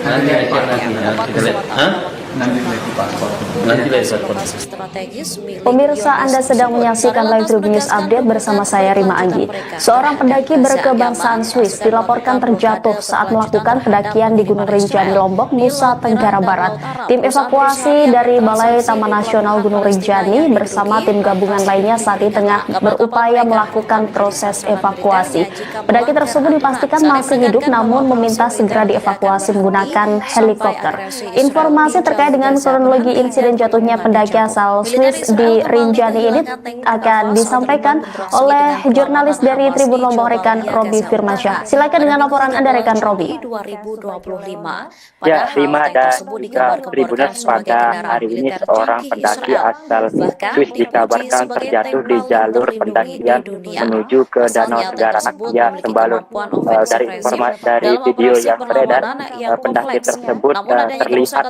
Nanti kita lihat. Nanti lihat paspor. strategis milik Pemirsa, Anda sedang menyaksikan live Tribun News Update bersama saya Rima Anggi. Seorang pendaki berkebangsaan Swiss dilaporkan terjatuh saat melakukan pendakian di Gunung Rinjani, Lombok, Nusa Tenggara Barat. Tim evakuasi dari Balai Taman Nasional Gunung Rinjani bersama tim gabungan lainnya saat ini tengah berupaya melakukan proses evakuasi. Pendaki tersebut dipastikan masih hidup namun meminta segera dievakuasi menggunakan helikopter. Informasi terkait dengan kronologi insiden jatuhnya pendaki asal Swiss di Rinjani ini akan disampaikan oleh jurnalis dari Tribun Lombok rekan Robi Firmansyah. Silakan dengan laporan Anda rekan Robi. 2025. Ya, Rima dan juga Tribuners, pada hari ini seorang pendaki asal Swiss dikabarkan terjatuh di jalur pendakian menuju ke Danau Segara Anak via Tembalun. Dari video yang beredar, pendaki tersebut terlihat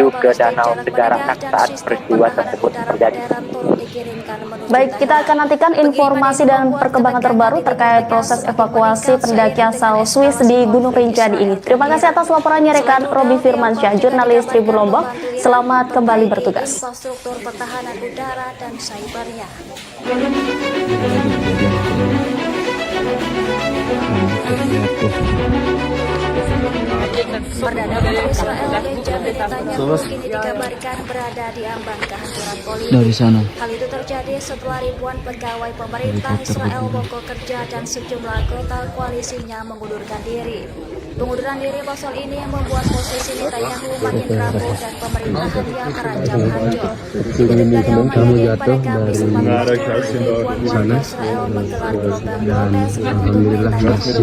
menuju ke Danau Segarakan saat peristiwa tersebut terjadi. Baik, kita akan nantikan informasi dan perkembangan terbaru terkait proses evakuasi pendaki asal Swiss di Gunung Rinjani ini. Terima kasih atas laporannya rekan Robi Firmansyah, jurnalis Tribun Lombok. Selamat kembali bertugas. Infrastruktur pertahanan udara dan cybernya. terjatuh. Perdana Menteri Israel Benjamin Netanyahu kini dikabarkan berada di ambang kehancuran politik. Dari sana. Hal itu terjadi setelah ribuan pegawai pemerintah Israel mogok kerja dan sejumlah anggota koalisinya mengundurkan diri. Pengunduran diri masal ini yang membuat posisi Netanyahu makin rapuh dan pemerintahannya terancam hancur. Kamu jatuh dari sana dan alhamdulillah masih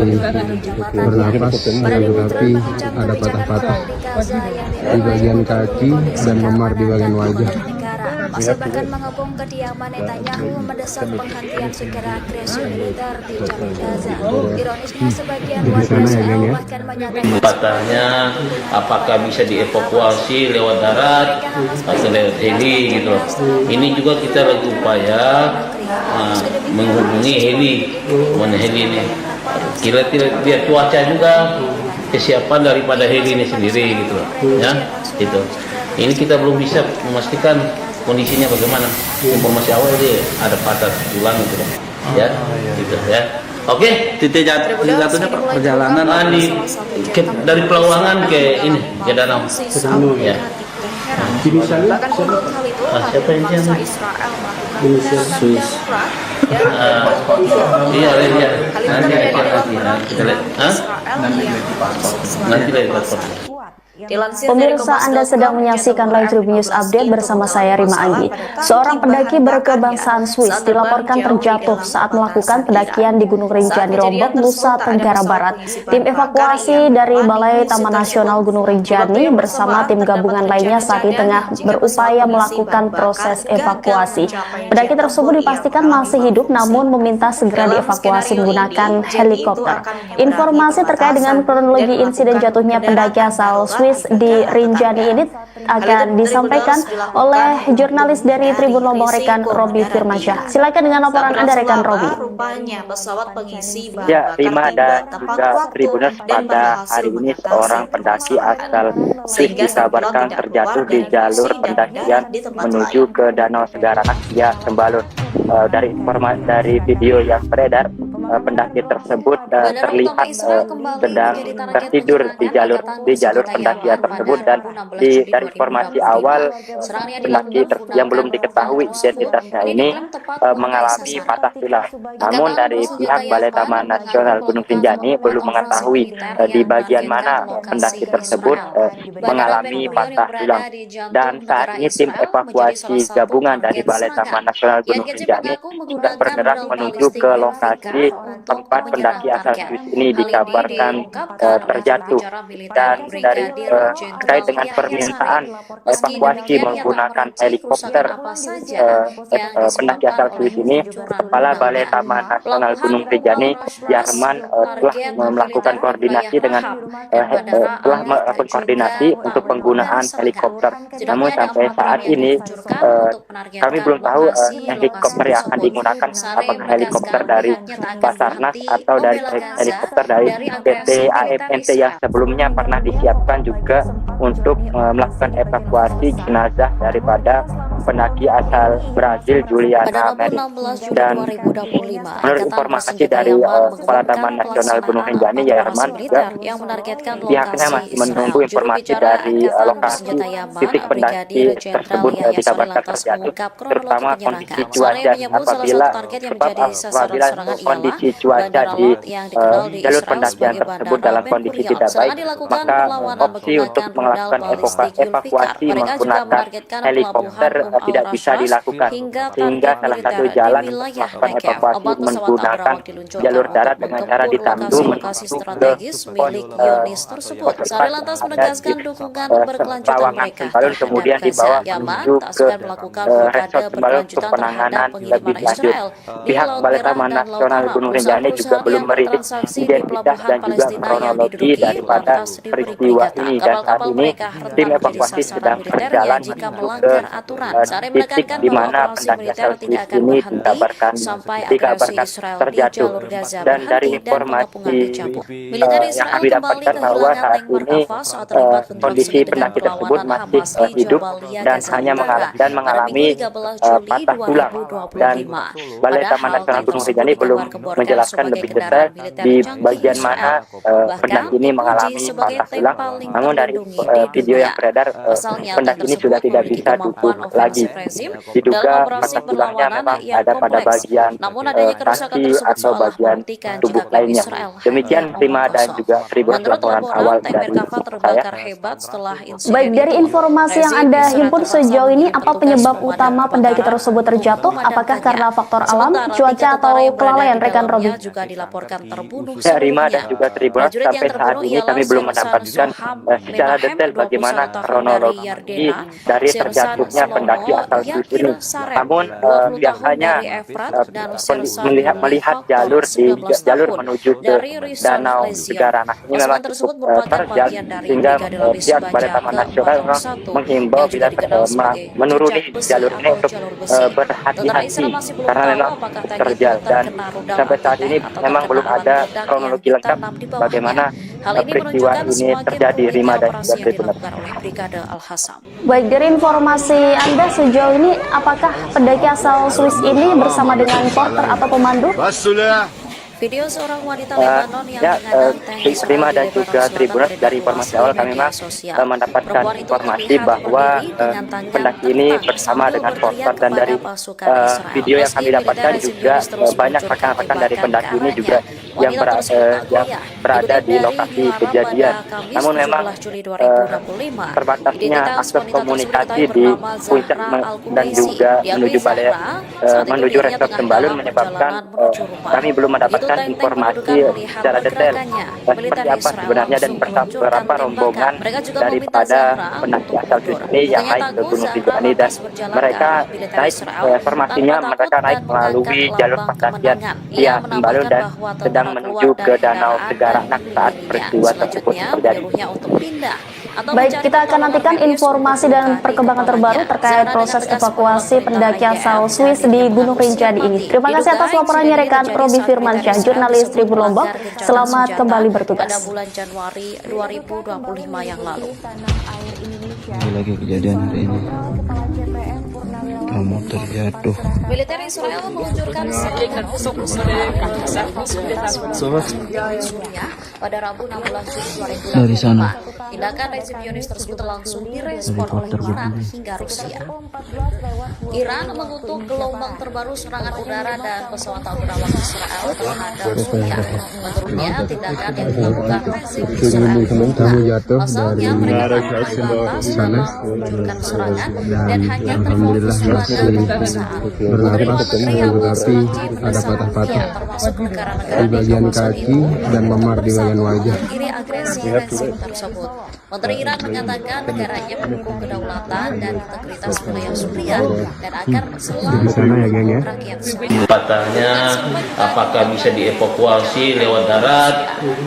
bernapas, tetapi ada patah-patah di bagian kaki dan memar di bagian wajah. Masih bahkan mengepung kediaman Netanyahu mendesak penghentian segera agresi militer di jalur Gaza. Ironisnya sebagian warga Israel bahkan menyatakan Patahnya apakah bisa dievakuasi lewat darat atau lewat heli gitu. Ini juga kita lagi upaya menghubungi heli, mana heli ini. Kira lihat cuaca juga, kesiapan daripada heli ini sendiri gitu, ya. Itu. Ini kita belum bisa memastikan kondisinya bagaimana. Informasi awal dia ada patah tulang gitu, ya, gitu ya. Oke, Titik jatuhnya Pak, perjalanan dari Pelawangan ke ini ke danau. Ya. bahkan menurut hal itu Siapa yang bangsa dia? Israel melakukan Swiss. Iya, lihat. Nanti kita lihat. Nanti lihat. Dilansir dari Pemirsa, Anda sedang menyaksikan live Tribun News Update bersama saya Rima Anggi. Seorang pendaki berkebangsaan Swiss dilaporkan terjatuh saat melakukan pendakian di Gunung Rinjani, Lombok, Nusa Tenggara Barat. Tim evakuasi dari Balai Taman Nasional Gunung Rinjani bersama tim gabungan lainnya saat ini tengah berupaya melakukan proses evakuasi. Pendaki tersebut dipastikan masih hidup namun meminta segera dievakuasi menggunakan helikopter. Informasi terkait dengan kronologi insiden jatuhnya pendaki asal Swiss di Rinjani ini akan disampaikan oleh jurnalis dari Tribun Lombok, rekan Robi Firmansyah. Silakan dengan laporan Anda, rekan Robi. Ya, Rima dan juga Tribuners, pada hari ini seorang pendaki asal Swiss dikabarkan terjatuh di jalur pendakian menuju ke Danau Segara Asia Sembalun. Dari video yang beredar, pendaki tersebut terlihat sedang tertidur di jalur pendakian tersebut, dan dari informasi awal pendaki yang belum diketahui identitasnya ini mengalami patah tulang. Namun dari pihak Balai Taman Nasional Gunung Rinjani belum mengetahui di bagian mana pendaki tersebut mengalami patah tulang. Dan saat ini tim evakuasi gabungan dari Balai Taman Nasional Gunung Rinjani sudah bergerak menuju ke lokasi tempat pendaki asal Swiss ini dikabarkan terjatuh. Dan dari terkait dengan permintaan evakuasi menggunakan helikopter pendaki asal Swiss ini, Kepala Balai Taman Nasional Gunung Rinjani Yarman telah melakukan koordinasi untuk penggunaan helikopter. Namun sampai saat ini kami belum tahu helikopter yang akan digunakan, apakah helikopter dari Basarnas atau dari helikopter dari PT AFNT yang sebelumnya pernah disiapkan juga untuk melakukan evakuasi jenazah daripada pendaki asal Brazil Juliana Mary. Dan menurut informasi dari Kepala Taman Nasional Gunung Rinjani Yarman juga, pihaknya masih menunggu informasi dari lokasi titik pendaki tersebut dikabarkan terjatuh, terutama kondisi cuaca. Apabila kondisi cuaca di jalur pendakian tersebut dalam kondisi tidak baik, maka opsi untuk melakukan evakuasi menggunakan helikopter tidak bisa dilakukan, sehingga salah satu jalan melakukan evakuasi menggunakan jalur darat dengan cara ditandu menuju ke pos Pelawangan Sembalun, kemudian dibawa menuju ke resort Sembalun untuk penanganan lebih lanjut. Pihak Balai Taman Nasional Gunung Rinjani juga belum merilis identitas dan juga kronologi daripada peristiwa ini, dan saat ini tim evakuasi sedang berjalan menuju ke Sari titik menekankan di bahwa mana operasi pendaki militer asal tidak Swiss akan ini berhenti sampai agresi Israel di terjatuh. jalur Gaza Dan dari berhenti dan pengepungan informasi dicabut. Militer yang Israel kami kembali dapatkan bahwa kehilangan saat tank ini Merkava saat terlibat kondisi bentrok dengan pendaki tersebut perlawanan masih Hamas di hidup Jabalia, dan Gaza hanya Utara pada mengalami Minggu 13 Juli patah tulang, dan 2025. Balai Taman Padahal Nasional tank Gunung tersebut Rinjani belum digambar-gemborkan menjelaskan sebagai lebih kendaraan detail militer di canggih bagian Israel. mana Bahkan pendaki ini dipuji mengalami sebagai patah tank tulang. paling Namun dari terlindungi di video dunia. yang beredar, Pasalnya, tank pendaki ini tersebut sudah tidak memiliki bisa kemampuan duduk lagi. ofensif rezim dalam Diduga operasi patah tulangnya perlawanan memang yang ada pada kompleks. bagian Namun adanya kerusakan kaki tersebut atau seolah bagian membuktikan jika tubuh klaim lainnya. Israel Demikian hanya Prima omong dan kosong. juga Tribun Menurut laporan awal laporan, tank dari Merkava saya. terbakar hebat setelah insiden Baik, dari itu. informasi yang Rezim Anda Israel himpun terpaksa sejauh ini, mengirim apa petugas penyebab pemadam utama pendaki kebakaran tersebut untuk terjatuh? Apakah memadamkannya. karena faktor alam, Sementara, cuaca, 3 atau tentara yang berada kelalaian, di rekan Robi? dalamnya juga dilaporkan terbunuh Ya, Rima dan seluruhnya. juga Tribun Prajurit yang sampai saat terbunuh ini ialah kami belum Sersan mendapatkan Zoham secara Menahem, detail 21 bagaimana tahun dari kronologi Yardena, dari Sersan terjatuhnya pendaki Slomo asal Swiss Yakir ini. Sarem, Namun 20 tahun biasanya dari Efrat, dan Sersan melihat Lili jalur Faktor, 19 jalur tahun menuju ke dari Rison Danau Lesion. Segaranah ini memang Pasukan cukup tersebut merupakan terjal, bagian dari sehingga Brigade Lapis pihak Balai Baja Taman Nasional memang ke-401 menghimbau yang juga bila dikenal sebagai menuruni jejak besi jalur ini atau untuk jalur besi. Tentara berhati-hati Israel masih belum karena tahu memang apakah tank itu terjal, dan terkena rudal sampai saat ini anti-tank atau memang terkena belum alat ada meledak kronologi yang lengkap ditanam di bawahnya. bagaimana Hal ini peristiwa menunjukkan ini semakin terjadi, rumitnya Rima dan operasi juga yang Tribun. dilakukan oleh Brigade Al-Hassam. Baik, dari informasi Anda sejauh ini, apakah pendaki asal Swiss ini bersama dengan porter atau pemandu? Video seorang wanita Lebanon yang ya, mengadang tank Israel Rima di dan Lebanon juga Selatan Tribuners, beredar dari luas informasi di awal kami media memang sosial. mendapatkan Perempuan itu informasi terlihat bahwa berdiri dengan tangan pendaki ini tertang bersama sambil dengan berteriak porter, dan dari kepada pasukan Israel. video yang Meski kami militer dapatkan rezim juga Zionis terus banyak meluncurkan rekan-rekan dari tembakan pendaki ke ini arahnya, juga yang wanita tersebut tak goyah. berada Dikutip di dari lokasi Muhara kejadian. pada Kamis Namun memang 17 Juli 2025, terbatasnya identitas akses wanita tersebut komunikasi diketahui di bernama puncak Zahra dan Al-Kubaisi. juga Diakui menuju Balai Zahra saat itu menuju dirinya Resort tengah Sembalun dalam menyebabkan perjalanan menuju rumah. kami belum Begitu mendapatkan tank-tank informasi pendudukan melihat secara detail pergerakannya, seperti militer apa Israel sebenarnya dan langsung meluncurkan berapa rombongan tembakan. Mereka juga meminta daripada Zahra pendaki untuk asal mundur. Swiss ini yang Bukannya naik ke takut, Gunung Zahra Rinjani, dan lantas berjalan ke mereka arah militer naik Israel informasinya tanpa mereka takut naik dan melalui mengangkat jalur lambang pendakian kemenangan. Ia via Sembalun menambahkan dan bahwa sedang tentara menuju keluar ke dari Danau kendaraan Segaranah dan saat mengelilinginya. peristiwa tersebut Selanjutnya terjadi. menyuruhnya untuk pindah atau Baik, mencari kita akan pertolongan nantikan medis informasi untuk dan luka di perkembangan terbaru kepalanya. terkait Zahra proses dengan tegas evakuasi menolak pendaki perintah asal IGM Swiss dan di mengaku Gunung Rinjani siap ini. mati. Terima kasih atas Diduga laporannya insiden ini rekan terjadi Robi saat Firmansyah, militer Israel jurnalis disebut Tribun Lombok. melanggar gencatan Selamat senjata kembali bertugas. pada bulan Januari 2025 yang lalu. Ini lagi kejadian hari ini. Kamu terjatuh. Militer Israel meluncurkan serangan Suriah pada Rabu 16 Juli 2025. Dari sana. Tindakan rezim Zionis tersebut langsung direspon oleh Iran hingga Rusia. Iran mengutuk gelombang terbaru serangan udara dan pesawat awak Israel terhadap Suriah. Menurutnya, tindakan yang dilakukan rezim Israel Kamu jatuh pasalnya dari mereka tak lantas dalam meluncurkan serangan dan hanya terfokus pada kekuasaan. bernapas tetapi ada patah-patah termasuk negara-negara di bagian kaki dan memar di bagian wajah. mengakhiri agresi rezim tersebut. Menteri Iran mengatakan negaranya mendukung kedaulatan dan integritas wilayah Suriah dan akan selalu Di sana ya, geng ya. rakyat Suriah. Patahnya apakah bisa dievakuasi lewat darat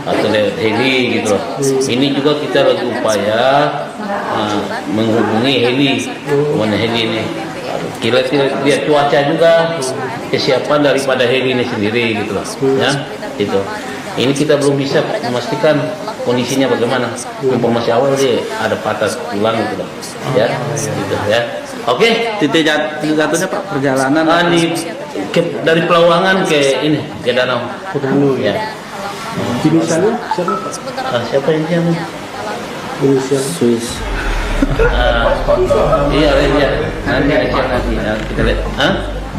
atau lewat heli gitu loh. Ini juga kita lagi upaya menghubungi heli, mana heli ini. Kita lihat cuaca juga, kesiapan daripada heli ini sendiri gitu loh, ya itu. Ini kita belum bisa memastikan kondisinya bagaimana. Informasi awal sih ada patah tulang gitu loh, ya, gitu ya. Oke. Titik jatuhnya Pak perjalanan Dari Pelawangan ke ini ke danau. Ya. Inisialnya siapa? Siapa yang dia? Inisial Swiss. Iya. Nanti kita lihat.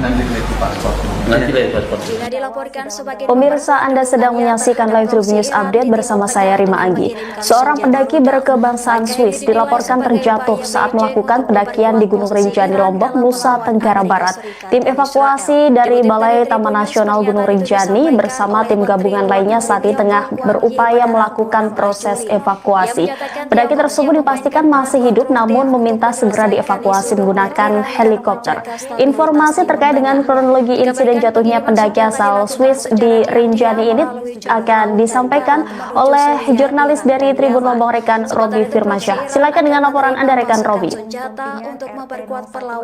Nanti lihat paspor. Jika dilaporkan sebagai Pemirsa, Anda sedang menyaksikan live Tribun News Update bersama saya Rima Anggi. Seorang pendaki berkebangsaan Swiss dilaporkan terjatuh saat melakukan pendakian di Gunung Rinjani, Lombok, Nusa Tenggara Barat. Tim evakuasi dari Balai Taman Nasional Gunung Rinjani bersama tim gabungan lainnya saat ini tengah berupaya melakukan proses evakuasi. Pendaki tersebut dipastikan masih hidup namun meminta segera dievakuasi menggunakan helikopter. Informasi terkait Terkait dengan kronologi insiden jatuhnya pendaki asal Swiss di Rinjani ini akan disampaikan oleh jurnalis dari Tribun Lombok rekan Robi Firmansyah. Silakan dengan laporan Anda rekan Robi.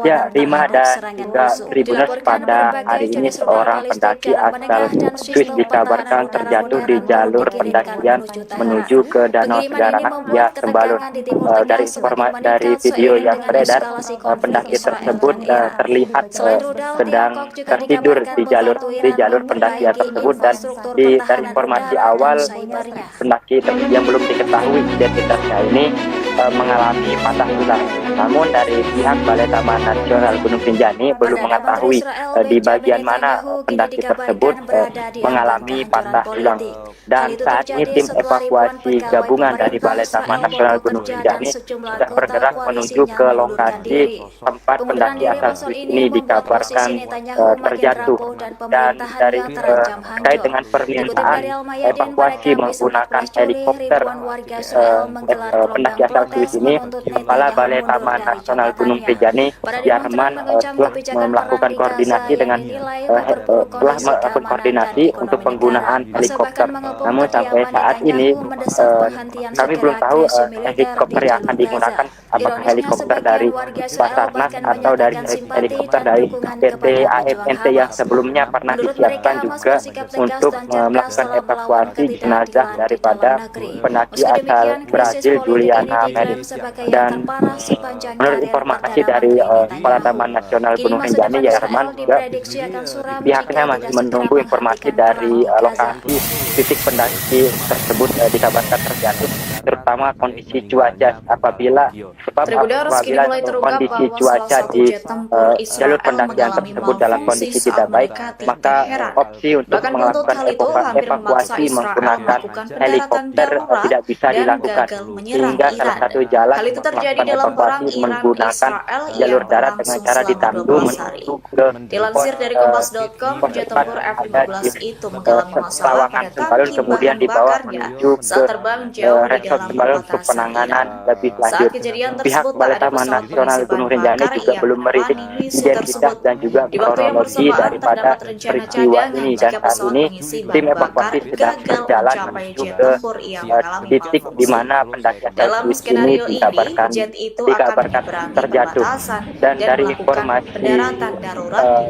Ya, Rima dan juga Tribuners, pada hari ini seorang pendaki asal Swiss dikabarkan terjatuh di jalur pendakian menuju ke Danau Segaranak via Sembalun. Dari video yang beredar, pendaki tersebut terlihat sedang tertidur di jalur pendakian tersebut, dan dari informasi awal pendaki yang belum diketahui identitasnya ini mengalami patah tulang. Namun dari pihak Balai Taman Nasional Gunung Rinjani belum mengetahui di bagian mana pendaki tersebut mengalami patah tulang. Dan saat ini tim evakuasi gabungan dari Balai Taman Nasional Gunung Rinjani sudah bergerak menuju ke lokasi tempat pendaki asal Swiss ini dikabarkan terjatuh. Dan dari terkait dengan permintaan evakuasi menggunakan helikopter pendaki asal Swiss ini, Kepala Balai Taman Nasional Gunung Rinjani Yarman telah melakukan koordinasi untuk penggunaan helikopter. Namun sampai saat ini kami belum tahu helikopter yang akan digunakan, apakah helikopter dari Basarnas atau dari helikopter dari PT AFNT yang sebelumnya pernah disiapkan juga untuk melakukan evakuasi jenazah daripada pendaki asal Brazil Juliana Meris. Dan menurut informasi dari Kepala Taman Nasional Gunung Rinjani Yarman juga, pihaknya masih menunggu informasi dari lokasi titik pendaki tersebut dikabarkan terjatuh, terutama kondisi cuaca. Apabila kondisi cuaca di jalur pendakian tersebut dalam kondisi tidak baik, maka opsi untuk melakukan evakuasi menggunakan helikopter tidak bisa dilakukan, sehingga salah satu jalan melakukan evakuasi menggunakan jalur darat dengan cara ditandu menuju ke Dilansir dari Kompas.com, hujan tempur F-15 itu mengalami masalah pada Sembalun, kemudian dibawa menuju ke resort Sembalun untuk penanganan lebih lanjut. Pihak Balai Taman Nasional Gunung Rinjani juga belum merilis identitas dan juga kronologi daripada peristiwa ini, dan saat ini tim evakuasi sedang berjalan menuju ke titik di mana pendaki asal Swiss ini dikabarkan terjatuh. Dan dari informasi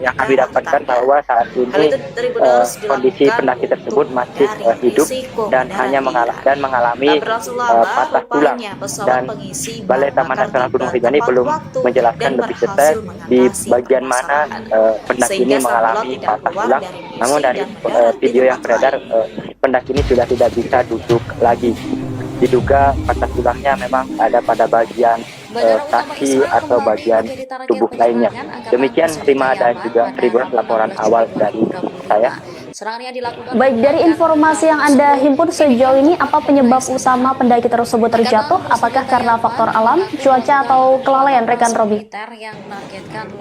yang kami dapatkan bahwa saat ini kondisi pendaki tersebut masih hidup dan hanya mengalami patah tulang, dan Balai Taman Nasional Gunung Rinjani belum menjelaskan lebih detail di bagian mana pendaki ini mengalami patah tulang. Namun dari video yang beredar, pendaki ini sudah tidak bisa duduk lagi. Diduga patah tulangnya memang ada pada bagian kaki atau bagian tubuh lainnya. Demikian Rima dan juga Tribuners laporan awal dari saya. Baik, dari informasi yang Anda himpun sejauh ini, apa penyebab utama pendaki tersebut terjatuh? Apakah karena faktor alam, cuaca, atau kelalaian rekan Robi?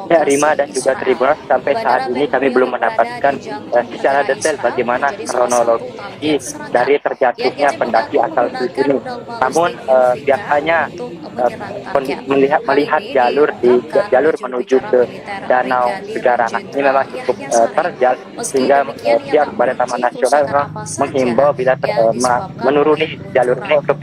Ya, Rima dan juga Tribuners, sampai saat ini kami belum mendapatkan secara detail bagaimana kronologi dari terjatuhnya pendaki asal Swiss ini. Namun biasanya melihat jalur menuju ke Danau Segaranak ini memang cukup terjal, sehingga pihak Balai Taman Nasional menghimbau bila menuruni jalur ini untuk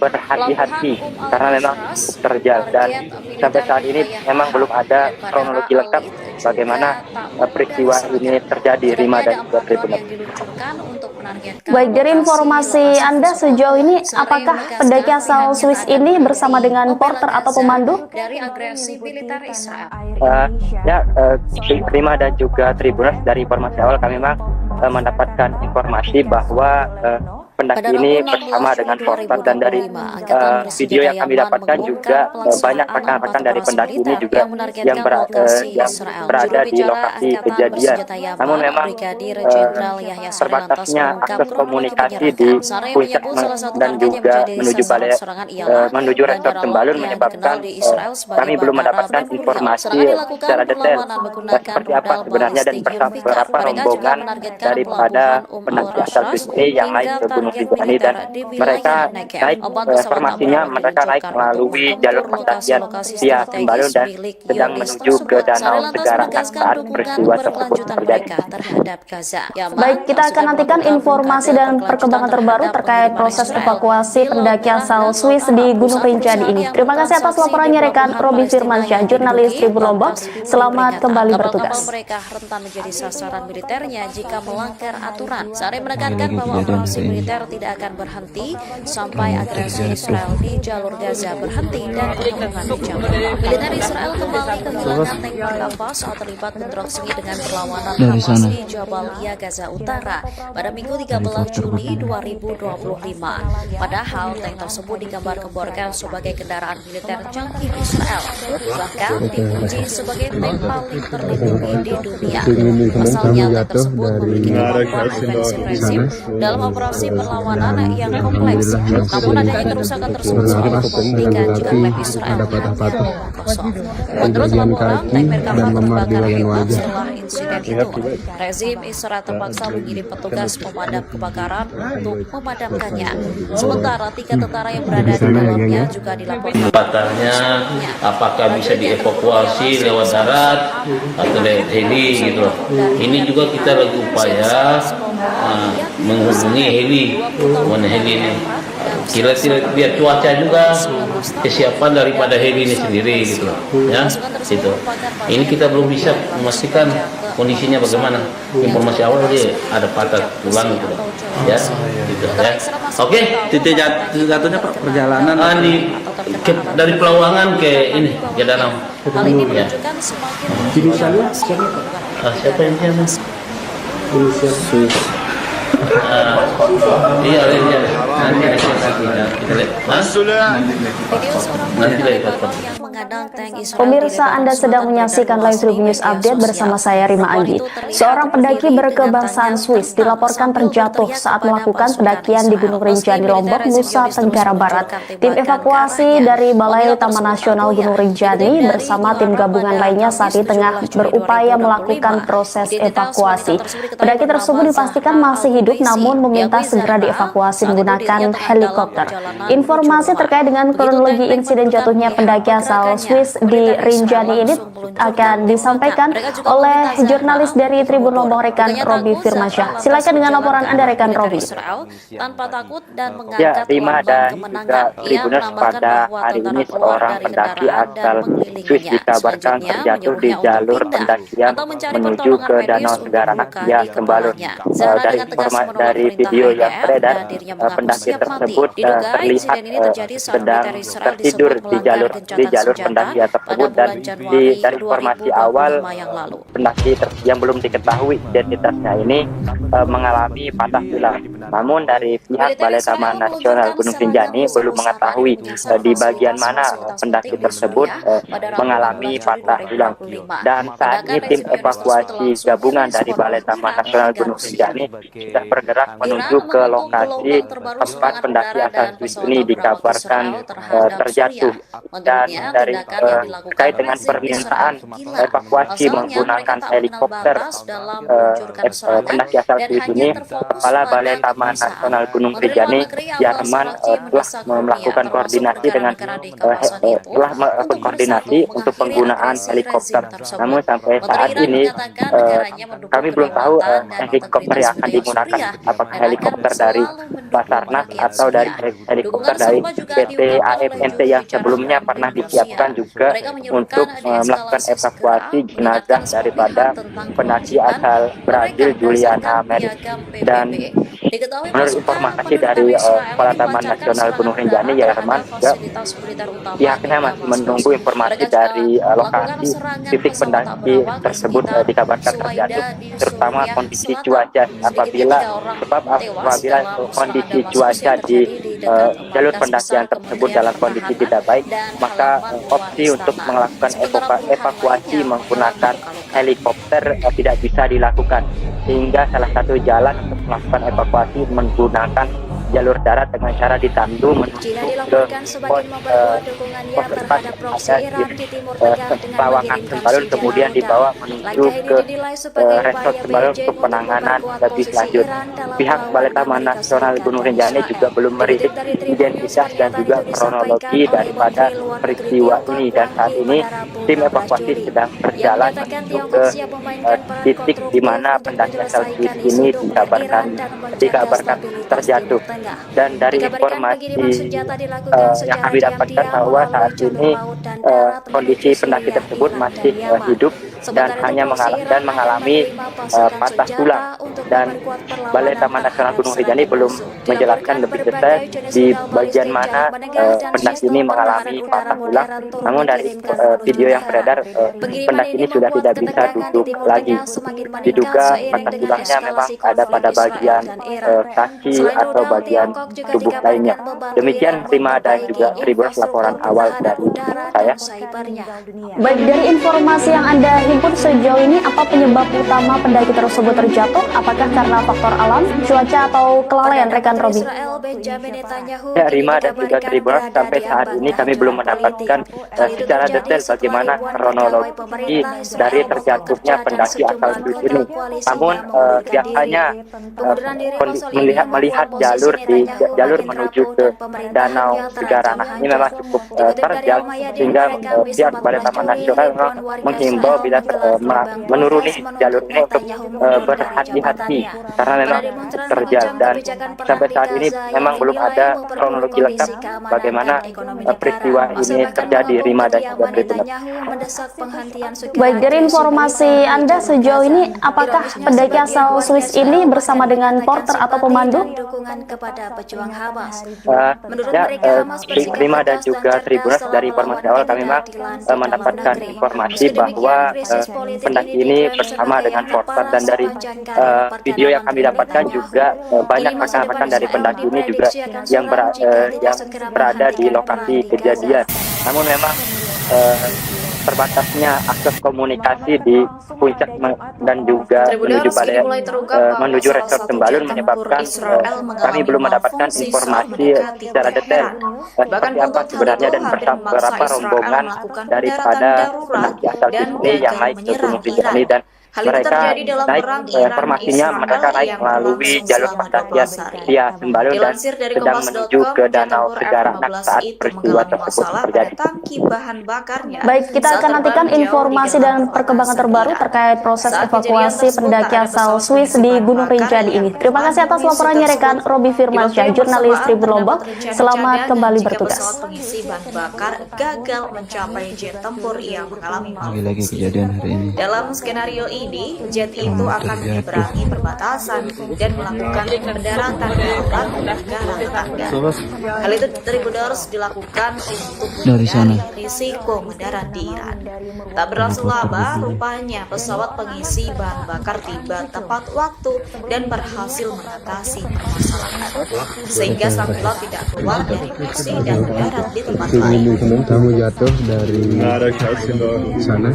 berhati-hati karena memang cukup terjal. Dan sampai saat ini memang belum ada kronologi lengkap bagaimana peristiwa ini terjadi, Rima dan juga Tribuners. Baik, dari informasi Anda sejauh ini, apakah pendaki asal Swiss ini bersama dengan porter atau pemandu? Dari agresi militer Israel. Rima dan juga Tribuners, dari informasi awal kami memang mendapatkan informasi bahwa pendaki ini bersama dengan porter, dan dari video yang kami dapatkan juga banyak rekan-rekan dari pendaki ini juga yang berada di lokasi kejadian. Namun memang terbatasnya akses komunikasi di puncak dan juga menuju resort Sembalun menyebabkan kami belum mendapatkan informasi secara detail seperti apa sebenarnya dan berapa rombongan daripada pendaki asal Swiss yang naik ke Gunung Gunung Rinjani, dan mereka naik formasinya mereka naik melalui jalur pendakian via Sembalun dan sedang menuju ke Danau Segara saat peristiwa tersebut terjadi. Baik, kita akan nantikan informasi dan perkembangan terbaru terkait proses evakuasi pendaki asal Swiss di Gunung Rinjani ini. Terima kasih atas laporannya rekan Robi Firmansyah, jurnalis Tribun Lombok. Selamat kembali bertugas. Mereka rentan menjadi sasaran militernya jika melanggar aturan. Sari menekankan bahwa operasi militer tidak akan berhenti sampai agresi Israel di jalur Gaza berhenti dan perkembangan dicabut. Militer Israel kembali kehilangan tank berkapal saat terlibat bentrok sengit dengan perlawanan Hamas di Jabalia, Gaza Utara pada Minggu 13 Juni 2025. Padahal tank tersebut digambar-gemborkan sebagai kendaraan militer canggih Israel, bahkan dipuji sebagai tank paling terlindungi di dunia. Pasalnya tank tersebut memiliki kemampuan ofensif rezim dalam operasi perlawanan yang kompleks. Namun adanya kerusakan tersebut seolah membuktikan jika klaim Israel hanya omong kosong. Menurut laporan, tank Merkava terbakar hebat setelah insiden itu. Rezim Israel terpaksa mengirim petugas pemadam kebakaran untuk memadamkannya. Sementara 3 tentara yang berada di dalamnya juga dilaporkan. Patahnya apakah bisa dievakuasi lewat darat atau lewat heli gitu loh. Ini juga kita lagi upaya menghubungi heli, mana heli ini. Kita lihat cuaca juga, kesiapan daripada heli ini sendiri gitu loh. Ya, gitu. Ini kita belum bisa memastikan kondisinya bagaimana. Informasi awal dia ada patah tulang gitu loh. Ya, gitu ya. Oke, Titik jatuhnya Pak, perjalanan dari Pelawangan ke ini ke Danau. Hal ini Ya. menunjukkan semakin Siapa yang siapa? Swiss. Iya, nanti kita lihat. video seorang Nanti pemadam lihat. kebakaran yang mengadang tank Israel. Pemirsa, Anda sedang menyaksikan live Tribun News Update bersama saya Rima Anggi. Seorang pendaki berkebangsaan Swiss dilaporkan terjatuh saat melakukan pendakian di Gunung Rinjani, Lombok, Nusa Tenggara Barat. Tim evakuasi dari Balai Taman Nasional Gunung Rinjani bersama tim gabungan lainnya saat ini tengah berupaya melakukan proses evakuasi. Pendaki tersebut dipastikan masih hidup namun meminta segera dievakuasi menggunakan helikopter. Informasi terkait dengan kronologi insiden jatuhnya pendaki asal Swiss di Rinjani ini akan disampaikan oleh jurnalis dari Tribun Lombok rekan Robi Firmansyah. Silakan dengan laporan Anda rekan Robi. Tanpa takut dan Ya, mengangkat Rima lambang dan juga kemenangan, ia Tribuners, menambahkan pada bahwa hari tentara ini keluar seorang dari pendaki kendaraan dan asal Swiss mengelilinginya. dikabarkan Selanjutnya, terjatuh di menyuruhnya jalur untuk pindah pendakian atau mencari menuju pertolongan ke medis Danau untuk Segara melukai via Sembalun. kepalanya. Zahra Dari dengan tegas menolak dari perintah video yang RPF beredar, dan dirinya mengaku pendaki siap mati. tersebut Diduga terlihat insiden ini terjadi saat sedang militer Israel tertidur disebut di jalur melanggar gencatan senjata pendakian pada tersebut, dan bulan Januari dari informasi awal 2025 yang lalu. pendaki yang belum diketahui identitasnya ini mengalami patah tulang. Namun dari pihak Balai Taman Nasional Gunung Rinjani belum mengetahui di bagian mana pendaki tersebut mengalami patah tulang. Dan saat ini tim evakuasi gabungan dari Balai Taman Nasional Gunung Rinjani sudah bergerak menuju ke lokasi tempat pendaki asal Swiss ini dikabarkan terjatuh. Dan dari terkait dengan permintaan evakuasi menggunakan helikopter pendaki asal Swiss ini, Kepala Balai Taman Nasional Gunung Rinjani Yarman telah melakukan koordinasi dengan untuk penggunaan helikopter. Namun sampai saat ini kami belum tahu helikopter yang akan digunakan, apakah helikopter dari Basarnas atau dari helikopter dari PT AFNT yang sebelumnya pernah disiapkan juga untuk melakukan evakuasi jenazah daripada pendaki asal Brazil Juliana Meris. Dan menurut informasi dari Kepala Taman Nasional Gunung Rinjani Yarman juga pihaknya masih menunggu informasi dari lokasi titik pendaki tersebut dikabarkan terjatuh, terutama kondisi cuaca. Apabila kondisi cuaca di jalur pendakian tersebut dalam kondisi tidak baik, maka opsi untuk melakukan evakuasi menggunakan helikopter tidak bisa dilakukan, sehingga salah satu jalan untuk melakukan evakuasi menggunakan jalur darat dengan cara ditandu menuju China ke dilaporkan pos semakin memperkuat dukungannya terhadap proksi Iran di Timur Tengah dengan Pelawangan mengirimkan Sembalun, senjata kemudian rudal. dibawa menuju Langkah ini ke dinilai sebagai resort upaya Sembalun Beijing untuk untuk penanganan memperkuat lebih posisi lanjut. Iran dalam Pihak melawan Balai Taman Amerika Nasional Serikat Gunung dan Rinjani Israel. juga belum merilis Dikutip dari Tribun News, identitas dan pernyataan juga itu disampaikan kronologi oleh daripada Menteri Luar Negeri peristiwa Tiongkok ini, dan Wang saat Yi ini pada Rabu tim 16 evakuasi Juli sedang yang berjalan menyatakan menuju Tiongkok ke siap memainkan peran titik di konstruktif mana untuk pendaki asal menyelesaikan Swiss isu ini dominan Iran dan menjaga stabilitas terjatuh. Timur Tengah. Dan dari Dikabarkan informasi pengiriman senjata dilakukan yang secara kami dapatkan diam-diam bahwa melalui saat jalur ini laut dan darat kondisi menuju pendaki Suriah, tersebut Iran, masih dan Yaman. hidup dan Sementara itu, hanya proksi Iran akan mengalami menerima pasukan patah senjata tulang, untuk dan memperkuat perlawanan Balai Taman Nasional terhadap Gunung Rinjani serangan belum musuh. menjelaskan Dilaporkan lebih berbagai detail jenis di rudal bagian balistik mana jarak menengah dan pendaki sistem ini pertahanan mengalami udara patah tulang. modern turun Namun dari dikirimkan menuju video yang negara. beredar, Pengiriman pendaki ini ini sudah membuat tidak bisa ketegangan di duduk Timur lagi. Tengah semakin meningkat Diduga seiring patah dengan tulangnya memang eskalasi ada konflik pada Israel bagian dan Iran. kaki Selain atau rudal, bagian Tiongkok juga tubuh lainnya. dikabarkan membantu Demikian Iran Rima dan memperbaiki juga Tribun laporan infrastruktur awal pertahanan dari udara saya. dan cybernya. Baik, dari informasi yang Anda himpun sejauh ini, apa penyebab utama pendaki tersebut terjatuh? Apakah karena faktor alam, cuaca, atau kelalaian rekan Robi? Israel Benjamin Netanyahu Ya, kini Rima dan juga dikabarkan Tribun, berada sampai di saat ambang ini kami belum gangguan mendapatkan politik. Hal itu secara terjadi detail setelah bagaimana ribuan kronologi pegawai pemerintah Israel dari mogok terjatuhnya kerja dan pendaki asal sejumlah Swiss anggota ini. koalisinya Namun mengundurkan biasanya diri. Pengunduran diri pasal ini melihat membuat jalur posisi Netanyahu jalur makin menuju rapuh ke dan pemerintahannya danau terancam Segaranah ini memang hancur. cukup Dikutip dari terjal, Al-Mayadin sehingga pada Kamis pihak 14 Balai Taman Juli, Nasional ribuan warga menghimbau Israel bila menggelar gelombang menuruni protes jalur menuntut ini untuk Netanyahu mundur dari berhati-hati jabatannya. karena memang Para demonstran terjal, mengecam dan kebijakan perang sampai di saat ini Gaza memang yang belum dinilai ada memperburuk kronologi lengkap kondisi keamanan bagaimana dan ekonomi negara. peristiwa Masa ini bahkan terjadi, mengebom Rima dan juga kediaman Tribun. Netanyahu mendesak penghentian segera Baik, dari agresi informasi militer di Anda jalur sejauh Gaza. ini, apakah Ironisnya, pendaki sebagian asal warga Swiss Israel ini bahkan bersama dengan menyatakan porter atau simpati pemandu? dan dukungan kepada pejuang Hamas. Menurut Ya, mereka, Hamas bersikap Rima dan tegas dan juga cerdas Tribuners, dalam dari melawan informasi awal kami memang ketidakadilan di dalam mendapatkan negeri. informasi Meski demikian, bahwa krisis politik pendaki ini ini diklaim bersama sebagai dengan yang porter, terparah dan dari sepanjang karir video yang Perdana kami Menteri dapatkan Netanyahu. juga banyak Kini masa rekan-rekan depan dari Israel pendaki ini juga diprediksi akan yang suram jika tidak segera berada di menghentikan lokasi perang di kejadian. Gaza. Namun memang terbatasnya akses komunikasi di puncak dan juga menuju pada mulai terungkap bahwa menuju salah resort satu Sembalun jet tempur menyebabkan Israel kami mengalami belum mendapatkan malfungsi informasi saat mendekati secara detail Bahkan seperti apa untuk hal sebenarnya itu dan hampir memaksa berapa Israel rombongan melakukan daripada pendaratan darurat pendaki asal dan Swiss ini yang gagal naik ke menyerang Gunung Rinjani, Iran. dan Hal itu mereka terjadi dalam naik perang Iran informasinya mereka naik Israel melalui berlangsung jalur selama pendakian 12 hari. via Sembalun dan Dilansir dari sedang Kompas.com, menuju ke jet danau tempur Segaranah F-15 saat itu peristiwa mengalami tersebut masalah pada terjadi. tangki bahan bakarnya. Baik, kita saat akan terbang nantikan jauh di informasi dalam dan perkembangan terbaru Iran. terkait proses Saat kejadian evakuasi tersebut, pendaki tak ada asal pesawat Swiss pengisi di bahan Gunung bakar Rinjani yang ini. Terima kasih atas mengandung laporannya misi rekan tersebut. Robi Di Firmansyah, waktu yang jurnalis bersamaan, Tribun terdapat Lombok. rencana Selamat cadangan kembali jika bertugas. pesawat pengisi bahan bakar gagal mencapai jet tempur yang mengalami Lagi malfungsi. kejadian hari ini. Dalam skenario ini, jet itu akan menyeberangi perbatasan dan melakukan pendaratan darurat di negara tetangga. Hal itu Tribuners dilakukan untuk menghindari risiko mendarat di Iran. Tak berlangsung lama, rupanya pesawat pengisi bahan bakar tiba tepat waktu dan berhasil mengatasi permasalahan, sehingga sang pilot tidak keluar dari kursi dan mendarat di tempat lain. Kamu jatuh dari sana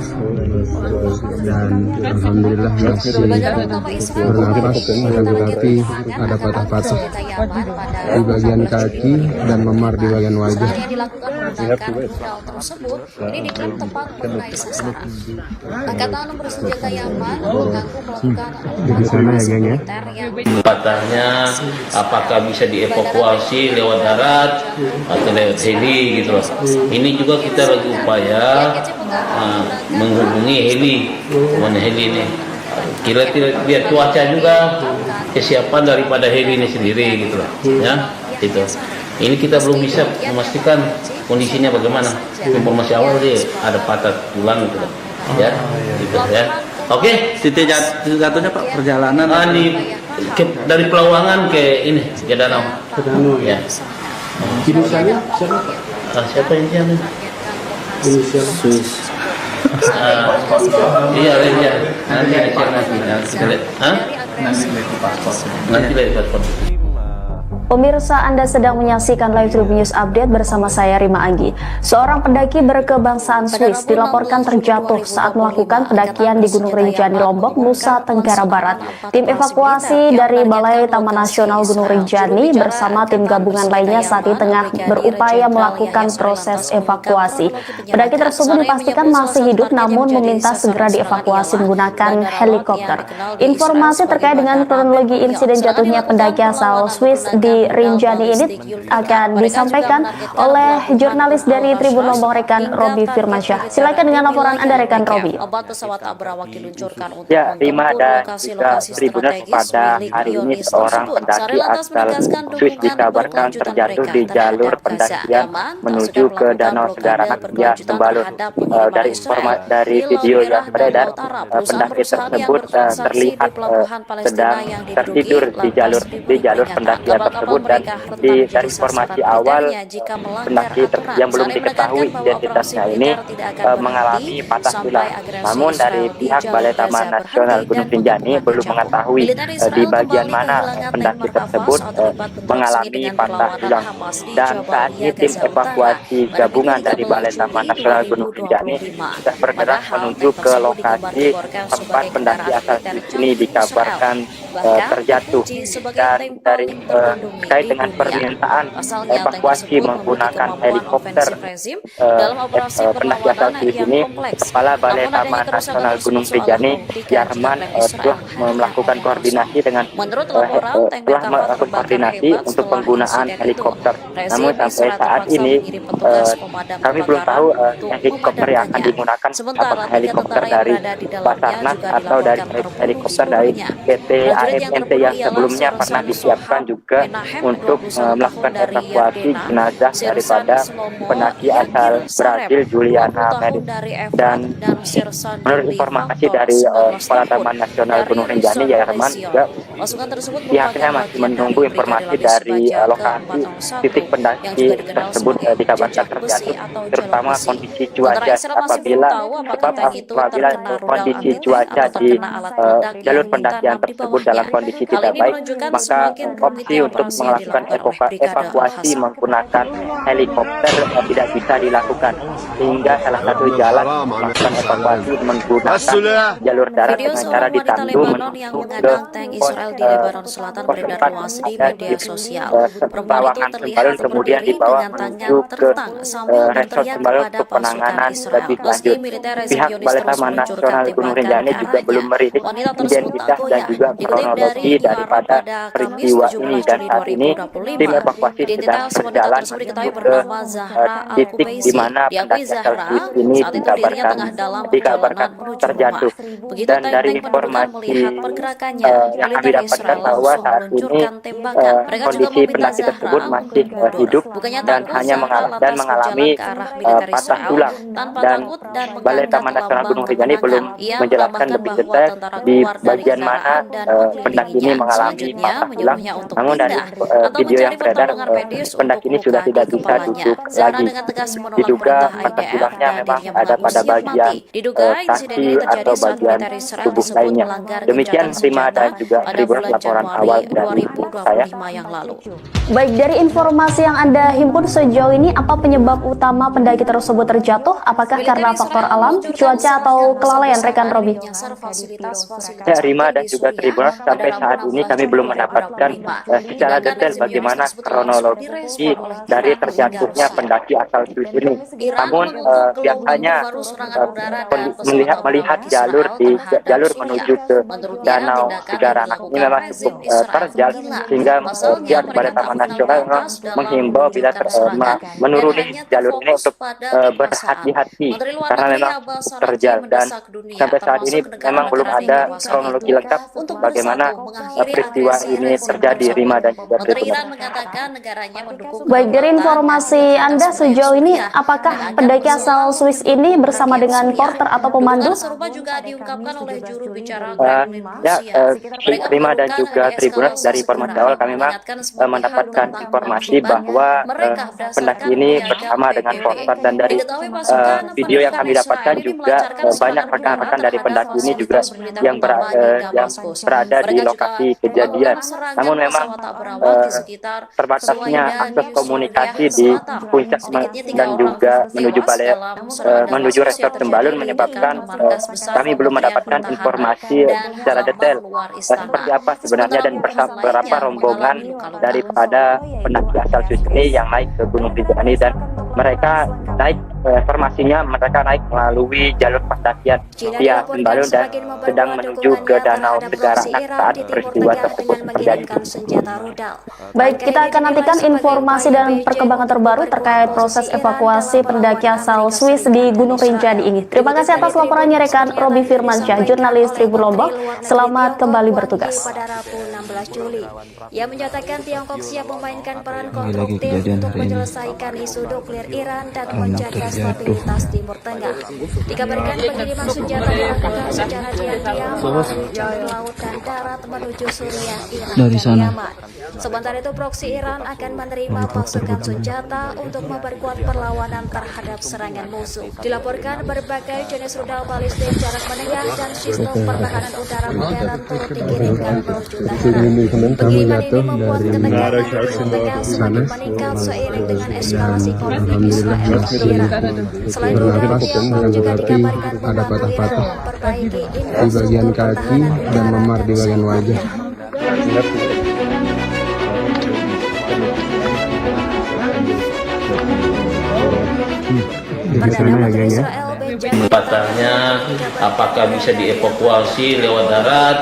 dan alhamdulillah masih bernapas, tetapi ada patah-patah di bagian kaki dan memar di bagian wajah. Yang dilakukan menggunakan rudal tersebut ini diklaim tepat mengenai sasaran. Angkatan bersenjata Yaman mengaku melakukan Di sana ya geng ya. militer yang Katanya apakah bisa dievakuasi lewat darat atau lewat heli gitu loh. Ini juga kita lagi upaya menghubungi heli, mana heli ini. Kira lihat cuaca juga, kesiapan daripada heli ini sendiri gitu loh. Ya, itu. Ini kita belum bisa memastikan kondisinya bagaimana. Informasi awal dia ada patah tulang gitu loh. Ya, gitu ya. Oke, Titik jatuhnya Pak perjalanan. dari Pelawangan ke ini ke danau. Ya. Inisialnya siapa? Siapa yang dia? Inisial Swiss. Iya, iya. Nanti dicek nanti. Hah? Nanti dari paspor. Pemirsa, Anda sedang menyaksikan live Tribun News Update bersama saya Rima Anggi. Seorang pendaki berkebangsaan Swiss dilaporkan terjatuh saat melakukan pendakian di Gunung Rinjani, Lombok, Nusa Tenggara Barat. Tim evakuasi dari Balai Taman Nasional Gunung Rinjani bersama tim gabungan lainnya saat ini tengah berupaya melakukan proses evakuasi. Pendaki tersebut dipastikan masih hidup namun meminta segera dievakuasi menggunakan helikopter. Informasi terkait dengan kronologi insiden jatuhnya pendaki asal Swiss di Rinjani ini akan disampaikan oleh jurnalis dari Tribun Lombok, rekan Robi Firmansyah. Silakan dengan laporan Anda, rekan Robi. Ya, Rima dan juga Tribuners, pada hari ini seorang pendaki asal Swiss dikabarkan terjatuh di jalur pendakian menuju ke Danau Segaranak. Ya, Sembalun. Dari video yang beredar, pendaki tersebut terlihat sedang tertidur di jalur pendakian tersebut, dan dari informasi awal pendaki yang belum diketahui identitasnya ini mengalami patah tulang. Namun dari pihak Balai Taman Nasional Gunung Rinjani belum mengetahui di bagian mana pendaki tersebut mengalami patah tulang. Dan saat ini tim evakuasi gabungan dari Balai Taman Nasional Gunung Rinjani sudah bergerak menuju ke lokasi tempat pendaki asal ini dikabarkan terjatuh. Dan dari terkait dengan permintaan evakuasi menggunakan helikopter pendaki asal ini, Kepala Balai Taman Nasional Gunung Rinjani Yarman telah melakukan koordinasi untuk penggunaan helikopter. Namun sampai saat ini kami belum tahu helikopter yang akan digunakan, apakah helikopter dari Basarnas atau dari helikopter dari PT AMNT yang sebelumnya pernah disiapkan juga untuk melakukan evakuasi jenazah daripada pendaki asal Brazil Juliana Merit. Dan menurut informasi dari Kepala Taman Nasional Gunung Rinjani Yarman juga, pihaknya masih menunggu informasi dari lokasi titik pendaki tersebut dikabarkan terjatuh, terutama kondisi cuaca. Apabila kondisi cuaca di jalur pendakian tersebut dalam kondisi tidak baik, maka opsi untuk melakukan evakuasi menggunakan helikopter tidak bisa dilakukan, hingga salah satu jalan melakukan evakuasi menggunakan jalur darat dengan cara ditandu menuju ke Bawangan Sembalun, kemudian dibawa menuju ke resort Sembalun untuk penanganan lebih lanjut. Pihak Balai Taman Nasional Gunung Rinjani juga belum merilis identitas dan juga kronologi daripada peristiwa ini, dan saat ini tim evakuasi sedang berjalan menuju ke titik di mana pendaki asal Swiss ini dikabarkan terjatuh. Dan dari informasi yang kami dapatkan bahwa saat ini kondisi pendaki tersebut masih hidup dan hanya mengalami patah tulang. Dan Balai Taman Nasional Gunung Rinjani belum menjelaskan lebih detail di bagian mana pendaki ini mengalami patah tulang. Namun dari video yang beredar, pendaki ini sudah tidak bisa duduk lagi. Diduga patah tulangnya memang ada pada bagian kaki atau bagian tubuh lainnya. Demikian Rima dan juga Tribun laporan awal dari saya. Baik, dari informasi yang Anda himpun sejauh ini, apa penyebab utama pendaki tersebut terjatuh? Apakah karena faktor alam, cuaca, atau kelalaian, rekan Robi? Ya, Rima dan juga Tribun, sampai saat ini kami belum mendapatkan secara detail bagaimana kronologi dari terjatuhnya pendaki asal Swiss ini. Namun biasanya melihat jalur menuju ke Danau Segaranak ini memang cukup terjal, sehingga pihak Balai Taman Nasional memang menghimbau bila menuruni jalur ini untuk berhati-hati karena memang terjal. Dan sampai saat ini memang belum ada kronologi lengkap bagaimana peristiwa ini terjadi, Rima dan juga Baik, dari informasi Anda sejauh ini, apakah pendaki asal Swiss ini bersama dengan porter atau pemandu? Rima dan juga Tribuners, dari informasi awal kami memang mendapatkan informasi bahwa pendaki ini bersama dengan porter, dan dari video yang kami dapatkan juga banyak rekan-rekan dari pendaki ini juga yang berada di lokasi kejadian. Namun memang terbatasnya akses komunikasi di puncak dan juga menuju resort Sembalun menyebabkan kami belum mendapatkan informasi secara detail seperti apa sebenarnya dan berapa rombongan daripada pendaki asal Swiss ini yang naik ke Gunung Rinjani, dan mereka naik, informasinya mereka naik melalui jalur pendakian via Sembalun dan sedang menuju ke Danau Segara Anak saat peristiwa tersebut terjadi. Baik, kita akan nantikan informasi dan perkembangan terbaru terkait proses evakuasi pendaki asal Swiss di Gunung Rinjani ini. Terima kasih atas laporannya rekan Robi Firmansyah, jurnalis Tribun Lombok. Selamat kembali bertugas. Pada Rabu 16 Juli, ia menyatakan Tiongkok siap memainkan peran konstruktif untuk menyelesaikan isu nuklir Iran dan menjaga stabilitas Timur Tengah. Dikabarkan pengiriman senjata dilakukan secara diam-diam melalui jalur laut dan darat menuju Suriah, Irak, dan Yaman. Sementara itu, proksi Iran akan menerima pasukan senjata untuk memperkuat perlawanan terhadap serangan musuh. Dilaporkan berbagai jenis rudal balistik jarak menengah dan sistem pertahanan udara modern turut dikirimkan berjuta orang. Pengiriman ini membuat ketegangan di Timur Tengah semakin meningkat seiring dengan eskalasi konflik Israel dan Iran. Selain rudal, Tiongkok juga dikabarkan membantu Iran memperbaiki di bagian kaki dan memar di bagian wajah. Perdana Menteri Israel Patahnya apakah bisa dievakuasi lewat darat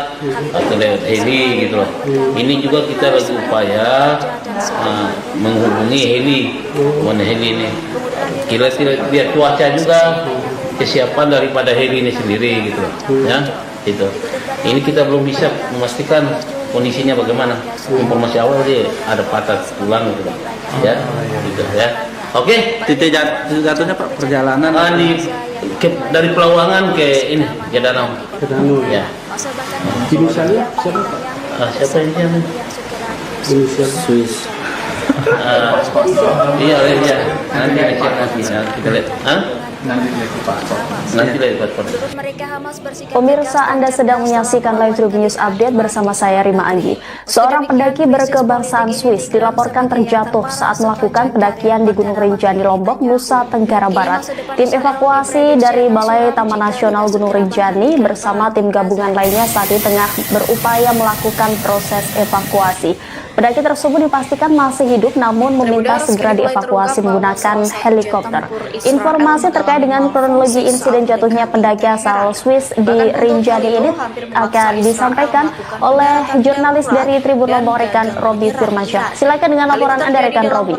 atau lewat heli gitu loh. Ini juga kita lagi upaya menghubungi heli, mana heli ini. Kita lihat cuaca juga, kesiapan daripada heli ini sendiri gitu loh. Ya, itu. Ini kita belum bisa memastikan kondisinya bagaimana. Informasi awal dia ada patah tulang gitu loh. Ya, gitu ya. Oke, Titik jatuhnya Pak perjalanan dari Pelawangan ke ini ke Danau. Ya. Inisialnya siapa Pak? Siapa ini? Inisial Swiss. Iya. Nanti kita lihat. Nanti lihat Pak. Pemirsa, Anda sedang menyaksikan Live Tribun News Update bersama saya Rima Anggi. Seorang pendaki berkebangsaan Swiss dilaporkan terjatuh saat melakukan pendakian di Gunung Rinjani, Lombok, Nusa Tenggara Barat. Tim evakuasi dari Balai Taman Nasional Gunung Rinjani bersama tim gabungan lainnya saat ini tengah berupaya melakukan proses evakuasi. Pendaki tersebut dipastikan masih hidup namun meminta segera dievakuasi menggunakan helikopter. Informasi terkait dengan kronologi insiden jatuhnya pendaki asal Swiss di Rinjani ini akan disampaikan oleh jurnalis dari Tribun Lombok rekan Robi Firmansyah. Silakan dengan laporan Anda rekan Robi.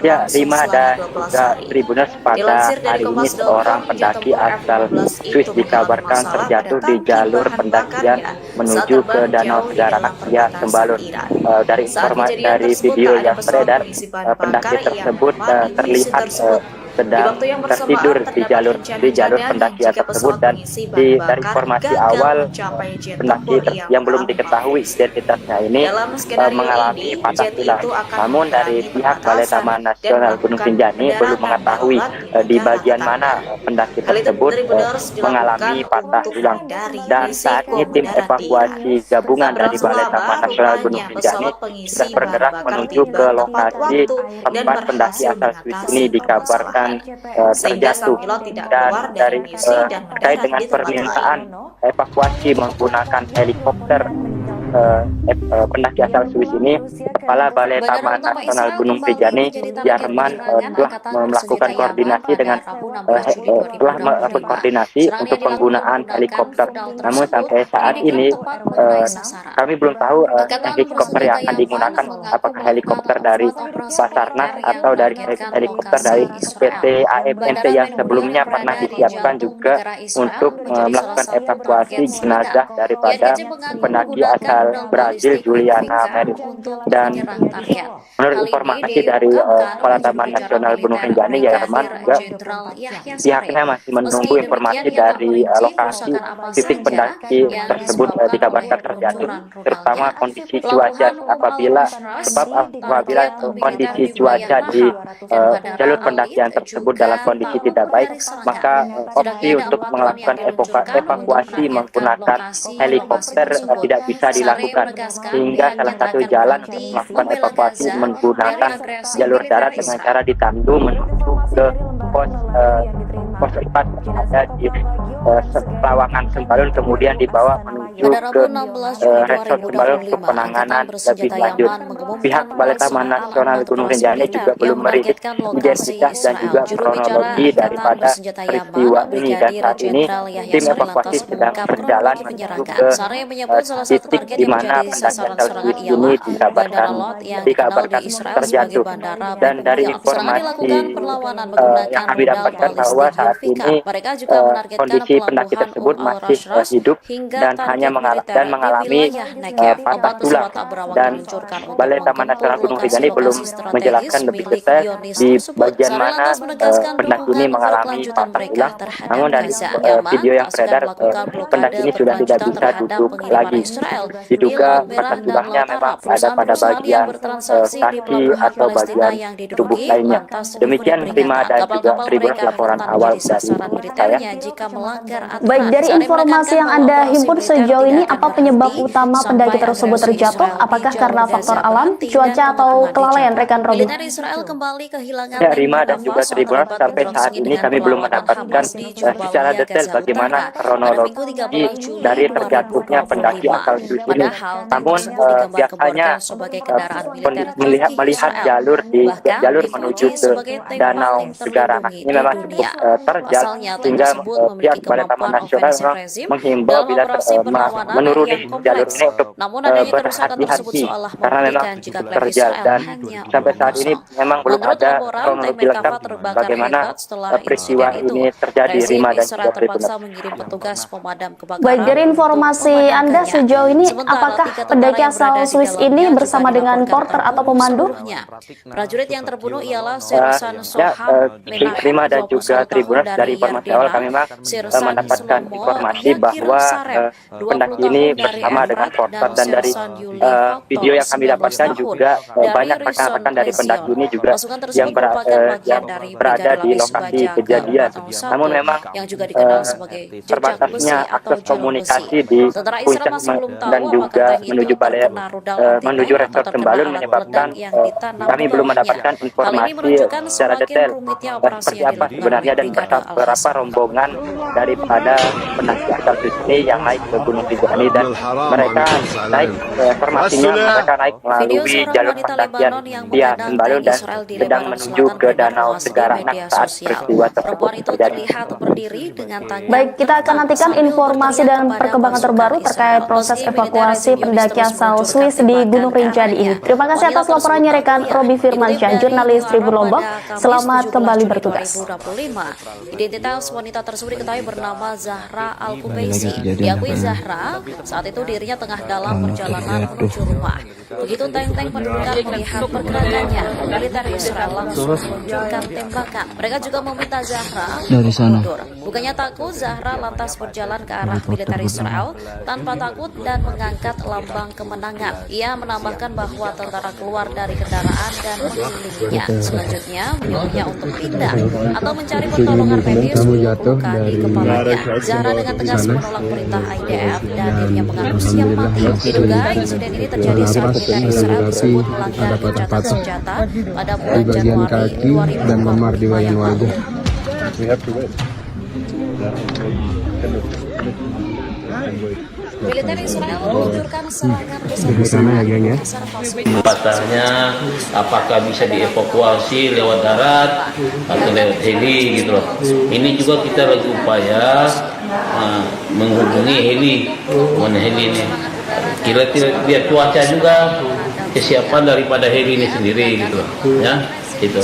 Ya, Rima dan juga Tribuners, pada hari ini seorang pendaki asal Swiss dikabarkan terjatuh di jalur pendakian menuju ke Danau Segara Anak Sembalun. Dari informasi dari video yang beredar, pendaki tersebut terlihat sedang tertidur di jalur pendakian tersebut, dan dari informasi awal pendaki yang belum diketahui identitasnya ini mengalami patah tulang. Namun dari pihak Balai Taman Nasional Gunung Rinjani belum mengetahui di bagian mana pendaki tersebut mengalami patah tulang. Dan saat ini tim evakuasi gabungan dari Balai Taman Nasional Gunung Rinjani sudah bergerak menuju ke lokasi tempat pendaki asal Swiss ini dikabarkan terjatuh, dan dari terkait dengan permintaan evakuasi menggunakan helikopter pendaki asal Swiss ini, Kepala Balai Taman Nasional Gunung Rinjani Jerman telah melakukan koordinasi untuk penggunaan helikopter. Namun sampai saat ini kami belum tahu helikopter yang akan digunakan, apakah helikopter dari Basarnas atau dari helikopter dari PT AMNT yang sebelumnya pernah disiapkan juga untuk melakukan evakuasi jenazah daripada pendaki asal Brazil Juliana Meris. Dan menurut informasi dari Kepala Taman Nasional Gunung Rinjani Herman juga pihaknya masih menunggu informasi dari lokasi titik pendaki tersebut dikabarkan terjatuh, terutama kondisi cuaca apabila kondisi cuaca di jalur pendakian tersebut dalam kondisi tidak baik, maka opsi untuk melakukan evakuasi menggunakan helikopter tidak bisa dilakukan, sehingga salah satu jalan untuk melakukan evakuasi menggunakan jalur darat dengan cara ditandu menuju ke pos 4 yang ada di Lawangan Sembalun, kemudian dibawa menuju ke resort Sembalun untuk penanganan lebih lanjut. Pihak Balai Taman Nasional Gunung Rinjani juga belum merilis identitas dan juga kronologi daripada peristiwa ini, dan saat ini tim evakuasi sedang berjalan menuju ke titik di mana pendakian tersebut ini dikabarkan terjatuh. Dan dari informasi yang kami dapatkan bahwa saat ini kondisi pendaki tersebut masih hidup dan hanya mengalami patah tulang, dan Balai Taman Nasional Gunung Rinjani belum menjelaskan lebih detail di bagian mana pendaki ini mengalami patah tulang. Namun dari video yang beredar, pendaki ini sudah tidak bisa duduk lagi. Diduga patah tulangnya memang ada pada bagian kaki atau bagian tubuh lainnya. Demikian Rima dan juga Tribuners laporan awal dari saya. Baik, dari informasi yang Anda himpun sejauh ini, apa penyebab utama pendaki tersebut terjatuh? Apakah karena faktor alam, cuaca, atau kelalaian, rekan Robin? Ya, Rima dan juga Tribuners, sampai saat ini kami belum mendapatkan secara detail bagaimana kronologi dari terjatuhnya pendaki asal Swiss ini. Namun biasanya melihat jalur menuju ke Danau Segaranak ini memang cukup terjal, sehingga pihak Balai Taman Nasional menghimbau bila menuruni jalur ini untuk berhati-hati karena memang cukup terjal, dan sampai saat ini memang belum ada kronologi lengkap bagaimana peristiwa ini terjadi, Rima dan juga Tribuners. Baik, dari informasi Anda sejauh ini, apakah pendaki asal Swiss ini bersama dengan porter atau pemandu? Prajurit yang terbunuh ialah Sersan Rima dan juga Tribuners, dari informasi awal kami mendapatkan informasi bahwa pendaki ini bersama dengan porter, dan dari video yang kami dapatkan juga banyak rekan-rekan dari pendaki ini juga yang berada di lokasi kejadian. Namun memang terbatasnya akses komunikasi di puncak dan juga menuju resort Sembalun menyebabkan kami belum mendapatkan informasi secara detail seperti apa sebenarnya dan berapa rombongan daripada pendaki asal Swiss yang naik ke Gunung Rinjani, dan mereka naik mereka naik melalui jalur pendakian via Sembalun dan sedang menuju ke Danau Segaranak saat peristiwa tersebut terjadi. Baik, kita akan nantikan informasi dan perkembangan terbaru terkait proses evakuasi pendaki asal Swiss di Gunung Rinjani ini. Terima kasih atas laporannya rekan Robi Firmansyah, jurnalis Tribun Lombok. Selamat kembali bertugas. Identitas wanita tersebut diketahui bernama Zahra Al-Kubaisi. Diakui Zahra saat itu dirinya tengah dalam perjalanan menuju rumah. Begitu tank-tank pendudukan melihat pergerakannya, militer Israel langsung meluncurkan tembakan. Mereka juga meminta Zahra mundur. Bukannya takut, Zahra lantas berjalan ke arah militer Israel tanpa takut dan mengangkat lambang kemenangan. Ia menambahkan bahwa tentara keluar dari kendaraan dan mengelilinginya. Selanjutnya menyuruhnya untuk pindah atau mencari pertolongan medis untuk luka di kepalanya. Zahra dengan tegas menolak perintah IDF dan dirinya mengaku siap mati. Diduga insiden ini terjadi saat militer Israel tersebut melanggar gencatan senjata pada bulan Januari 2024 yang lalu. Militer Israel meluncurkan serangan besar Patahnya apakah bisa dievakuasi lewat darat atau lewat heli gitu loh. Ini juga kita lagi upaya menghubungi heli, mana heli ini. Kita lihat cuaca juga, kesiapan daripada heli ini sendiri gitu loh. Ya, gitu.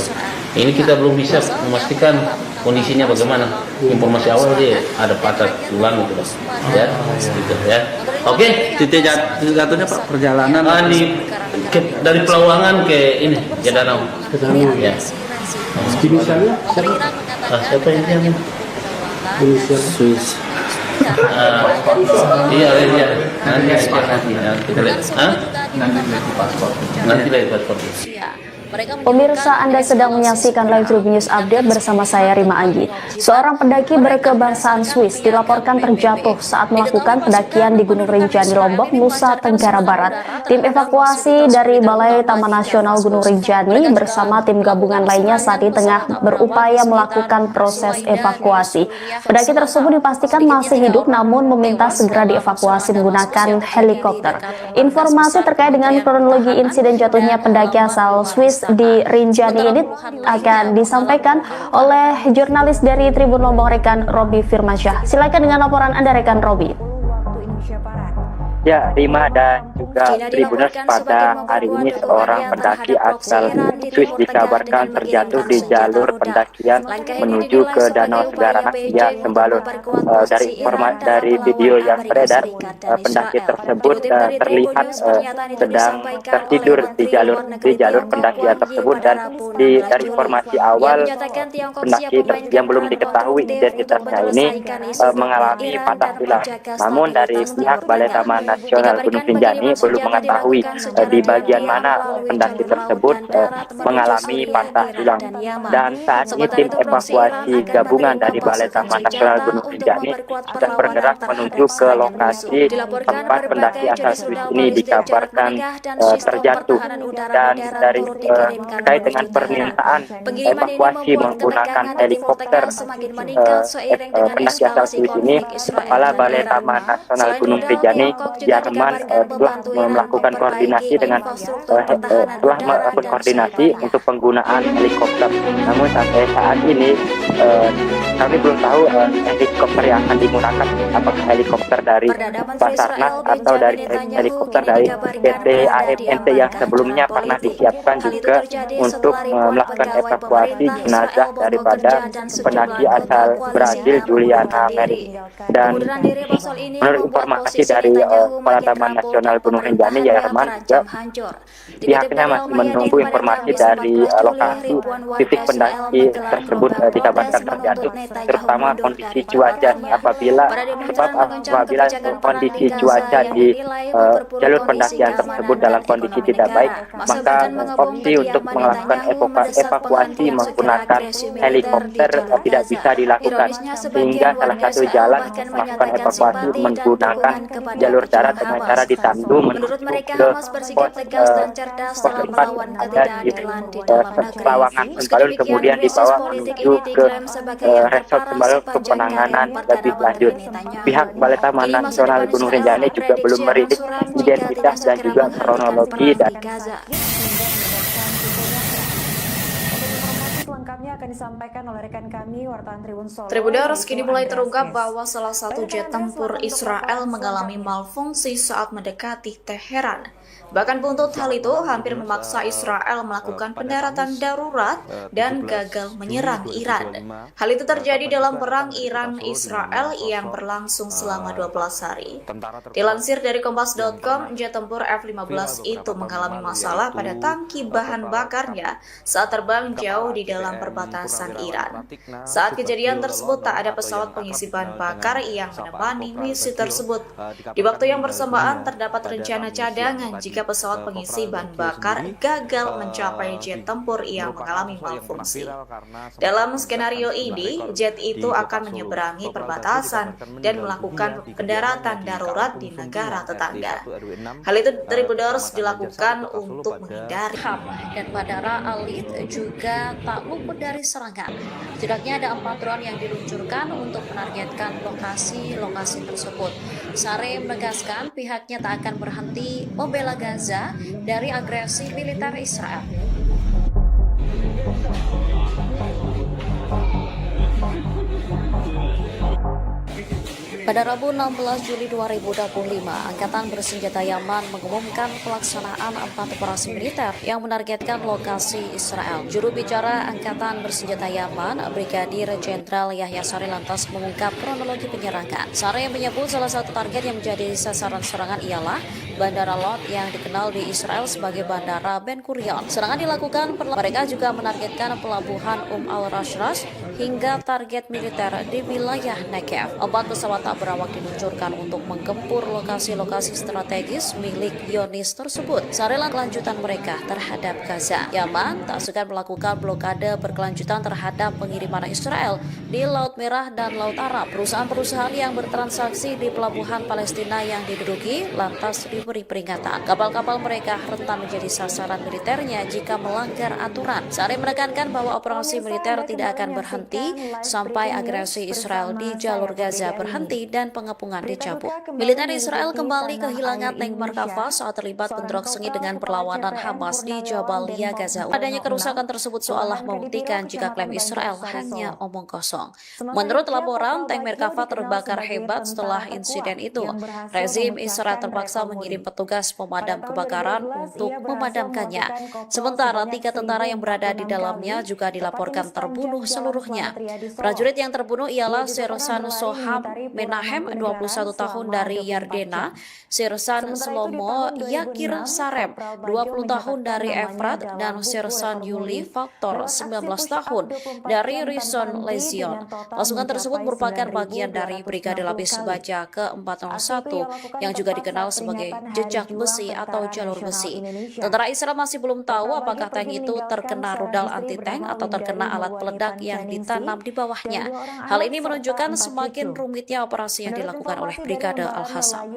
Ini kita belum bisa memastikan kondisinya bagaimana. Informasi awal sih ada patah tulang gitu, ya, gitu ya. Oke. Titik jatuhnya Pak perjalanan Dari Pelawangan ke ini ke danau. Ya. Inisialnya Siapa ini? inisial Swiss. Iya. Nanti kita lihat. Nanti lihat paspor. Pemirsa, Anda sedang menyaksikan live Tribun News Update bersama saya Rima Anggi. Seorang pendaki berkebangsaan Swiss dilaporkan terjatuh saat melakukan pendakian di Gunung Rinjani, Lombok, Nusa Tenggara Barat. Tim evakuasi dari Balai Taman Nasional Gunung Rinjani bersama tim gabungan lainnya saat ini tengah berupaya melakukan proses evakuasi. Pendaki tersebut dipastikan masih hidup namun meminta segera dievakuasi menggunakan helikopter. Informasi terkait dengan kronologi insiden jatuhnya pendaki asal Swiss di Rinjani ini akan disampaikan oleh jurnalis dari Tribun Lombok, rekan Robi Firmansyah. Silakan dengan laporan Anda, rekan Robi. Ya, Rima dan juga Tribuners, pada hari ini seorang pendaki asal Swiss dikabarkan terjatuh di jalur pendakian menuju ke Danau Segaranak via Sembalun. Dari video yang beredar, pendaki tersebut terlihat sedang tertidur di jalur pendakian tersebut, dan dari informasi awal pendaki yang belum diketahui identitasnya ini mengalami patah tulang. Namun dari pihak Balai Taman Nasional Gunung Rinjani belum mengetahui di bagian mana pendaki tersebut mengalami patah tulang. Dan saat ini tim evakuasi gabungan dari Balai Taman Nasional Gunung Rinjani sudah bergerak menuju ke lokasi tempat pendaki asal Swiss ini dikabarkan terjatuh. Dan dari terkait dengan permintaan evakuasi menggunakan helikopter pendaki asal Swiss ini, Kepala Balai Taman Nasional Gunung Rinjani Jerman telah melakukan koordinasi untuk penggunaan helikopter. Namun sampai saat ini kami belum tahu helikopter yang akan digunakan, apakah helikopter dari Basarnas atau dari helikopter dari PT AMNT yang sebelumnya pernah disiapkan juga untuk melakukan evakuasi jenazah daripada pendaki asal Brazil Juliana Mary. Dan menurut informasi dari Kepala Taman Nasional Gunung Rinjani Jerman juga pihaknya masih menunggu informasi dari lokasi titik pendaki tersebut dikabarkan terjatuh, terutama kondisi cuaca. Apabila kondisi cuaca di jalur pendakian tersebut dalam kondisi tidak baik, maka opsi untuk melakukan evakuasi menggunakan helikopter tidak bisa dilakukan, sehingga salah satu jalan melakukan evakuasi menggunakan jalur darat dengan cara ditandu menuju ke pos 4 ada di Pelawangan Sembalun, kemudian dibawa menuju ke resort Sembalun untuk penanganan lebih lanjut. Pihak Balai Taman Nasional Gunung Rinjani juga belum merilis identitas dan juga kronologi dan Selengkapnya akan disampaikan oleh rekan kami wartawan Tribun Solo. Tribuners, kini mulai terungkap bahwa salah satu jet tempur Israel mengalami malfungsi saat mendekati Teheran. Bahkan buntut hal itu hampir memaksa Israel melakukan pendaratan darurat dan gagal menyerang Iran. Hal itu terjadi dalam perang Iran-Israel yang berlangsung selama 12 hari. Dilansir dari Kompas.com, jet tempur F-15 itu mengalami masalah pada tangki bahan bakarnya saat terbang jauh di dalam perbatasan Iran. Saat kejadian tersebut tak ada pesawat pengisi bahan bakar yang menemani misi tersebut. Di waktu yang bersamaan terdapat rencana cadangan jika pesawat pengisi bahan bakar gagal mencapai jet tempur yang mengalami malfungsi. Dalam skenario ini, jet itu akan menyeberangi perbatasan dan melakukan pendaratan darurat di negara tetangga. Hal itu Tribuners dilakukan untuk menghindari dan Bandara Alit juga tak luput dari serangan. Setidaknya ada 4 drone yang diluncurkan untuk menargetkan lokasi-lokasi tersebut. Sare menegaskan pihaknya tak akan berhenti membela Gaza dari agresi militer Israel. Pada Rabu 16 Juli 2025, Angkatan Bersenjata Yaman mengumumkan pelaksanaan 4 operasi militer yang menargetkan lokasi Israel. Juru bicara Angkatan Bersenjata Yaman, Brigadir Jenderal Yahya Saree lantas mengungkap kronologi penyerangan. Saree menyebut salah satu target yang menjadi sasaran serangan ialah Bandara Lod yang dikenal di Israel sebagai Bandara Ben Gurion. Serangan dilakukan, mereka juga menargetkan pelabuhan al-Rashrash hingga target militer di wilayah Negev. 4 pesawat tak berawak diluncurkan untuk menggempur lokasi-lokasi strategis milik Zionis tersebut. Saree kelanjutan mereka terhadap Gaza. Yaman tak segan melakukan blokade berkelanjutan terhadap pengiriman Israel di Laut Merah dan Laut Arab. Perusahaan-perusahaan yang bertransaksi di pelabuhan Palestina yang diduduki lantas diberi peringatan. Kapal-kapal mereka rentan menjadi sasaran militernya jika melanggar aturan. Saree menekankan bahwa operasi militer tidak akan berhenti sampai agresi Israel di jalur Gaza berhenti dan pengepungan dicabut. Militer Israel kembali kehilangan tank Merkava saat terlibat bentrok sengit dengan perlawanan Hamas di Jabalia, Gaza. Adanya kerusakan tersebut seolah membuktikan jika klaim Israel hanya omong kosong. Menurut laporan, tank Merkava terbakar hebat setelah insiden itu. Rezim Israel terpaksa mengirim petugas pemadam kebakaran untuk memadamkannya. Sementara 3 tentara yang berada di dalamnya juga dilaporkan terbunuh seluruhnya. Prajurit yang terbunuh ialah Sersan Soham Menahem, 21 tahun dari Yardena, Sersan Shlomo Yakir Sarem, 20 tahun dari Efrat, dan Sersan Yuli Faktor, 19 tahun dari Rishon Lezion. Pasukan tersebut merupakan bagian dari Brigade Lapis Baja ke-401 yang juga dikenal sebagai jejak besi atau jalur besi. Tentara Israel masih belum tahu apakah tank itu terkena rudal anti-tank atau terkena alat peledak yang ditanam di bawahnya. Hal ini menunjukkan semakin rumitnya operasi yang dilakukan oleh Brigade Al-Hassam.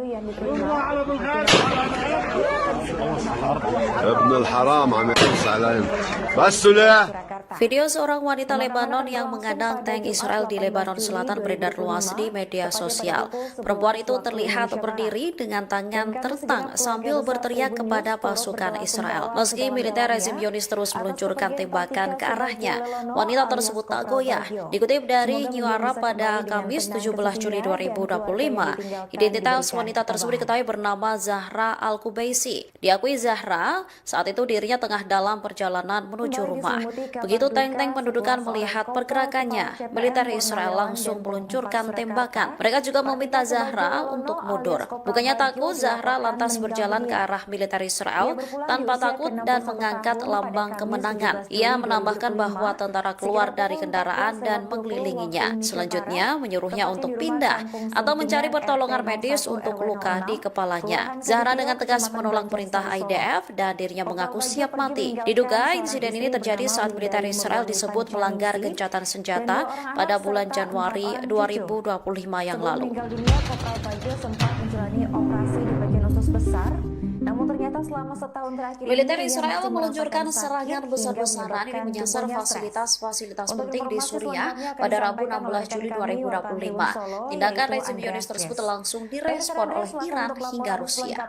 Video seorang wanita Lebanon yang mengadang tank Israel di Lebanon Selatan beredar luas di media sosial. Perempuan itu terlihat berdiri dengan tangan tertang sambil berteriak kepada pasukan Israel. Meski militer rezim Zionis terus meluncurkan tembakan ke arahnya, wanita tersebut tak goyah. Dikutip dari New Arab pada Kamis 17 Juli 2025, identitas wanita tersebut diketahui bernama Zahra Al-Kubaisi. Diakui Zahra, saat itu dirinya tengah dalam perjalanan menuju rumah. Begitu tank-tank pendudukan melihat pergerakannya, militer Israel langsung meluncurkan tembakan. Mereka juga meminta Zahra untuk mundur. Bukannya takut, Zahra lantas berjalan ke arah militer Israel tanpa takut dan mengangkat lambang kemenangan. Ia menambahkan bahwa tentara keluar dari kendaraan dan mengelilinginya. Selanjutnya menyuruhnya untuk pindah atau mencari pertolongan medis untuk luka di kepalanya. Zahra dengan tegas menolak perintah IDF dan dirinya mengaku siap mati. Diduga insiden ini terjadi saat militer Israel disebut melanggar gencatan senjata pada bulan Januari 2025 yang lalu. Militer Israel meluncurkan serangan besar-besaran ini menyasar fasilitas-fasilitas penting di Suriah pada Rabu 16 Juli 2025. Tindakan rezim Zionis tersebut langsung direspon oleh Iran hingga Rusia.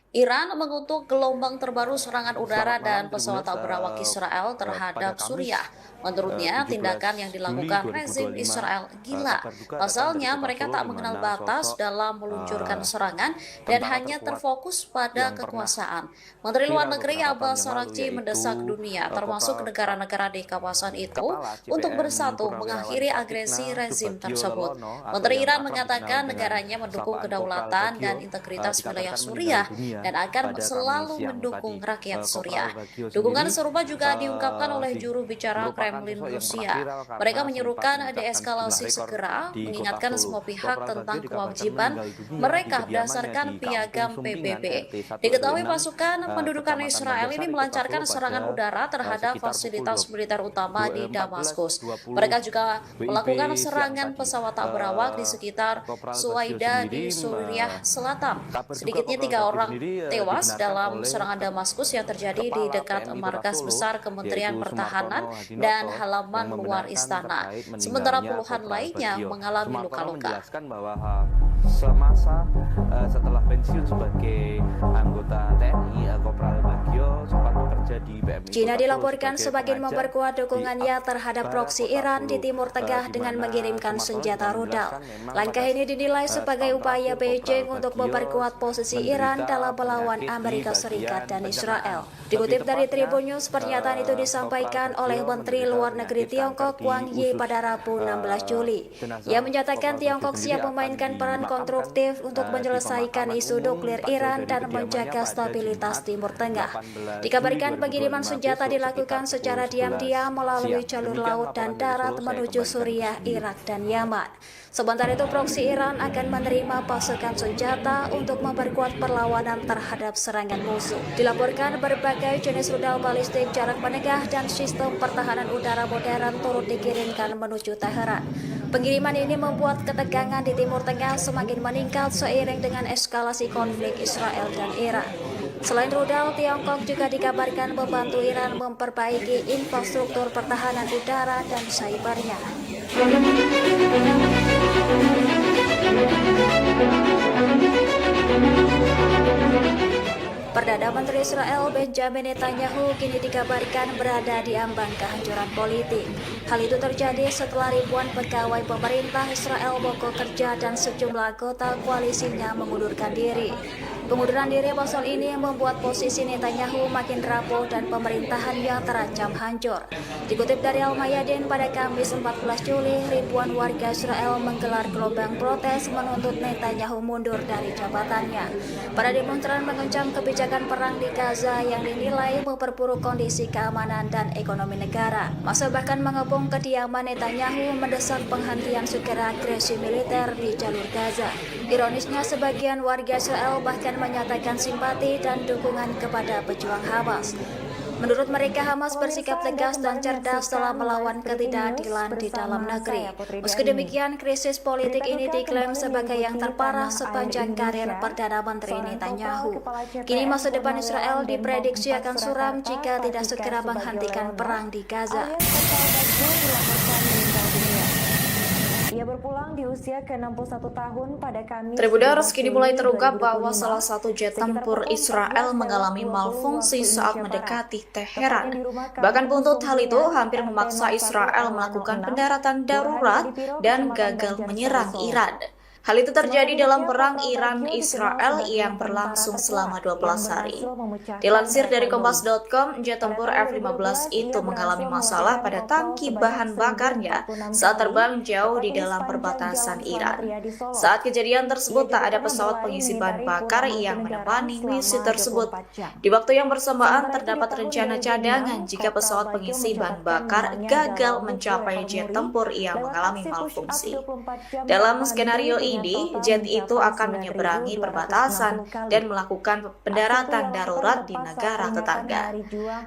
Iran mengutuk gelombang terbaru serangan udara dan pesawat tak berawak Israel terhadap Suriah. Menurutnya, tindakan yang dilakukan rezim Israel gila. Pasalnya, mereka tak mengenal batas dalam meluncurkan serangan dan hanya terfokus pada kekuasaan. Menteri Luar Negeri Abbas Araghchi mendesak dunia, termasuk negara-negara di kawasan itu, untuk bersatu mengakhiri agresi rezim tersebut. Menteri Iran mengatakan negaranya mendukung kedaulatan dan integritas wilayah Suriah dan akan selalu mendukung rakyat Suriah. Dukungan serupa juga diungkapkan oleh juru bicara Kremlin Rusia. Mereka menyerukan deeskalasi segera, mengingatkan semua pihak tentang kewajiban mereka berdasarkan piagam PBB. Diketahui pasukan pendudukan Israel ini melancarkan serangan udara terhadap fasilitas militer utama di Damaskus. Mereka juga melakukan serangan pesawat tak berawak di sekitar Suwaida di Suriah Selatan. Sedikitnya 3 orang tewas dalam serangan Damaskus yang terjadi di dekat markas besar Kementerian Pertahanan dan halaman luar istana. Sementara puluhan lainnya mengalami luka-luka. semasa setelah pensiun sebagai anggota TNI, Kopral Bagio sempat bekerja di BMI. China dilaporkan semakin memperkuat dukungannya terhadap proksi Iran di Timur Tengah dengan mengirimkan senjata rudal. Langkah ini dinilai sebagai upaya Beijing untuk memperkuat posisi Iran dalam melawan Amerika Serikat dan Israel. Dikutip dari Tribun News, pernyataan itu disampaikan oleh Menteri Luar Negeri Tiongkok Wang Yi pada Rabu 16 Juli. Ia menyatakan Tiongkok siap memainkan peran konstruktif untuk menyelesaikan isu nuklir Iran dan menjaga stabilitas Timur Tengah. Dikabarkan pengiriman senjata dilakukan secara diam-diam melalui jalur laut dan darat menuju Suriah, Irak, dan Yaman. Sementara itu, proksi Iran akan menerima pasukan senjata untuk memperkuat perlawanan terhadap serangan musuh. Dilaporkan berbagai jenis rudal balistik jarak menengah dan sistem pertahanan udara modern turut dikirimkan menuju Teheran. Pengiriman ini membuat ketegangan di Timur Tengah semakin meningkat seiring dengan eskalasi konflik Israel dan Iran. Selain rudal, Tiongkok juga dikabarkan membantu Iran memperbaiki infrastruktur pertahanan udara dan cybernya. Perdana Menteri Israel Benjamin Netanyahu kini dikabarkan berada di ambang kehancuran politik. Hal itu terjadi setelah ribuan pegawai pemerintah Israel mogok kerja dan sejumlah anggota koalisinya mengundurkan diri. Pengunduran diri masal ini membuat posisi Netanyahu makin rapuh dan pemerintahannya terancam hancur. Dikutip dari Al-Mayadin, pada Kamis 14 Juli, ribuan warga Israel menggelar gelombang protes menuntut Netanyahu mundur dari jabatannya. Para demonstran mengecam kebijakan perang di Gaza yang dinilai memperburuk kondisi keamanan dan ekonomi negara. Masa bahkan mengepung kediaman Netanyahu mendesak penghentian segera agresi militer di jalur Gaza. Ironisnya, sebagian warga Israel bahkan menyatakan simpati dan dukungan kepada pejuang Hamas. Menurut mereka, Hamas bersikap tegas dan cerdas dalam melawan ketidakadilan di dalam negeri. Meski demikian, krisis politik ini diklaim sebagai yang terparah sepanjang karir Perdana Menteri Netanyahu. Kini masa depan Israel diprediksi akan suram jika tidak segera menghentikan perang di Gaza. Ia berpulang di usia ke-61 tahun pada Kamis. Tribuners, kini mulai terungkap bahwa salah satu jet tempur Israel mengalami malfungsi saat mendekati Teheran. Bahkan buntut hal itu hampir memaksa Israel melakukan pendaratan darurat dan gagal menyerang Iran. Hal itu terjadi dalam perang Iran-Israel yang berlangsung selama 12 hari. Dilansir dari Kompas.com, jet tempur F-15 itu mengalami masalah pada tangki bahan bakarnya saat terbang jauh di dalam perbatasan Iran. Saat kejadian tersebut, tak ada pesawat pengisi bahan bakar yang menemani misi tersebut. Di waktu yang bersamaan, terdapat rencana cadangan jika pesawat pengisi bahan bakar gagal mencapai jet tempur yang mengalami malfungsi. Dalam skenario ini, jet itu akan menyeberangi perbatasan dan melakukan pendaratan darurat di negara tetangga.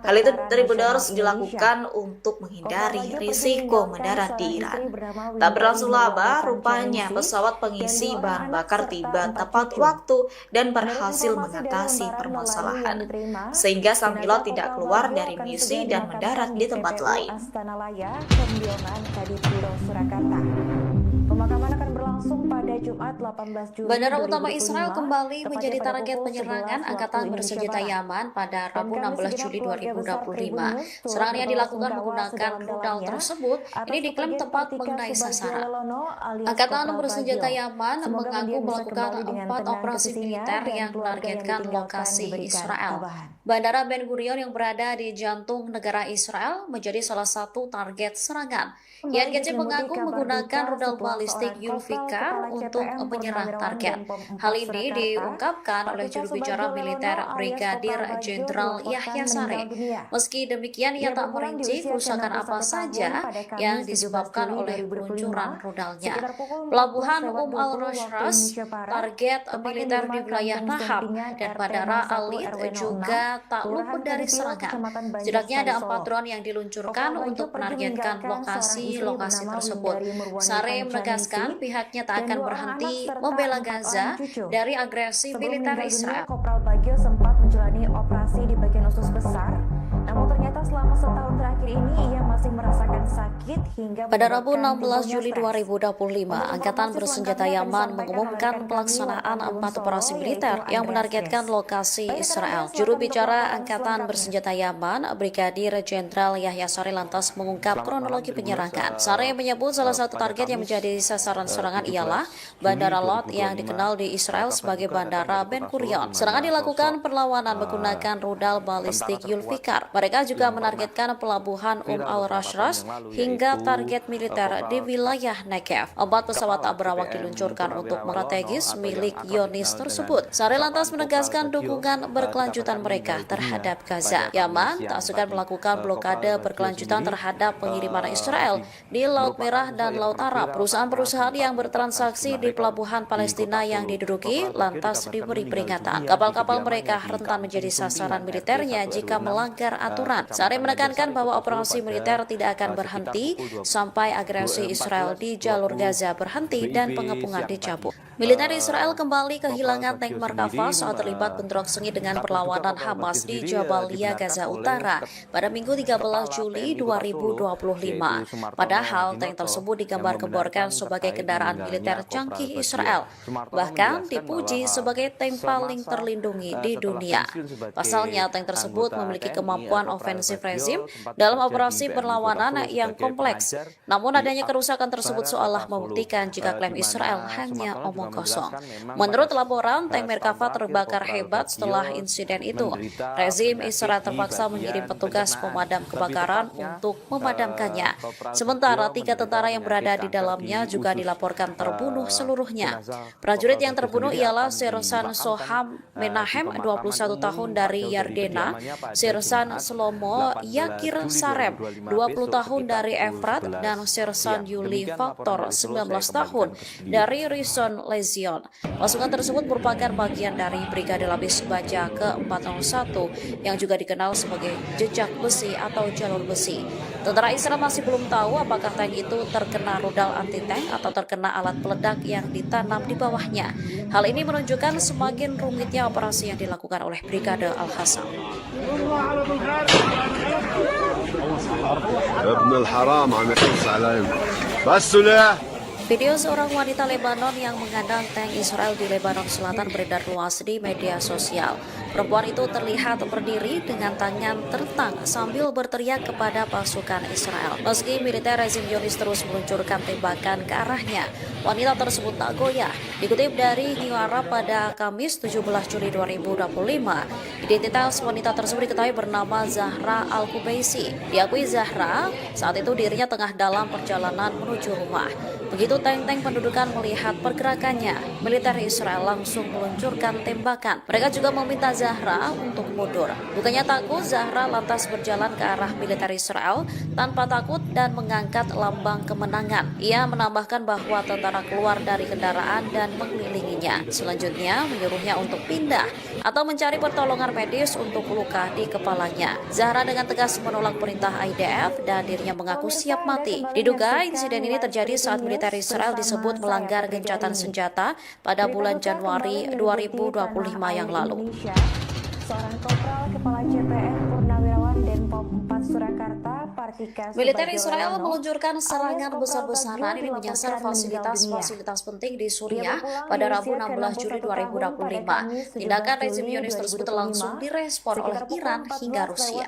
Hal itu Tribuners dilakukan untuk menghindari risiko mendarat di Iran. Tak berlangsung lama, rupanya pesawat pengisi bahan bakar tiba tepat waktu dan berhasil mengatasi permasalahan, sehingga sang pilot tidak keluar dari misi dan mendarat di tempat lain. Pemakaman akan berlangsung pada Jumat 18 Juli. Bandara utama Israel kembali menjadi target penyerangan Angkatan Bersenjata Yaman pada Rabu 16 Juli 2025. Serangan yang dilakukan menggunakan rudal tersebut ini diklaim tepat mengenai sasaran. Angkatan Bersenjata Yaman mengaku melakukan 4 operasi militer yang menargetkan lokasi Israel. Bandara Ben Gurion yang berada di jantung negara Israel menjadi salah satu target serangan. INGC mengaku menggunakan rudal balistik Yulfikar untuk menyerang target. Hal ini diungkapkan oleh juru bicara militer Brigadir Jenderal Yahya Sare. Meski demikian, ia tak merinci kerusakan apa saja yang disebabkan oleh peluncuran rudalnya. Pelabuhan al-Rashras, target militer di wilayah Nahab, dan Bandara Alit juga tak luput dari serangan. Setidaknya ada 4 drone yang diluncurkan untuk menargetkan lokasi tersebut. Sare menegaskan pihaknya tak akan berhenti membela Gaza dari agresi militer Israel. Kopral Bagio sempat menjalani operasi di bagian usus besar Namun ternyata selama setahun terakhir ini ia masih merasakan sakit hingga Pada Rabu menyebabkan 16 Juli tubuhnya stres. 2025, Angkatan Bersenjata Yaman mengumumkan pelaksanaan 4 operasi militer yang menargetkan lokasi Israel. Juru bicara Angkatan Bersenjata Yaman, Brigadir Jenderal Yahya Saree lantas mengungkap kronologi penyerangan. Saree menyebut salah satu target yang menjadi sasaran serangan ialah Bandara Lod yang dikenal di Israel sebagai Bandara Ben Gurion. Serangan dilakukan perlawanan menggunakan rudal balistik Zulfikar. Mereka juga menargetkan pelabuhan al-Rashrash hingga target militer di wilayah Negev. 4 pesawat tak berawak diluncurkan untuk strategis milik Zionis tersebut. Saree lantas menegaskan dukungan berkelanjutan mereka terhadap Gaza. Yaman tak segan melakukan blokade berkelanjutan terhadap pengiriman Israel di Laut Merah dan Laut Arab. Perusahaan-perusahaan yang bertransaksi di pelabuhan Palestina yang diduduki lantas diberi peringatan. Kapal-kapal mereka rentan menjadi sasaran militernya jika melanggar aturan. Saree menekankan bahwa operasi militer tidak akan berhenti sampai agresi Israel di jalur Gaza berhenti dan pengepungan dicabut. Militer Israel kembali kehilangan tank Merkava saat terlibat bentrok sengit dengan perlawanan Hamas di Jabalia, Gaza Utara pada Minggu 13 Juli 2025. Padahal tank tersebut digambar-gemborkan sebagai kendaraan militer canggih Israel, bahkan dipuji sebagai tank paling terlindungi di dunia. Pasalnya, tank tersebut memiliki kemampuan ofensif rezim dalam operasi perlawanan yang kompleks. Namun adanya kerusakan tersebut seolah membuktikan jika klaim Israel hanya omong kosong. Menurut laporan, tank Merkava terbakar hebat setelah insiden itu. Rezim Israel terpaksa mengirim petugas pemadam kebakaran untuk memadamkannya. Sementara 3 tentara yang berada di dalamnya juga dilaporkan terbunuh seluruhnya. Prajurit yang terbunuh ialah Sersan Soham Menahem, 21 tahun dari Yardena, Sersan Shlomo Yakir Sarem, 20 tahun dari Efrat, dan Sersan Yuli Faktor, 19 tahun dari Rison Lezion. Pasukan tersebut merupakan bagian dari Brigade Lapis Baja ke-401 yang juga dikenal sebagai jejak besi atau jalur besi. Tentara Israel masih belum tahu apakah tank itu terkena rudal anti-tank atau terkena alat peledak yang ditanam di bawahnya. Hal ini menunjukkan semakin rumitnya operasi yang dilakukan oleh Brigade Al-Hassam. Video seorang wanita Lebanon yang mengandang tank Israel di Lebanon Selatan beredar luas di media sosial. Perempuan itu terlihat berdiri dengan tangan tertang sambil berteriak kepada pasukan Israel. Meski militer rezim Zionis terus meluncurkan tembakan ke arahnya, wanita tersebut tak goyah. Dikutip dari New Arab pada Kamis 17 Juli 2025, identitas wanita tersebut diketahui bernama Zahra Al-Kubaisi. Diakui Zahra, saat itu dirinya tengah dalam perjalanan menuju rumah. Begitu tank-tank pendudukan melihat pergerakannya, militer Israel langsung meluncurkan tembakan. Mereka juga meminta Zahra untuk mundur. Bukannya takut, Zahra lantas berjalan ke arah militer Israel tanpa takut dan mengangkat lambang kemenangan. Ia menambahkan bahwa tentara keluar dari kendaraan dan mengelilinginya. Selanjutnya menyuruhnya untuk pindah atau mencari pertolongan medis untuk luka di kepalanya. Zahra dengan tegas menolak perintah IDF dan dirinya mengaku siap mati. Diduga insiden ini terjadi saat militer Israel disebut melanggar gencatan senjata pada bulan Januari 2025 yang lalu. Seorang Kopral Kepala CPN Purnawirawan Denpom 4 Surakarta, Partika Militer Israel meluncurkan serangan besar-besaran ini menyasar fasilitas-fasilitas penting di Suriah pada Rabu 16 Juli 2025. Tindakan rezim Zionis tersebut langsung direspon oleh Iran hingga Rusia.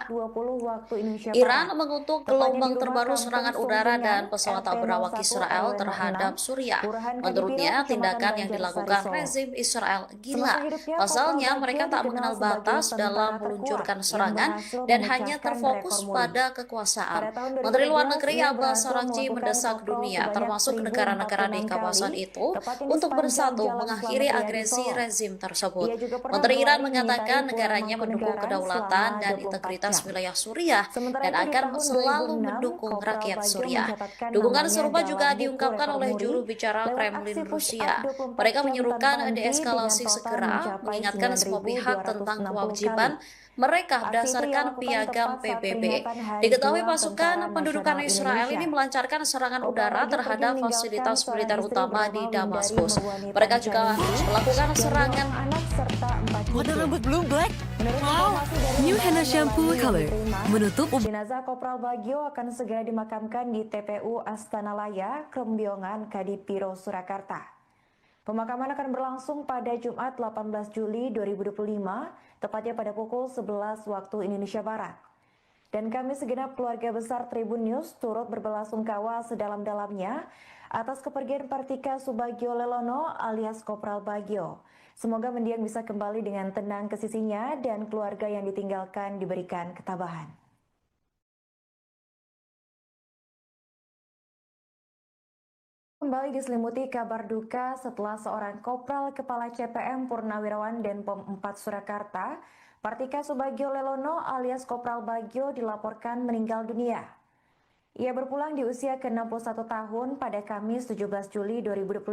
Iran mengutuk gelombang terbaru serangan udara dan pesawat tak berawak Israel terhadap Suriah. Menurutnya, tindakan yang dilakukan rezim Israel gila. Pasalnya, mereka tak mengenal batas dalam meluncurkan serangan dan hanya terfokus pada kekuasaan. Menteri Luar Negeri Abbas Araghchi mendesak dunia, termasuk negara-negara di kawasan itu, untuk bersatu mengakhiri agresi rezim tersebut. Menteri Iran mengatakan negaranya mendukung kedaulatan dan integritas wilayah Suriah dan akan selalu mendukung rakyat Suriah. Dukungan serupa juga diungkapkan oleh juru bicara Kremlin Rusia. Mereka menyerukan deeskalasi segera, mengingatkan semua pihak tentang kewajiban mereka berdasarkan piagam PBB. Diketahui pasukan pendudukan Israel ini melancarkan serangan udara terhadap fasilitas militer utama di Damaskus. Mereka juga melakukan serangan. Warna rambut belum black? Wow, new henna shampoo color menutup. Jenazah Kopral Bagio akan segera dimakamkan di TPU Astana Laya, Krembiongan, Kadipiro, Surakarta. Pemakaman akan berlangsung pada Jumat 18 Juli 2025, tepatnya pada pukul 11 waktu Indonesia Barat. Dan kami segenap keluarga besar Tribun News turut berbelasungkawa sedalam-dalamnya atas kepergian Partika Subagio Lelono alias Kopral Bagio. Semoga mendiang bisa kembali dengan tenang ke sisinya dan keluarga yang ditinggalkan diberikan ketabahan. Kembali diselimuti kabar duka setelah seorang Kopral Kepala CPM Purnawirawan Denpom 4 Surakarta, Partika Subagio Lelono alias Kopral Bagio dilaporkan meninggal dunia. Ia berpulang di usia ke-61 tahun pada Kamis 17 Juli 2025,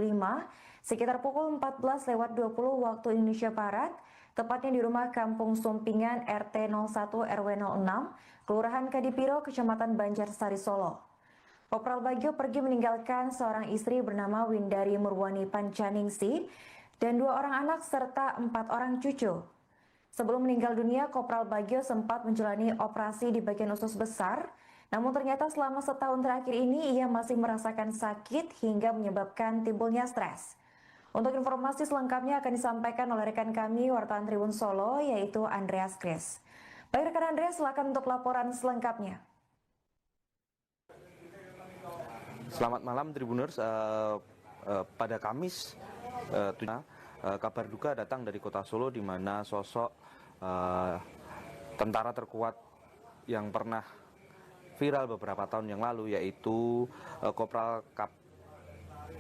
sekitar pukul 14.20 waktu Indonesia Barat, tepatnya di rumah Kampung Sumpingan RT 01 RW 06, Kelurahan Kadipiro, Kecamatan Banjarsari, Solo. Kopral Bagio pergi meninggalkan seorang istri bernama Windari Murwani Pancaningsi dan 2 orang anak serta 4 orang cucu. Sebelum meninggal dunia, Kopral Bagio sempat menjalani operasi di bagian usus besar, namun ternyata selama setahun terakhir ini ia masih merasakan sakit hingga menyebabkan timbulnya stres. Untuk informasi selengkapnya akan disampaikan oleh rekan kami wartawan Tribun Solo, yaitu Andreas Kris. Baik rekan Andreas, silakan untuk laporan selengkapnya. Selamat malam Tribuners. Pada Kamis, kabar duka datang dari kota Solo, di mana sosok tentara terkuat yang pernah viral beberapa tahun yang lalu, yaitu Kopral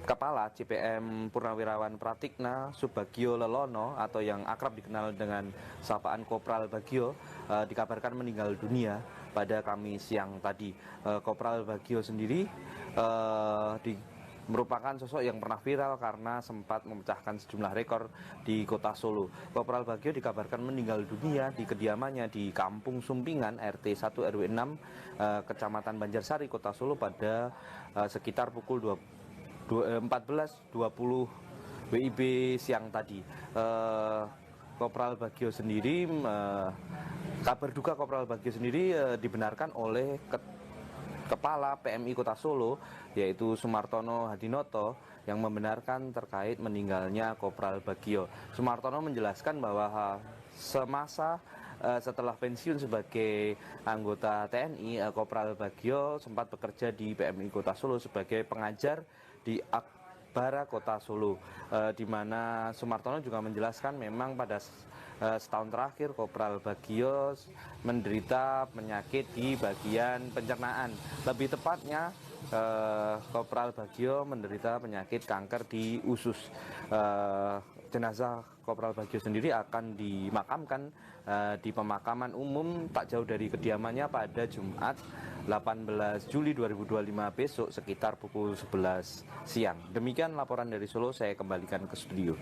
Kepala CPM Purnawirawan Pratikna Subagio Lelono atau yang akrab dikenal dengan sapaan Kopral Bagio, dikabarkan meninggal dunia pada Kamis siang tadi. Kopral Bagio sendiri merupakan sosok yang pernah viral karena sempat memecahkan sejumlah rekor di kota Solo. Kopral Bagio dikabarkan meninggal dunia di kediamannya di Kampung Sumpingan RT 1 RW 6 Kecamatan Banjarsari, kota Solo pada sekitar pukul 14.20 WIB siang tadi. Kopral Bagio sendiri, kabar duka Kopral Bagio sendiri dibenarkan oleh Kepala PMI Kota Solo, yaitu Sumartono Hadinoto, yang membenarkan terkait meninggalnya Kopral Bagio. Sumartono menjelaskan bahwa semasa setelah pensiun sebagai anggota TNI, Kopral Bagio sempat bekerja di PMI Kota Solo sebagai pengajar di Akbara Kota Solo, di mana Sumartono juga menjelaskan memang pada setahun terakhir Kopral Bagio menderita penyakit di bagian pencernaan. Lebih tepatnya Kopral Bagio menderita penyakit kanker di usus. Jenazah Kopral Bagio sendiri akan dimakamkan di pemakaman umum tak jauh dari kediamannya pada Jumat 18 Juli 2025 besok sekitar pukul 11 siang. Demikian laporan dari Solo, saya kembalikan ke studio.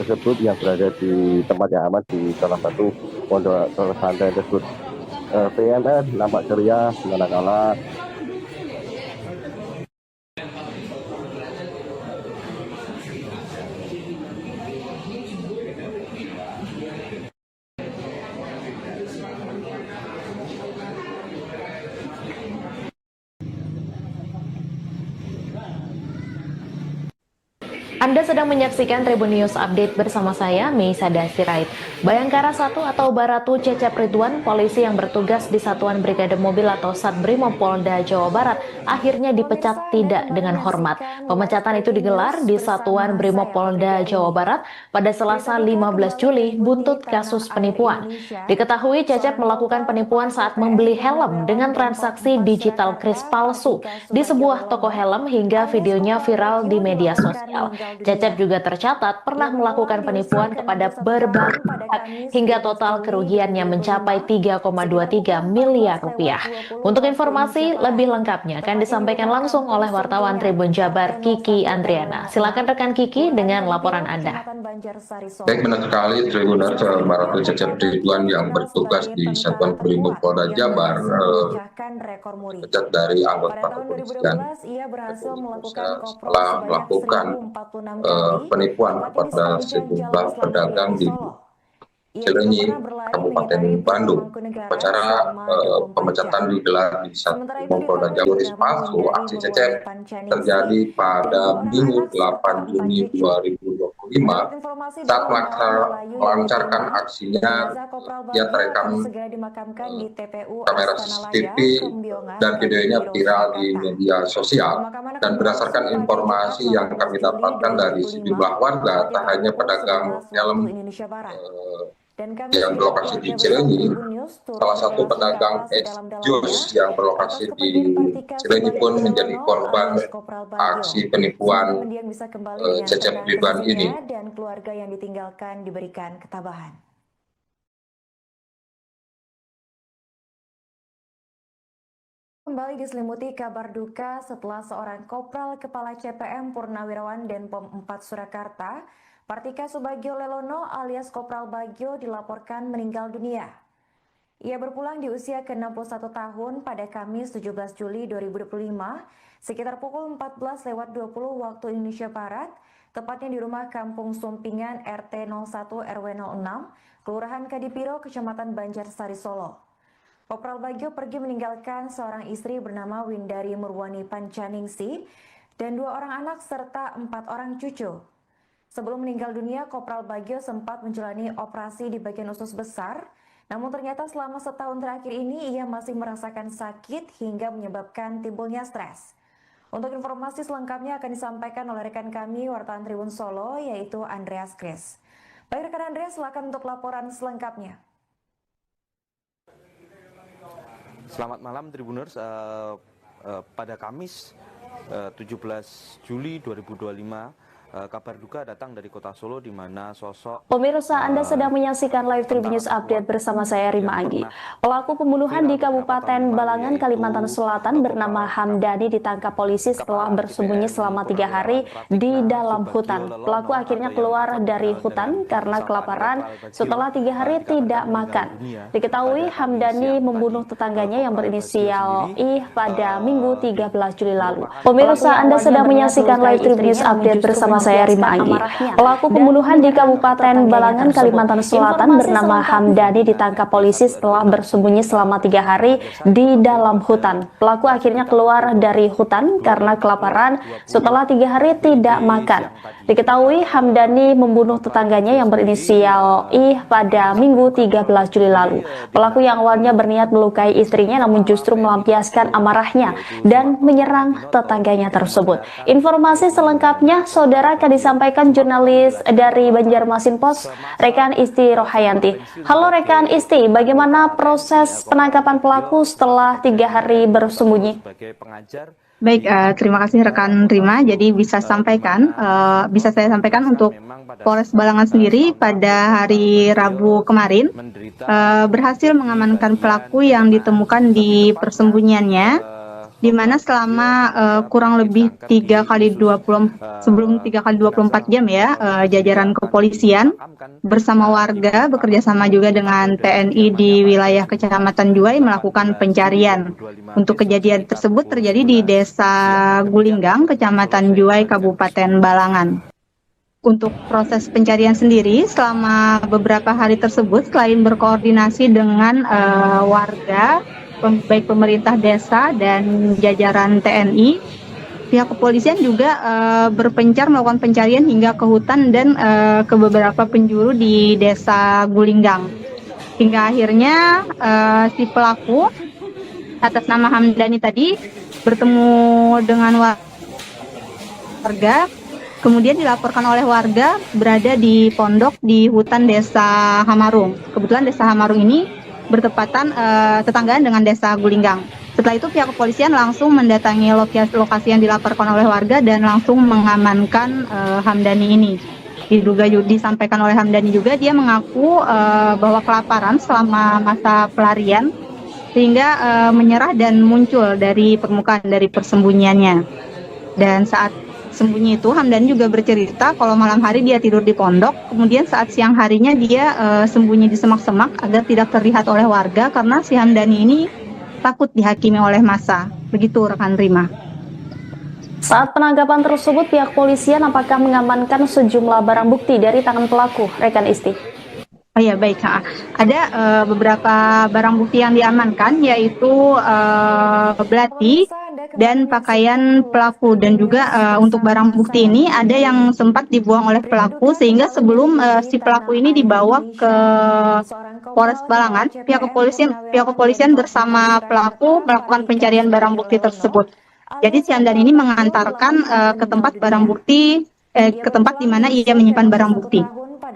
tersebut yang berada di tempat yang aman di salah satu pondok pesantren tersebut. PMS nampak ceria, manakala Anda sedang menyaksikan Tribun News Update bersama saya, Meisada Sirait. Bayangkara 1 atau Baratu Cecep Ridwan, polisi yang bertugas di Satuan Brigade Mobil atau Satbrimob Polda Jawa Barat, akhirnya dipecat tidak dengan hormat. Pemecatan itu digelar di Satuan Brimob Polda Jawa Barat pada Selasa 15 Juli buntut kasus penipuan. Diketahui Cecep melakukan penipuan saat membeli helm dengan transaksi digital kris palsu di sebuah toko helm hingga videonya viral di media sosial. Cecep juga tercatat pernah melakukan penipuan kepada berbagai pihak hingga total kerugiannya mencapai 3,23 miliar rupiah. Untuk informasi lebih lengkapnya akan disampaikan langsung oleh wartawan Tribun Jabar Kiki Andriana. Silakan rekan Kiki dengan laporan Anda. Baik, benar sekali Tribuners, Baratu Cecep Ridwan yang bertugas di Satuan Brimob Polda Jabar pecat dari anggota kepolisian setelah melakukan penipuan kepada sejumlah pedagang di Cilenyi, Kabupaten Bandung. Acara pemecatan digelar di Satbrimob Polda Jabar palsu. Aksi Cecep terjadi pada Minggu 8 Juni 2025 saat melancarkan aksinya. Dia terekam kamera CCTV dan videonya viral di media sosial. Dan berdasarkan informasi yang kami dapatkan dari sejumlah warga, tak hanya pedagang helm yang berlokasi di Cilenyi, salah satu pedagang jus yang berlokasi di Cilenyi pun menjadi korban aksi penipuan Cecep Ridwan ini. Dan keluarga yang ditinggalkan diberikan ketabahan. Kembali diselimuti kabar duka setelah seorang Kopral Kepala CPM Purnawirawan Denpom 4 Surakarta, Partika Subagio Lelono alias Kopral Bagio dilaporkan meninggal dunia. Ia berpulang di usia ke-61 tahun pada Kamis 17 Juli 2025 sekitar pukul 14.20 waktu Indonesia Barat, tepatnya di rumah Kampung Sumpingan RT 01 RW 06, Kelurahan Kadipiro, Kecamatan Banjarsari, Solo. Kopral Bagio pergi meninggalkan seorang istri bernama Windari Murwani Pancaningsi dan 2 orang anak serta 4 orang cucu. Sebelum meninggal dunia, Kopral Bagio sempat menjalani operasi di bagian usus besar, namun ternyata selama setahun terakhir ini ia masih merasakan sakit hingga menyebabkan timbulnya stres. Untuk informasi selengkapnya akan disampaikan oleh rekan kami, wartawan Tribun Solo, yaitu Andreas Kris. Baik rekan Andreas, silakan untuk laporan selengkapnya. Selamat malam Tribuners, pada Kamis 17 Juli 2025 kabar duka datang dari kota Solo di mana sosok Pemirsa, Anda sedang menyaksikan live Tribun News Update bersama saya Rima Anggi. Pelaku pembunuhan di Kabupaten Balangan, Kalimantan Selatan bernama Hamdani ditangkap polisi setelah bersembunyi selama 3 hari di dalam hutan. Pelaku akhirnya keluar dari hutan karena kelaparan setelah 3 hari tidak makan. Diketahui Hamdani membunuh tetangganya yang berinisial I pada Minggu 13 Juli lalu. Pemirsa, Anda sedang menyaksikan live Tribun News Update bersama saya Rima Anggi. Pelaku pembunuhan di Kabupaten Balangan, Kalimantan Selatan bernama Hamdani ditangkap polisi setelah bersembunyi selama 3 hari di dalam hutan. Pelaku akhirnya keluar dari hutan karena kelaparan setelah 3 hari tidak makan. Diketahui Hamdani membunuh tetangganya yang berinisial I pada Minggu 13 Juli lalu. Pelaku yang awalnya berniat melukai istrinya namun justru melampiaskan amarahnya dan menyerang tetangganya tersebut. Informasi selengkapnya saudara akan disampaikan jurnalis dari Banjarmasin Post, rekan Isti Rohayanti. Halo rekan Isti, bagaimana proses penangkapan pelaku setelah 3 hari bersembunyi? Baik, terima kasih rekan Rima. Jadi bisa saya sampaikan untuk Polres Balangan sendiri pada hari Rabu kemarin berhasil mengamankan pelaku yang ditemukan di persembunyiannya, di mana selama kurang lebih 3 kali 24 jam ya, jajaran kepolisian bersama warga bekerja sama juga dengan TNI di wilayah Kecamatan Juwai melakukan pencarian. Untuk kejadian tersebut terjadi di Desa Gulinggang, Kecamatan Juwai, Kabupaten Balangan. Untuk proses pencarian sendiri selama beberapa hari tersebut, selain berkoordinasi dengan warga, baik pemerintah desa dan jajaran TNI, pihak kepolisian juga berpencar melakukan pencarian hingga ke hutan dan ke beberapa penjuru di desa Gulinggang. Hingga akhirnya si pelaku atas nama Hamdani tadi bertemu dengan warga, kemudian dilaporkan oleh warga berada di pondok di hutan desa Hamarung. Kebetulan desa Hamarung ini bertepatan tetanggaan dengan desa Gulinggang. Setelah itu pihak kepolisian langsung mendatangi lokasi yang dilaporkan oleh warga dan langsung mengamankan Hamdani ini. Disampaikan oleh Hamdani juga dia mengaku bahwa kelaparan selama masa pelarian sehingga menyerah dan muncul dari permukaan dari persembunyiannya. Dan saat sembunyi itu Hamdani juga bercerita kalau malam hari dia tidur di pondok, kemudian saat siang harinya dia sembunyi di semak-semak agar tidak terlihat oleh warga karena si Hamdani ini takut dihakimi oleh massa. Begitu rekan Rima. Saat penangkapan tersebut, pihak polisian apakah mengamankan sejumlah barang bukti dari tangan pelaku, rekan Isti? Oh ya, baik. Ada beberapa barang bukti yang diamankan, yaitu belati dan pakaian pelaku. Dan juga untuk barang bukti ini ada yang sempat dibuang oleh pelaku, sehingga sebelum si pelaku ini dibawa ke Polres Balangan, pihak kepolisian bersama pelaku melakukan pencarian barang bukti tersebut. Jadi si Hamdani ini mengantarkan ke tempat barang bukti, ke tempat di mana ia menyimpan barang bukti.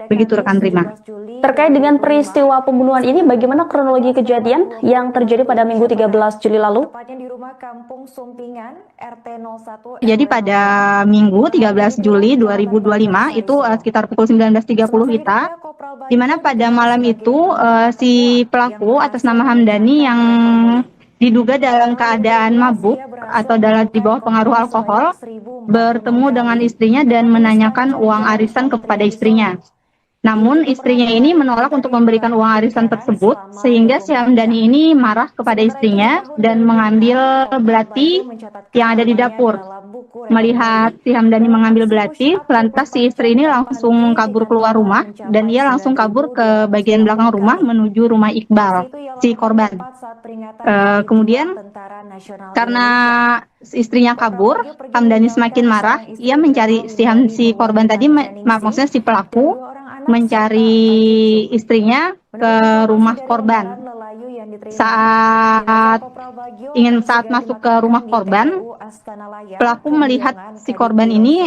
Begitu rekan Rima. Terkait dengan peristiwa pembunuhan ini, bagaimana kronologi kejadian yang terjadi pada Minggu 13 Juli lalu? Jadi pada Minggu 13 Juli 2025 itu sekitar pukul 19.30 WITA, di mana pada malam itu si pelaku atas nama Hamdani yang diduga dalam keadaan mabuk atau di bawah pengaruh alkohol bertemu dengan istrinya dan menanyakan uang arisan kepada istrinya. Namun istrinya ini menolak untuk memberikan uang arisan tersebut, sehingga si Hamdani ini marah kepada istrinya dan mengambil belati yang ada di dapur. Melihat si Hamdani mengambil belati, lantas si istri ini langsung kabur keluar rumah dan ia langsung kabur ke bagian belakang rumah menuju rumah Iqbal, si korban. Kemudian karena istrinya kabur, Hamdani semakin marah. Ia mencari si korban tadi, maksudnya si pelaku mencari istrinya ke rumah korban. Saat masuk ke rumah korban, pelaku melihat si korban ini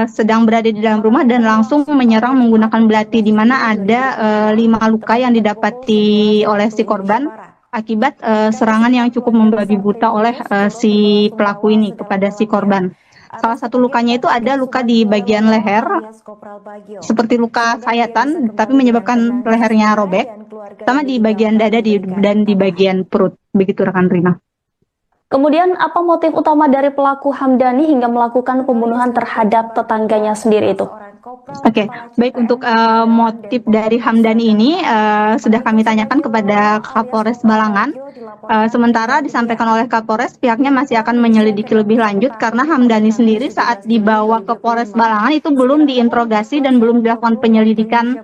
sedang berada di dalam rumah dan langsung menyerang menggunakan belati, di mana ada 5 luka yang didapati oleh si korban akibat serangan yang cukup membabi buta oleh si pelaku ini kepada si korban. Salah satu lukanya itu ada luka di bagian leher, seperti luka sayatan, tapi menyebabkan lehernya robek, sama di bagian dada dan di bagian perut. Begitu rekan Rima. Kemudian apa motif utama dari pelaku Hamdani hingga melakukan pembunuhan terhadap tetangganya sendiri itu? Oke, baik, untuk motif dari Hamdani ini sudah kami tanyakan kepada Kapolres Balangan. Sementara disampaikan oleh Kapolres, pihaknya masih akan menyelidiki lebih lanjut karena Hamdani sendiri saat dibawa ke Polres Balangan itu belum diinterogasi dan belum dilakukan penyelidikan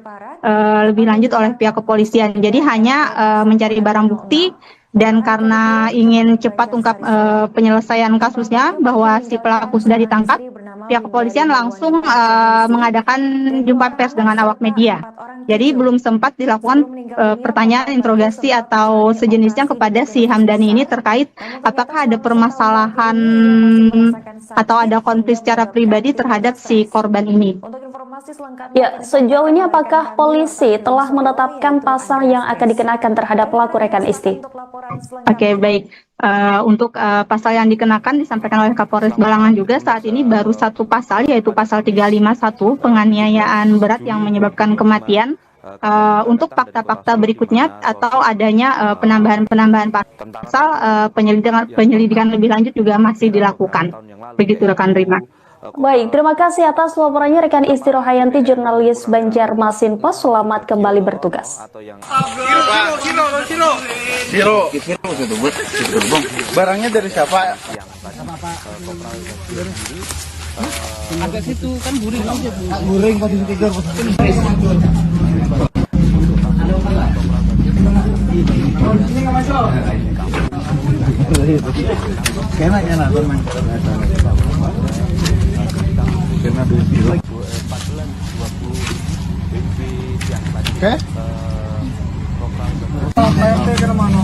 lebih lanjut oleh pihak kepolisian. Jadi hanya mencari barang bukti. Dan karena ingin cepat ungkap penyelesaian kasusnya bahwa si pelaku sudah ditangkap, pihak kepolisian langsung mengadakan jumpa pers dengan awak media. Jadi belum sempat dilakukan pertanyaan, interogasi atau sejenisnya kepada si Hamdani ini terkait apakah ada permasalahan atau ada konflik secara pribadi terhadap si korban ini. Ya, sejauh ini apakah polisi telah menetapkan pasal yang akan dikenakan terhadap pelaku, rekan Isti? Oke, baik. Untuk pasal yang dikenakan disampaikan oleh Kapolres Balangan juga saat ini baru satu pasal, yaitu pasal 351 penganiayaan berat yang menyebabkan kematian. Untuk fakta-fakta berikutnya atau adanya penambahan pasal, penyelidikan lebih lanjut juga masih dilakukan. Begitu rekan Rima. Baik, terima kasih atas laporannya rekan Isti Rohayanti, jurnalis Banjarmasin Post. Selamat kembali bertugas. Barangnya dari siapa? Agak situ kan guring. Guring posisi tidur. Ini nggak masuk. Kena teman. Oke. PRT ke mana?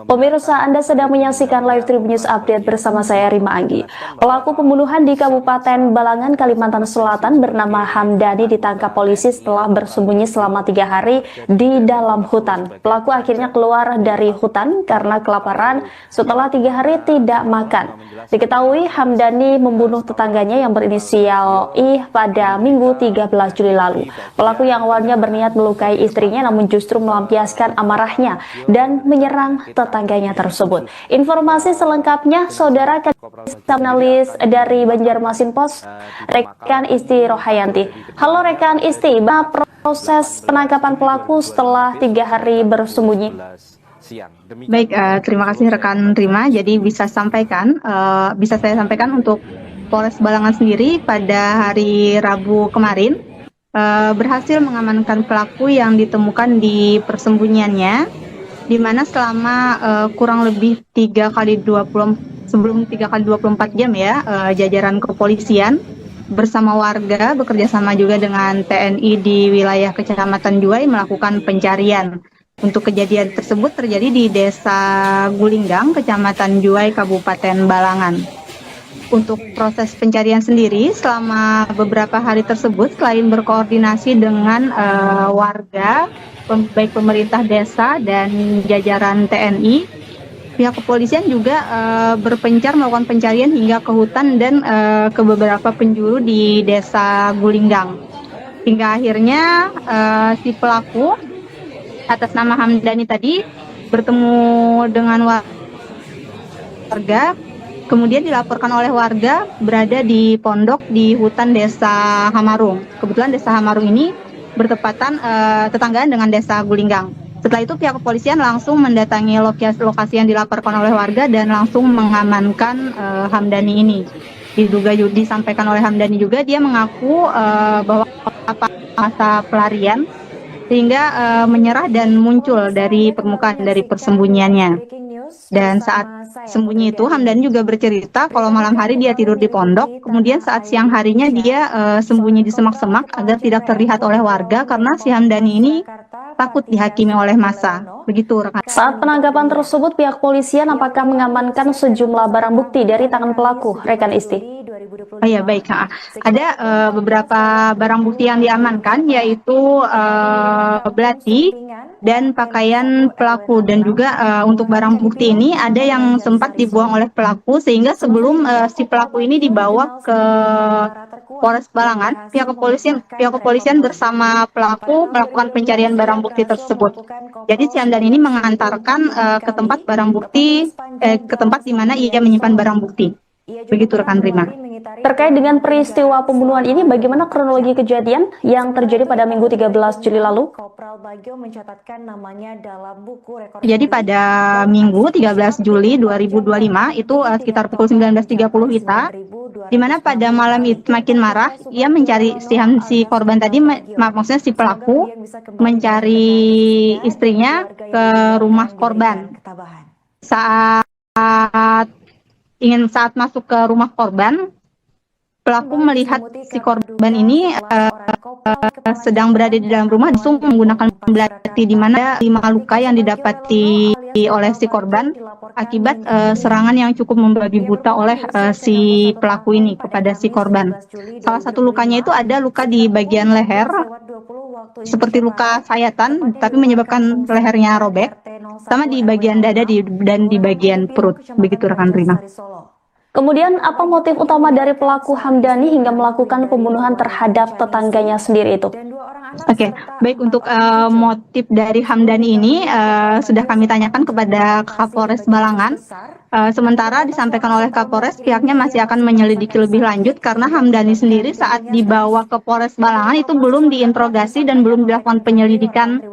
Pemirsa, Anda sedang menyaksikan live Tribun News Update bersama saya Rima Anggi. Pelaku pembunuhan di Kabupaten Balangan, Kalimantan Selatan bernama Hamdani ditangkap polisi setelah bersembunyi selama 3 hari di dalam hutan. Pelaku akhirnya keluar dari hutan karena kelaparan setelah 3 hari tidak makan. Diketahui Hamdani membunuh tetangganya yang berinisial I pada Minggu 13 Juli lalu. Pelaku yang awalnya berniat melukai istrinya namun justru melampiaskan amarahnya dan menyerang tetangganya tersebut. Informasi selengkapnya saudara jurnalis dari Banjarmasin Post, rekan Isti Rohayanti. Halo rekan Isti, bagaimana proses penangkapan pelaku setelah 3 hari bersembunyi? Baik, terima kasih rekan Rima. Jadi bisa saya sampaikan untuk Polres Balangan sendiri pada hari Rabu kemarin berhasil mengamankan pelaku yang ditemukan di persembunyiannya, di mana selama kurang lebih 3 kali 24 jam ya, jajaran kepolisian bersama warga bekerja sama juga dengan TNI di wilayah Kecamatan Juwai melakukan pencarian. Untuk kejadian tersebut terjadi di Desa Gulinggang, Kecamatan Juwai, Kabupaten Balangan. Untuk proses pencarian sendiri selama beberapa hari tersebut, selain berkoordinasi dengan warga, baik pemerintah desa dan jajaran TNI, pihak kepolisian juga berpencar melakukan pencarian hingga ke hutan dan ke beberapa penjuru di Desa Gulinggang. Hingga akhirnya si pelaku atas nama Hamdani tadi bertemu dengan warga, kemudian dilaporkan oleh warga berada di pondok di hutan Desa Hamarung. Kebetulan Desa Hamarung ini bertepatan tetanggaan dengan Desa Gulinggang. Setelah itu pihak kepolisian langsung mendatangi lokasi yang dilaporkan oleh warga dan langsung mengamankan Hamdani ini. Disampaikan oleh Hamdani juga dia mengaku bahwa masa pelarian sehingga menyerah dan muncul dari permukaan dari persembunyiannya. Dan saat sembunyi itu Hamdani juga bercerita kalau malam hari dia tidur di pondok, kemudian saat siang harinya dia sembunyi di semak-semak agar tidak terlihat oleh warga karena si Hamdani ini takut dihakimi oleh massa. Begitu rekan. Saat penangkapan tersebut pihak polisian apakah mengamankan sejumlah barang bukti dari tangan pelaku, rekan Isti? Oh ya baik, ada beberapa barang bukti yang diamankan yaitu belati dan pakaian pelaku, dan juga untuk barang bukti ini ada yang sempat dibuang oleh pelaku sehingga sebelum si pelaku ini dibawa ke Polres Balangan, pihak kepolisian bersama pelaku melakukan pencarian barang bukti tersebut. Jadi si Hamdani ini mengantarkan ke tempat barang bukti, ke tempat di mana ia menyimpan barang bukti. Begitu rekan Rima. Terkait dengan peristiwa pembunuhan ini, bagaimana kronologi kejadian yang terjadi pada Minggu 13 Juli lalu? Jadi pada Minggu 13 Juli 2025 itu sekitar pukul 19.30 WITA, di mana pada malam itu makin marah, ia mencari si korban tadi, maksudnya si pelaku mencari istrinya ke rumah korban. Saat masuk ke rumah korban, pelaku melihat si korban ini sedang berada di dalam rumah, langsung menggunakan belati di mana 5 luka yang didapati oleh si korban akibat serangan yang cukup membabi buta oleh si pelaku ini kepada si korban. Salah satu lukanya itu ada luka di bagian leher, seperti luka sayatan, tapi menyebabkan lehernya robek, sama di bagian dada dan di bagian perut. Begitu rekan Rima. Kemudian apa motif utama dari pelaku Hamdani hingga melakukan pembunuhan terhadap tetangganya sendiri itu? Oke, baik, untuk motif dari Hamdani ini sudah kami tanyakan kepada Kapolres Balangan. Sementara disampaikan oleh Kapolres, pihaknya masih akan menyelidiki lebih lanjut karena Hamdani sendiri saat dibawa ke Polres Balangan itu belum diinterogasi dan belum dilakukan penyelidikan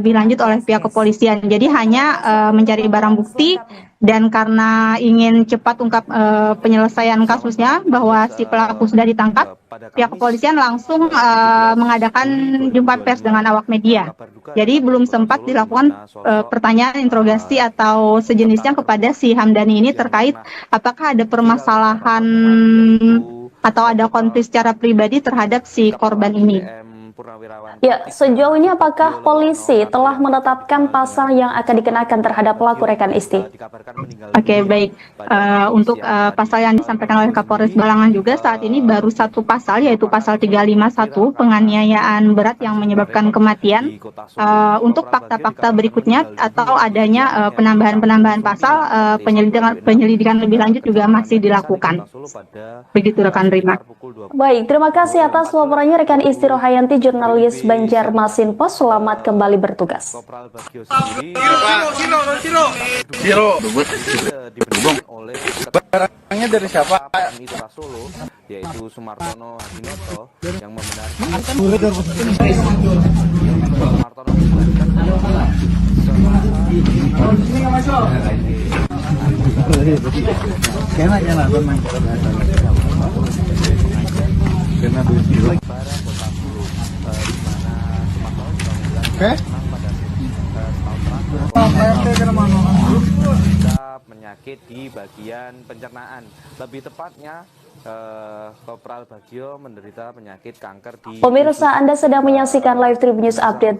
lebih lanjut oleh pihak kepolisian. Jadi hanya mencari barang bukti Dan karena ingin cepat ungkap penyelesaian kasusnya bahwa si pelaku sudah ditangkap, pihak kepolisian langsung mengadakan jumpa pers dengan awak media. Jadi belum sempat dilakukan pertanyaan interogasi atau sejenisnya kepada si Hamdani ini terkait apakah ada permasalahan atau ada konflik secara pribadi terhadap si korban ini. Ya, sejauh ini apakah polisi telah menetapkan pasal yang akan dikenakan terhadap pelaku rekan Isti? Oke, baik. Untuk pasal yang disampaikan oleh Kapolres Balangan juga saat ini baru satu pasal, yaitu pasal 351 penganiayaan berat yang menyebabkan kematian. Untuk fakta-fakta berikutnya atau adanya penambahan-penambahan pasal, penyelidikan lebih lanjut juga masih dilakukan. Begitu rekan Rima. Baik, terima kasih atas laporannya rekan Isti Rohayanti, jurnalis Banjarmasin Post. Selamat kembali bertugas. Barangnya dari siapa? Solo, yaitu Sumartono Hadinoto yang membenarkan penyakit di bagian pencernaan. Lebih tepatnya, Kopral Bagio menderita penyakit kanker di... Pemirsa, Anda sedang menyaksikan Live Tribun News Update.